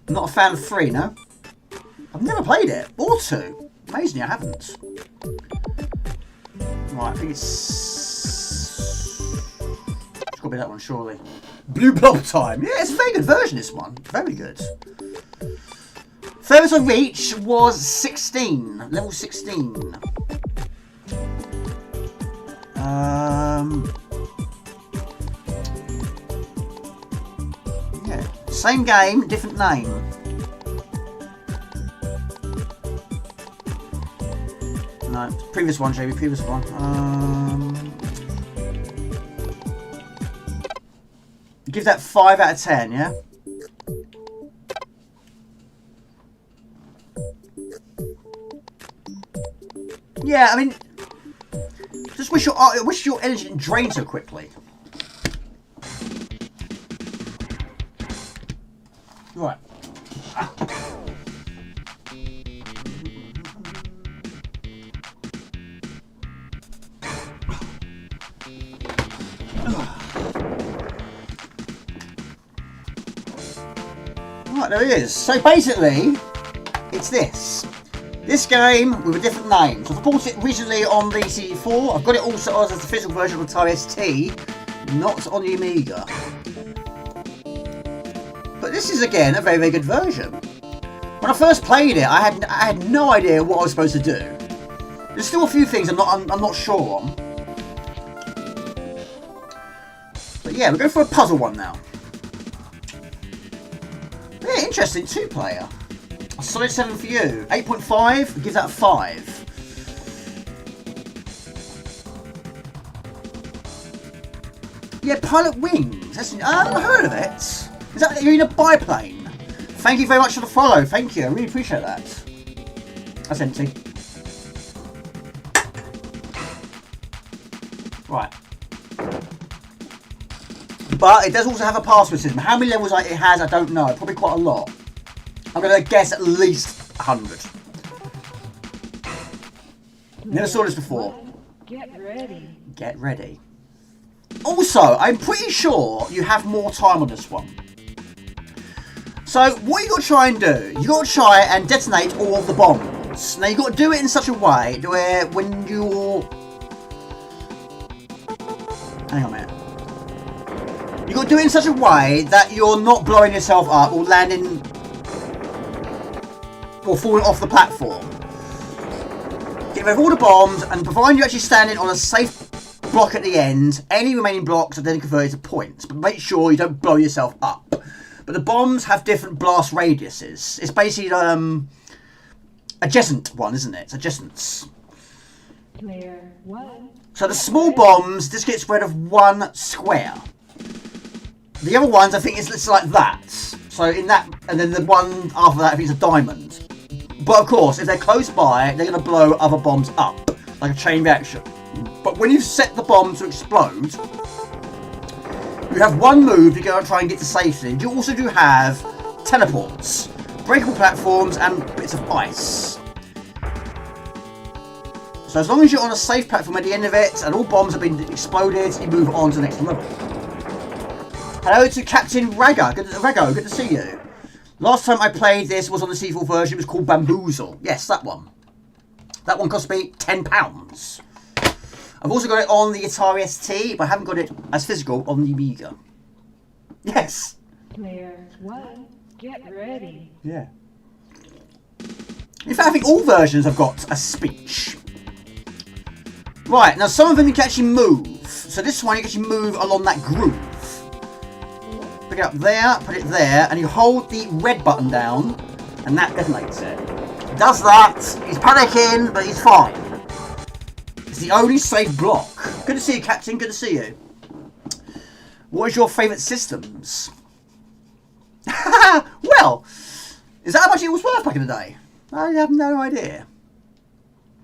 Not a fan of 3, no? I've never played it. Or 2. Amazingly, I haven't. Right, I think it's got to be that one, surely. Blue Blob Time. Yeah, it's a very good version, this one. Very good. Furthest I reached was 16. Level 16. Yeah. Same game, different name. No, previous one, JB, previous one. Give that 5 out of 10, yeah? Yeah, I mean, just wish your energy didn't drain so quickly. Right. Right, there he is. So basically, it's this. This game with a different name. So I bought it originally on the CD4. I've got it also as the physical version of the Atari ST, not on the Amiga. But this is again a very, very good version. When I first played it, I had no idea what I was supposed to do. There's still a few things I'm not sure on. But yeah, we're going for a puzzle one now. Yeah, interesting, 2-player. A solid 7 for you. 8.5, give that a 5. Yeah, Pilot Wings. I've never heard of it. Is that you're in a biplane? Thank you very much for the follow. Thank you. I really appreciate that. That's empty. Right. But it does also have a password system. How many levels it has, I don't know. Probably quite a lot. I'm going to guess at least 100. Never saw this before. Get ready. Get ready. Also, I'm pretty sure you have more time on this one. So, what you got to try and do, you got to try and detonate all of the bombs. Now, you got to do it in such a way where when you're... Hang on a minute. You got to do it in such a way that you're not blowing yourself up or landing or falling off the platform. Get rid of all the bombs, and provided you're actually standing on a safe block at the end, any remaining blocks are then converted to points. But make sure you don't blow yourself up. But the bombs have different blast radiuses. It's basically adjacent one, isn't it? It's adjacents. Player 1. So the small bombs just get spread of one square. The other ones, I think, it's like that. So in that, and then the one after that, I think it's a diamond. But of course, if they're close by, they're going to blow other bombs up, like a chain reaction. But when you set the bomb to explode, you have one move to go and try and get to safety. You also do have teleports, breakable platforms, and bits of ice. So as long as you're on a safe platform at the end of it, and all bombs have been exploded, you move on to the next level. Hello to Captain Rago. Rago, good to see you. Last time I played this was on the C4 version. It was called Bamboozle. Yes, that one. That one cost me £10. I've also got it on the Atari ST, but I haven't got it as physical on the Amiga. Yes. Player 1. Get ready. Yeah. In fact, I think all versions have got a speech. Right, now some of them you can actually move. So this one you can actually move along that groove. Pick it up there, put it there, and you hold the red button down, and that detonates it. Does that. He's panicking, but he's fine. It's the only safe block. Good to see you, Captain. Good to see you. What is your favourite systems? Well, is that how much it was worth back in the day? I have no idea.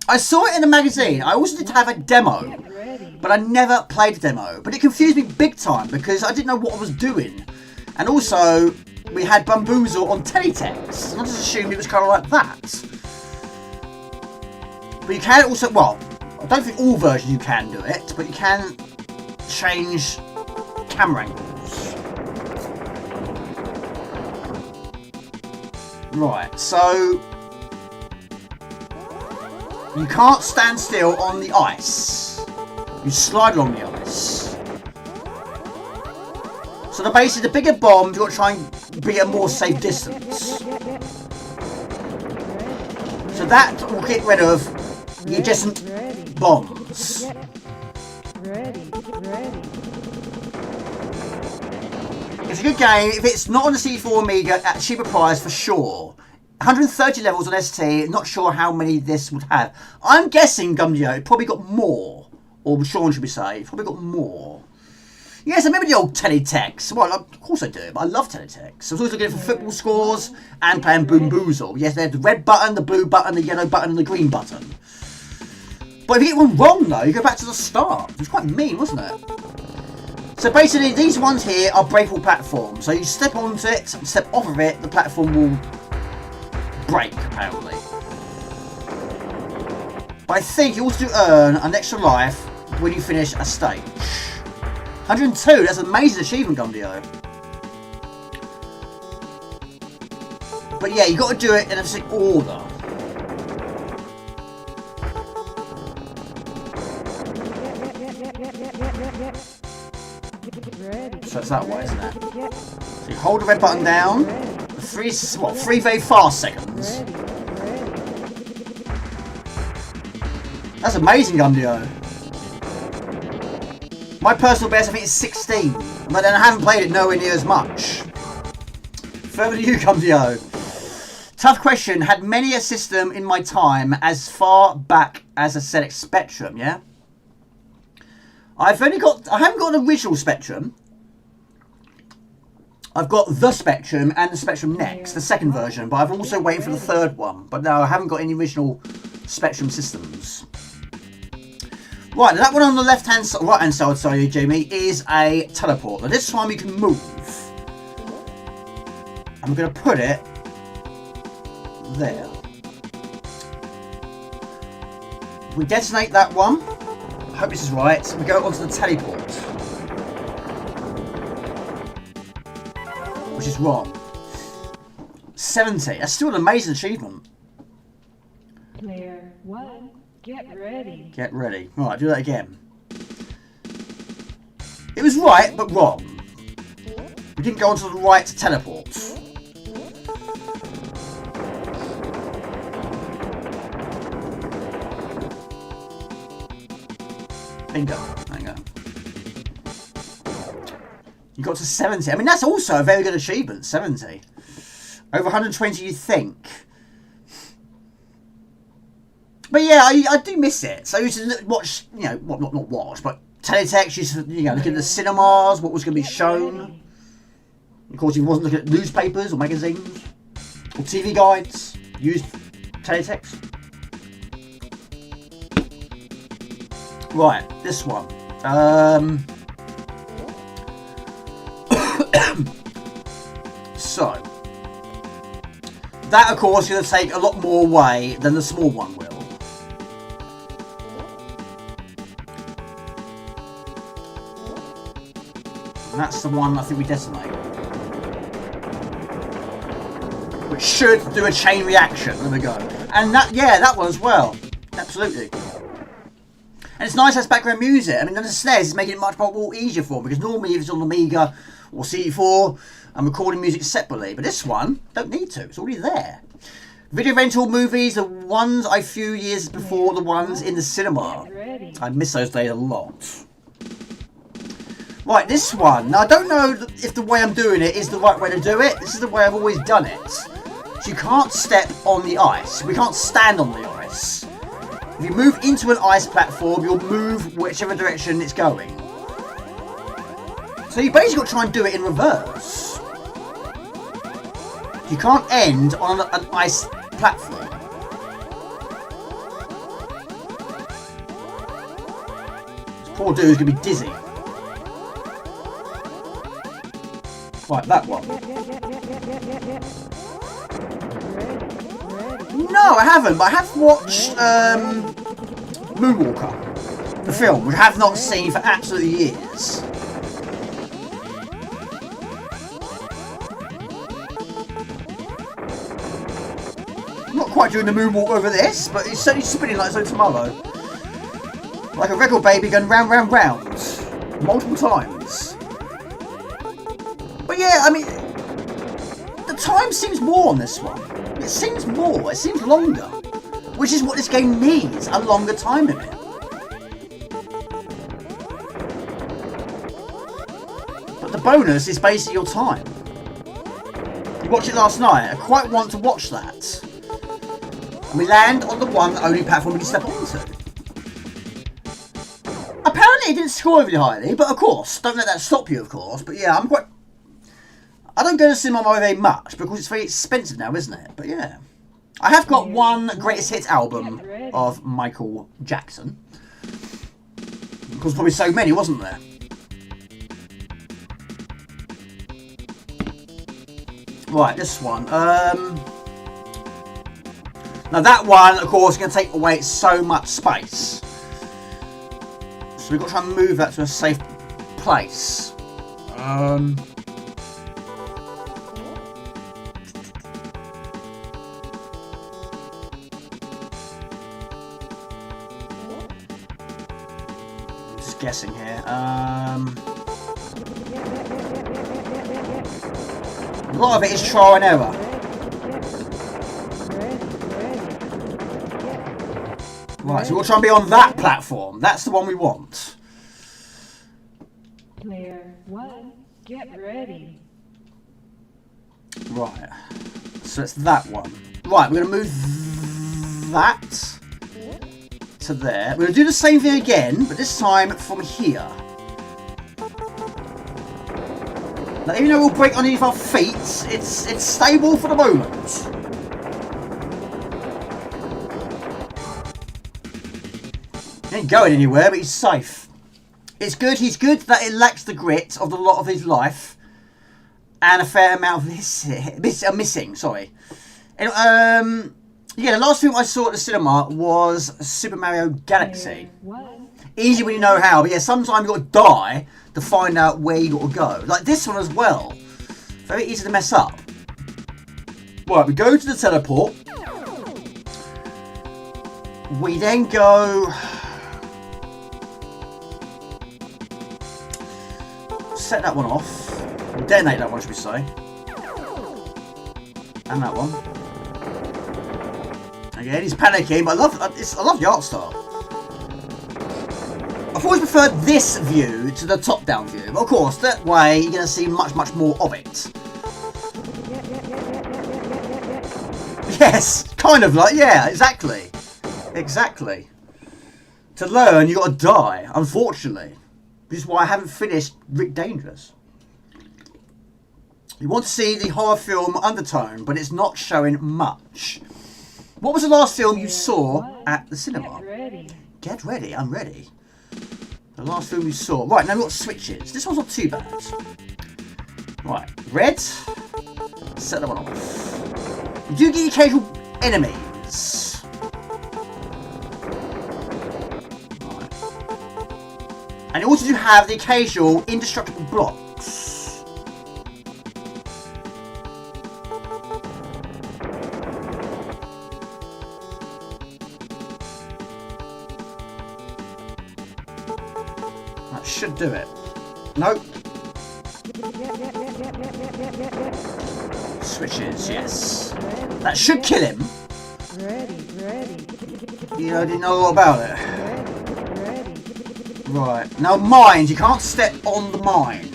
I saw it in a magazine. I also did have a demo, but I never played the demo. But it confused me big time because I didn't know what I was doing. And also, we had Bamboozle on Teletext. And I just assumed it was kind of like that. But you can also, well, I don't think all versions you can do it, but you can change camera angles. Right, so you can't stand still on the ice. You slide along the ice. So basically, the bigger bombs, you've got to try and be at a more safe distance. So that will get rid of the adjacent bombs. It's a good game. If it's not on the C4 Amiga, at a cheaper price for sure. 130 levels on ST, not sure how many this would have. I'm guessing, Gumdio, it probably got more. Or Sean should be saying, probably got more. Yes, I remember the old teletext. Well, of course I do, but I love teletext. I was always looking for football scores and playing Bamboozle. Yes, they had the red button, the blue button, the yellow button, and the green button. But if you get one wrong, though, you go back to the start. It was quite mean, wasn't it? So basically, these ones here are breakable platforms. So you step onto it, step off of it, the platform will break, apparently. But I think you also do earn an extra life when you finish a stage. 102, that's an amazing achievement, Gumdio. But yeah, you got to do it in a specific order. So it's that way, isn't it? So you hold the red button down. Three very fast seconds. That's amazing, Gumdio. My personal best, I think, is 16. But then I haven't played it nowhere near as much. Further to you, Gumdio. Tough question. Had many a system in my time as far back as a ZX Spectrum, yeah? I haven't got an original Spectrum. I've got the Spectrum and the Spectrum Next, the second version, but I'm also waiting for the third one. But no, I haven't got any original Spectrum systems. Right, now that one on the right-hand side, sorry, Jamie, is a teleport. Now this time we can move. And we're going to put it there. We detonate that one. I hope this is right. We go onto the teleport. Which is wrong. 70. That's still an amazing achievement. Player 1, get ready. Get ready. Right, do that again. It was right, but wrong. We didn't go onto the right teleport. Bingo. There you go. You got to 70. I mean, that's also a very good achievement. 70. Over 120, you think. But yeah, I do miss it. So you used to watch, you know, well, not watch, but teletext. Used to, you know, look at the cinemas, what was going to be shown. Of course, you wasn't looking at newspapers or magazines or TV guides. Used teletext. Right, this one. So, that of course is going to take a lot more away than the small one will. And that's the one I think we detonate. Which should do a chain reaction. There we go. And that, yeah, that one as well. Absolutely. And it's nice as background music. I mean, on the SNES is making it much more easier for me, because normally if it's on the Amiga or CD4 and recording music separately. But this one, don't need to. It's already there. Video rental movies, the ones a few years before the ones in the cinema. I miss those days a lot. Right, this one. Now, I don't know if the way I'm doing it is the right way to do it. This is the way I've always done it. So you can't step on the ice. We can't stand on the ice. If you move into an ice platform, you'll move whichever direction it's going. So you basically got to try and do it in reverse. You can't end on an ice platform. This poor dude's going to be dizzy. Right, that one. No, I haven't, but I have watched Moonwalker, the film, which I have not seen for absolutely years. I'm not quite doing the moonwalk over this, but it's certainly spinning like it's no tomorrow. Like a record baby going round, round, round. Multiple times. But yeah, I mean, the time seems more on this one. It seems more, it seems longer. Which is what this game needs, a longer time limit. But the bonus is basically your time. You watched it last night, I quite want to watch that. And we land on the one only platform we can step onto. Apparently it didn't score really highly, but of course, don't let that stop you, of course. But yeah, I don't go to cinema very much because it's very expensive now, isn't it? But yeah. I have got one greatest hits album of Michael Jackson. Because probably so many, wasn't there? Right, this one. Now that one, of course, is going to take away so much space. So we've got to try and move that to a safe place. Just guessing here. A lot of it is trial and error. Right, so we'll try and be on that platform. That's the one we want. Player 1, get ready. Right, so it's that one. Right, we're going to move that to there. We're going to do the same thing again, but this time from here. Now, even though we'll break underneath our feet, it's stable for the moment. He ain't going anywhere, but he's safe. It's good. He's good that it lacks the grit of the lot of his life, and a fair amount of missing. Sorry. And, yeah, the last film I saw at the cinema was Super Mario Galaxy. Easy when you know how, but yeah, sometimes you got to die to find out where you got to go. Like this one as well. Very easy to mess up. Right, we go to the teleport. We then go. Set that one off. We'll detonate that one, should we say? And that one. Again, he's panicking, but I love the art style. I've always preferred this view to the top-down view. But of course, that way you're going to see much, much more of it. Yes, kind of like, yeah, exactly. Exactly. To learn, you got to die, unfortunately. This is why I haven't finished Rick Dangerous. You want to see the horror film undertone, but it's not showing much. What was the last film you saw at the cinema? Get ready. Get ready, I'm ready. The last film you saw. Right, now we've got switches. This one's not too bad. Right, red. Set that one off. You do get occasional enemies. Right. And you also do have the occasional indestructible blocks. Should do it. Nope. Switches, yes. That should kill him. Yeah, I didn't know a lot about it. Right. Now mines, you can't step on the mine.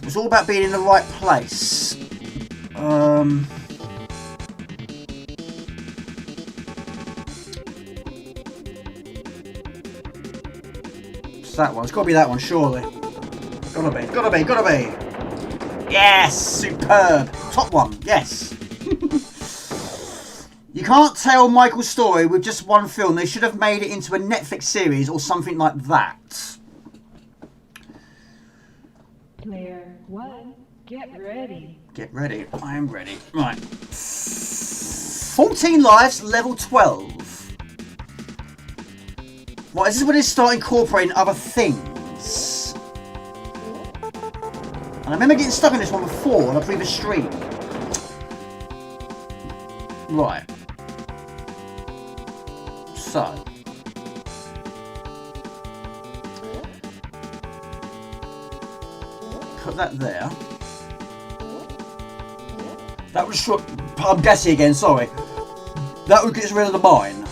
It's all about being in the right place. It's that one. It's got to be that one, surely. Gotta be. Gotta be. Gotta be. Yes! Superb. Top one. Yes. You can't tell Michael's story with just one film. They should have made it into a Netflix series or something like that. Player 1, get ready. Get ready. I am ready. Right. 14 lives, level 12. Right, this is when they start incorporating other things. And I remember getting stuck in this one before on a previous stream. Right. So. Put that there. That would I'm guessing again, sorry. That would get rid of the mine,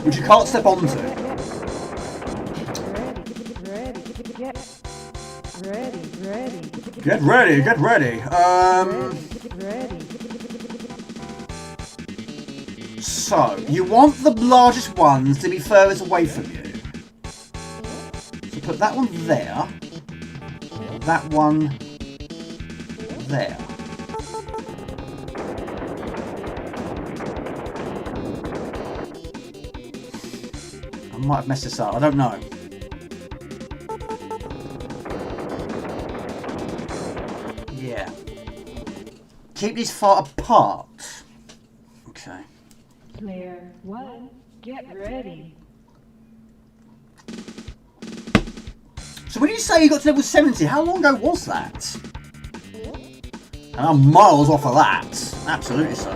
which you can't step onto. Get ready, get ready. So, you want the largest ones to be furthest away from you. So put that one there. That one there. I might have messed this up, I don't know. Yeah. Keep these far apart. Okay. Player 1, get ready. So when you say you got to level 70, how long ago was that? And I'm miles off of that. Absolutely so.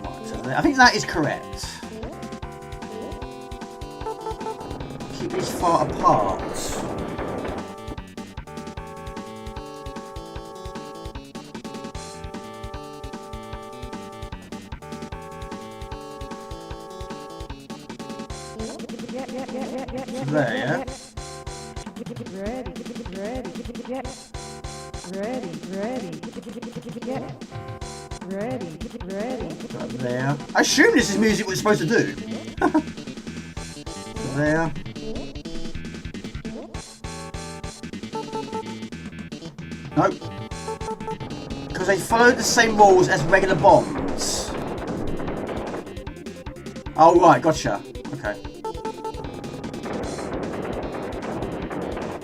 Right, so I think that is correct. Keep these far apart. There, yeah? Right there. I assume this is music we're supposed to do. There. Nope. Because they followed the same rules as regular bombs. Oh, right, gotcha. Okay.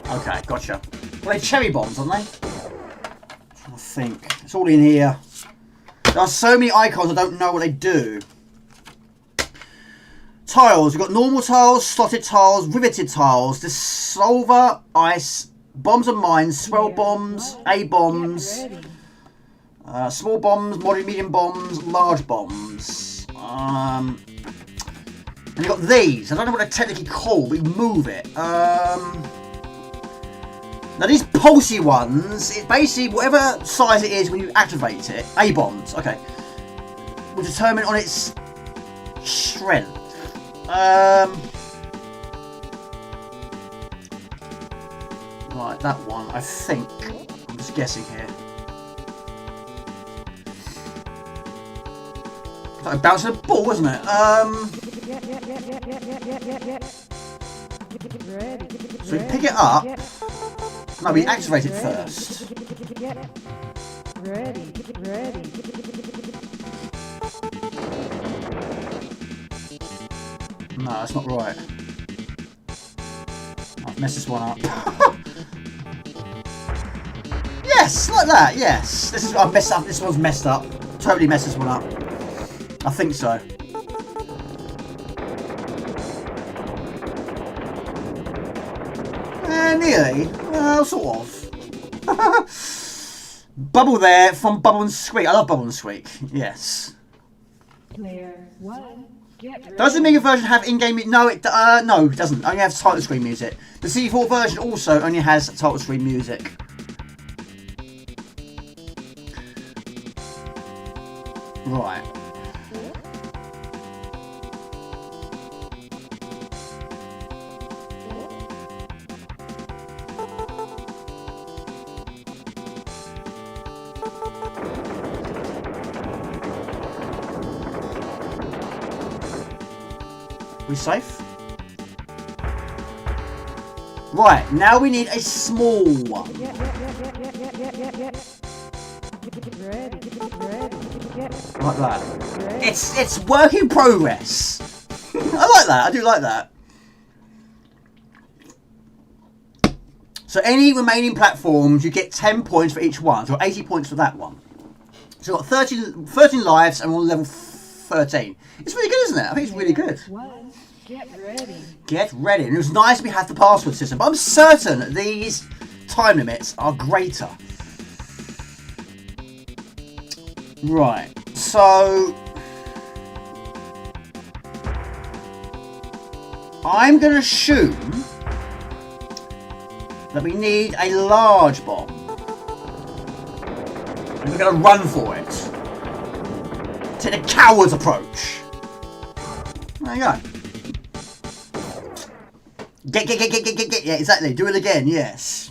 Okay, gotcha. Well, they're cherry bombs, aren't they? I think. It's all in here. There are so many icons I don't know what they do. Tiles. We've got normal tiles, slotted tiles, riveted tiles, dissolver, ice, bombs and mines, swell bombs, A bombs, small bombs, moderate medium bombs, large bombs. And you've got these. I don't know what they're technically called, but you move it. Now these pulsey ones, it's basically whatever size it is when you activate it. A-bombs, okay. Will determine on its strength. Right, that one, I think. I'm just guessing here. It's like bouncing a ball, isn't it? So we pick it up. No, we activate it first. No, that's not right. I've messed this one up. Yes, like that. Yes, this is I've messed up. This one's messed up. Totally messed this one up. I think so. Nearly. Sort of. Bubble there from Bubble and Squeak. I love Bubble and Squeak. Yes. Player 1, Get ready. Does the Amiga version have in-game? No, it doesn't. Only has title screen music. The CD4 version also only has title screen music. Right. We safe? Right, now we need a small one. Get ready. Like that. It's work in progress. I like that. I do like that. So any remaining platforms, you get 10 points for each one. So 80 points for that one. So we've got 13 lives and we're on level 13. It's really good, isn't it? I think it's really good. Get ready. Get ready. And it was nice we had the password system, but I'm certain these time limits are greater. Right. So I'm going to assume that we need a large bomb. And we're going to run for it. Take the coward's approach. There you go. Get. Yeah, exactly. Do it again, yes.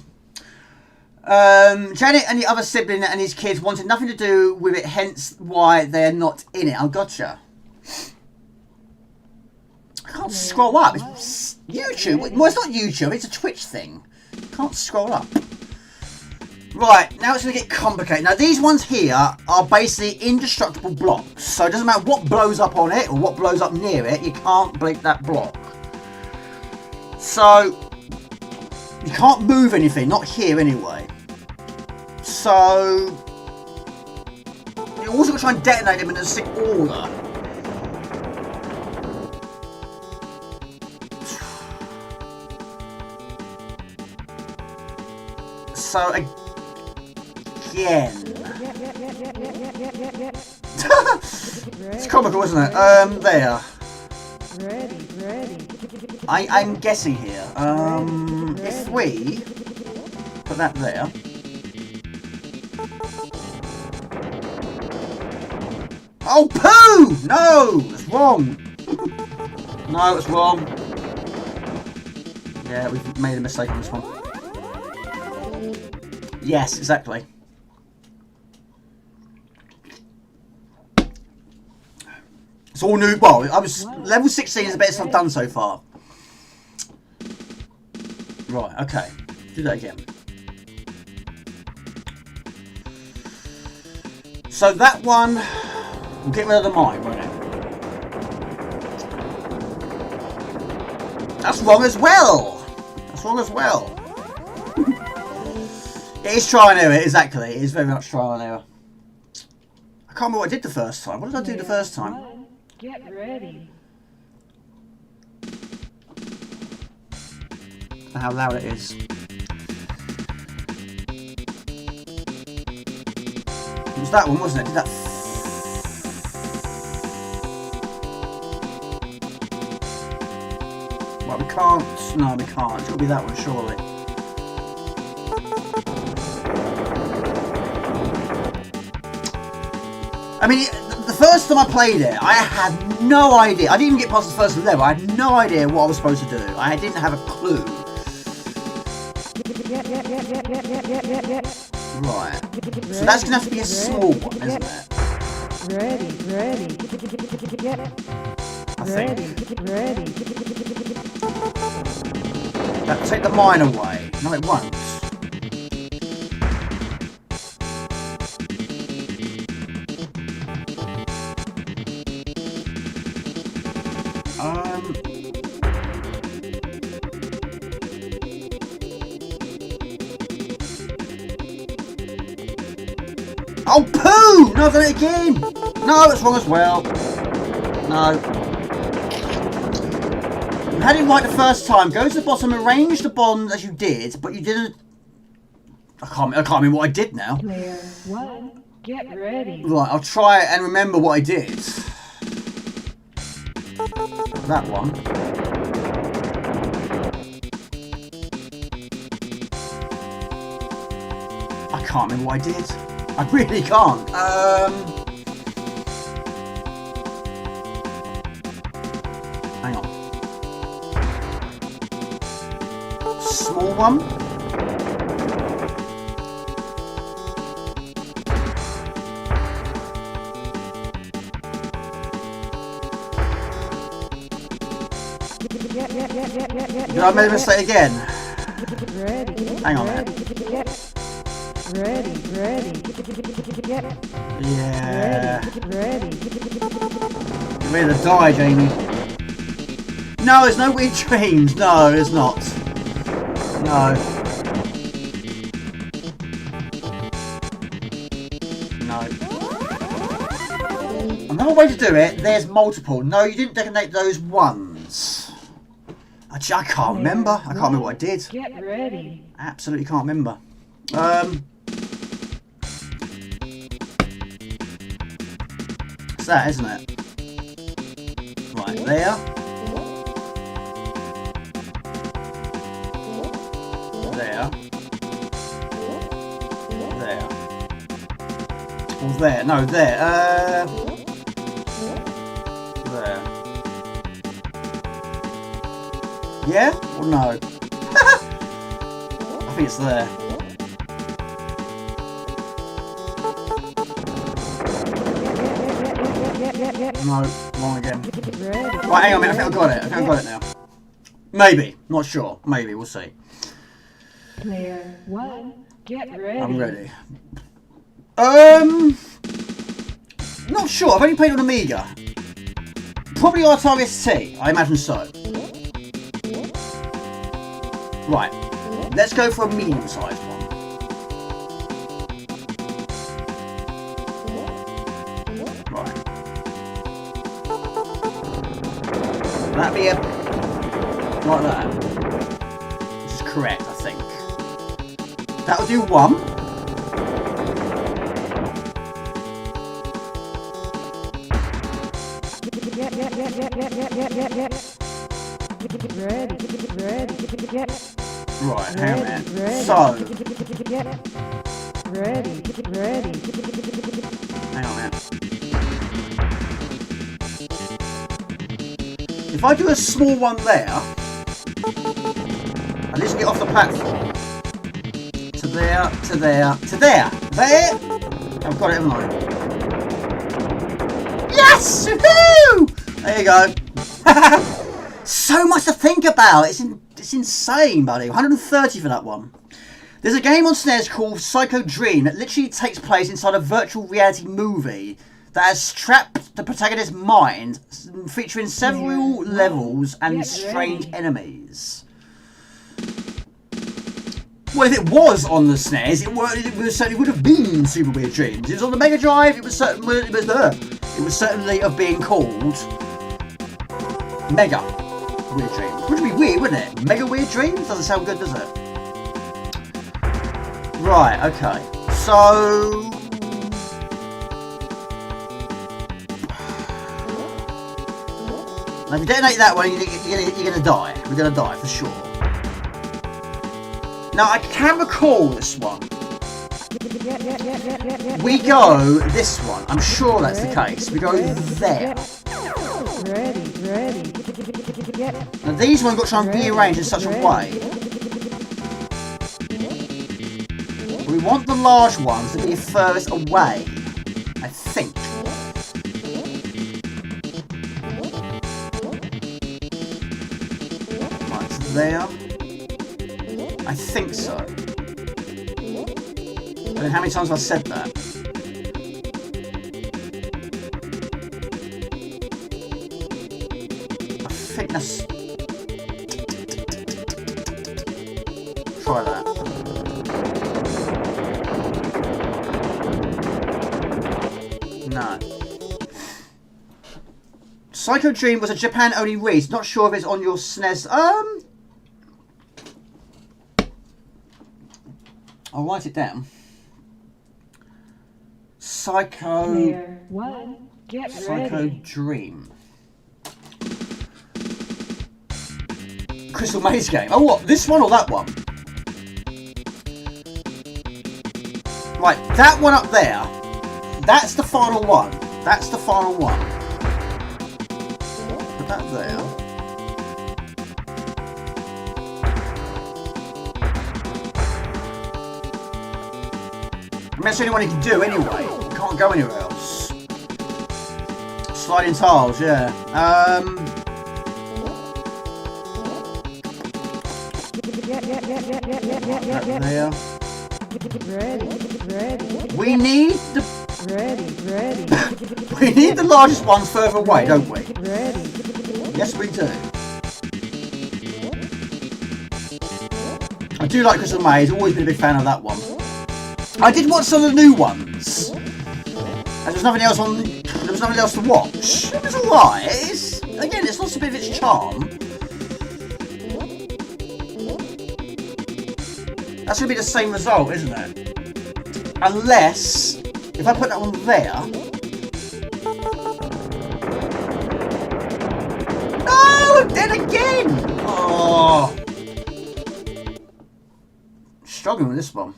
Janet and the other sibling and his kids wanted nothing to do with it, hence why they're not in it. Oh, gotcha. I can't scroll up. It's YouTube. Well, it's not YouTube. It's a Twitch thing. Can't scroll up. Right, now it's going to get complicated. Now, these ones here are basically indestructible blocks. So it doesn't matter what blows up on it or what blows up near it, you can't break that block. So, you can't move anything, not here anyway. So, you're also going to try and detonate them in a sick order. So, again. It's comical, isn't it? There. Ready. I'm guessing here. If we put that there. Oh, poo! No! It's wrong. No, it's wrong. Yeah, we've made a mistake on this one. Yes, exactly. It's all new. Well, I was level 16 is the best I've done so far. Right, okay. Do that again. So that one, we'll get rid of the mine, won't it? That's wrong as well. That's wrong as well. It is trial and error, exactly. It is very much trial and error. I can't remember what I did the first time. What did I do the first time? Get ready. How loud it is. It was that one, wasn't it? Did that? Right, we can't. No, we can't. It's got to be that one, surely. I mean, the first time I played it, I had no idea. I didn't even get past the first level. I had no idea what I was supposed to do. I didn't have a clue. Right. So that's going to have to be a small one, isn't it? Ready. I think. Ready. That'll take the mine away. No, it won't. Oh, poo! No, I've done it again! No, it's wrong as well. No. You had it right the first time. Go to the bottom, arrange the bombs as you did, but you didn't... I can't remember what I did now. Player 1, get ready. Right, I'll try and remember what I did. That one. I can't remember what I did. I really can't. Hang on. Small one. Did I make a mistake again? Ready. Hang on a minute. Ready. Yeah. Ready. Get rid of the die, Jamie. No, there's no weird dreams. No, there's not. No. No. Another way to do it, there's multiple. No, you didn't detonate those ones. I can't remember. I can't remember what I did. Get ready. Absolutely can't remember. It's that, isn't it? Right, there. There. There. Or there. No, there. There. Yeah? Or no? I think it's there. No, wrong again. Right, hang on a minute. I think I've got it. I think I've got it now. Maybe. Not sure. Maybe. We'll see. Player 1, get ready. I'm ready. Not sure. I've only played on Amiga. Probably RType ST. I imagine so. Right. Let's go for a medium-sized one. Right. That'd be a... like that. This is correct, I think. That'll do one. Ready. Right, hang on a minute. So, Ready. hang on a minute. If I do a small one there, at least get off the platform. To there, to there, to there. There! I've got it, haven't I? Yes! Woohoo! There you go. So much to think about. It's insane, buddy. 130 for that one. There's a game on SNES called Psycho Dream that literally takes place inside a virtual reality movie that has trapped the protagonist's mind, featuring several levels and strange enemies. Well, if it was on the SNES, it certainly would have been Super Weird Dreams. It was on the Mega Drive. It was certainly of being called Mega Weird Dreams. Which would be weird, wouldn't it? Mega Weird Dreams? Doesn't sound good, does it? Right, okay. So... now if you detonate that one, you're gonna die. We're gonna die, for sure. Now, I can recall this one. We go this one. I'm sure that's the case. We go there. Ready. Now these ones got to try and rearrange in such a way. We want the large ones to be furthest away, I think. Right, so there. I think so. I mean, how many times have I said that? I think that's... try that. No. Psycho Dream was a Japan-only release. Not sure if it's on your SNES. I'll write it down. Psycho Player 1, get Psycho ready. Dream. Crystal Maze game. Oh, what? This one or that one? Right, that one up there. That's the final one. That's the final one. Put that there. That's the only one you can do anyway. You can't go anywhere else. Sliding tiles, yeah. There. We need the we need the largest ones further away, don't we? Yes, we do. I do like Crystal Maze. Always been a big fan of that one. I did watch some of the new ones. And there was nothing else on. There was nothing else to watch. It was alright. Again, it's lost a bit of its charm. That's going to be the same result, isn't it? Unless, if I put that one there... No! I'm dead again! Oh. Struggling with this one.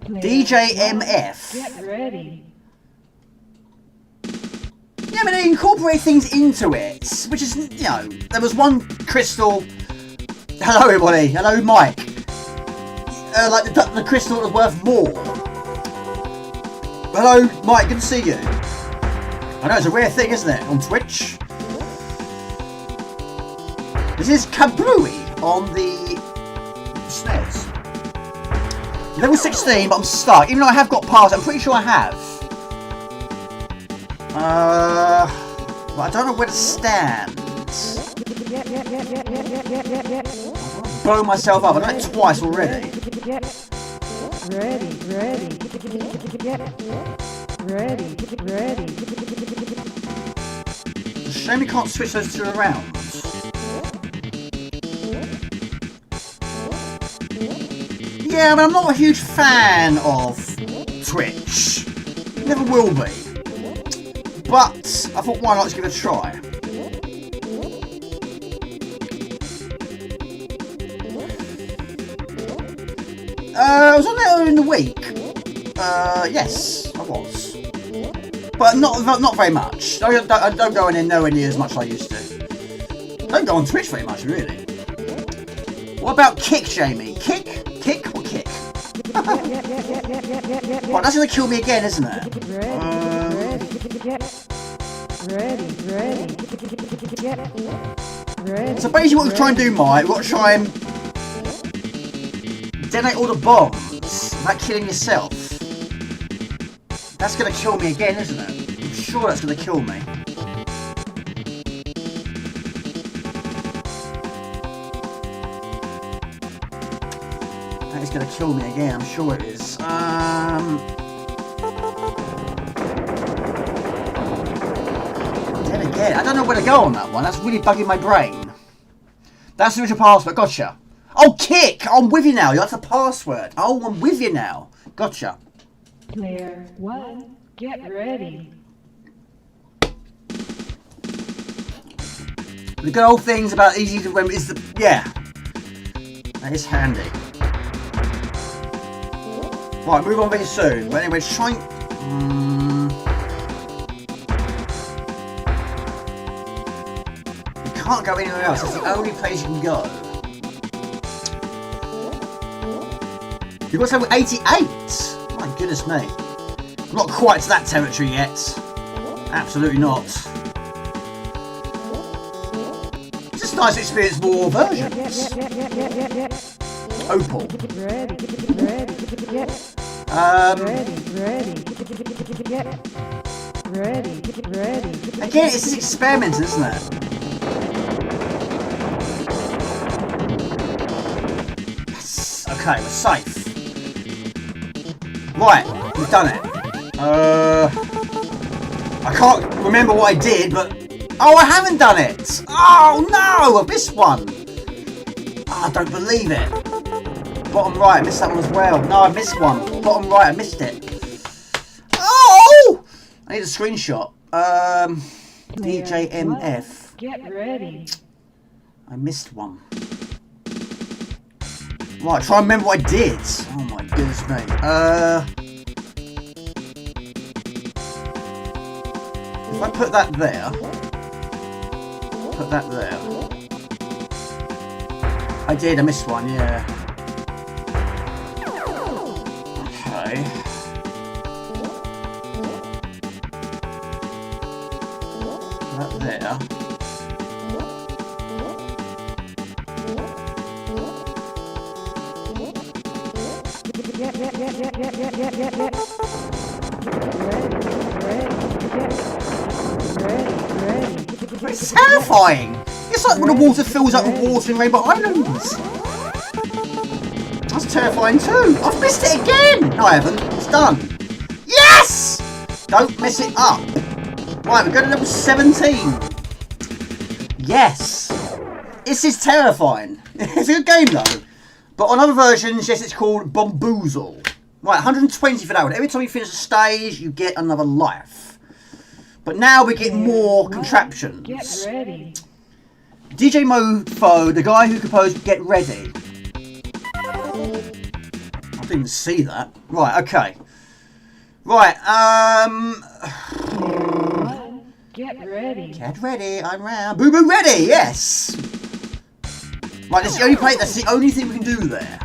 DJ MF. Get ready. Yeah, but they incorporate things into it, which is, you know, there was one crystal... Hello everybody, hello Mike. Like the crystal was worth more. Hello Mike, good to see you. I know it's a rare thing, isn't it, on Twitch? This is KaBlooey on the SNES. Level 16, but I'm stuck. Even though I have got past, I'm pretty sure I have. But I don't know where to stand. Blow myself up. I've done it twice already. Ready. It's a shame we can't switch those two around. Yeah, but I'm not a huge fan of Twitch. Never will be. But I thought, why not just give it a try? I was on there earlier in the week. Yes, I was. But not very much. I don't go in there nowhere near as much as I used to. I don't go on Twitch very much, really. What about Kick, Jamie? Kick? Kick or Kick? Well, that's going to kill me again, isn't it? So basically what we're trying to do, Mike, we're going to try and detonate all the bombs without killing yourself. That's going to kill me again, isn't it? I'm sure that's going to kill me. That is going to kill me again, I'm sure it is. Dead again. I don't know where to go on that one. That's really bugging my brain. That's the original password. Gotcha. Oh, Kick! I'm with you now. That's the password. Oh, I'm with you now. Gotcha. Player 1, get ready. The good old things about easy to remember is the... Yeah. That is handy. Right, move on very soon. But anyway, trying... You can't go anywhere else. It's the only place you can go. You've got to level 88! My goodness me. I'm not quite to that territory yet. Absolutely not. It's just nice to experience more versions. Opal. Again, it's just experimenting, isn't it? Yes. Okay, we're safe. Right, we've done it. I can't remember what I did, but... Oh, I haven't done it! Oh, no! I missed one! Oh, I don't believe it. Bottom right, I missed that one as well. No, I missed one. Bottom right, I missed it. Oh! I need a screenshot. DJ MF. Get ready. I missed one. Right, try and remember what I did. Oh my goodness me. If I put that there. Put that there. I did, I missed one, yeah. Okay. That there. It's terrifying! It's like when the water fills up with water in Rainbow Islands! That's terrifying too! I've missed it again! No I haven't, it's done! Yes! Don't mess it up! Right, we're going to level 17! Yes! This is terrifying! It's a good game though. But on other versions, yes, it's called Bamboozle. Right, 120 for that one. Every time you finish a stage, you get another life. But now we get more contraptions. Get ready. DJ Mofo, the guy who composed Get Ready. I didn't see that. Right, okay. Right, Get ready. Get ready, I'm round. Boo Boo ready, yes! Right, that's the only plate, that's the only thing we can do there.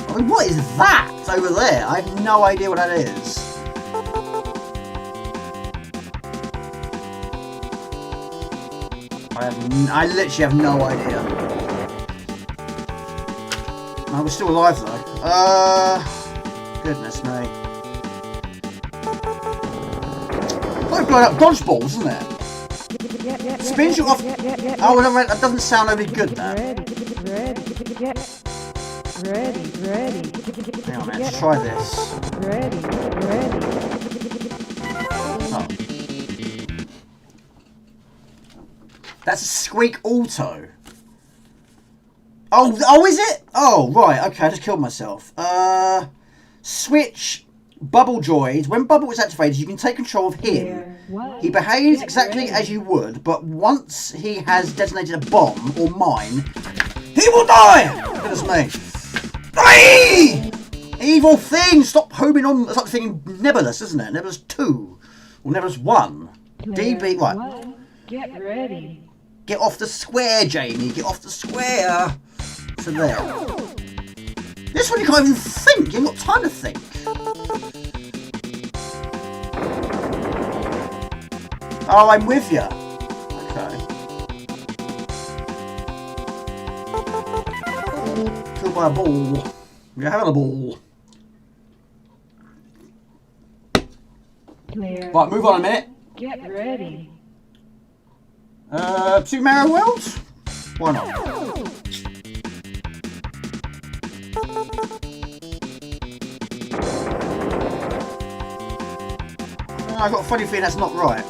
I mean, what is that over there? I have no idea what that is. I literally have no idea. No, we're still alive though. Goodness me. Like blowing up dodgeballs, isn't it? Spins you off. Oh, no, that doesn't sound really good, that. Ready. Hang on, let's try this. Ready. Oh. That's a Squeak Auto. Oh, is it? Oh, right, okay, I just killed myself. Switch Bubble Droid. When Bubble is activated, you can take control of him. He behaves exactly as you would, but once he has detonated a bomb or mine, he will die! Goodness me. Aye! Evil thing! Stop homing on. That's like the thing in Nebulous, isn't it? Nebulous 2. Or Nebulous 1. DB. Right. Get ready. Get off the square, Jamie. Get off the square. So there. This one you can't even think. You haven't got time to think. Oh, I'm with you. Okay. Killed by a ball. You're having a ball. Clear. Right, move on a minute. Get ready. Super Mario World? Why not? I've got a funny feeling that's not right.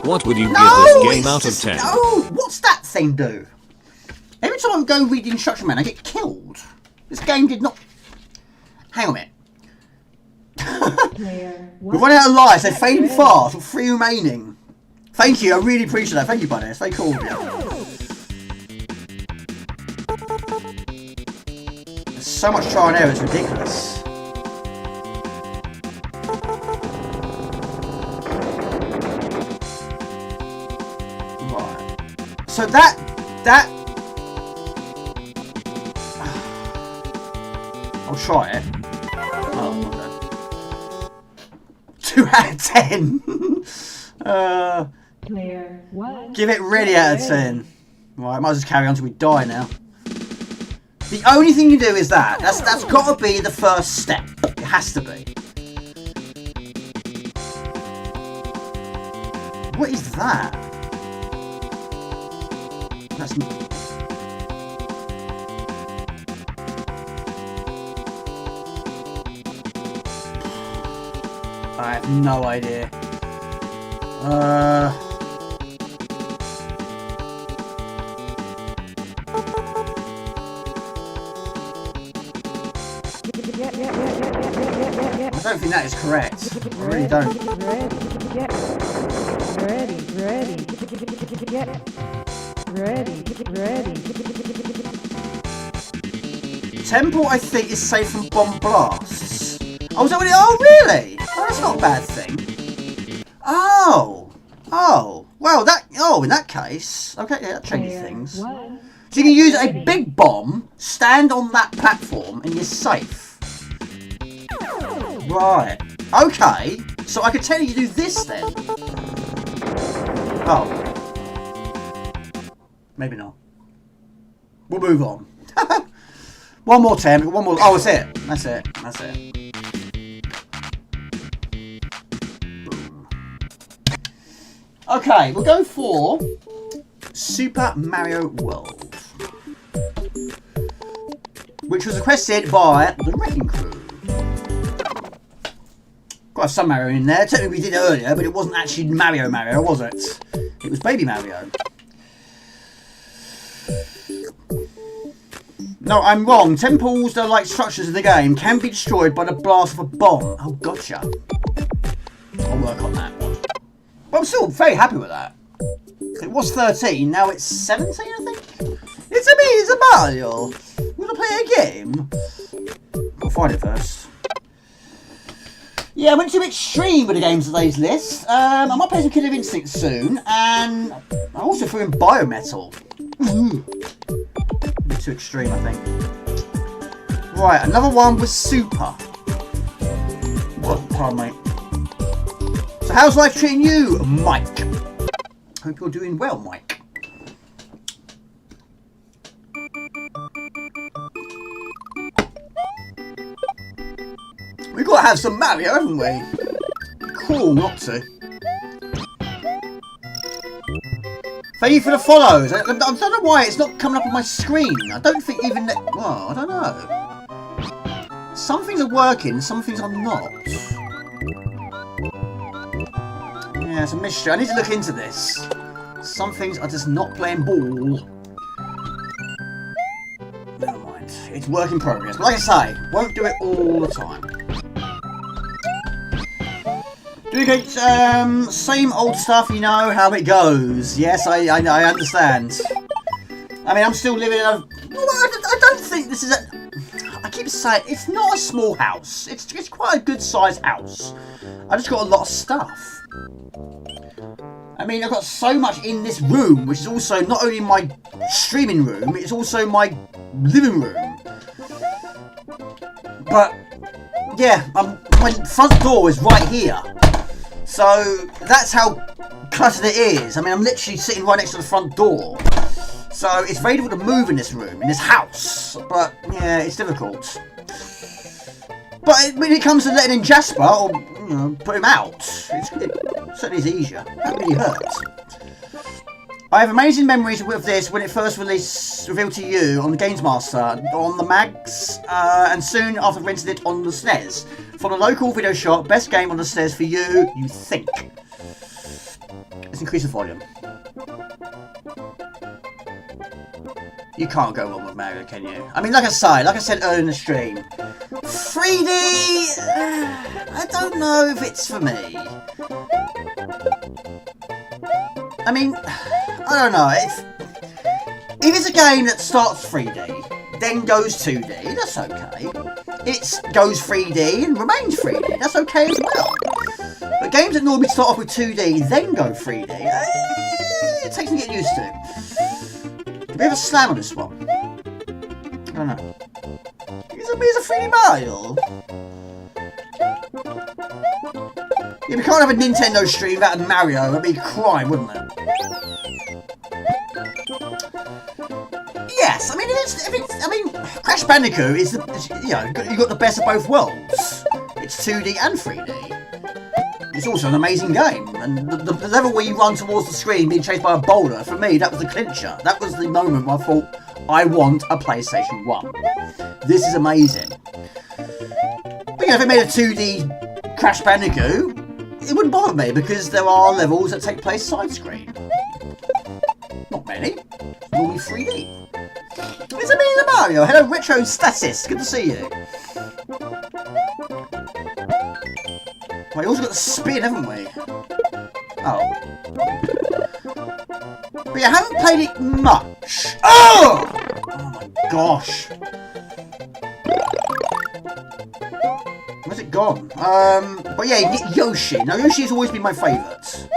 What would you give this game it's out of just- 10? No! What's that thing do? Every time I go read the instruction manual, I get killed. This game did not... Hang on a minute. We're running out of lives. They're fading fast. With 3 remaining. Thank you. I really appreciate that. Thank you, buddy. It's very cool of you. There's so much trial and error. It's ridiculous. Right. So that... I'll try it. Oh, okay. 2 out of 10. Clear. 1. Give it really out of 10. Right, might as well carry on until we die now. The only thing you do is that. That's got to be the first step. It has to be. What is that? That's... I have no idea. I don't think that is correct. I really don't. Ready. Temple, I think, is safe from bomb blasts. Oh, is that what it? Oh, really? Oh, that's not a bad thing. Oh. Well, that. Oh, in that case. Okay, yeah, that changes things. So you can use a big bomb, stand on that platform, and you're safe. Right. Okay. So I could tell you to do this then. Oh. Maybe not. We'll move on. One more attempt. One more. Oh, that's it. That's it. Boom. Okay, we'll go for Super Mario World, which was requested by the Wrecking Crew. Got some Mario in there. Technically we did it earlier, but it wasn't actually Mario, was it? It was Baby Mario. No, I'm wrong. Temples that are like structures in the game can be destroyed by the blast of a bomb. Oh, gotcha. I'll work on that one. But I'm still very happy with that. It was 13, now it's 17, I think? It's me, it's a Mario. We're gonna play a game. I'll find it first. Yeah, I went too extreme with the games of today's list. I might play some Killer Instinct soon, and I also threw in Biometal. A bit too extreme, I think. Right, another one was Super. What? Pardon me. So how's life treating you, Mike? Hope you're doing well, Mike. We've got to have some Mario, haven't we? Cool not to. Thank you for the follows. I don't know why it's not coming up on my screen. I don't think even... Well, I don't know. Some things are working, some things are not. Yeah, it's a mystery. I need to look into this. Some things are just not playing ball. Never mind. It's work in progress. But like I say, won't do it all the time. Duplicate, same old stuff, you know how it goes. Yes, I understand. I mean, I'm still living in a... Well, I don't think this is a... I keep saying, it's not a small house. It's quite a good-sized house. I just got a lot of stuff. I mean, I've got so much in this room, which is also not only my streaming room, it's also my living room. But, yeah, my front door is right here. So, that's how cluttered it is. I mean, I'm literally sitting right next to the front door. So, it's very difficult to move in this room, in this house. But, yeah, it's difficult. But when it comes to letting in Jasper, or, you know, put him out, it certainly is easier. That really hurts. I have amazing memories with this when it first revealed to you on the Games Master, on the Mags, and soon after renting it on the SNES. For the local video shop, best game on the SNES for you, you think. Let's increase the volume. You can't go wrong with Mario, can you? I mean, like I said earlier in the stream, 3D, I don't know if it's for me. I mean, I don't know. If it's a game that starts 3D, then goes 2D, that's okay. It goes 3D and remains 3D, that's okay as well. But games that normally start off with 2D, then go 3D, it takes me to get used to. Do we have a slam on this one? I don't know. It's a 3D Mario. Yeah, we can't have a Nintendo stream without a Mario. That'd be a crime, wouldn't it? Yes, I mean, I mean, Crash Bandicoot is you know, you got the best of both worlds. It's 2D and 3D. It's also an amazing game, and the level where you run towards the screen being chased by a boulder, for me, that was the clincher. That was the moment where I thought, I want a PlayStation 1. This is amazing. But you know, if it made a 2D Crash Bandicoot, it wouldn't bother me, because there are levels that take place side-screen. Not many. Normally 3D. It's a Mario. Hello, Retro Stasis. Good to see you. we also got the spin, haven't we? Oh. But yeah, I haven't played it much. Oh! Oh my gosh. Where's it gone? But yeah, you get Yoshi. Now, Yoshi's always been my favourite.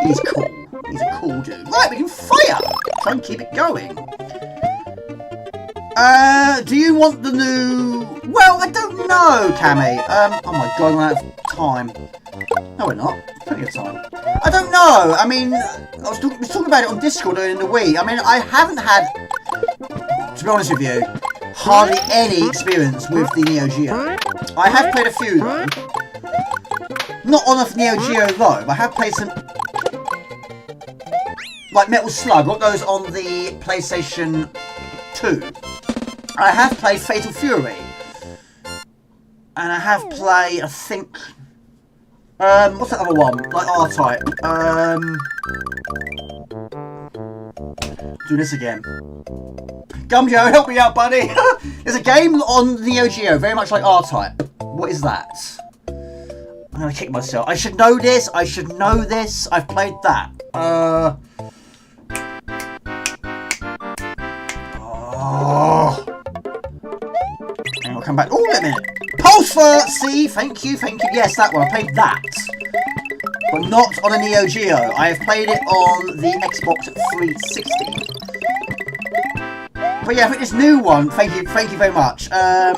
He's cool. He's a cool dude. Right, we can fire! Try and keep it going. Do you want the new... Well, I don't know, Cammy. Oh my god, I'm out of time. No, we're not. Plenty of time. I don't know. I mean, I was talking about it on Discord earlier in the week. I mean, I haven't had, to be honest with you, hardly any experience with the Neo Geo. I have played a few, though. Not on a Neo Geo, though, but I have played some... Like Metal Slug, got those on the PlayStation 2. I have played Fatal Fury. And I have played, I think... what's that other one? Like R-Type. Do this again. Gumjo, help me out, buddy! There's a game on Neo Geo, very much like R-Type. What is that? I'm gonna kick myself. I should know this, I should know this. I've played that. Oh. And I'll come back. Oh, wait a minute. Pulsar! See, thank you. Yes, that one. I played that. But not on a Neo Geo. I have played it on the Xbox 360. But yeah, I think this new one, thank you very much. I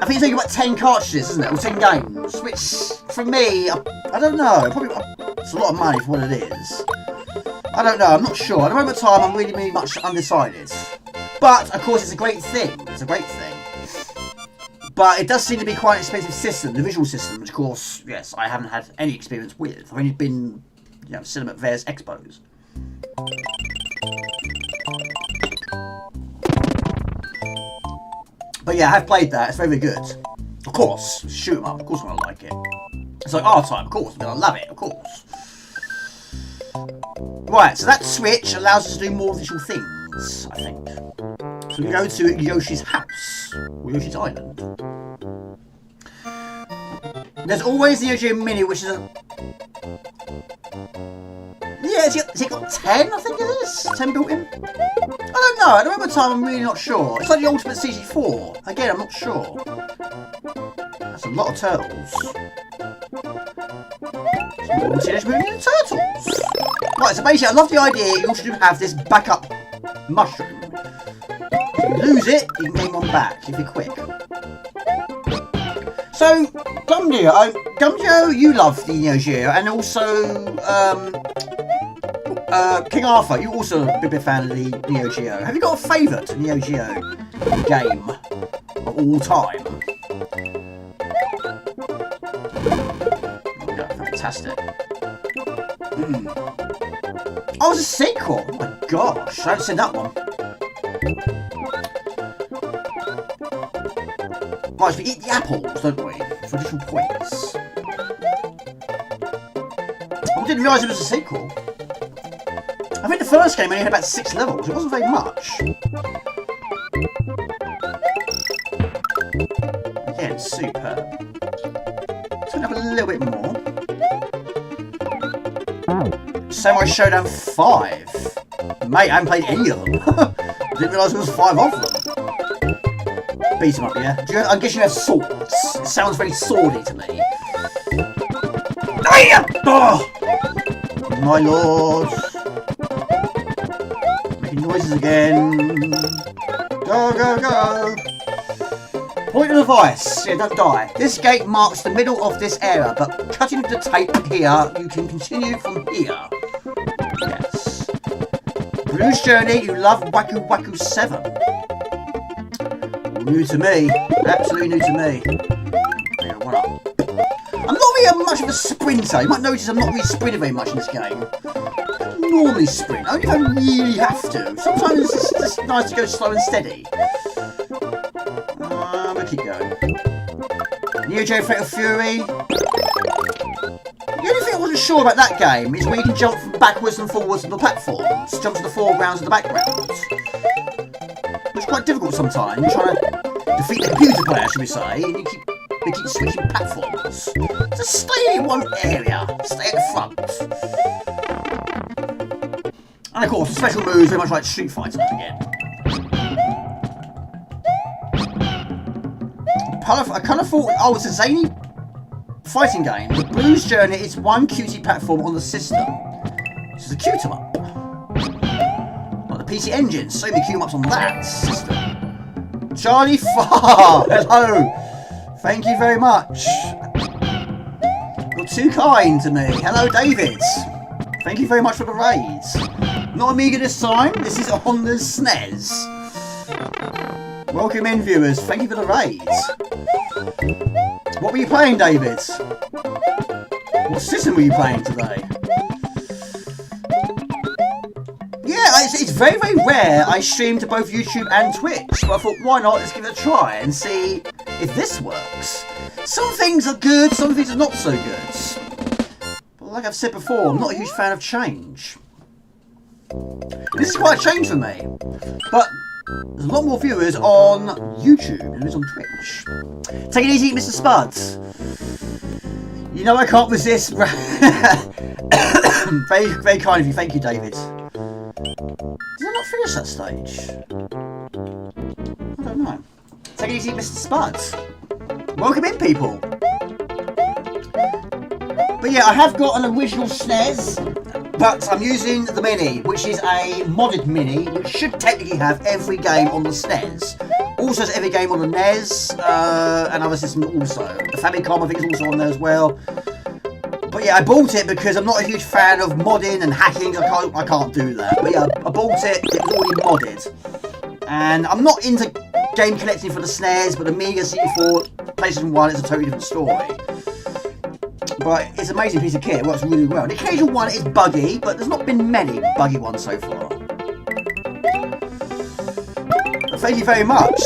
think it's only about 10 cartridges, isn't it? Or 10 games. Which, for me, I don't know. Probably, it's a lot of money for what it is. I don't know, I'm not sure. At the moment of time, I'm really much undecided. But, of course, it's a great thing. It's a great thing. But it does seem to be quite an expensive system, the visual system, which, of course, yes, I haven't had any experience with. I've only been, you know, seen them at various expos. But yeah, I have played that. It's very, very good. Of course, shoot 'em up. Of course I'm going to like it. It's like R-Type, of course. I mean, I love it, of course. Right, so that switch allows us to do more visual things, I think. So we go to Yoshi's house, or Yoshi's island. There's always the Yoshi Mini, which is a... Yeah, has it got 10, I think it is? 10 built in? I don't know, at the moment of time I'm really not sure. It's like the Ultimate CG4. Again, I'm not sure. That's a lot of turtles. Teenage Mutant Ninja Turtles! Right, so basically I love the idea you also do have this backup mushroom. If you lose it, you can gain one back if you're quick. So, Gumjo, you love the Neo Geo, and also King Arthur, you also a big fan of the Neo Geo. Have you got a favourite Neo Geo game of all time? Oh, yeah, fantastic. Oh, it's a sequel! Oh my gosh, I haven't seen that one. Right, so we eat the apples, don't we? For additional points. I didn't realise it was a sequel. I think the first game only had about 6 levels. It wasn't very much. Again, superb. Turn up a little bit more. Samurai Showdown 5. Mate, I haven't played any of them. I didn't realise there was 5 of them. Beat 'em up, yeah? I guess you have swords. It sounds very swordy to me. Oh! My lord. Making noises again. Go, go, go. Point of advice. Yeah, don't die. This gate marks the middle of this area, but cutting the tape here, you can continue from here. Yes. Blues Journey, you love Waku Waku 7. New to me. Absolutely new to me. Yeah, one up. I'm not really much of a sprinter. You might notice I'm not really sprinting very much in this game. I don't normally sprint, only if I really have to. Sometimes it's just nice to go slow and steady. We'll keep going. Neo Geo Fatal Fury. The only thing I wasn't sure about that game is where you can jump from backwards and forwards on the platforms. Jump to the foregrounds and the backgrounds. It's quite difficult sometimes, trying to defeat the computer player, should we say, and you keep we keep switching platforms. So stay in one area. Stay at the front. And of course, the special moves very much like Street Fighter again. I kind of thought, oh, it's a zany fighting game. The Blues Journey is one QT platform on the system. This is a Q-em-up. Like the PC Engine, so many Q-em-ups on that system. Charlie Farr, hello. Thank you very much. You're too kind to me. Hello, David. Thank you very much for the raids. Not Amiga this time. This is on the SNES. Welcome in, viewers. Thank you for the raids. What were you playing, David? What system were you playing today? Yeah, it's very, very rare I stream to both YouTube and Twitch. But I thought, why not? Let's give it a try and see if this works. Some things are good, some things are not so good. But like I've said before, I'm not a huge fan of change. This is quite a change for me. But there's a lot more viewers on YouTube than there is on Twitch. Take it easy, Mr. Spuds. You know I can't resist. Very, very kind of you. Thank you, David. Did I not finish that stage? I don't know. Take it easy, Mr. Spuds. Welcome in, people. But yeah, I have got an original SNES. But I'm using the Mini, which is a modded Mini, which should technically have every game on the SNES. Also has every game on the NES, and other systems also. The Famicom, I think, is also on there as well. But yeah, I bought it because I'm not a huge fan of modding and hacking. I can't do that. But yeah, I bought it. It was already modded. And I'm not into game collecting for the SNES, but the Amiga CD4, PlayStation 1 is a totally different story. But it's an amazing piece of kit. It works really well. The occasional one is buggy, but there's not been many buggy ones so far. But thank you very much.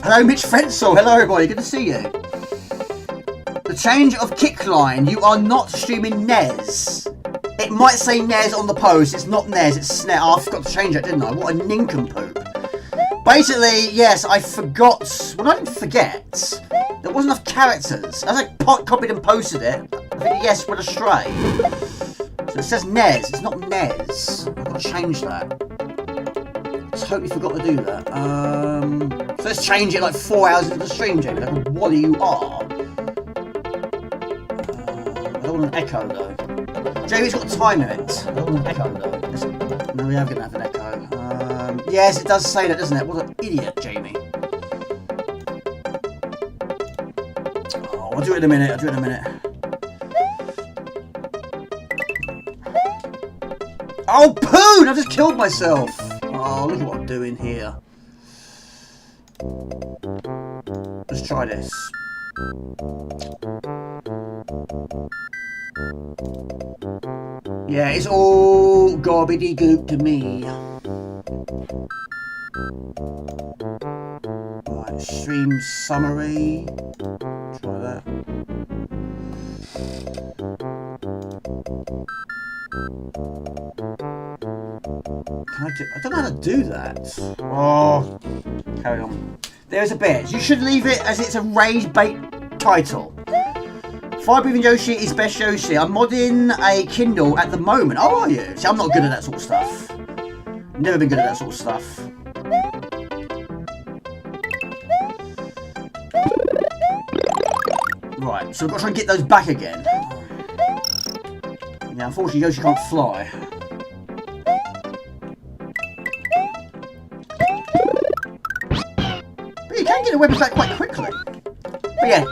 Hello, Mitch Fensel. Hello, everybody. Good to see you. The change of kick line. You are not streaming NES. It might say NES on the post. It's not NES. It's SNES. Oh, I forgot to change that, didn't I? What a nincompoop. Basically, yes, I forgot. Well, I didn't forget. There wasn't enough characters. As I copied and posted it, I think yes went astray. So it says NES. It's not NES. I've got to change that. I totally forgot to do that. So let's change it like 4 hours into the stream, Jamie. Like, what do you are? I don't want an echo though. Jamie's got time in it. I don't want an echo though. No, we are going to have an echo. Yes, it does say that, doesn't it? What an idiot, Jamie. Oh, I'll do it in a minute. I'll do it in a minute. Oh, poon! I've just killed myself. Oh, look at what I'm doing here. Let's try this. Yeah, it's all gobbledygook to me. Right, stream summary. Try that. Can I don't know how to do that. Oh, carry on. There's a bit. You should leave it as it's a rage bait title. Fire Breathing Yoshi is best Yoshi. I'm modding a Kindle at the moment. Oh, are you? See, I'm not good at that sort of stuff. Never been good at that sort of stuff. Right, so we've got to try and get those back again. Yeah, unfortunately Yoshi can't fly. But you can get the weapons back quite quickly. But yeah,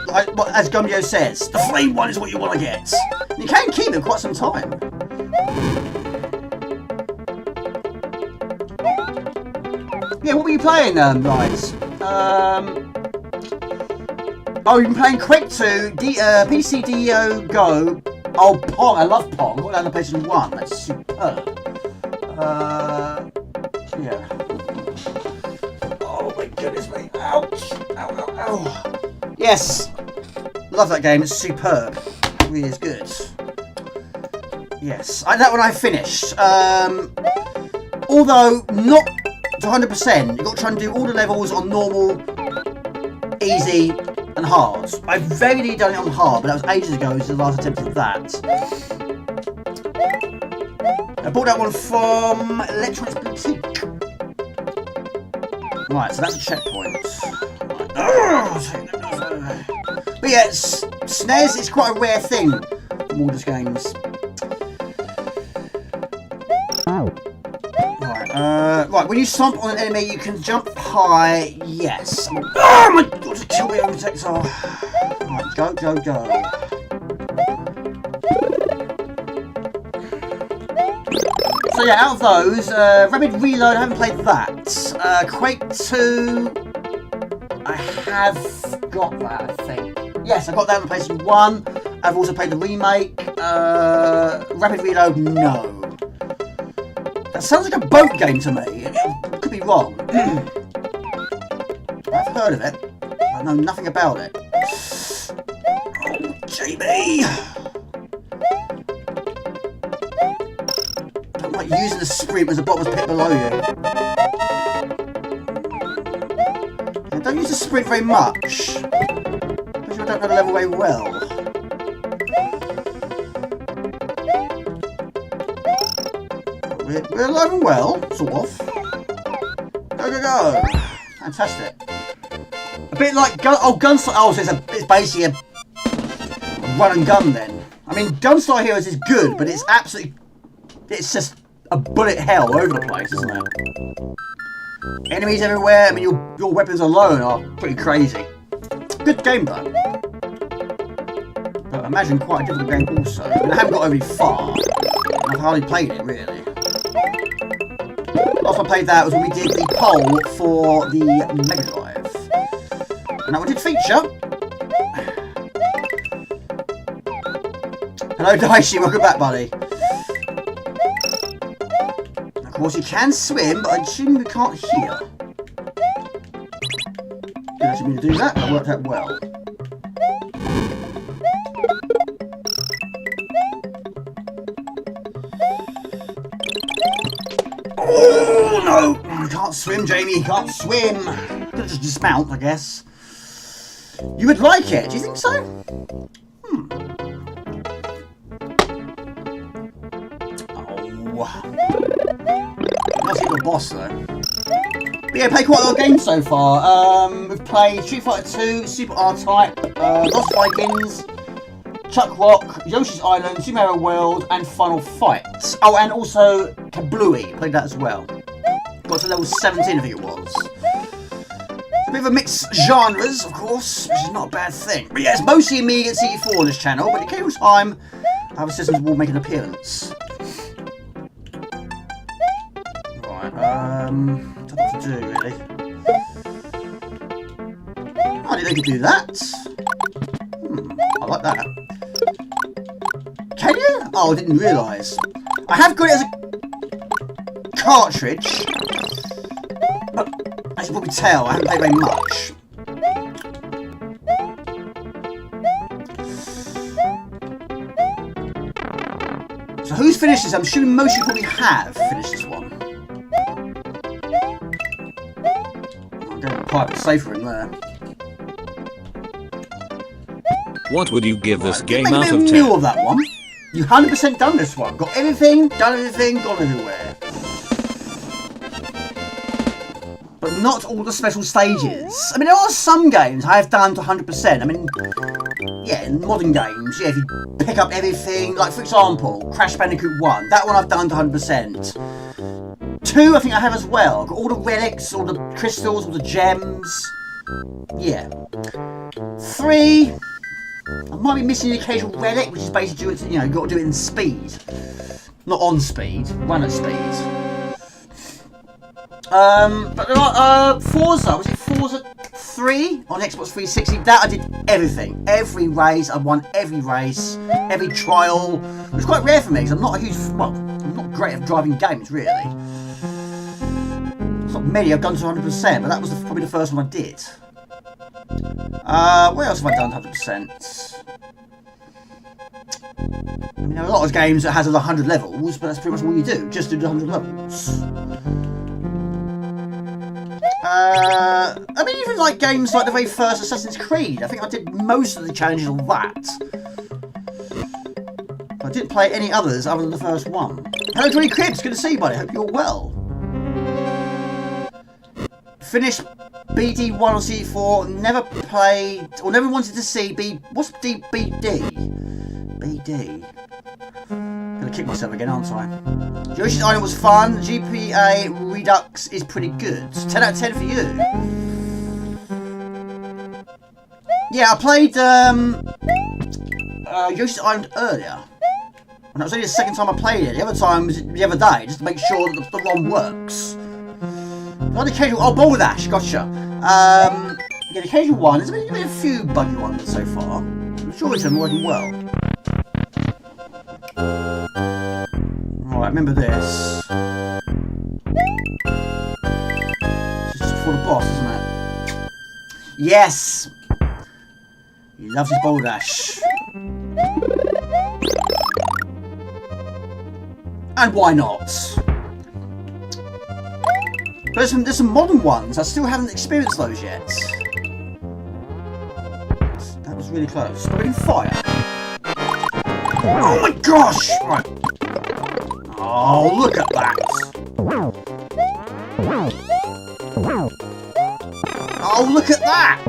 as Gumbio says, the flame one is what you want to get. You can keep them quite some time. Yeah, what were you playing, Rise? Oh, you've been playing Quake 2, PC DO Go. Oh, Pong, I love Pong. I got that on the PlayStation 1, that's superb. Yeah. Oh my goodness me, ouch! Ow, ow, ow. Yes, love that game, it's superb. It really is good. Yes, that one I finished. Although not to 100%, you've got to try and do all the levels on normal, easy, and hard. I've very nearly done it on hard, but that was ages ago. It was the last attempt at that. I bought that one from Electronics Boutique. Right, so that's a checkpoint. But yeah, SNES is quite a rare thing in all these games. Right, when you stomp on an enemy, you can jump high. Yes. Oh my god, to kill me on projectile. Right, go. So yeah, out of those, Rapid Reload, I haven't played that. Quake 2, I have got that, I think. Yes, I got that on PlayStation 1. I've also played the remake. Rapid Reload, no. That sounds like a boat game to me. I could be wrong. I've heard of it. I know nothing about it. Oh, JB! Don't like using the sprint as a bottomless pit below you. Yeah, don't use the sprint very much. Because I don't know the level very well. We're alive and well, sort of. Go. Fantastic. A bit like Gunstar. Oh, so it's basically a run and gun then. I mean, Gunstar Heroes is good, but it's absolutely. It's just a bullet hell over the place, isn't it? Enemies everywhere. I mean, your weapons alone are pretty crazy. Good game though. But I imagine quite a difficult game also. I mean, I haven't got overly far. I've hardly played it really. Last time I played that was when we did the poll for the Mega Drive. And that one did feature. Hello Daishi, welcome back buddy. Of course you can swim, but I assume you can't hear. Didn't actually mean to do that, but it worked out well. Oh no! You can't swim, Jamie, you can't swim! Could have just dismount, I guess. You would like it, do you think so? Oh. Nice little boss though. But yeah, played quite a lot of games so far. We've played Street Fighter 2, Super RType, Lost Vikings, ChuckRock, Yoshi's Island, Super Mario World, and Final Fight. Oh, and also KaBlooey. Played that as well. Got to level 17, I think it was. It's a bit of a mixed genres, of course, which is not a bad thing. But yeah, it's mostly Amiga and CD4 on this channel, but occasional time, other systems will make an appearance. Right, don't know what to do, really. I didn't think I could do that. I like that. Can you? Oh, I didn't realise. I have got it as a cartridge, but as you can probably tell, I haven't played very much. So who's finished this? I'm assuming most of you probably have finished this one. I'm going quite a bit safer in there. What would you give this game out of 10? New of that one. You 100% done this one. Got everything, done everything, gone everywhere. But not all the special stages. I mean, there are some games I have done to 100%. I mean, yeah, in modern games, yeah, if you pick up everything, like for example, Crash Bandicoot 1, that one I've done to 100%. 2, I think I have as well. Got all the relics, all the crystals, all the gems. Yeah. 3... I might be missing the occasional relic, which is basically, you know, you've got to do it in speed. Not on speed, run at speed. But there are, Forza, was it Forza 3 on Xbox 360? That I did everything. Every race, I won every race, every trial. It was quite rare for me, because I'm not a huge, well, I'm not great at driving games, really. It's not many I've done to 100%, but that was probably the first one I did. What else have I done 100%? I mean, there are a lot of games that has 100 levels, but that's pretty much all you do. Just do the 100 levels. I mean, even like games like the very first Assassin's Creed, I think I did most of the challenges on that. I didn't play any others other than the first one. Hello, Johnny Cribs, good to see you, buddy. Hope you're well. Finished BD1 or C4, never played, or never wanted to see what's BD? BD. Gonna kick myself again, aren't I? Yoshi's Island was fun. GPA Redux is pretty good. 10 out of 10 for you. Yeah, I played Yoshi's Island earlier. And that was only the second time I played it. The other time was the other day, just to make sure that the ROM works. Not the occasional. Oh, Balderdash, gotcha. Yeah, the occasional one. There's been a few buggy ones so far. I'm sure it's been working well. Right, remember this. This is just before the boss, isn't it? Yes! He loves his Balderdash. And why not? But there's some modern ones. I still haven't experienced those yet. That was really close. Spreading fire. Oh my gosh! Right. Oh, look at that! Oh, look at that!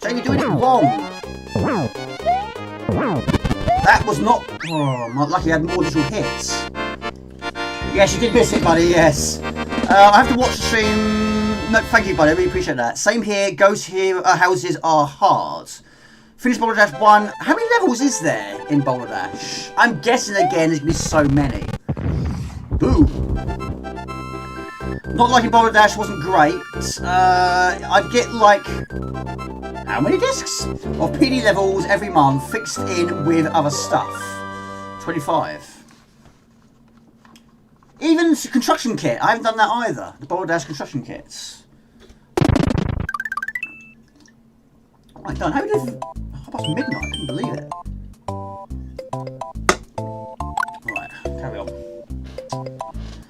Jamie doing it wrong. That was not. Oh, I'm not lucky I had more little hits. Yes, you did miss it, buddy. Yes. I have to watch the stream. No, thank you, buddy. I really appreciate that. Same here. Ghost here. Houses are hard. Finished Boulder Dash 1. How many levels is there in Boulder Dash? I'm guessing again there's going to be so many. Boo. Not liking Boulder Dash wasn't great. I'd get like. How many discs? Of PD levels every month fixed in with other stuff. 25. Even construction kit. I haven't done that either. The Boulder Dash construction kits. Oh my god, how did it... Half past midnight, I couldn't believe it. Right, carry on.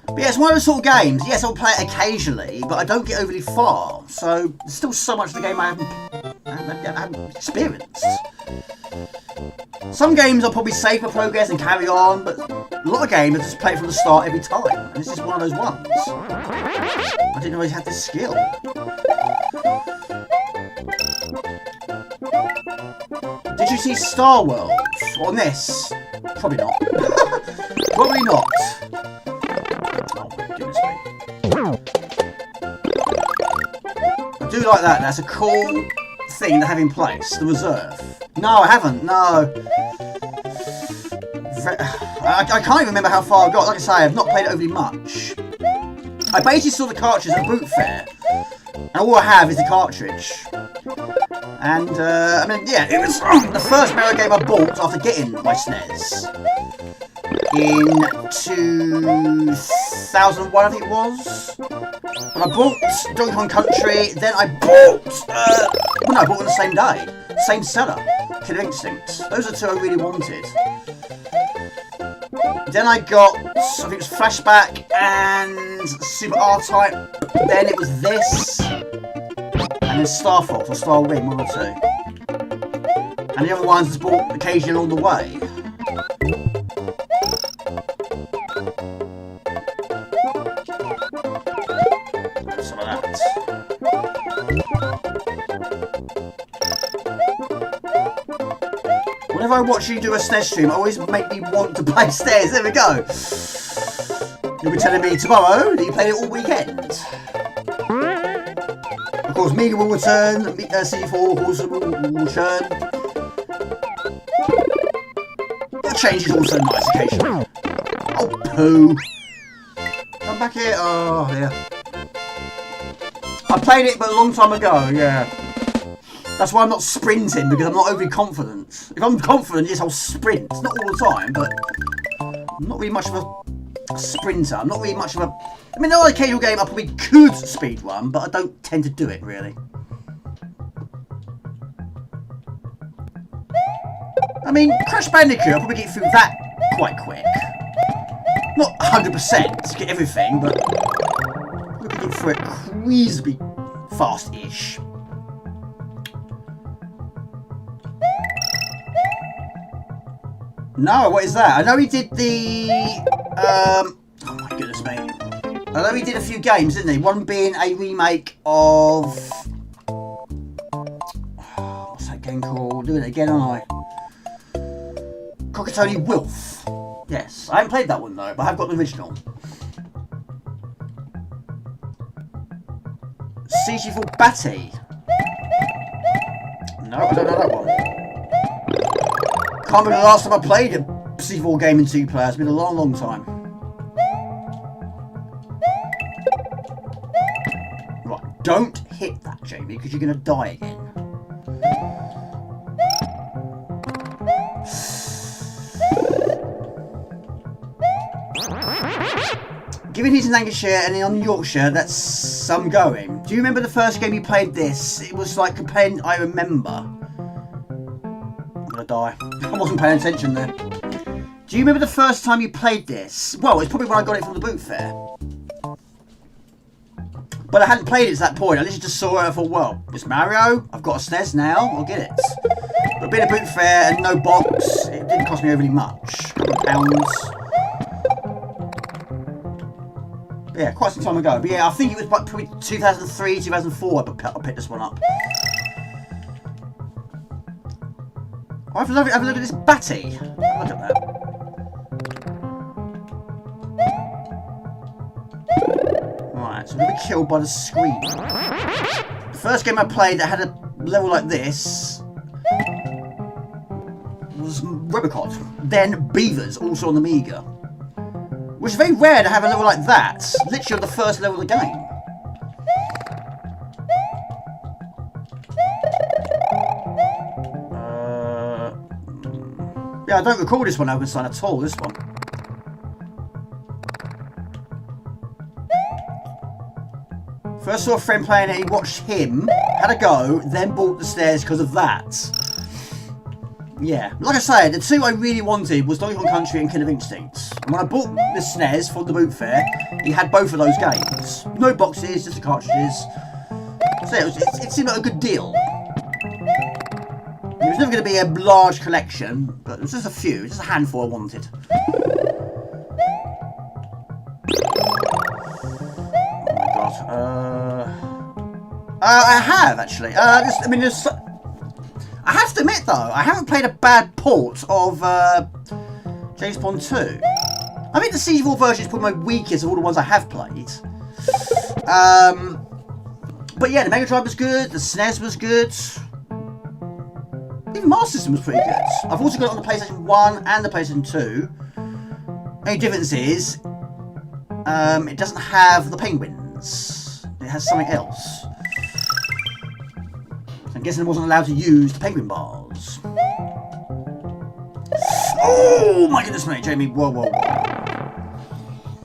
But yeah, it's one of those sort of games. Yes, I'll play it occasionally, but I don't get overly far. So, there's still so much of the game I haven't experienced. Some games I'll probably save my progress and carry on, but a lot of games I just play from the start every time. And this is one of those ones. I didn't know he had this skill. Did you see Star World on this? Probably not. Probably not. Oh my goodness me. I do like that. That's a cool thing to have in place. The reserve. No, I haven't. No. I can't even remember how far I got. Like I say, I've not played it overly much. I basically saw the cartridge at a boot fair. And all I have is the cartridge. And, I mean, yeah, it was the first Mario game I bought after getting my SNES. In 2001, I think it was. But I bought Donkey Kong Country, then I bought, well, no, I bought it on the same day. Same seller, Killer Instinct. Those are two I really wanted. Then I got, I think it was Flashback and Super RType. Then it was this. And then Star Fox or Star Ring, one or two. And the other ones just bought occasionally along the way. Some of that. Whenever I watch you do a SNES stream, it always make me want to play SNES. There we go. You'll be telling me tomorrow that you played it all weekend. Of course, Mega will return, C4 also will return. The change is also nice occasionally. Oh, poo. Come back here. Oh, yeah. I played it but a long time ago, yeah. That's why I'm not sprinting, because I'm not overly confident. If I'm confident, yes, I'll sprint. Not all the time, but I'm not really much of a sprinter. I'm not really much of a... I mean, there are occasional game I probably could speedrun, but I don't tend to do it, really. I mean, Crash Bandicoot, I'll probably get through that quite quick. Not 100% to get everything, but I'll get through it reasonably fast-ish. No, what is that? I know he did the... oh my goodness me. I know he did a few games, didn't he? One being a remake of... what's that game called? Doing it again, aren't I? Cockatony Wolf. Yes, I haven't played that one though, but I have got the original. CG4 Batty. No, I don't know that one. Can't remember the last time I played a C4 game in 2 players. It's been a long, long time. Right, don't hit that, Jamie, because you're going to die again. Given he's in Lancashire and on Yorkshire, that's some going. Do you remember the first game you played this? It was like comparing I remember. I'm gonna die. I wasn't paying attention there. Do you remember the first time you played this? Well, it's probably when I got it from the boot fair. But I hadn't played it at that point. I literally just saw it and I thought, well, it's Mario. I've got a SNES now. I'll get it. But being a boot fair and no box, it didn't cost me overly much. A couple of pounds. Yeah, quite some time ago. But yeah, I think it was probably 2003, 2004 I picked this one up. Oh, have a look at this Batty. Look at that. Right, so we're going to be killed by the screen. The first game I played that had a level like this was Robocop. Then Beavers, also on the Amiga. Which is very rare to have a level like that. Literally on the first level of the game. Yeah, I don't recall this one Open at all, this one. First saw a friend playing it, he watched him, had a go, then bought the stairs because of that. Yeah, like I said, the two I really wanted was Donkey Kong Country and Killer Instinct. And when I bought the SNES from the boot fair, he had both of those games. No boxes, just the cartridges. So it seemed like a good deal. It was never going to be a large collection, but it was just a few, just a handful I wanted. Oh my god. I have actually. I have to admit though, I haven't played a bad port of James Bond 2. I think the CG4 version is probably my weakest of all the ones I have played. But yeah, the Mega Drive was good, the SNES was good. Even Master System was pretty good. I've also got it on the PlayStation 1 and the PlayStation 2. Only difference is, it doesn't have the penguins. It has something else. I'm guessing I wasn't allowed to use the penguin bars. Oh my goodness me, Jamie. Whoa, whoa, whoa.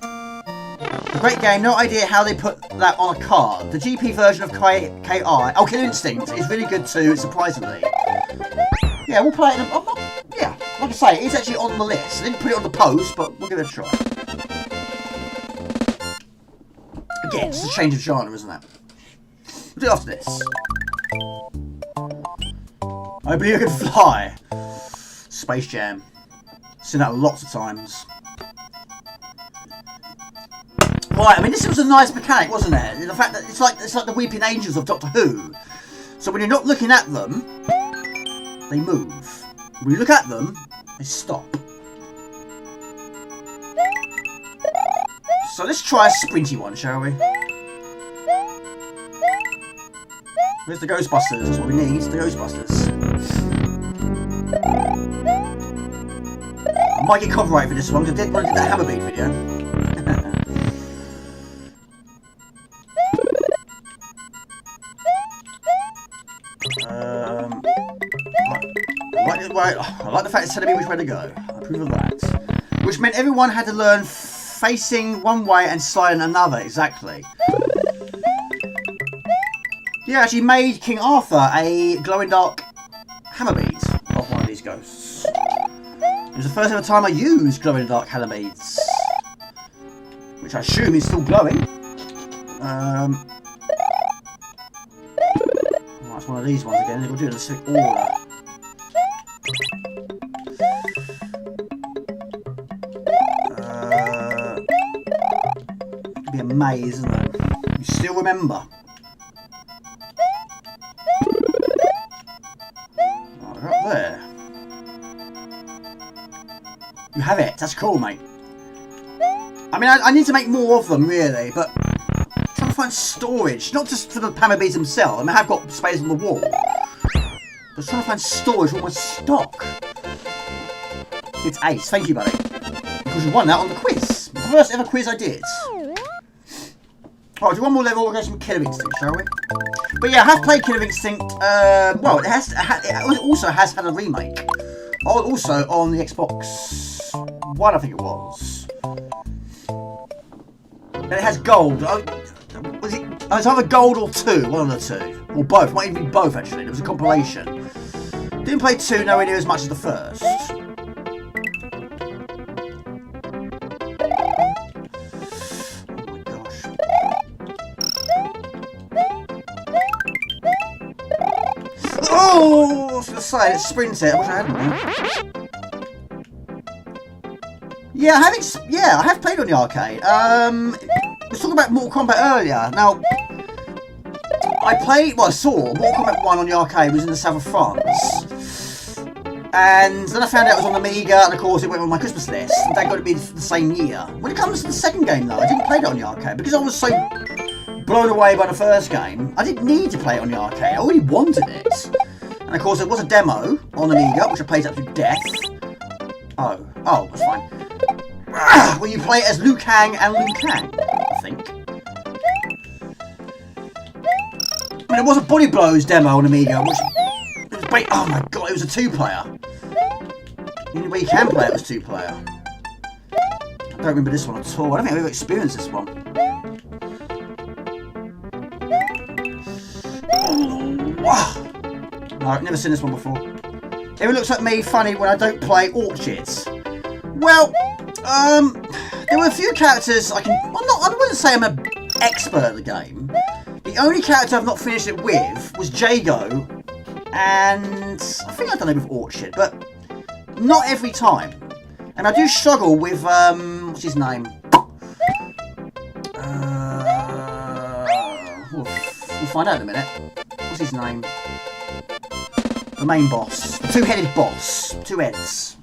A great game. No idea how they put that on a card. The GP version of KI. Oh, Killer Instinct is really good too, surprisingly. Yeah, we'll play it. Yeah, like I say, it's actually on the list. I didn't put it on the post, but we'll give it a try. Again, it's a change of genre, isn't it? We'll do it after this. I believe I can fly. Space Jam. Seen that lots of times. Right, I mean, this was a nice mechanic, wasn't it? The fact that it's like the Weeping Angels of Doctor Who. So when you're not looking at them, they move. When you look at them, they stop. So let's try a sprinty one, shall we? Where's the Ghostbusters? That's what we need, the Ghostbusters. I might get copyright for this one, because I did want to do that Hammerbeat video. I like the fact it's telling me which way to go. I approve of that. Which meant everyone had to learn facing one way and sliding another, exactly. Yeah, actually made King Arthur a glow-in-dark hammer bead of one of these ghosts. It was the first ever time I used glow-in-dark hammer beads. Which I assume is still glowing. That's one of these ones again. We'll do it in a specific order. It'll be a maze, isn't it? You still remember? Oh, we're up there. You have it. That's cool, mate. I mean, I need to make more of them, really, but I'm trying to find storage, not just for the hammer beads themselves. I mean, I've got space on the wall, but I'm trying to find storage for all my stock. It's ace. Thank you, buddy. Because you won that on the quiz. The first ever quiz I did. Alright, do one more level, we'll go some Killer Instinct, shall we? But yeah, I have played Killer Instinct, well, it also has had a remake. Also on the Xbox One, I think it was. And it has gold. It's either gold or 2, one of the two. Or both, might even be both actually. It was a compilation. Didn't play 2 nowhere near as much as the first. Oh, I was going to say, let's sprint it. I wish I hadn't. Yeah, I have played on the arcade. We was talking about Mortal Kombat earlier. Now, I saw Mortal Kombat 1 on the arcade. It was in the south of France. And then I found out it was on Amiga, and of course it went on my Christmas list. And that got to be the same year. When it comes to the second game, though, I didn't play it on the arcade because I was so blown away by the first game. I didn't need to play it on the arcade. I already wanted it. And of course, it was a demo on Amiga, which I played up to death. Oh, that's fine. Where you play it as Liu Kang and Liu Kang, I think. I mean, it was a Body Blows demo on Amiga, which it was oh my god, it was a 2-player. The only way you can play it was 2-player. I don't remember this one at all. I don't think I've ever experienced this one. No, I've never seen this one before. Everyone looks at me funny when I don't play Orchids. Well, there were a few characters I wouldn't say I'm an expert at the game. The only character I've not finished it with was Jago, and I think I've done it with Orchid, but not every time. And I do struggle with, what's his name? We'll find out in a minute. What's his name? The main boss. The two-headed boss. 2 heads.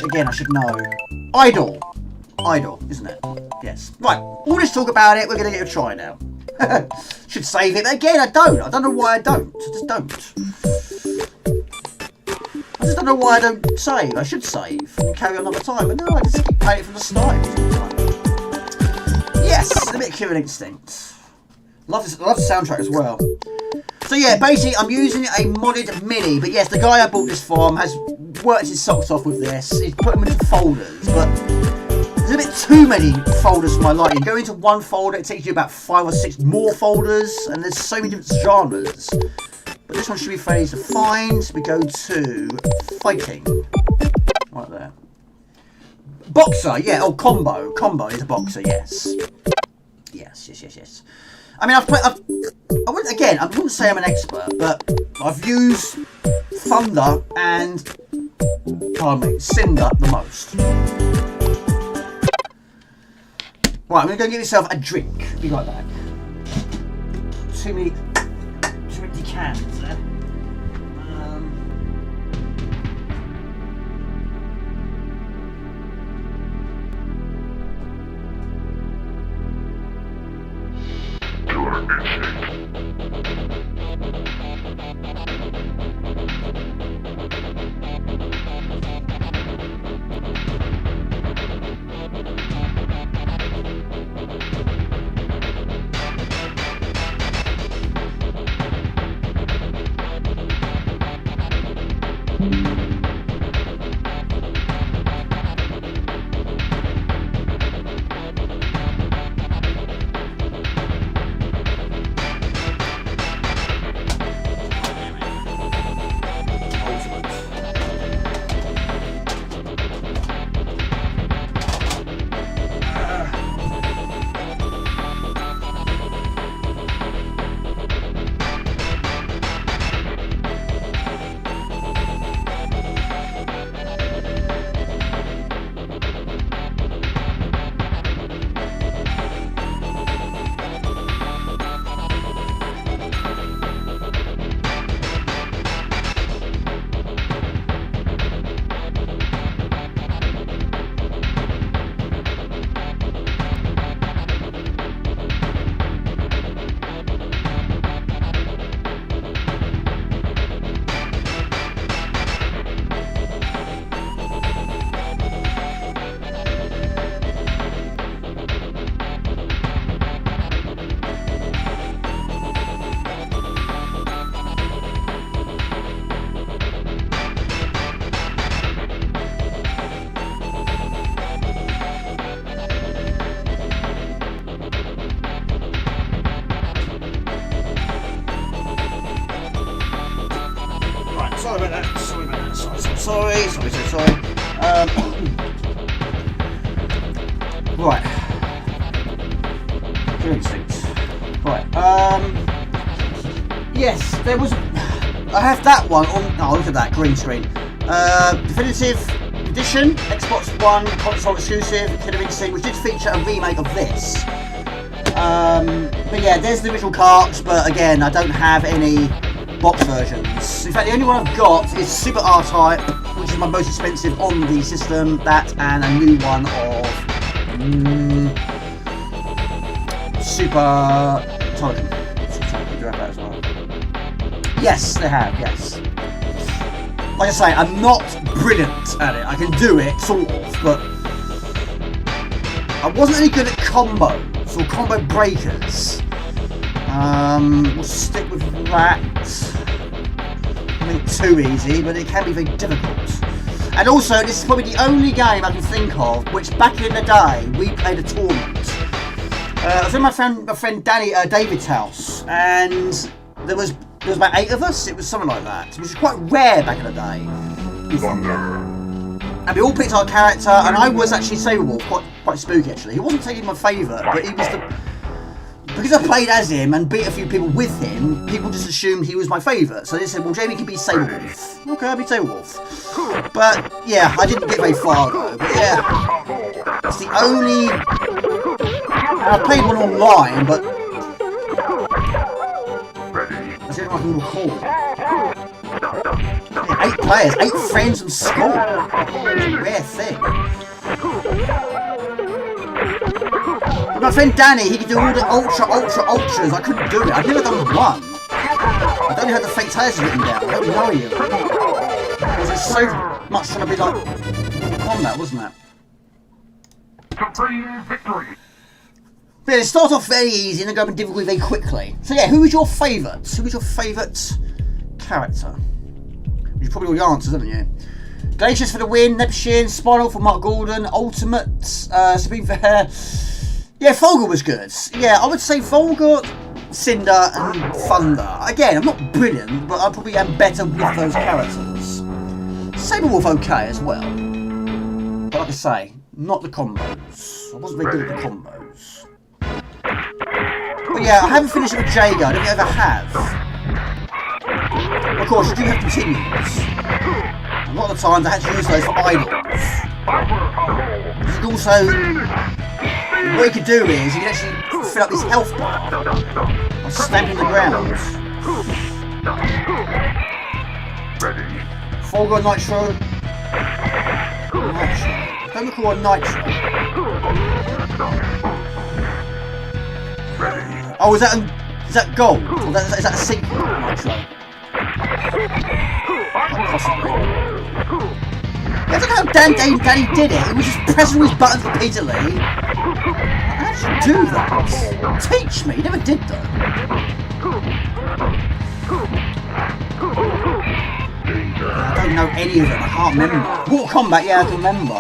Again, I should know. Idol, isn't it? Yes. Right, all this talk about it, we're going to give it a try now. Should save it, but again, I don't. I don't know why I don't. I just don't. I just don't know why I don't save. I should save and carry on another time, but no, I just keep playing it from the start. Yes, a bit of Killer Instinct. Love the soundtrack as well. So yeah, basically I'm using a modded Mini, but yes, the guy I bought this from has worked his socks off with this. He's put them into folders, but there's a bit too many folders for my liking. Go into one folder, it takes you about 5 or 6 more folders, and there's so many different genres. But this one should be fairly easy to find. We go to Viking. Right there. Boxer, yeah, oh, Combo. Combo is a boxer, yes. Yes. I mean, I wouldn't say I'm an expert, but I've used Thunder and, Cinder the most. Right, I'm going to go get myself a drink. Be right back. Too many cans there. I have that one on. Oh, look at that green screen. Definitive Edition, Xbox One console exclusive, Killer Instinct, which did feature a remake of this. But yeah, there's the original carts, but again, I don't have any box versions. In fact, the only one I've got is Super R-Type, which is my most expensive on the system. That and a new one of Super Intelligent. Do you have that as well? Yes, they have, yes. Like I say, I'm not brilliant at it. I can do it, sort of, but I wasn't any good at combos or combo breakers. We'll stick with that. I mean, too easy, but it can be very difficult. And also, this is probably the only game I can think of which, back in the day, we played a tournament. I was in my friend David's house, and there was about 8 of us. It was something like that, which was quite rare back in the day. And we all picked our character, and I was actually Saberwolf, quite spooky actually. He wasn't taking my favourite, but he was because I played as him and beat a few people with him, people just assumed he was my favourite. So they said, well, Jamie can be Saberwolf. Okay, I'll be Saberwolf. But yeah, I didn't get very far though. But yeah, it's the only. And I played one online, but that's the only one I can recall. Yeah, 8 players, 8 friends and school. It's a rare thing. But my friend Danny, he could do all the ultras. I couldn't do it. I've never done one. I don't even have the fatalities written down. I don't know you. Because it's so much trying to be like combat, wasn't it? Supreme victory. But yeah, it starts off very easy and then go up in difficulty very quickly. So yeah, who was your favourite? Who was your favourite character? You've probably all your answers, haven't you? Glacius for the win, Nepshin, Spiral for Mark Gordon, Ultimate, Supreme for Hair. Yeah, Volga was good. Yeah, I would say Volga, Cinder and Thunder. Again, I'm not brilliant, but I probably am better with those characters. Saberwolf okay as well. But like I say, not the combos. I wasn't very good at the combos. But yeah, I haven't finished it with Jaeger. I don't think I ever have. Of course, you do have continues. A lot of the times I had to use those for idols. You could also, what you could do is you can actually fill up this health bar by stamping the ground. Volga Nitro. Nitro. I don't recall a Nitro. Oh, is that gold? Or is that a secret Nitro? Possibly. I don't know how Danny did it. He was just pressing his buttons repeatedly. How did you do that? Teach me. You never did though. I don't know any of them. I can't remember. Mortal Kombat, yeah, I can remember.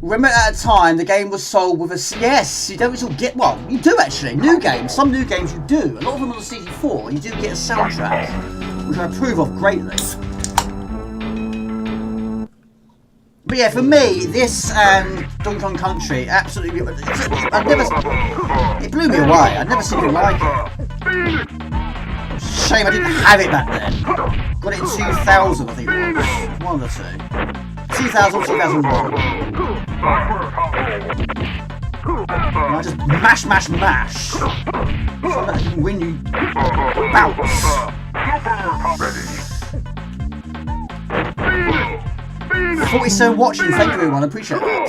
Remember at a time the game was sold with a... Yes, you don't still get... Well, you do actually. New games. Some new games you do. A lot of them on the CD4, you do get a soundtrack, which I approve of greatly. But yeah, for me, this and Donkey Kong Country, absolutely... It blew me away. I'd never seen it like it. Shame I didn't have it back then. Got it in 2000, I think it was. One of the two. 2000 or 2001. And I just mash. So that I can win you bouts. 47 watching, thank you everyone, I appreciate that.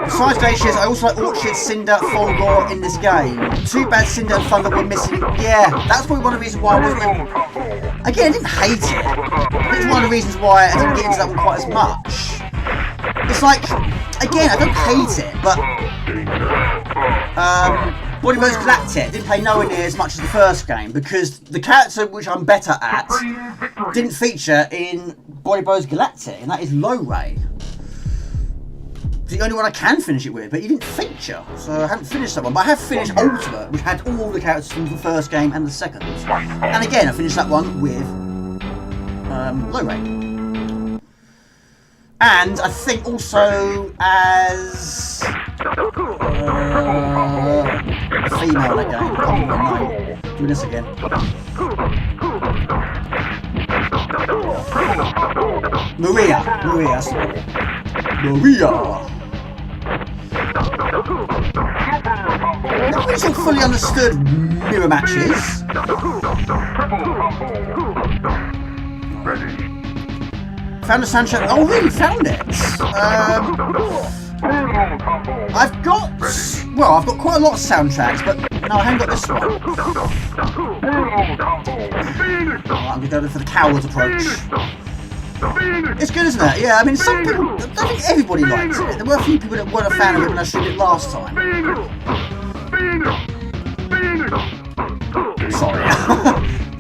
Besides Glaciers, I also like Orchid, Cinder, Folgore in this game. Too bad Cinder and Thunder were missing. Yeah, that's probably one of the reasons why I wasn't... Again, I didn't hate it. It's one of the reasons why I didn't get into that one quite as much. It's like, again, I don't hate it, but... Body Blows Galactic didn't play nowhere near as much as the first game, because the character which I'm better at didn't feature in Body Blows Galactic, and that is Low Ray. It's the only one I can finish it with, but he didn't feature, so I haven't finished that one. But I have finished Ultimate, which had all the characters from the first game and the second. And again, I finished that one with Low Ray. And I think also as Female again. Oh no. Do this again. Maria. Never really sort of fully understood mirror matches. Found the soundtrack. Oh, really? Found it. I've got quite a lot of soundtracks, but no, I haven't got this one. I'm going to go for the coward approach. It's good, isn't it? Yeah, I mean, some people, I don't think everybody likes it. There were a few people that weren't a fan of it when I streamed it last time. Sorry.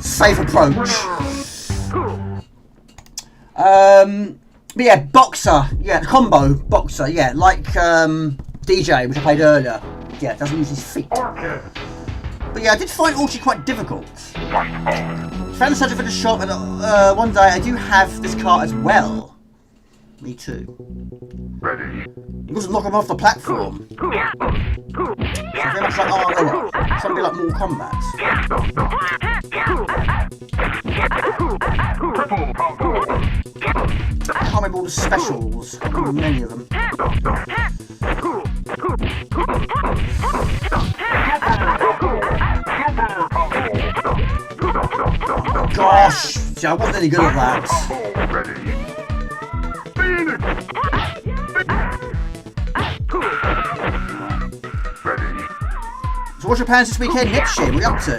Safe approach. But yeah, Boxer. Yeah, combo Boxer. Yeah, like DJ, which I played earlier. Yeah, doesn't use his feet. But yeah, I did find Orchard quite difficult. Found the subject for the shop, and one day I do have this car as well. Me too. It doesn't knock him off the platform. So very much like something like Mortal Kombat. I can't remember all the specials. Many of them. Gosh! See, I wasn't any good at that. So what's your plans this weekend, Nipshit? What are you up to?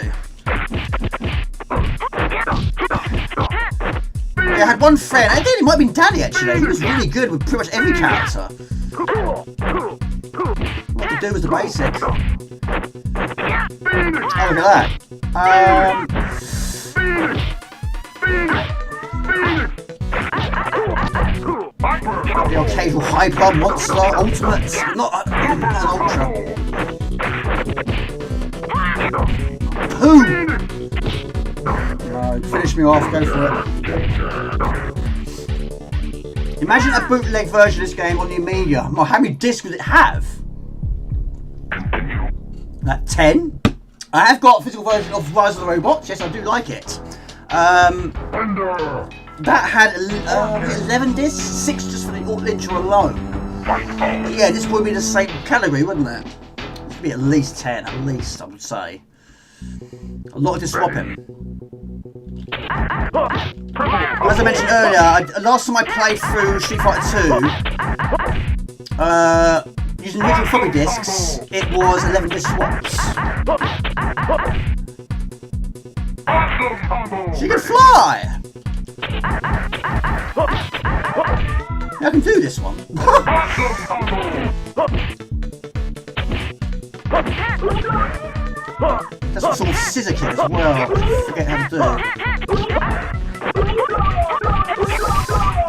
Yeah, I had one friend, I think it might have been Danny actually, he was really good with pretty much every character. What to do was the basic. Oh, look at that. The occasional hyper monster ultimate, not an ultra. Who? No, finish me off, go for it. Imagine a bootleg version of this game on the Amiga. Well, how many discs would it have? That 10? I have got a physical version of Rise of the Robots. Yes, I do like it. That had 11 discs, 6 just for the intro alone. But yeah, this would be the same category, wouldn't it? It would be at least 10, at least, I would say. A lot to swap him. As I mentioned earlier, last time I played through Street Fighter 2, using neutral floppy disks, it was 11 disc swaps. She can fly! I can do this one. That's a sort of scissor kick as well. I forget how to do.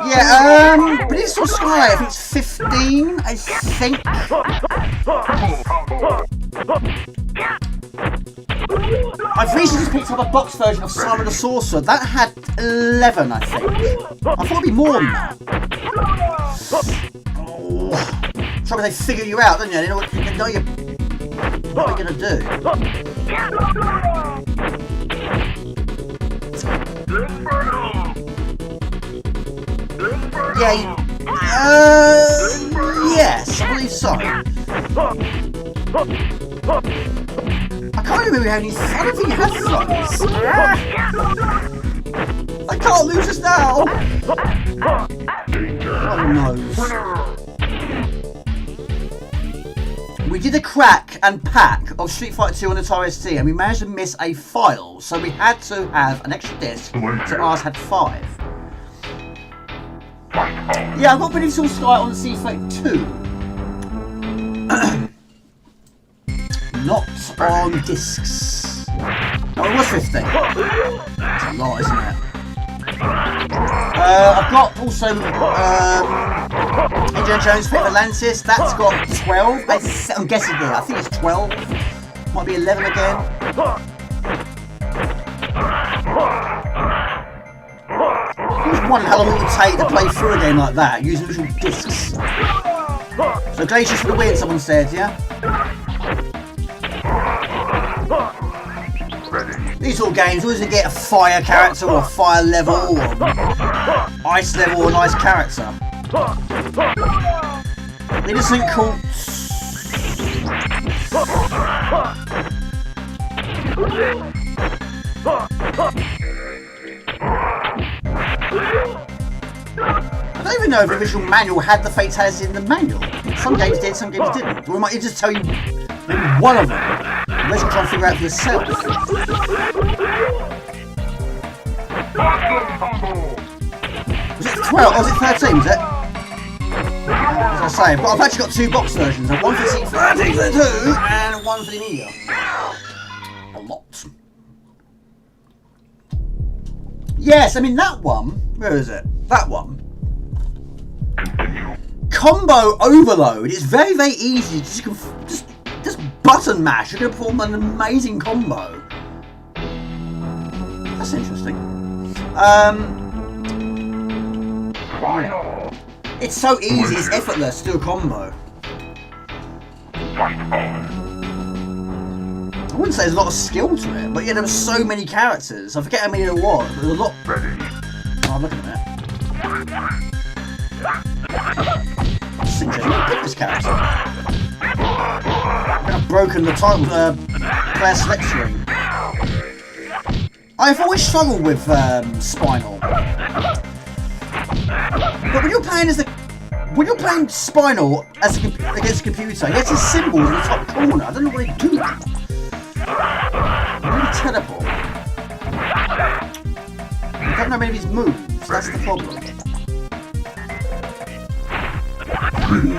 Yeah, Peninsula Sky, I think it's 15, I think. I've recently just picked up a box version of Simon the Sorcerer. That had 11, I think. I thought it'd be more than that. Oh. Trouble they figure you out, don't you? They know what you're gonna do. Yeah, yes, I believe so. I can't remember how many. I don't think you have throws. I can't lose this now. Oh no. We did a crack and pack of Street Fighter 2 on the Atari ST, and we managed to miss a file, so we had to have an extra disc, so ours had 5. Yeah, I've got Peninsula Sky on the C32. Not on discs. Oh, it was 15. That's a lot, isn't it? I've got also Indiana Jones Fate of Atlantis. That's got 12. I'm guessing here. I think it's 12. Might be 11 again. I was wondering how long it would take to play through a game like that using little discs. So Glaciers for the win, someone said, yeah? These sort of games, always get a fire character or a fire level or ice level or an ice character. They just think cool. I don't even know if the original manual had the fatalities in the manual. Some games did, some games didn't. Or it might just tell you maybe one of them. Unless you try and figure out for yourself. Was it 12 or was it 13, was it? As I say, but I've actually got 2 box versions. One for the C32 and one for the Amiga. A lot. Yes, I mean that one. Where is it? That one. Combo overload. It's very, very easy. Just button mash. You're going to perform an amazing combo. That's interesting. It's so easy. It's effortless to do a combo. I wouldn't say there's a lot of skill to it, but yeah, there were so many characters. I forget how many there was, but there was a lot. Oh, look at that. Pick this character. I've broken the title player select screen. I've always struggled with Spinal. But when you're playing Spinal against a computer, he has his symbols in the top corner. I don't know what they do. Really teleport. I don't know many of his moves, that's the problem.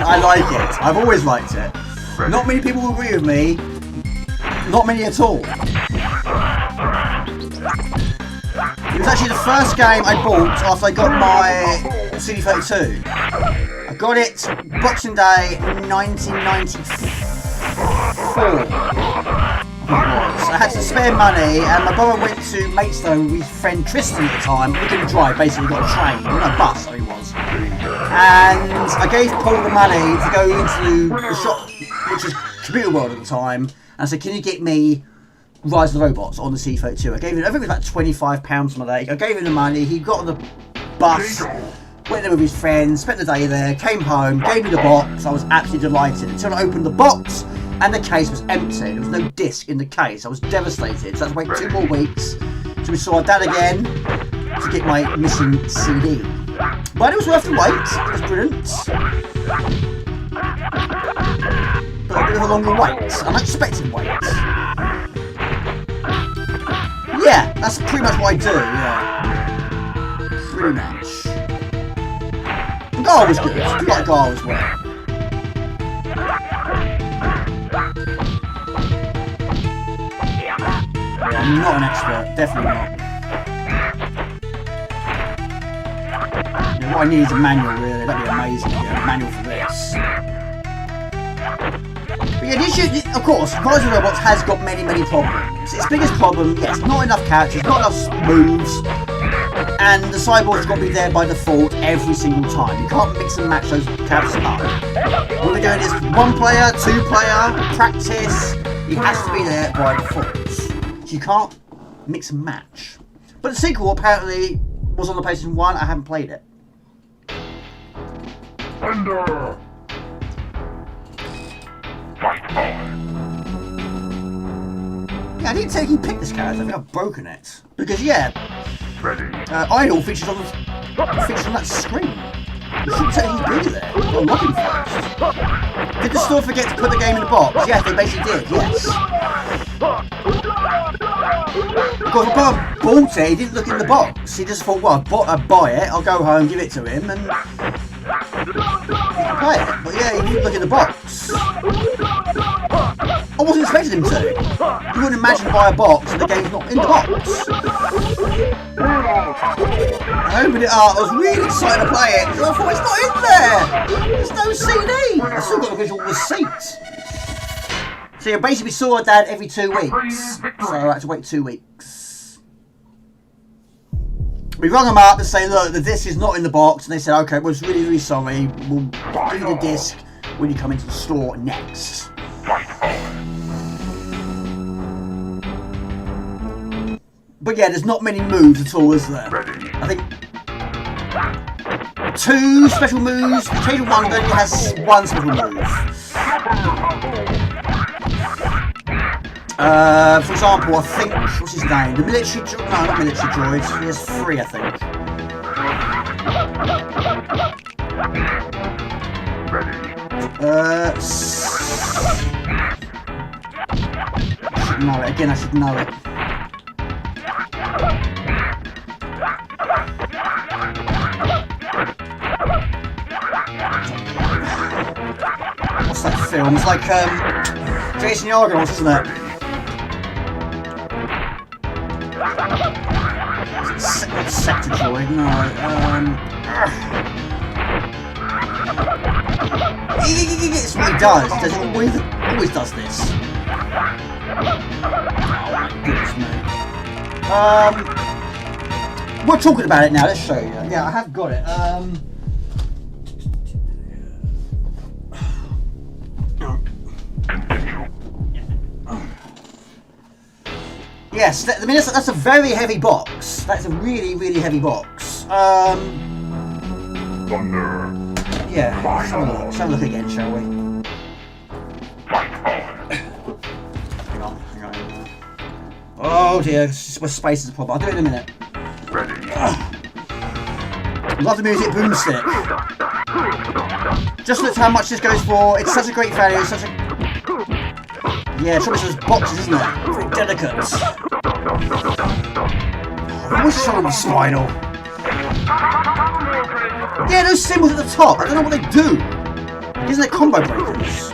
I like it. I've always liked it. Not many people will agree with me. Not many at all. It was actually the first game I bought after I got my CD32. I got it Boxing Day 1994. I had some spare money and my brother went to Maidstone with his friend Tristan at the time. We couldn't drive, basically got a train, or a bus, I think it was. And I gave Paul the money to go into the shop, which was Computer World at the time, and I said, can you get me Rise of the Robots on the C32? I gave him, I think it was like £25 my day. I gave him the money, he got on the bus, went there with his friends, spent the day there, came home, gave me the box. I was absolutely delighted until I opened the box and the case was empty. There was no disc in the case. I was devastated. So I had to wait 2 more weeks till we saw Dad again to get my missing CD. But it was worth the wait. It was brilliant. But a bit of a longer wait. Unexpected wait. Yeah, that's pretty much what I do, yeah. Pretty much. Gar was good. I like Gar as well. I'm not an expert, definitely not. Yeah, what I need is a manual, really. That'd be amazing to get a manual for this. But yeah, this should, of course, Rise of the Robots has got many, many problems. Its biggest problem, yes, not enough characters, not enough moves, and the cyborg's got to be there by default every single time. You can't mix and match those characters up. What we're doing is 1 player, 2 player, practice. He has to be there by default. You can't mix and match. But the sequel apparently was on the PlayStation 1. I haven't played it. Thunder. Yeah, I didn't think he picked this character. I think I've broken it. Because yeah, Idol features on that screen. You shouldn't say he'd be there. You're looking first. Did the store forget to put the game in the box? Yes, they basically did. Yes. Because if I bought it, he didn't look in the box. He just thought, well, I'd buy it, I'll go home, give it to him, and he can play it. But yeah, he didn't look in the box. I wasn't expecting him to. You wouldn't imagine buy a box and the game's not in the box. I opened it up, I was really excited to play it, because I thought it's not in there! There's no CD! I still got the visual receipt. So yeah, basically we saw our Dad every 2 weeks. So I had to wait 2 weeks. We rung them up and say, look, the disc is not in the box, and they said, okay, we're really, really sorry, we'll give you the disc when you come into the store next. But yeah, there's not many moves at all, is there? I think 2 special moves. The occasional one only has 1 special move. For example, I think, what's his name? The military droid, no, not military droid, he has 3, I think. I should know it, again I should know it. What's that film? It's like, Jason Yargos, isn't it? Sector droid, no. It's what he does. He always does this. Oh my goodness me. We're talking about it now. Let's show you. Yeah, I have got it. Yes, I mean that's a very heavy box. That's a really, really heavy box. Thunder. Yeah, let's have a look again, shall we? Hang on. Oh dear, where space is a problem. I'll do it in a minute. Love the music boomstick. Just look how much this goes for. It's such a great value. It's such a... Yeah, trouble is those boxes, isn't it? Very delicate. I wish someone was spinal. Yeah, those symbols at the top. I don't know what they do. Isn't it combo breakers?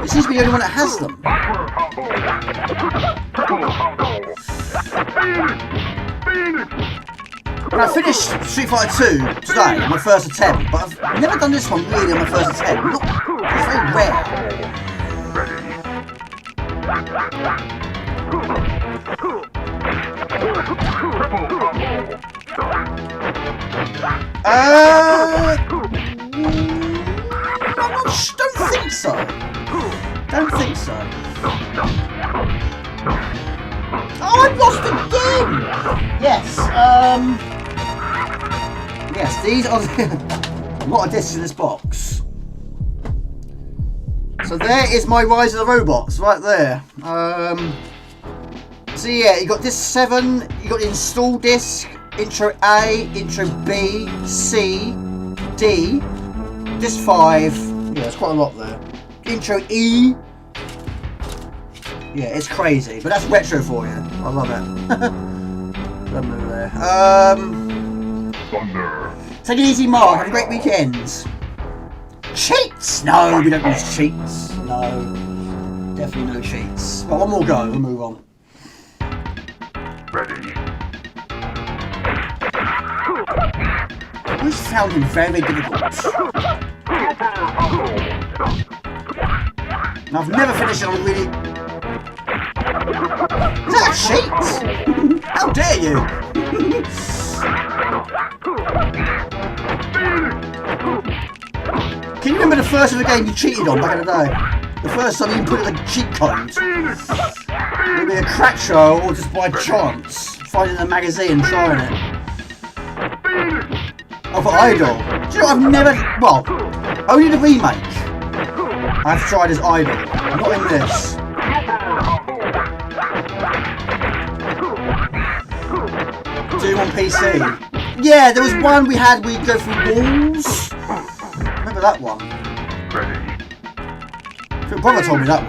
It seems to be the only one that has them. And I finished Street Fighter 2 today, my first attempt, but I've never done this one really on my first attempt. It's very rare. Don't think so. Don't think so. Oh, I lost again! Yes, yes, these are a lot of discs in this box. So there is my Rise of the Robots, right there. So yeah, you got disc 7, you got the install disc, intro A, intro B, C, D, disc 5. Yeah, there's quite a lot there. Intro E. Yeah, it's crazy, but that's retro for you. I love it. Love it there. Thunder. Take it easy, Mark. Have a great weekend. Cheats? No, we don't use cheats. No, definitely no cheats. Well, one more go. We'll move on. Ready. I always found him very difficult. And I've never finished it on really. Is that a cheat? How dare you? Can you remember the first ever game you cheated on back in the day? The first time you put in a cheat code? Maybe a crack show or just by chance finding a magazine and trying it. Oh, for Idol. Do you know I've never... Well, only the remake I've tried as Idol. Not in this. Doom on PC. Yeah, there was one we had where you'd go through walls. Remember that one? Your brother told me that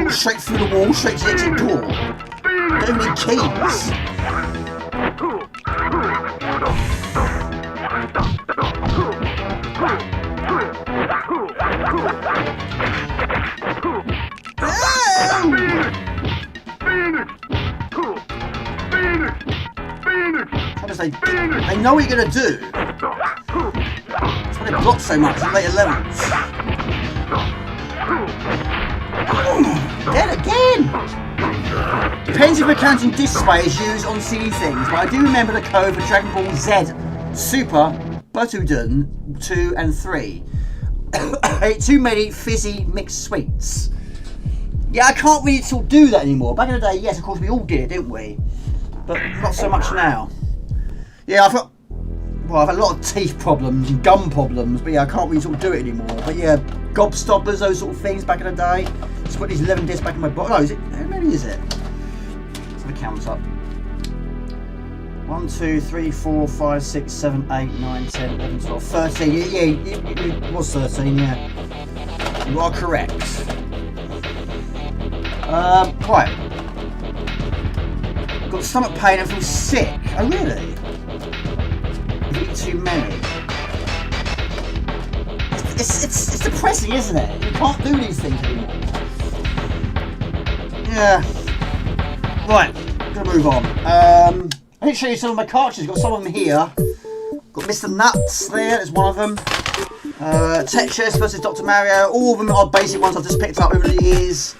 one. Straight through the wall, straight to the exit door. Don't even need keys. They know what you're going to do. That's why they block so much in later levels. Dead again! Depends if we're counting disc space used on CD things, but I do remember the code for Dragon Ball Z Super Butoden 2 and 3. I ate too many fizzy mixed sweets. Yeah, I can't really sort of do that anymore. Back in the day, yes, of course we all did, didn't we? But not so much now. Yeah, I've had a lot of teeth problems and gum problems, but yeah, I can't really sort of do it anymore. But yeah, gobstoppers, those sort of things back in the day. Just put these 11 discs back in my box. No, is it? How many is it? Let's have a count up. 1, 2, 3, 4, 5, 6, 7, 8, 9, 10, 11, 12, 13. Yeah, it was 13, yeah. You are correct. Right. Got stomach pain and feel sick. Oh, really? You've eaten too many. It's depressing, isn't it? You can't do these things anymore. Yeah. Right. Gonna move on. I didn't show you some of my cartridges. Got some of them here. Got Mr. Nuts there. There's one of them. Tetris versus Dr. Mario. All of them are basic ones I've just picked up over the years.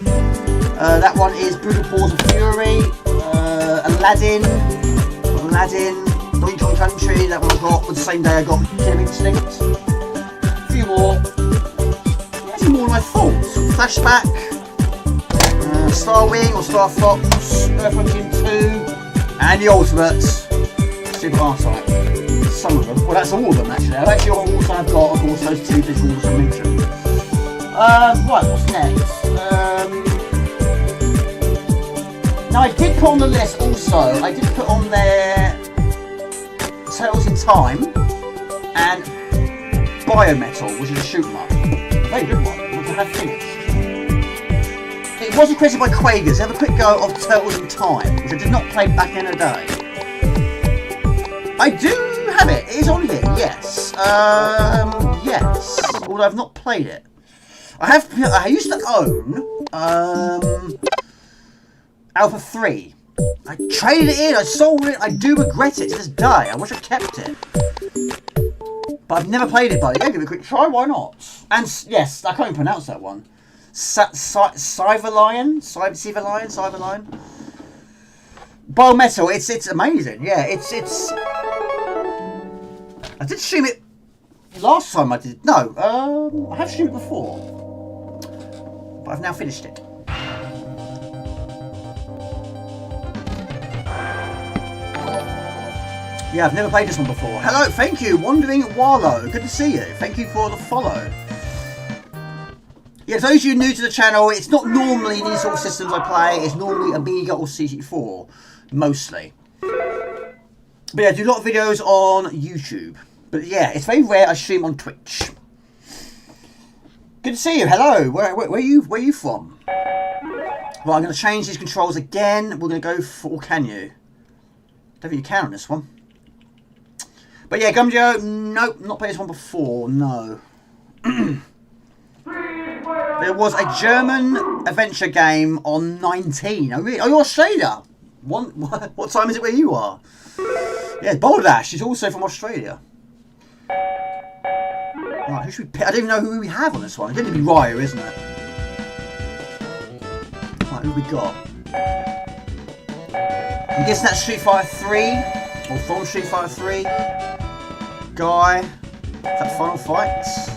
That one is Brutal Paws of Fury. Aladdin. Donkey Kong Country. That one I got the same day I got Killer Instinct. A few more. Actually more than I thought. Flashback. Star Wing or Star Fox. Earthworm Jim 2. And the Ultimates. Super RType. Some of them. Well, that's all of them actually. I've also got, of course, those two visuals I mentioned. Right, what's next? Now, I did put on the list also, I did put on there Turtles in Time and Biometal, which is a shoot 'em up. Very good one, which I have finished. It was requested by Quagers. Have a quick go of Turtles in Time, which I did not play back in the day. I do have it. It is on here. Yes. Yes. Although I've not played it. I used to own Alpha 3. I traded it in. I sold it. I do regret it to this day. I wish I kept it. But I've never played it, buddy. Yeah, give it a quick try. Why not? And yes, I can't even pronounce that one. Syvalion. Biometal. It's amazing. Yeah. It's. I did stream it last time I did. No, I have streamed it before. But I've now finished it. Yeah, I've never played this one before. Hello, thank you, Wandering Wallow. Good to see you. Thank you for the follow. Yeah, for those of you new to the channel, it's not normally these sort of systems I play. It's normally Amiga or CC4, mostly. But yeah, I do a lot of videos on YouTube. But yeah, it's very rare I stream on Twitch. Good to see you. Hello. Where are you from? Right, I'm going to change these controls again. We're going to go for... Or can you? Don't think you can on this one. But yeah, Gumjo, nope, not played this one before. No. There was a German adventure game on 19. Oh, really? Oh, you're Australia. What time is it where you are? Yeah, Baldash is also from Australia. Right, who should we pick? I don't even know who we have on this one. It's going to be Ryu, isn't it? Right, who we got? I'm guessing that's Street Fighter 3. Or from Street Fighter 3. Guy. Is that Final Fights?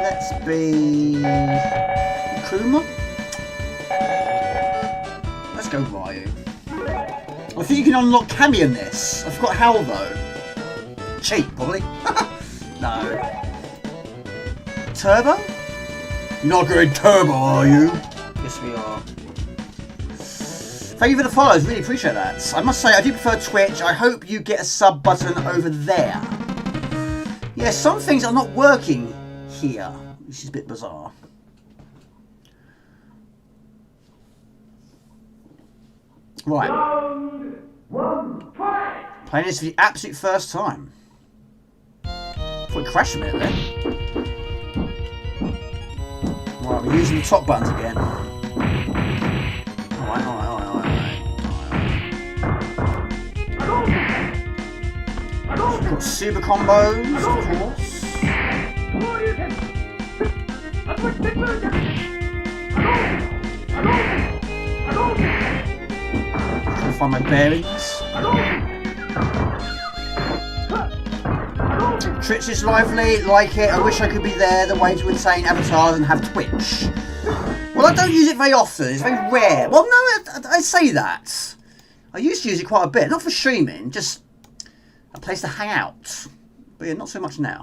Let's be... Kuma? Let's go Ryu. I think you can unlock Cammy in this. I forgot how though. Cheap, probably. No. Turbo? You're not going turbo, are you? Yes, we are. Thank you for the follows. Really appreciate that. I must say, I do prefer Twitch. I hope you get a sub button over there. Yeah, some things are not working here, which is a bit bizarre. Right. Playing this for the absolute first time. Thought it crashed a minute then. Right, we're using the top buttons again. Alright. We've got super combos, of course. Trying to find my bearings. Twitch is lively, like it. I wish I could be there, the way to attain avatars and have Twitch. Well, I don't use it very often. It's very rare. Well, no, I say that. I used to use it quite a bit. Not for streaming, just a place to hang out. But yeah, not so much now.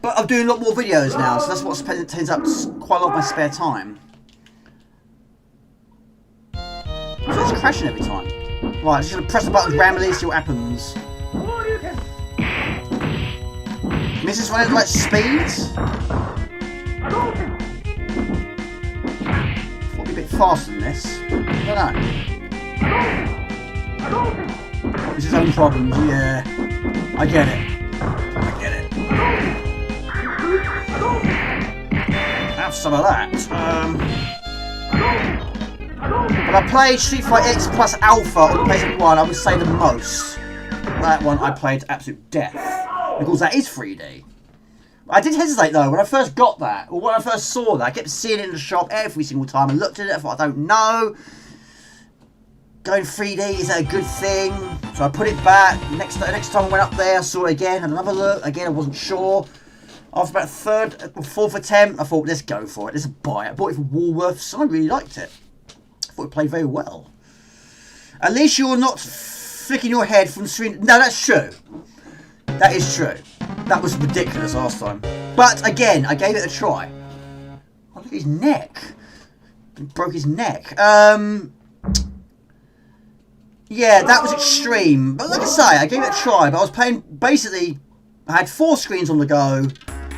But I'm doing a lot more videos now, so that's what takes up quite a lot of my spare time. So it's crashing every time. Right, I'm just going to press the button randomly, see what happens. Misses running at like speed. Thought it'd be a bit faster than this. I don't know. It's his own problems, yeah. I get it. I get it. Have some of that. But I played Street Fighter X plus Alpha on the PlayStation 1, I would say the most. That one I played to absolute death. Because that is 3D. I did hesitate though, when I first got that, or when I first saw that, I kept seeing it in the shop every single time and looked at it, I thought, I don't know. Going 3D, is that a good thing? So I put it back. Next time I went up there, I saw it again, had another look. Again, I wasn't sure. After about third or fourth attempt, I thought, let's go for it. Let's buy it. I bought it for Woolworths, and I really liked it. I thought it played very well. At least you're not flicking your head from the screen. No, that's true. That is true. That was ridiculous last time. But again, I gave it a try. Oh, look at his neck. He broke his neck. Yeah, that was extreme. But like I say, I gave it a try. But I was playing, basically, I had 4 screens on the go.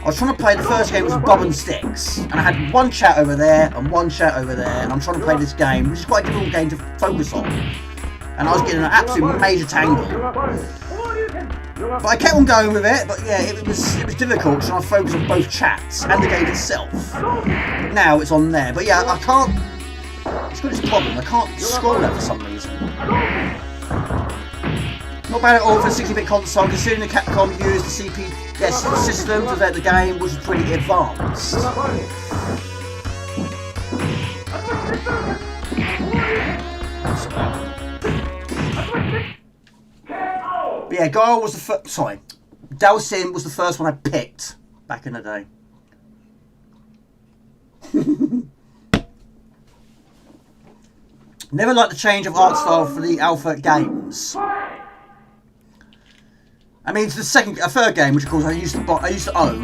I was trying to play, the first game was Bob and Sticks. And I had one chat over there and one chat over there. And I'm trying to play this game, which is quite a difficult game to focus on. And I was getting an absolute major tangle. But I kept on going with it, but yeah, it was difficult trying to focus on both chats and the game itself. But now it's on there. But yeah, I can't... It's got this problem, I can't scroll that for some reason. Not bad at all for a 60-bit console, considering the Capcom used the CPS system to develop the game, which is pretty advanced. But yeah, Guile was the first. Sorry, Dalsim was the first one I picked back in the day. Never liked the change of art style for the Alpha games. I mean, it's the third game, which of course I used to own,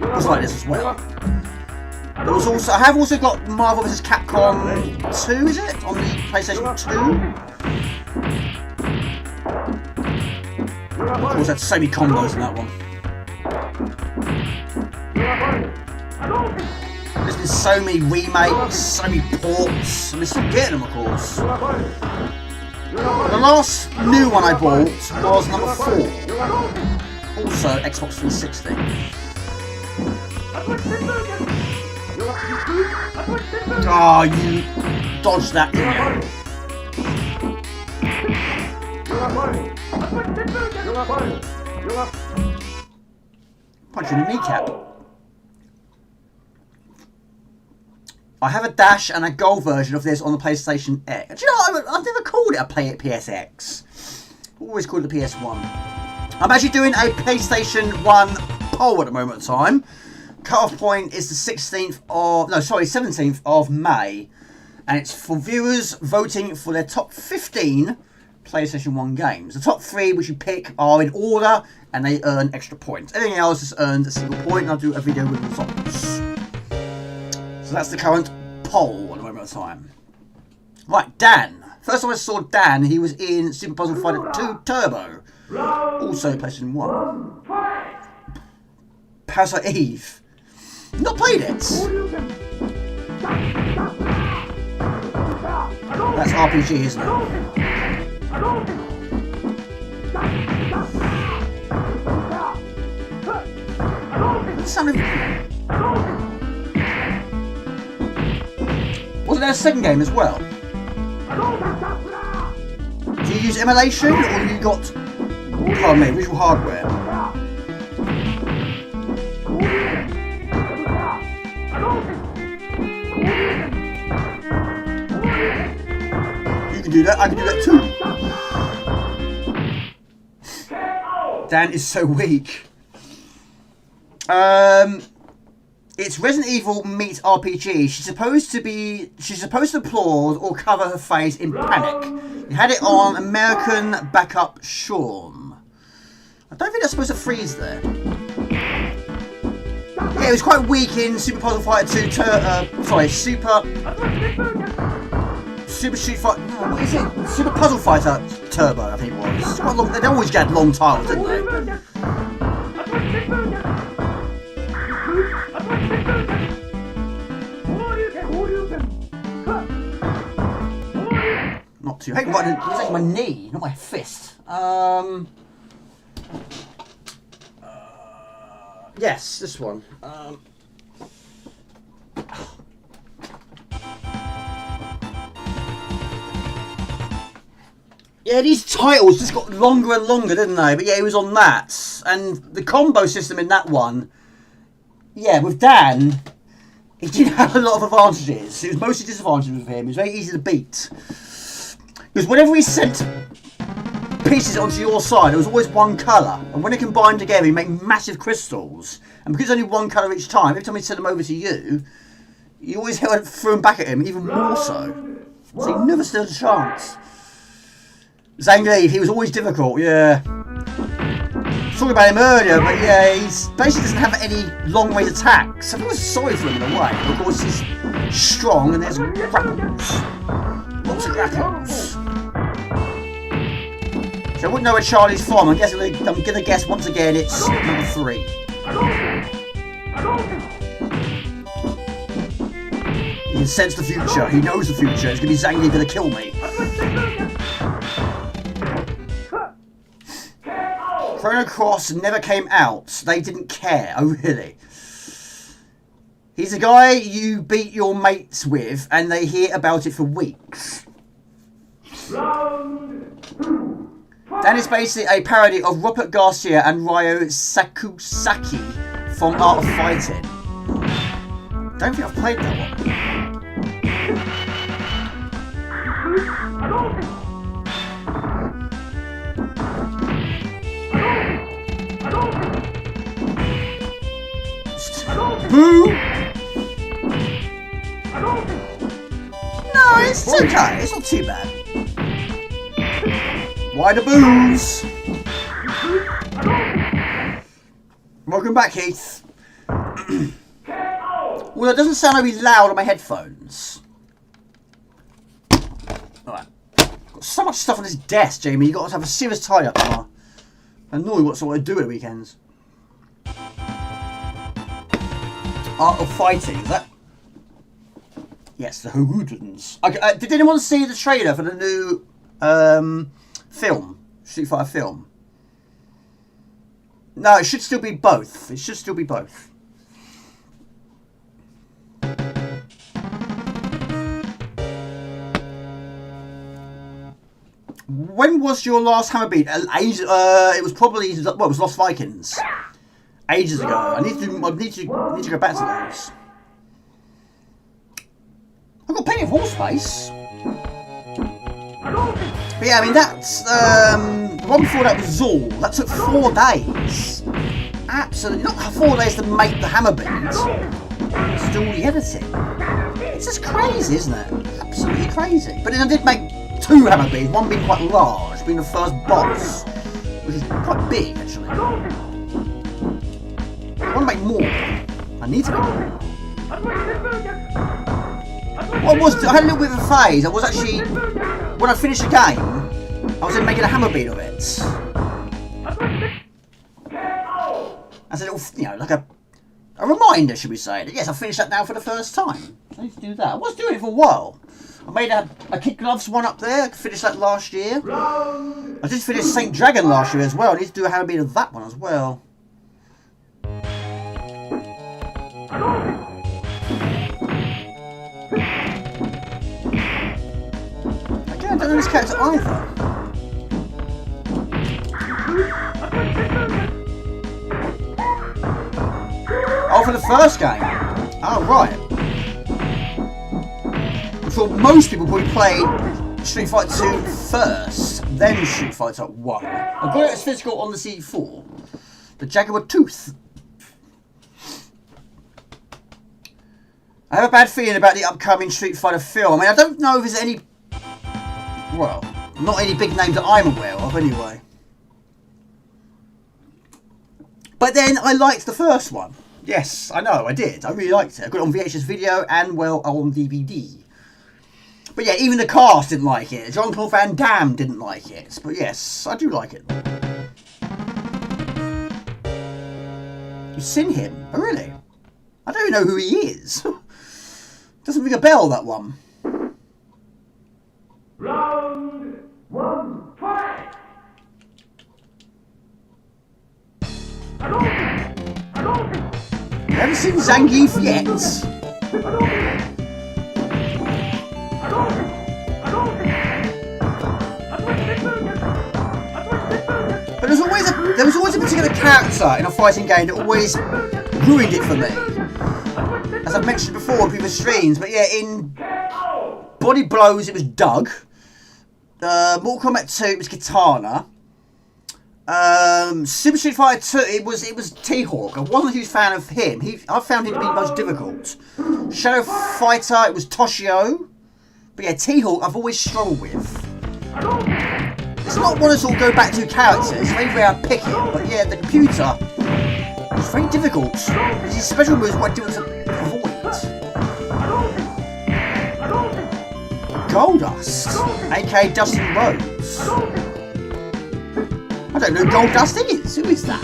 was like this as well. There was also, I have also got Marvel vs. Capcom 2, is it? On the PlayStation 2. Of course, that's so many combos in that one. There's been so many remakes, so many ports, and we're still getting them, of course. The last new one I bought was number 4. Also, Xbox 360. Oh, you dodged that, didn't you? Punch in the kneecap. I have a Dash and a Gold version of this on the PlayStation X. Do you know, I've never called it a PSX. I've always called it a PS1. I'm actually doing a PlayStation 1 poll at the moment in time. Cut-off point is the 17th of May. And it's for viewers voting for their top 15 PlayStation 1 games. The top 3 which you pick are in order and they earn extra points. Everything else just earns a single point, and I'll do a video with the results. So that's the current poll at the moment of time. Right, Dan. First time I saw Dan, he was in Super Puzzle Fighter 2 Turbo. Also PlayStation 1. Parasite Eve. Not played it. That's RPG, isn't it? What's the sound of... Wasn't there a second game as well? Do you use emulation or have you got, pardon me, visual hardware? You can do that, I can do that too. Dan is so weak. It's Resident Evil meets RPG. She's supposed to applaud or cover her face in panic. You had it on American Backup Shawn. I don't think that's supposed to freeze there. Yeah, it was quite weak in Super Puzzle Fighter 2. Super Street Fighter. No, what is it? Super Puzzle Fighter Turbo, I think it was. It's quite long. They always get long titles, didn't they? Not too. Hey, right, it's actually my knee, not my fist. Yes, this one. Yeah, these titles just got longer and longer, didn't they? But yeah, it was on that. And the combo system in that one, yeah, with Dan, he did have a lot of advantages. It was mostly disadvantages with him. It was very easy to beat. Because whenever he sent pieces onto your side, there was always one colour. And when they combined together, you make massive crystals. And because only one colour each time, every time he sent them over to you, you always threw them back at him, even more so. So he never stood a chance. Zangief, he was always difficult, yeah. Talking about him earlier, but yeah, he basically doesn't have any long range attacks. I feel sorry for him in a way. Of course, he's strong and there's grapples. Lots of grapples. So I wouldn't know where Charlie's from. I'm gonna guess once again it's number 3. He can sense the future. He knows the future. It's gonna be Zangief gonna kill me. Chrono Cross never came out. They didn't care. Oh, really? He's a guy you beat your mates with and they hear about it for weeks. That is basically a parody of Robert Garcia and Ryo Sakusaki from Art of Fighting. Don't think I've played that one. Boo! No, it's okay. It's not too bad. Why the boos? Welcome back, Heath. Well, it doesn't sound very loud on my headphones. Alright. Got so much stuff on this desk, Jamie. You've got to have a serious tie-up tomorrow. I know what I do at the weekends. Art of Fighting, is that? Yes, the Houdins. Did anyone see the trailer for the new film? Street Fighter film? No, it should still be both. It should still be both. When was your last hammer beat? It was probably, well, it was Lost Vikings. Ages ago. I need to go back to those. I've got plenty of wall space. But yeah, I mean that's the one before that was Zool. That took 4 days. Absolutely not 4 days to make the hammer beat. It's all the editing. It's just crazy, isn't it? Absolutely crazy. But then I did make 2 hammer beats, one being quite large, being the first boss, which is quite big actually. I want to make more. I need to make more. I had a little bit of a phase. I was actually, when I finished the game, I was then making a hammer beat of it. As a little, like a reminder, should we say, that yes, I finished that now for the first time. So I need to do that. I was doing it for a while. I made a Kid Gloves one up there. I finished that last year. I did finish Saint Dragon last year as well. I need to do a hammer beat of that one as well. Again, I don't know this character either. Oh, for the first game. Oh, right. I'm sure most people probably played Street Fighter 2 first, then Street Fighter 1. I got it as physical on the C4. The Jaguar Tooth. I have a bad feeling about the upcoming Street Fighter film. I mean, I don't know if there's any... Well, not any big names that I'm aware of, anyway. But then, I liked the first one. Yes, I know, I did. I really liked it. I got it on VHS video and, well, on DVD. But yeah, even the cast didn't like it. Jean-Claude Van Damme didn't like it. But yes, I do like it. You've seen him? Oh, really? I don't even know who he is. Doesn't ring a bell, that one. Round 1, fight! You haven't seen Zangief yet. But there was always a particular character in a fighting game that always ruined it for me. As I've mentioned before in previous streams, but yeah, in Body Blows it was Doug. Mortal Kombat 2 it was Kitana. Super Street Fighter 2 it was T-Hawk. I wasn't a huge fan of him. I found him to be the most difficult. Shadow Fighter it was Toshio. But yeah, T-Hawk I've always struggled with. It's not one to sort of go back to characters. It's very rare I pick it, but yeah, the computer it's very difficult. His special moves are quite difficult to avoid. Goldust, aka Dustin Rhodes. I don't know who Goldust is. Who is that?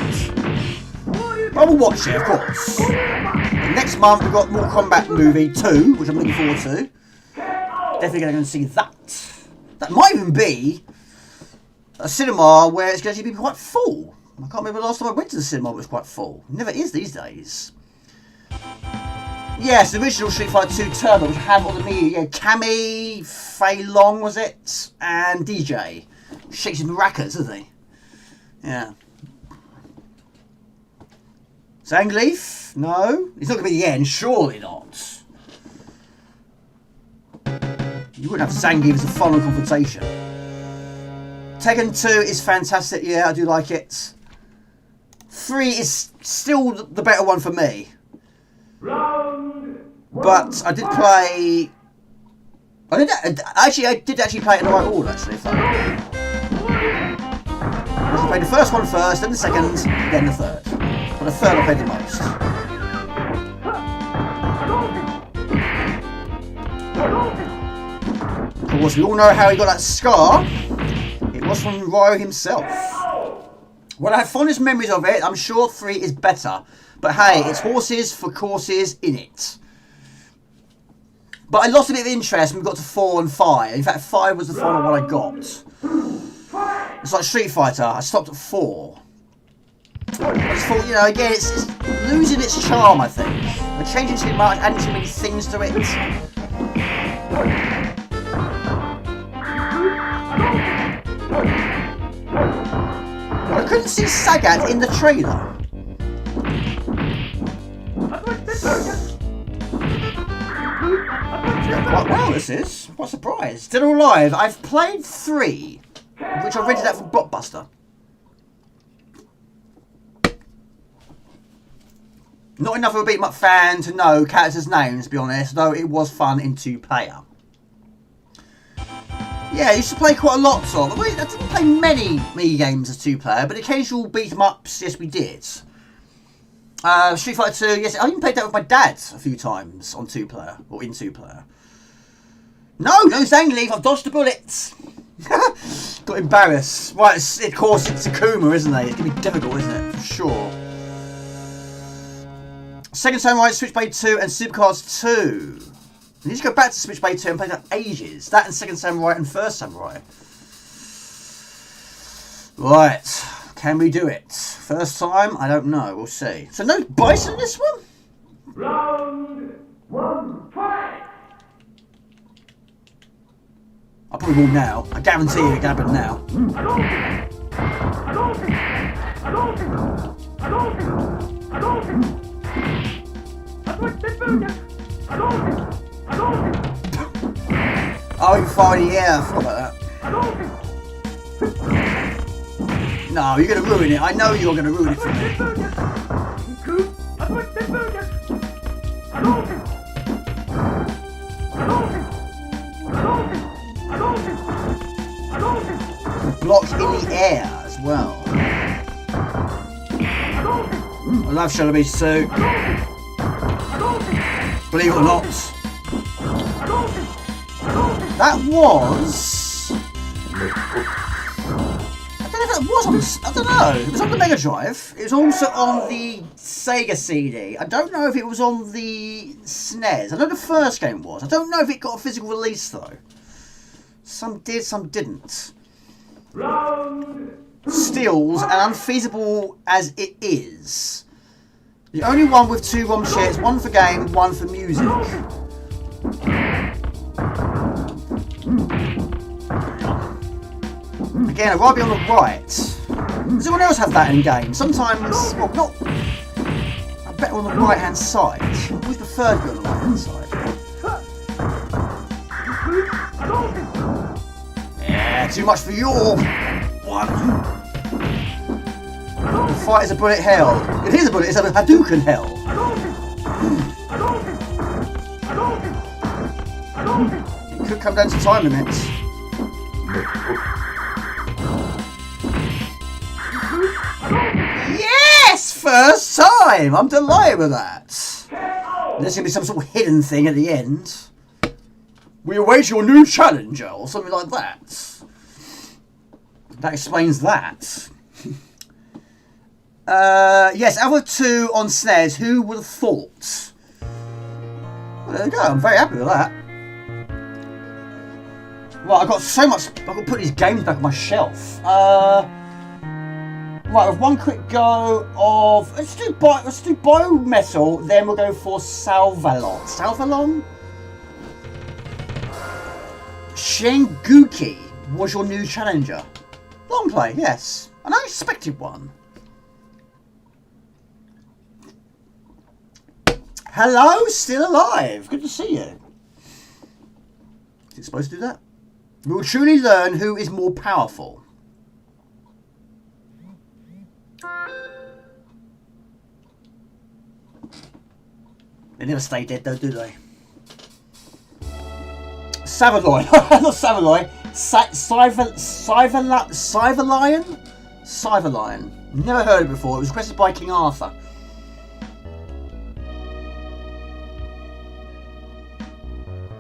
I will watch it, of course. And next month we've got Mortal Kombat movie 2, which I'm looking forward to. Definitely going to go and see that. That might even be a cinema where it's going to be quite full. I can't remember the last time I went to the cinema it was quite full. It never is these days. Yes, the original Street Fighter 2 Turbo, which had on the Mii, yeah, Cammy, Fei Long was it, and DJ. Shakes his maracas, doesn't he? Yeah. Zangief? No? He's not going to be the end, surely not. You wouldn't have Zangief as a final confrontation. Tekken 2 is fantastic, yeah, I do like it. 3 is still the better one for me. But I did play... I did actually play it in the right order, actually. I played the first one first, then the second, then the third. But the third I played the most. Of course, we all know how he got that scar. It was from Ryo himself. Well, I have fondest memories of it. I'm sure 3 is better. But hey, it's horses for courses in it. But I lost a bit of interest when we got to 4 and 5. In fact, 5 was the final one I got. It's like Street Fighter. I stopped at 4. I just thought, you know, again, it's losing its charm, I think. We're changing too much, adding too many things to it. I couldn't see Sagat in the trailer. It's going quite well, this is. What a surprise. Still Alive. I've played 3, which I rented out from Blockbuster. Not enough of a beat 'em up fan to know characters' names, to be honest, though it was fun in 2-player. Yeah, I used to play quite a lot of. I didn't play many Mii games as 2-player, but occasional beat 'em ups, yes, we did. Street Fighter 2, yes, I even played that with my dad a few times on 2-player, or in 2-player. No Zangief, I've dodged the bullets. Got embarrassed. Right, of course, it's Akuma, isn't it? It's going to be difficult, isn't it? For sure. Second Samurai, Switchblade 2, and Supercars 2. I need to go back to Switchblade 2 and play that ages. That and Second Samurai and First Samurai. Right. Can we do it? First time? I don't know. We'll see. So no Bison in this one? Round 1, fight! I probably will now. I guarantee you it can happen now. Oh, you fire in the air. I forgot about that. No, you're going to ruin it. I know you're going to ruin it for me. Block in the air as well. I love Shuttle Beast too. Believe it or not. That was... I don't know if that was on... I don't know. It was on the Mega Drive. It was also on the Sega CD. I don't know if it was on the SNES. I know the first game was. I don't know if it got a physical release though. Some did, some didn't. Stills, and unfeasible as it is, the only one with 2 ROM shares, one for game, one for music. Again, right on the right. Does anyone else have that in game? Sometimes, well, not. I'm better on the right hand side. I always prefer to be on the right hand side. Yeah, too much for your one. The fight is a bullet hell. It is a bullet, it's a Hadouken hell. It could come down to time limits. Yes! First time! I'm delighted with that. There's going to be some sort of hidden thing at the end. We await your new challenger, or something like that. That explains that. Yes, other 2 on SNES, who would have thought? Well, there you go, I'm very happy with that. Right, I've got so much, I've got to put these games back on my shelf. Right, with one quick go of, let's do Biometal, then we'll go for Syvalion. Syvalion? Shenguki was your new challenger. Long play, yes. An unexpected one. Hello, still alive. Good to see you. Is it supposed to do that? We will truly learn who is more powerful. They never stay dead though, do they? Syvalion. Not Syvalion. Syvalion? Syvalion. Never heard it before. It was requested by King Arthur.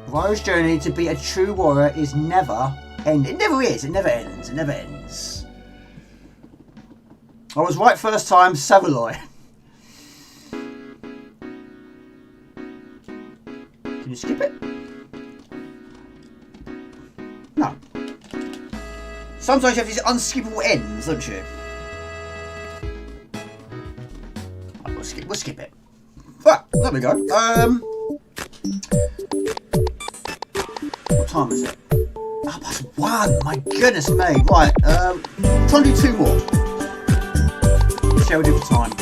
Warrior's journey to be a true warrior is never end. It never is. It never ends. It never ends. I was right first time. Syvalion. Can you skip it? No. Sometimes you have these unskippable ends, don't you? We'll skip it. Right, there we go. What time is it? Oh, that's 1. My goodness me. Right, try and do 2 more. Shall we do for time?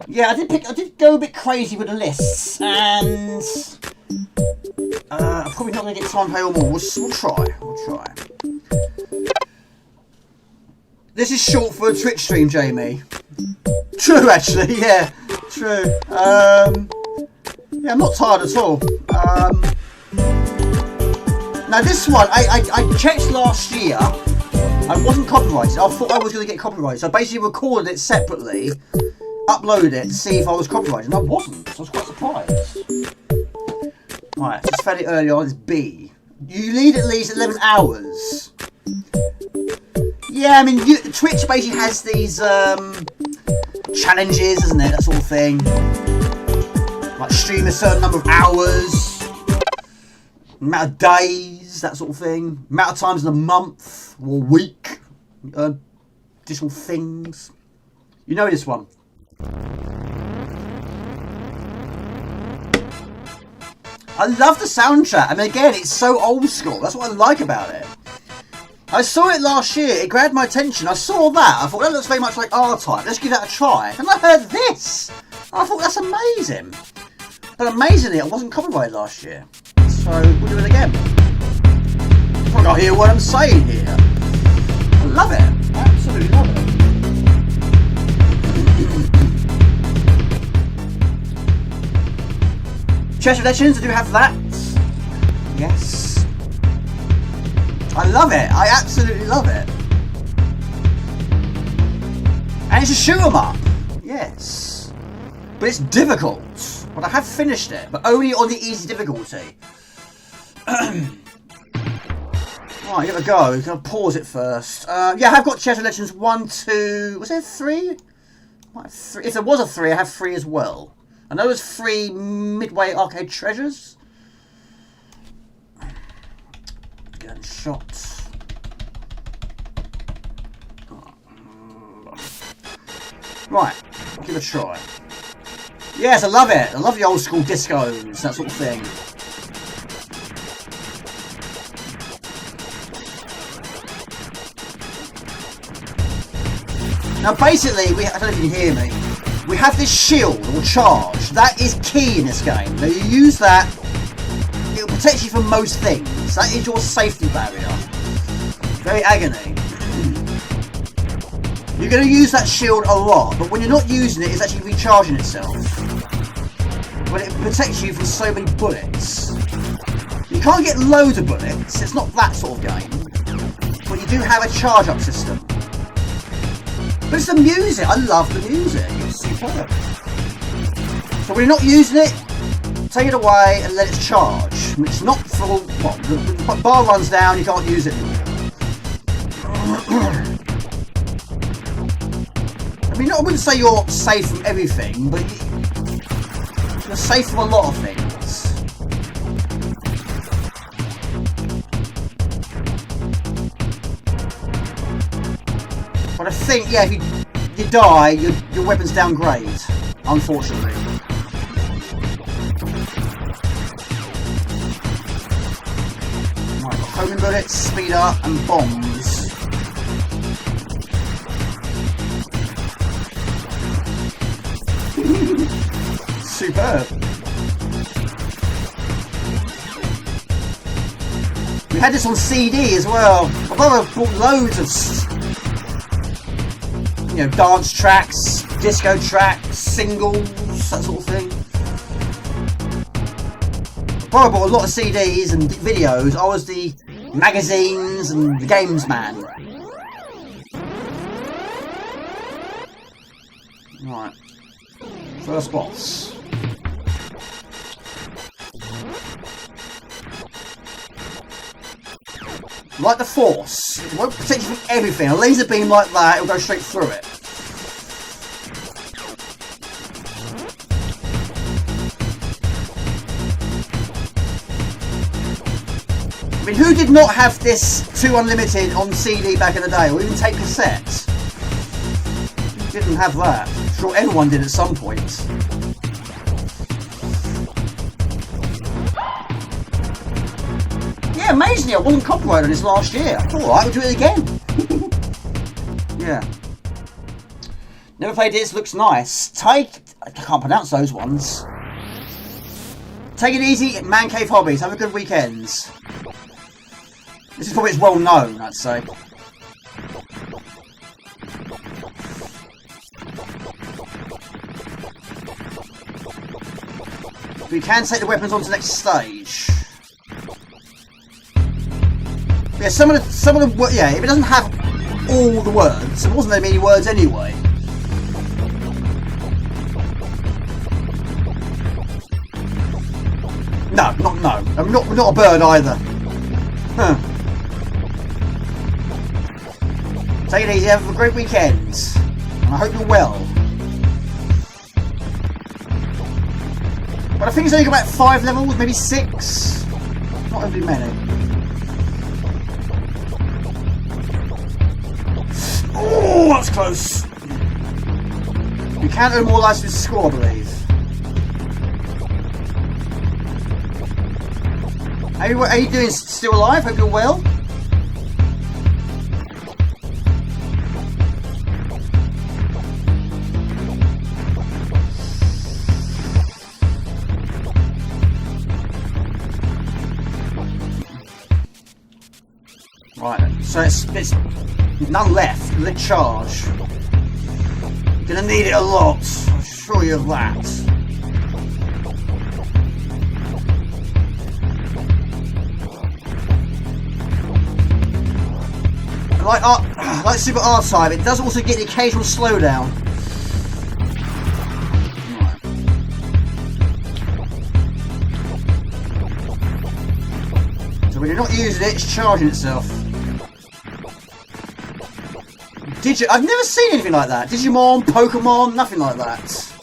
Yeah, I did go a bit crazy with the lists, and I'm probably not going to get time to play all more. We'll try. This is short for a Twitch stream, Jamie. True, actually. Yeah, true. Yeah, I'm not tired at all. Now this one, I checked last year. I wasn't copyrighted. I thought I was going to get copyrighted, so I basically recorded it separately, uploaded it to see if I was copyrighted, and I wasn't. So I was quite surprised. Right, it's fairly early on. It's B. You need at least 11 hours. Yeah, I mean, Twitch basically has these challenges, isn't it? That sort of thing. Like stream a certain number of hours, amount of days, that sort of thing. Amount of times in a month or week. Additional things. You know this one. I love the soundtrack. I mean, again, it's so old school. That's what I like about it. I saw it last year. It grabbed my attention. I saw that. I thought, that looks very much like RType. Let's give that a try. And I heard this. I thought, that's amazing. But amazingly, it wasn't copyrighted last year. So we'll do it again. I can't hear what I'm saying here. I love it. I absolutely love it. Chest of Legends, I do have that. Yes. I love it. I absolutely love it. And it's a shoot 'em up. Yes. But it's difficult. But I have finished it, but only on the easy difficulty. Right, give it a go. I'm going to pause it first. Yeah, I have got Chess of Legends 1, 2... Was there 3? If there was a 3, I have 3 as well. I know there's 3 Midway Arcade Treasures. Getting shot. Right, give it a try. Yes, I love it. I love the old school discos, that sort of thing. Now basically, I don't know if you can hear me, we have this shield or charge. That is key in this game. Now you use that, it will protect you from most things. That is your safety barrier. Very agony. You're going to use that shield a lot, but when you're not using it, it's actually recharging itself. But it protects you from so many bullets. You can't get loads of bullets, it's not that sort of game. But you do have a charge up system. But it's the music, I love the music, it's superb. So when you're not using it, take it away and let it charge. It's not full, well, the bar runs down, you can't use it anymore. I mean, I wouldn't say you're safe from everything, but you're safe from a lot of things. But I think, yeah, if you die, your weapons downgrade, unfortunately. Right, got homing bullets, speed up, and bombs. Superb. We had this on CD as well. I've bought loads of, you know, dance tracks, disco tracks, singles, that sort of thing. I bought a lot of CDs and videos. I was the magazines and the games man. Right. First boss. Like the Force, it won't protect you from everything. A laser beam like that, it'll go straight through it. I mean, who did not have this 2 Unlimited on CD back in the day, or even tape cassette? Who didn't have that? I'm sure everyone did at some point. Yeah, amazingly, I wasn't copyrighted on this last year. I thought, alright, we'll do it again. Yeah. Never played this, looks nice. I can't pronounce those ones. Take it easy, Man Cave Hobbies. Have a good weekend. This is probably as well known, I'd say. We can take the weapons on to the next stage. Yeah, some of the yeah, if it doesn't have all the words, there wasn't that many words anyway. No. I'm not a bird either. Huh. Take it easy, have a great weekend. And I hope you're well. But I think it's only got about 5 levels, maybe 6. Not overly many. Oh, that's close. You can earn more lives with score, I believe. Are you doing still alive? Hope you're well. Right, so it's none left. Let charge. Gonna need it a lot. I'll assure you of that. Like Super R-Type, it does also get the occasional slowdown. Right. So when you're not using it, it's charging itself. I've never seen anything like that. Digimon, Pokemon, nothing like that.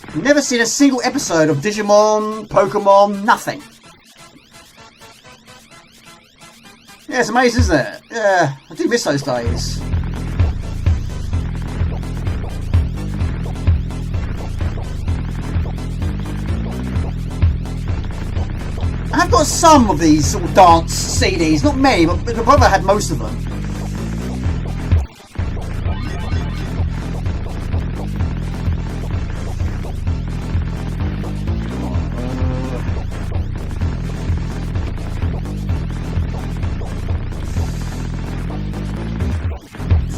I've never seen a single episode of Digimon, Pokemon, nothing. Yeah, it's amazing, isn't it? Yeah, I do miss those days. I've got some of these sort of dance CDs, not many, but my brother had most of them.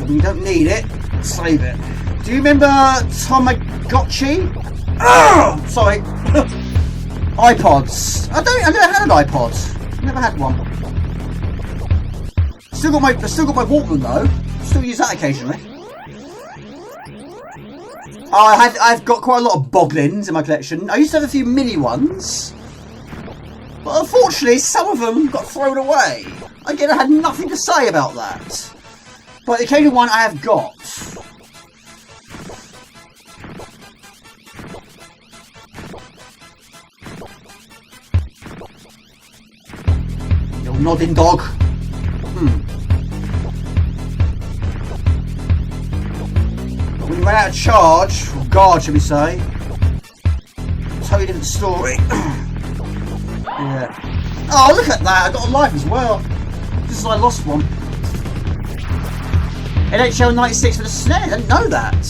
You don't need it, save it. Do you remember Tamagotchi? Oh, sorry. iPods. I never had an iPod. Never had one. Still got my Walkman though. Still use that occasionally. Oh, I've got quite a lot of boglins in my collection. I used to have a few mini ones, but unfortunately some of them got thrown away. Again, I had nothing to say about that. But the occasional one I have got. Little nodding dog. But when you run out of charge, or guard should we say, totally different story. Yeah. Oh, look at that! I got a life as well. Just as I lost one. NHL 96 for the SNES, I didn't know that.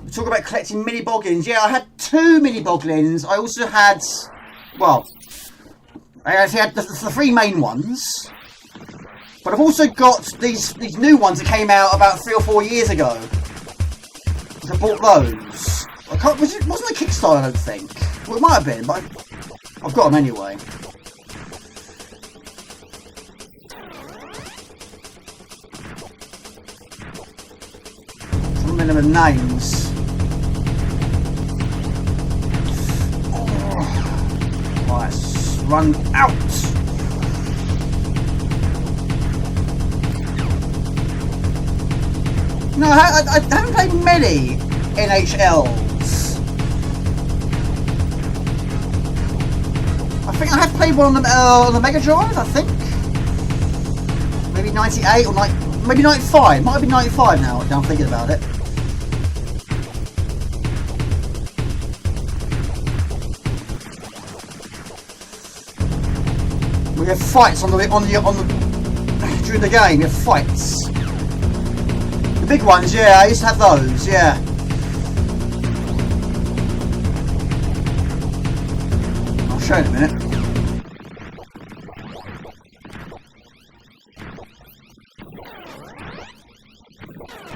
We talk about collecting mini boglins. Yeah, I had 2 mini boglins. I also had, well, I actually had the 3 main ones. But I've also got these new ones that came out about 3 or 4 years ago. I bought those. It wasn't a Kickstarter, I don't think. Well, it might have been, but I've got them anyway. Minimum names. Oh. Right, run out. No, I haven't played many NHLs. I think I have played one on the Mega Drive. I think maybe 98 or maybe 95. Might have been 95 now. I'm thinking about it. We have fights on the during the game. We have fights. The big ones, yeah. I used to have those, yeah. I'll show you in a minute.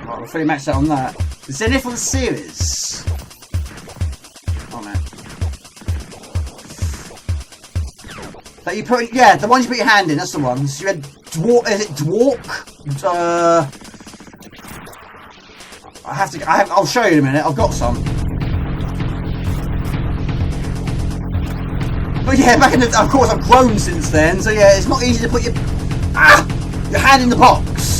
Right, we're fully maxed out on that. Zenith on the series. Oh man. That you put, yeah, the ones you put your hand in, that's the ones. You had is it Dwark? I'll show you in a minute, I've got some. But yeah, back in the, of course I've grown since then, so yeah, it's not easy to put your hand in the box.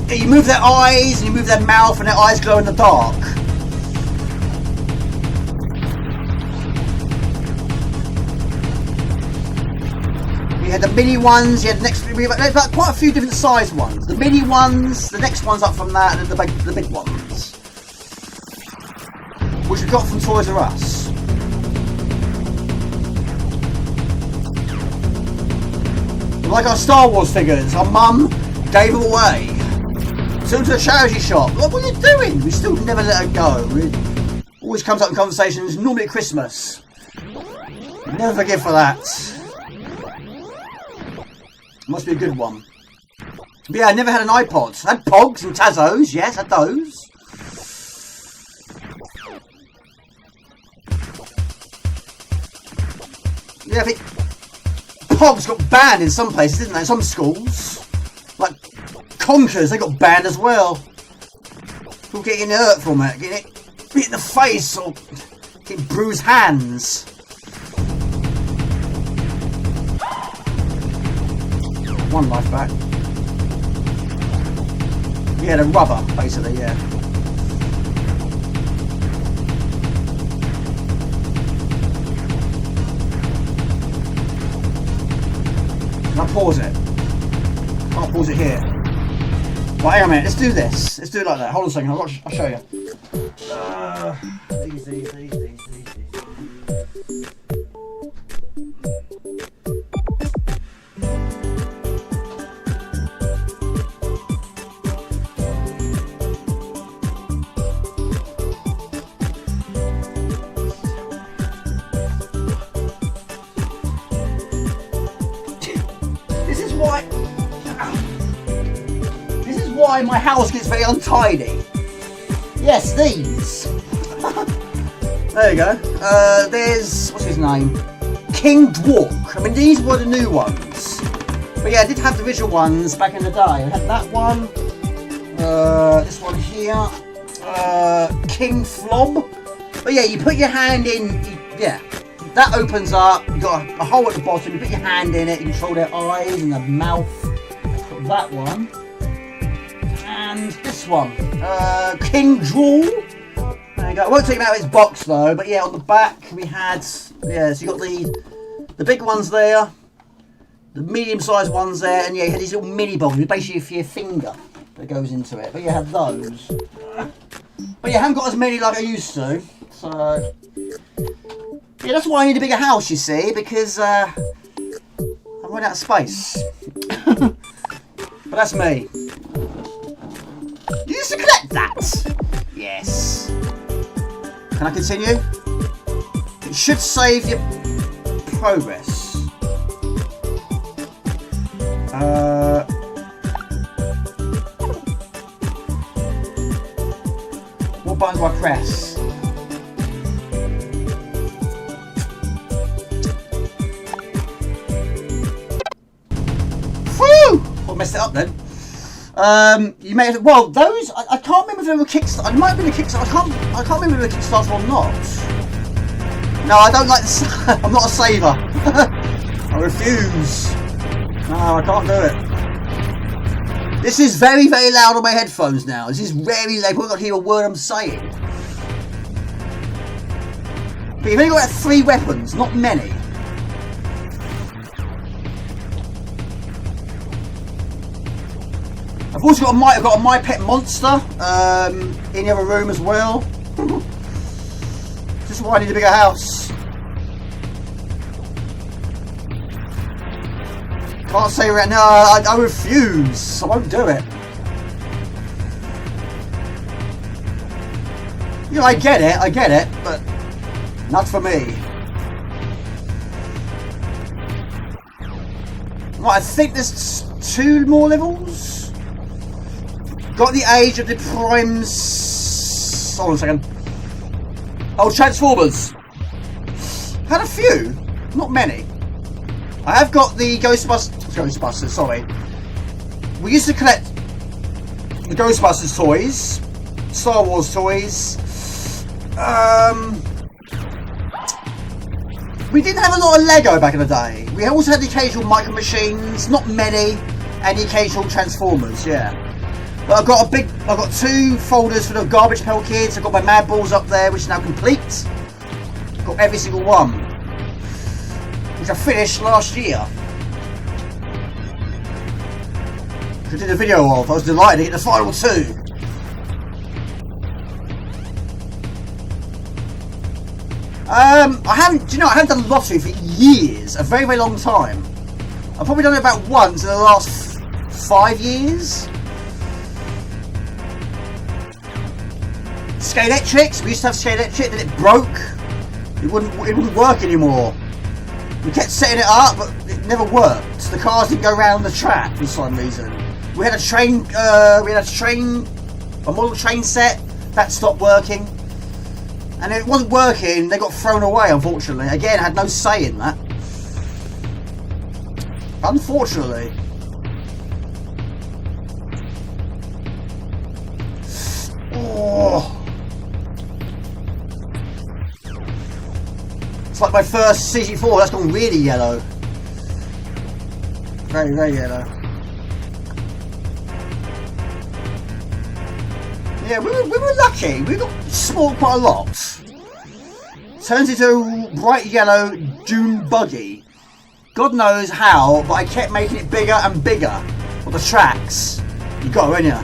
Yeah, you move their eyes and you move their mouth and their eyes glow in the dark. You had the mini ones, you had the next, there's like quite a few different size ones. The mini ones, the next ones up from that, and then the big ones. Which we got from Toys R Us. Like our Star Wars figures, our mum gave them away. Took them to a charity shop. Like, what are you doing? We still never let her go. Always comes up in conversations, normally at Christmas. Never forgive for that. Must be a good one. But yeah, I never had an iPod. I had Pogs and Tazos, yes, I had those. Yeah, I think Pogs got banned in some places, didn't they? Some schools. Like Conkers, they got banned as well. People getting hurt from it, getting it hit in the face or getting bruised hands. One life back. Yeah, the rubber, basically, yeah. Can I pause it? Can't pause it here. Right, hang on a minute, let's do this. Let's do it like that. Hold on a second, I'll show you. Easy. This is why my house gets very untidy. Yes, these. There you go. There's, what's his name? King Dwark. I mean, these were the new ones. But yeah, I did have the original ones back in the day. I had that one. This one here. King Flob. But yeah, you put your hand in, yeah. That opens up, you've got a hole at the bottom, you put your hand in it, you control their eyes and their mouth. That one. And this one. King Drool. There you go. I won't take him out of his box though, but yeah, on the back we had, yeah, so you got the big ones there, the medium-sized ones there, and yeah, you had these little mini boxes, basically for your finger that goes into it. But you had those. But yeah, I haven't got as many like I used to, so... Yeah, that's why I need a bigger house, you see, because I'm running out of space. But that's me. You used to collect that? Yes. Can I continue? It should save your progress. What buttons do I press? Messed it up then. You may have, well, those I can't remember if they were Kickstarter. It might have been a Kickstarter. I can't remember if they were Kickstarter or not. No, I don't like this. I'm not a saver. I refuse. No, I can't do it. This is very, very loud on my headphones now. This is very loud. People can't hear a word I'm saying. But you've only got like 3 weapons, not many. I've also got a My Pet Monster in the other room as well. This is why I need a bigger house. Can't say right now. I refuse. I won't do it. You know, I get it, but not for me. Right, I think there's 2 more levels. Got the age of the primes. Hold on a second. Oh, Transformers. Had a few, not many. I have got the Ghostbusters, sorry. We used to collect the Ghostbusters toys, Star Wars toys. We didn't have a lot of Lego back in the day. We also had the occasional Micro Machines, not many, and the occasional Transformers, yeah. But I've got 2 folders for the Garbage Pail Kids. I've got my Mad Balls up there, which is now complete. Got every single one, which I finished last year. I did a video of. I was delighted to get the final 2. I haven't done lottery for years, a very, very long time. I've probably done it about once in the last 5 years. Scalextrics, we used to have Scalextric, then it broke. It wouldn't work anymore. We kept setting it up, but it never worked. The cars didn't go around the track for some reason. We had a model train set that stopped working, and if it wasn't working, they got thrown away. Unfortunately, again, I had no say in that. Unfortunately. Oh. It's like my first CG4, that's gone really yellow. Very, very yellow. Yeah, we were lucky. We got spoiled quite a lot. Turns into a bright yellow dune buggy. God knows how, but I kept making it bigger and bigger. For the tracks. You got to, ain't you?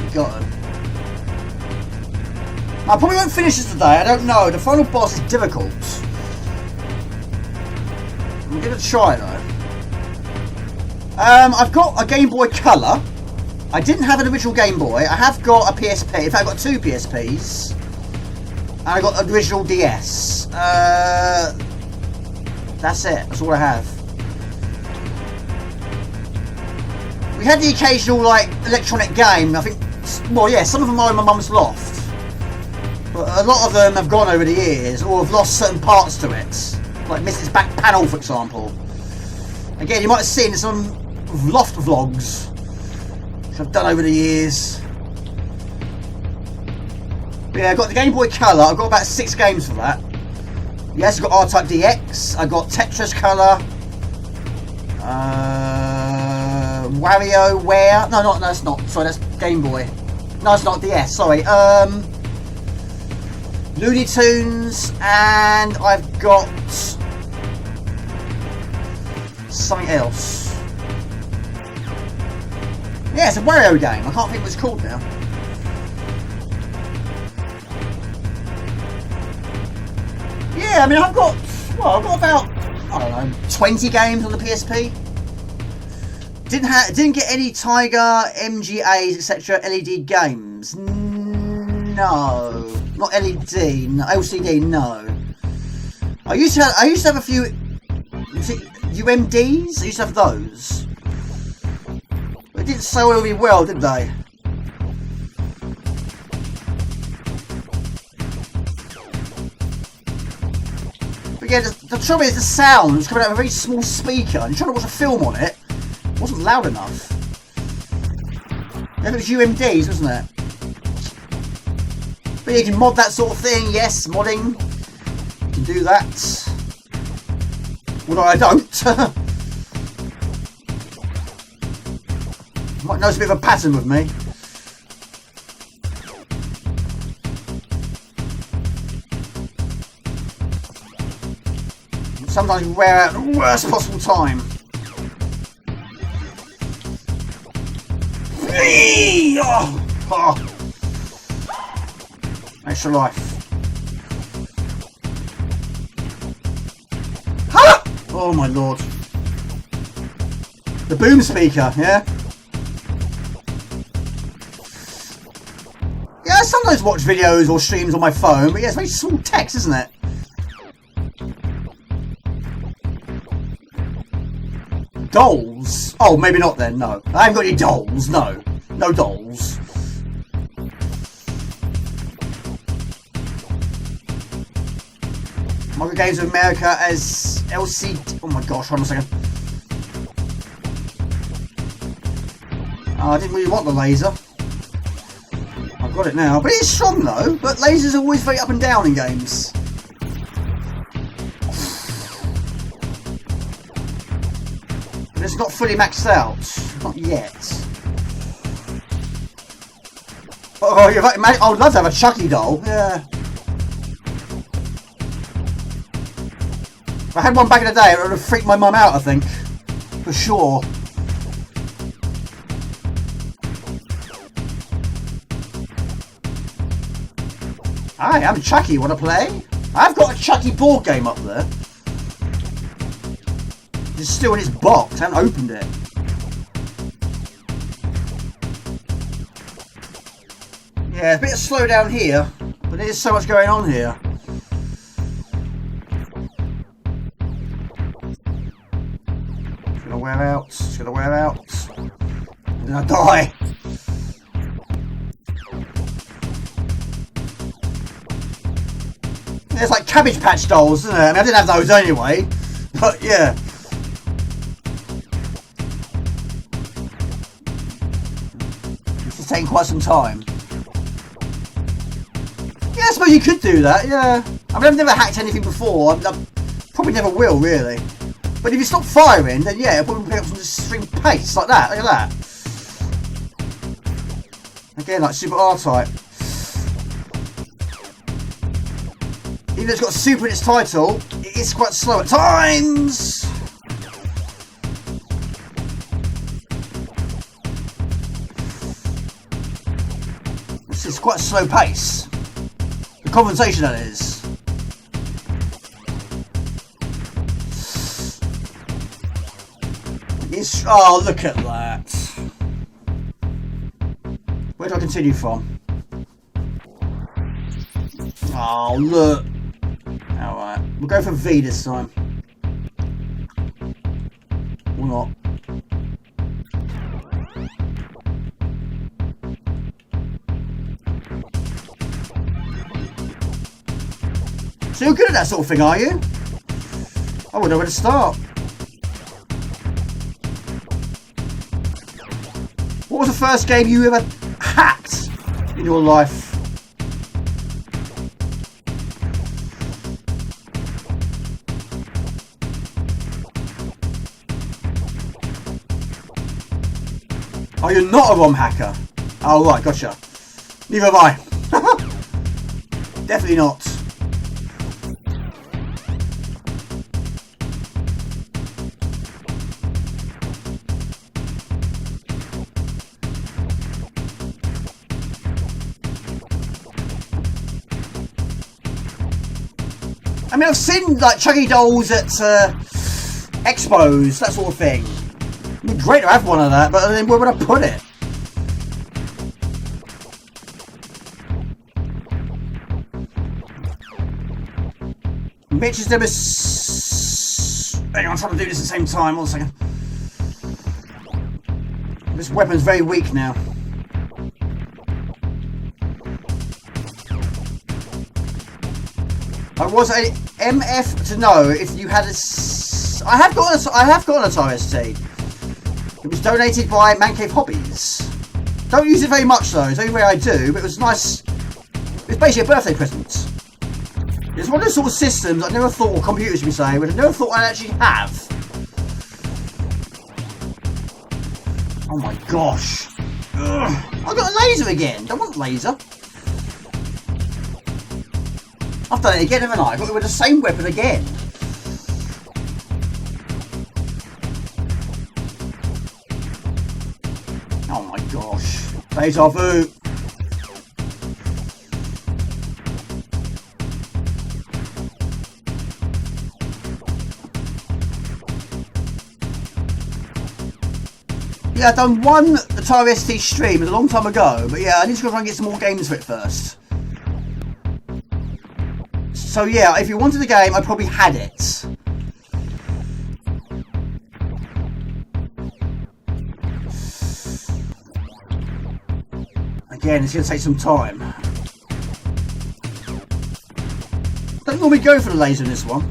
You got to. I probably won't finish this today, I don't know. The final boss is difficult. I'm going to try though. I've got a Game Boy Color. I didn't have an original Game Boy. I have got a PSP. In fact, I've got 2 PSPs. And I got an original DS. That's it. That's all I have. We had the occasional, like, electronic game. I think, well, yeah, some of them are in my mum's loft. But a lot of them have gone over the years, or have lost certain parts to it. Like missed its back panel, for example. Again, you might have seen some loft vlogs which I've done over the years. But yeah, I've got the Game Boy Color. I've got about 6 games for that. Yes, I've got RType DX. I've got Tetris Color. WarioWare. No, that's not. Sorry, that's Game Boy. No, it's not DS. Sorry. Looney Tunes, and I've got something else. Yeah, it's a Wario game. I can't think what it's called now. Yeah, I mean, I've got about, I don't know, 20 games on the PSP. Didn't get any Tiger, MGAs, etc. LED games. No. Not LED, no, LCD, no. I used to have a few UMDs. I used to have those. But it didn't sell really well, did they? But yeah, the trouble is the sound was coming out of a very small speaker, and you're trying to watch a film on it. It wasn't loud enough. Yeah, it was UMDs, wasn't it? But you can mod that sort of thing, yes, modding. You can do that. Although I don't. Might notice a bit of a pattern with me. Sometimes you wear out at the worst possible time. Oh. Extra life. Ha! Oh my lord. The boom speaker, yeah? Yeah, I sometimes watch videos or streams on my phone, but yeah, it's very small text, isn't it? Dolls? Oh, maybe not then, no. I haven't got any dolls, no. No dolls. Micro Games of America as LCD. Oh my gosh, hold on a second. Oh, I didn't really want the laser. I've got it now. But it is strong though. But lasers are always very up and down in games. But it's not fully maxed out. Not yet. Oh, I would love to have a Chucky doll. Yeah. If I had one back in the day, it would have freaked my mum out, I think. For sure. Hi, I'm Chucky. Want to play? I've got a Chucky board game up there. It's still in its box. I haven't opened it. Yeah, a bit of slow down here, but there's so much going on here. It's gonna wear out. It's gonna wear out. I'm gonna die. There's like Cabbage Patch dolls, isn't it? I mean, I didn't have those anyway, but yeah. This is taking quite some time. Yeah, I suppose you could do that, yeah. I mean, I've never hacked anything before. I probably never will, really. But if you stop firing, then yeah, it'll probably pick up some string pace, like that. Look at that. Again, like Super RType. Even though it's got super in its title, it is quite slow at times. This is quite a slow pace. The conversation, that is. It's, oh, look at that. Where do I continue from? Oh, look. Alright, we'll go for V this time. Or not. So you're good at that sort of thing, are you? I wouldn't know where to start. What was the first game you ever hacked in your life? Oh, you're not a ROM hacker. Oh, right, gotcha. Neither have I. Definitely not. I mean, I've seen like Chuggy dolls at expos, that sort of thing. It'd be great to have one of that, but then where would I put it? Mitch is never. Hang on, I'm trying to do this at the same time. 1 second. This weapon's very weak now. I was a MF to know if you had a. I have got an Atari ST. It was donated by Man Cave Hobbies. Don't use it very much though. It's the only way I do. But it was nice. It's basically a birthday present. It's one of those sort of systems I never thought, or computers should be saying, but I never thought I'd actually have. Oh my gosh! Ugh. I got a laser again. Don't want a laser. I've done it again, haven't I? I got it with the same weapon again. Oh my gosh. Deja vu. Yeah, I've done one Atari ST stream a long time ago, but yeah, I need to go try and get some more games for it first. So yeah, if you wanted the game, I probably had it. Again, it's going to take some time. Don't normally go for the laser in this one.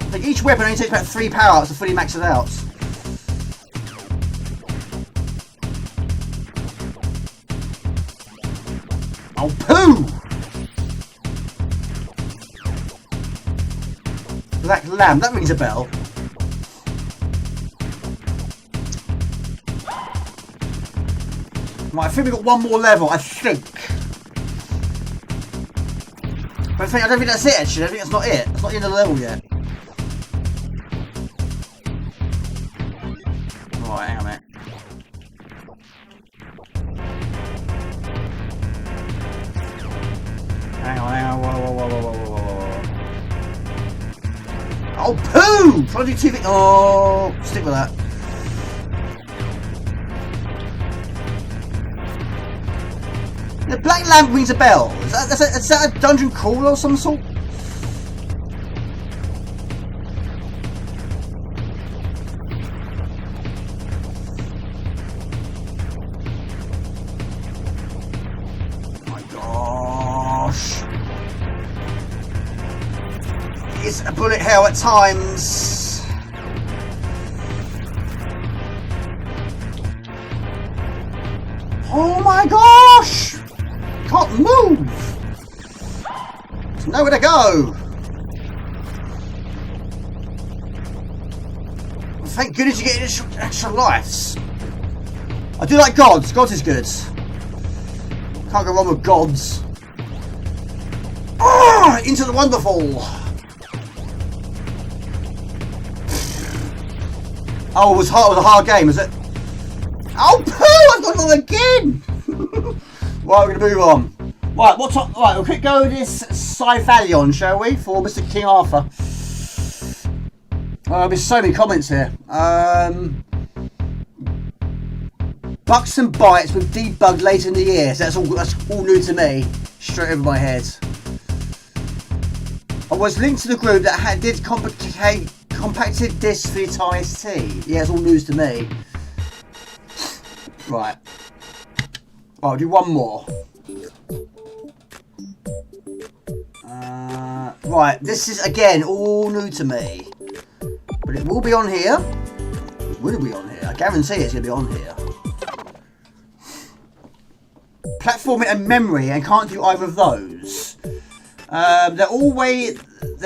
I think each weapon only takes about 3 power-ups to fully max it out. Oh, poo! Black Lamb, that rings a bell. Right, I think we've got one more level, I think. But I don't think that's it actually, I think that's not it. It's not the end of the level yet. Right, hang on a minute. Hang on, whoa. Oh, poo! Trying to do TV. Oh, stick with that. The black lamp rings a bell. Is that a dungeon crawler of some sort? My gosh. It's a bullet hell at times. Oh my gosh! Can't move! There's nowhere to go! Thank goodness you get extra lives. I do like gods. Gods is good. Can't go wrong with gods. Ah! Into the wonderful! Oh, it was a hard game, is it? Oh, poo! I've got it on again! Right, we're going to move on. Right, right, we'll quick go with this Syvalion, shall we? For Mr. King Arthur. There's so many comments here. Bucks and bites with debug later in the year. So that's all new to me. Straight over my head. I was linked to the group that did compacted discs for the entire ST. Yeah, it's all news to me. Right. I'll do one more. Right, this is again all new to me. But it will be on here. It will be on here. I guarantee it's going to be on here. Platforming and memory, and can't do either of those. They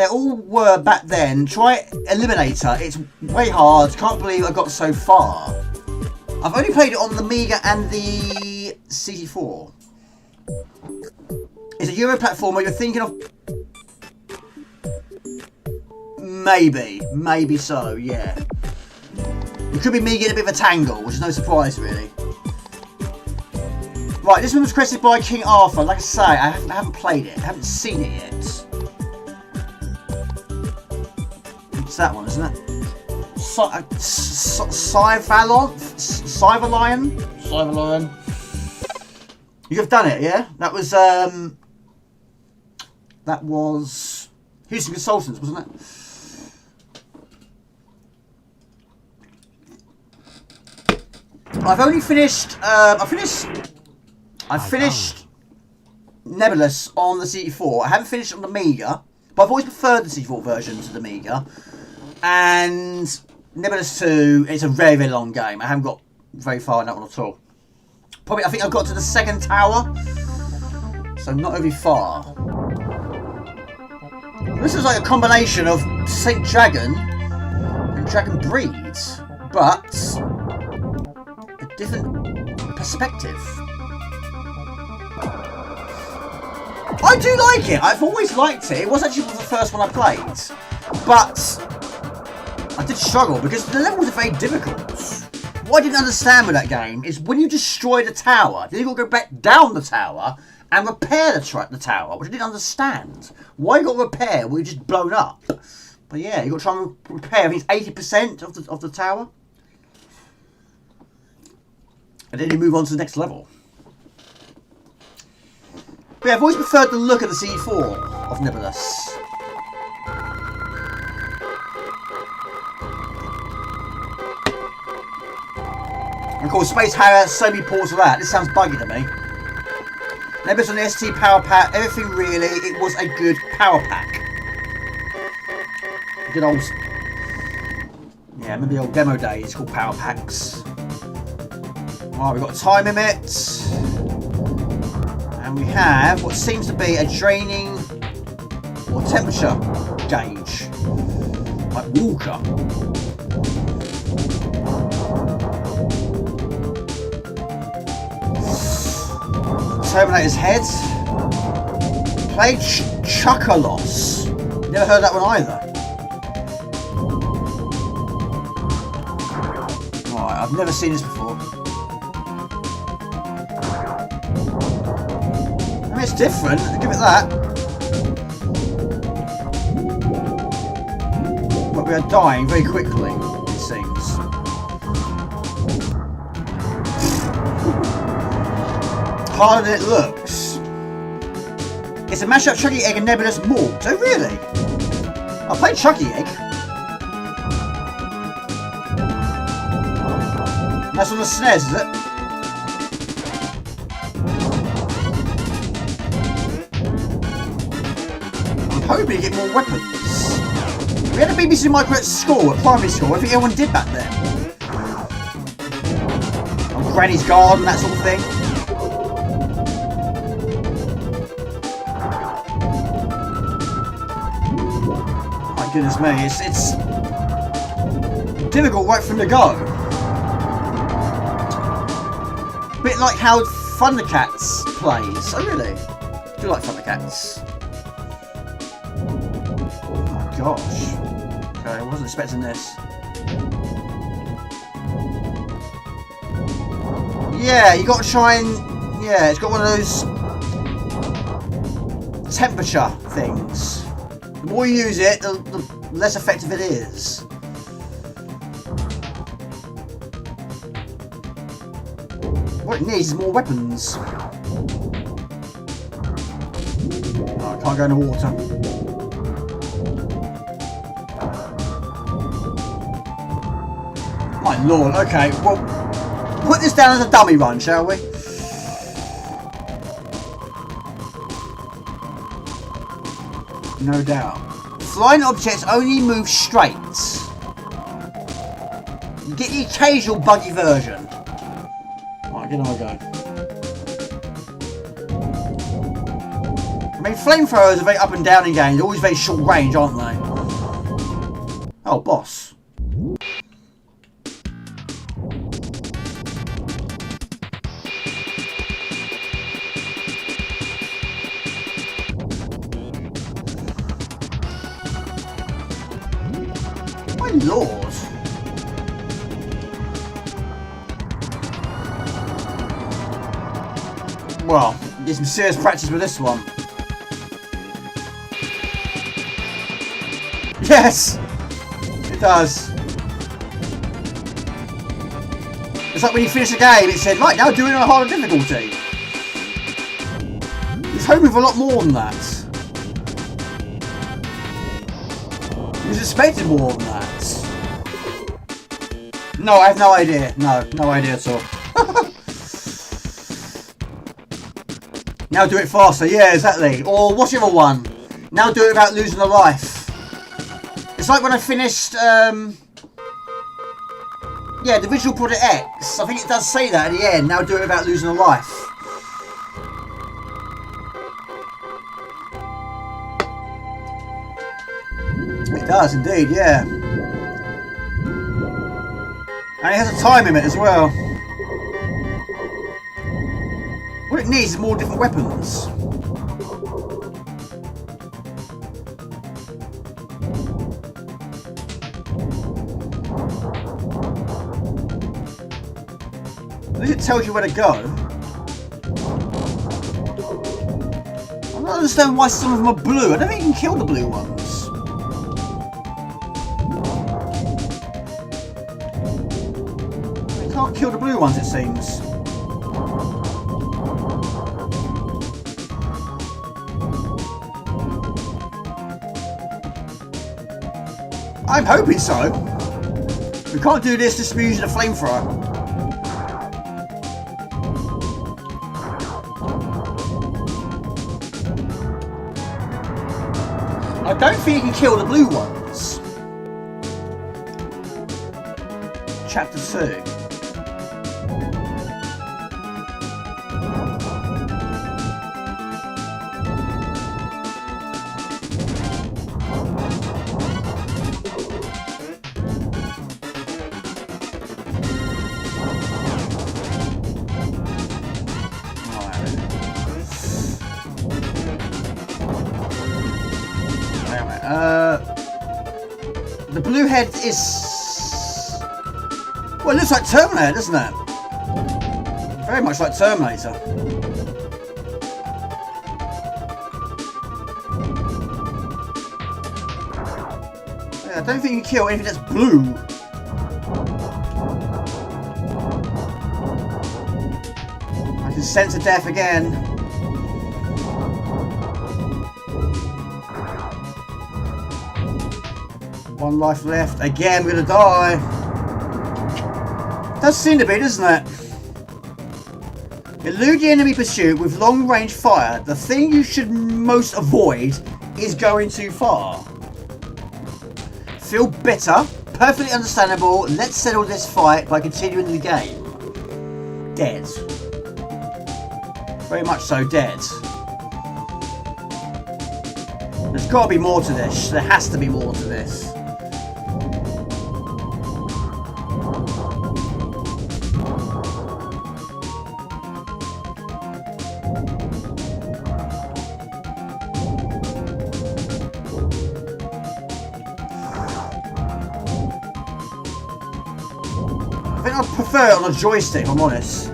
all were back then. Try Eliminator. It's way hard. Can't believe I got so far. I've only played it on the Amiga and the CD4. It's a Euro platformer. You're thinking of maybe so. Yeah. It could be me getting a bit of a tangle, which is no surprise really. Right, this one was requested by King Arthur. Like I say, I haven't played it. I haven't seen it yet. It's that one, isn't it? Syvalion. You have done it, yeah? That was Houston Consultants, wasn't it? I've only finished. I finished Nebulous on the CD4. I haven't finished it on the Amiga, but I've always preferred the CD4 version to the Amiga. And Nebulous 2, it's a very, very long game. I haven't got very far in that one at all. Probably, I think I've got to the second tower, so not very far. This is like a combination of Saint Dragon and Dragon Breed, but a different perspective. I do like it. I've always liked it. It was actually the first one I played, but I did struggle because the levels are very difficult. What I didn't understand with that game is when you destroy the tower, then you've got to go back down the tower and repair the tower, which I didn't understand. Why you got to repair when you're just blown up? But yeah, you got to try and repair. I think it's 80% of the tower, and then you move on to the next level. But yeah, I've always preferred the look of the CD4 of Nebulous. And of course, Space Harrier has so many ports of that. This sounds buggy to me. Nebulous on the ST Power Pack, everything really, it was a good power pack. Good old... Yeah, remember the old demo days, it's called power packs. Right, we've got a time limit. And we have what seems to be a draining or temperature gauge. Like Walker. Terminator's head. Played ChuckRock. Never heard that one either. Right, I've never seen this before. I mean, it's different. I'll give it that. But we are dying very quickly, it seems. harder than it looks. It's a mashup of Chucky Egg and Nebulous Morph. Oh really? I played Chucky Egg. That's on the SNES, is it? I'm hoping you get more weapons. We had a BBC Micro at school, at primary school. I think everyone did back then. On Granny's garden, that sort of thing. My goodness me, it's difficult right from the go. Bit like how Thundercats plays. Oh really? I do like Thundercats. Oh my gosh. Okay, I wasn't expecting this. Yeah, you got to try and... Yeah, it's got one of those temperature things. The more you use it, the less effective it is. What it needs is more weapons. Oh, I can't go in the water. My lord, okay, well, put this down as a dummy run, shall we? No doubt. Flying objects only move straight. You get the occasional buggy version. Right, give another go. I mean, flamethrowers are very up and down in games. They're always very short range, aren't they? Oh, boss. My lord. Well, get some serious practice with this one. Yes! It does. It's like when you finish a game, it said, right, now do it on a harder difficulty. It's hoping for a lot more than that. He was expecting more than that. No, I have no idea. No idea at all. Now do it faster. Yeah, exactly. Or what's the other one? Now do it without losing a life. It's like when I finished, yeah, the Visual Project X. I think it does say that at the end. Now do it without losing a life. It does indeed, yeah. And it has a time limit as well. What it needs is more different weapons. At least it tells you where to go. I don't understand why some of them are blue. I don't think you can kill the blue ones. You can't kill the blue ones, it seems. I'm hoping so. We can't do this just using a flamethrower. I don't think you can kill the blue ones. Chapter 2. The blue head is... Well, it looks like Terminator, doesn't it? Very much like Terminator. Yeah, I don't think you can kill anything that's blue. I can Sense of death again. One life left. Again, we're gonna die. Does seem to be, doesn't it? Elude the enemy pursuit with long-range fire. The thing you should most avoid is going too far. Feel bitter. Perfectly understandable. Let's settle this fight by continuing the game. Dead. Very much so dead. There's got to be more to this. There has to be more to this. I think I prefer it on a joystick, if I'm honest.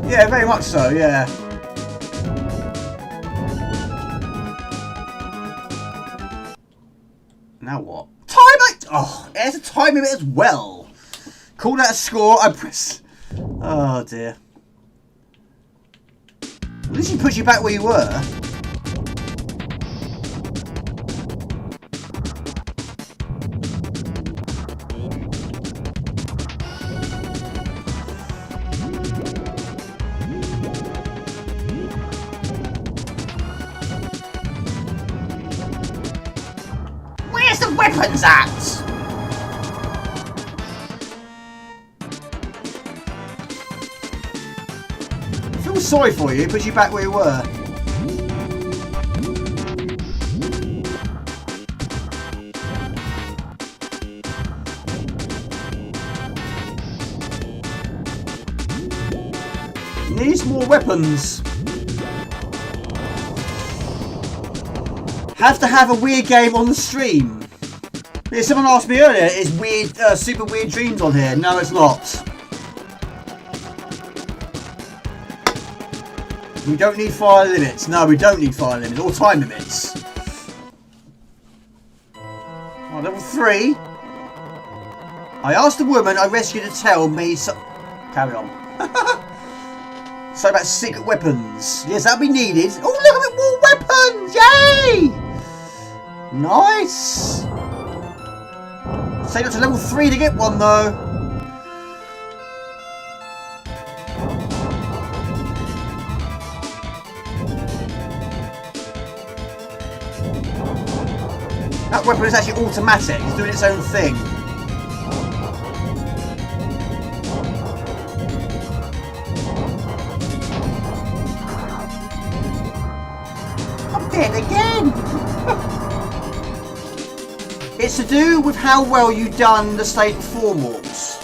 Yeah, very much so, yeah. Now what? Time it! Oh, there's a time limit as well. Call that a score. I press. Oh dear. At least he puts you back where you were. Where's the weapons at? I feel sorry for you, puts you back where you were. Needs more weapons. Have to have a weird game on the stream. Yeah, someone asked me earlier, is weird, super weird dreams on here? No, it's not. We don't need fire limits. No, we don't need fire limits or time limits. Oh, level 3. I asked the woman I rescued to tell me so. Carry on. So about secret weapons. Yes, that'll be needed. Oh, look at more weapons! Yay! Nice! Take it to level 3 to get one though. That weapon is actually automatic. It's doing its own thing. I'm dead again! It's to do with how well you've done the state performance.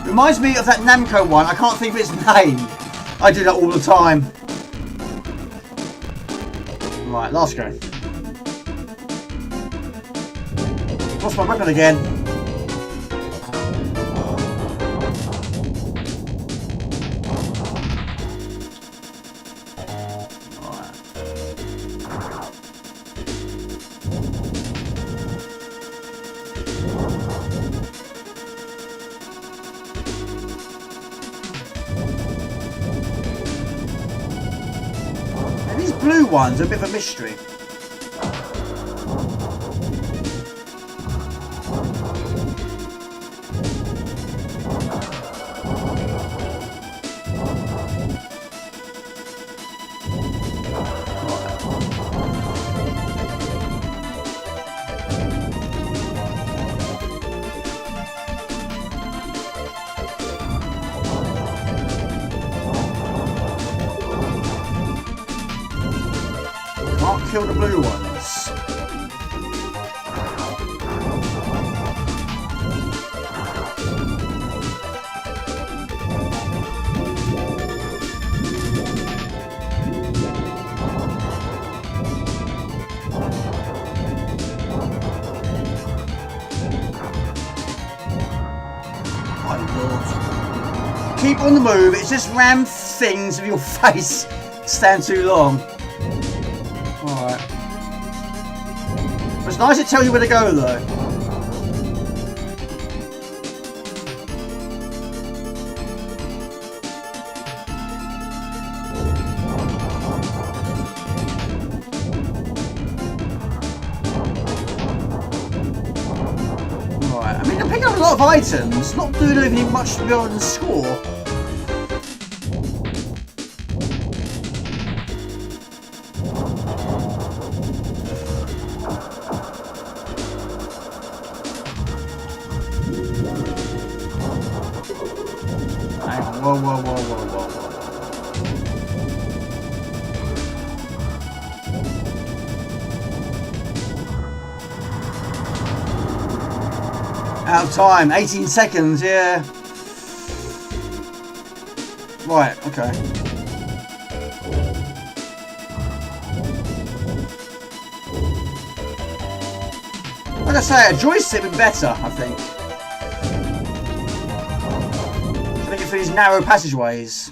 Reminds me of that Namco one. I can't think of its name. I do that all the time. Right, last go. Lost my weapon again. These blue ones are a bit of a mystery. Can't kill the blue ones. My lord. Keep on the move, it's just ram things with your face stand too long. Alright. It's nice to tell you where to go though. items, not doing anything much beyond the score. Hang on, whoa. Out of time, 18 seconds, yeah. Right, okay. Like I say, a joystick would be better, I think. I think for these narrow passageways.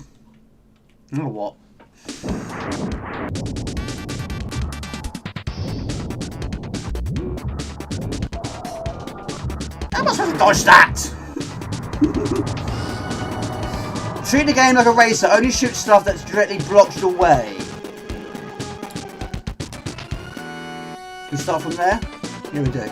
Or what? How am I supposed to dodge that? Treat the game like a racer, only shoot stuff that's directly blocked your way. We start from there? Here we do.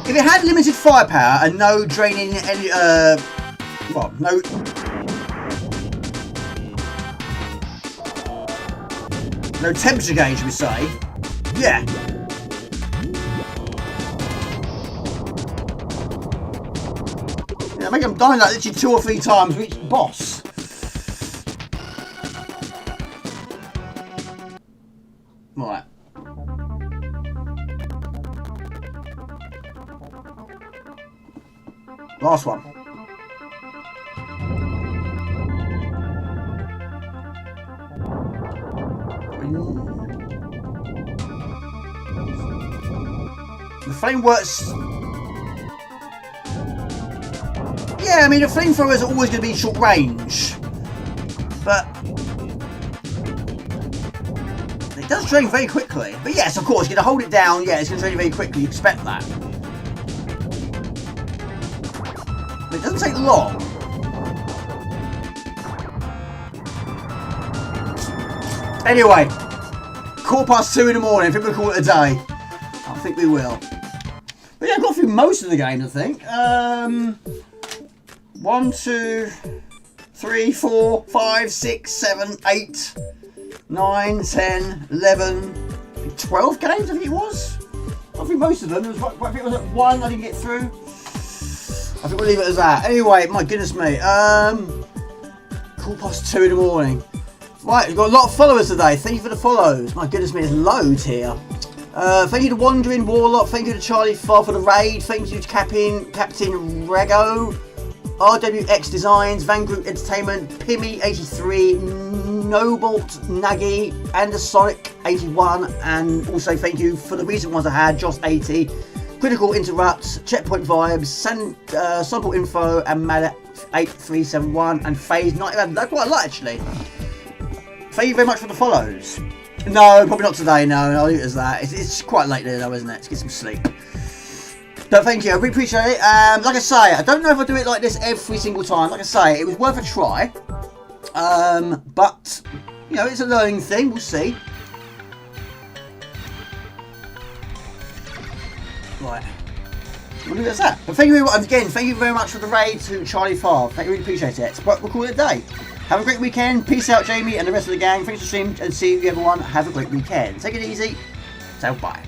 If it had limited firepower and no draining any, well, no temperature gauge, we say, yeah. Yeah, make them die like literally 2 or 3 times with each boss. Right. Last one. The flame works. Yeah, I mean the flamethrower is always going to be short range, but it does drain very quickly. But yes, of course, you're going to hold it down. Yeah, it's going to drain very quickly. You expect that. It doesn't take long. Anyway, 2:15 in the morning. I think we'll call it a day. I think we will. But yeah, I've got through most of the games, I think. 1, 2, 3, 4, 5, 6, 7, 8, 9, 10, 11, 12 games, I think it was. I think most of them. There was, I think it was at 1 I didn't get through. I think we'll leave it as that. Anyway, my goodness me. 2:15 in the morning. Right, we've got a lot of followers today. Thank you for the follows. My goodness me, there's loads here. Thank you to Wandering Warlock. Thank you to Charlie Farr for the raid. Thank you to Captain Rego, RWX Designs, Van Group Entertainment, Pimmy83, Nobalt Nagy, and the Sonic 81. And also thank you for the recent ones I had, Joss 80. Critical Interrupts, Checkpoint Vibes, Sample Info, and Mad 8371, and Phase 91. That's quite a lot actually. Thank you very much for the follows. No, probably not today, no, I'll leave it as that. It's quite late there though, isn't it? Let's get some sleep. But thank you, I really appreciate it. Like I say, I don't know if I'll do it like this every single time. Like I say, it was worth a try. But, you know, it's a learning thing, we'll see. Right. Well, that's that. But thank you again. Thank you very much for the raid to Charlie Farr. Thank you, really appreciate it. But we'll call it a day. Have a great weekend. Peace out, Jamie, and the rest of the gang. Thanks for streaming, and see you everyone. Have a great weekend. Take it easy. So bye.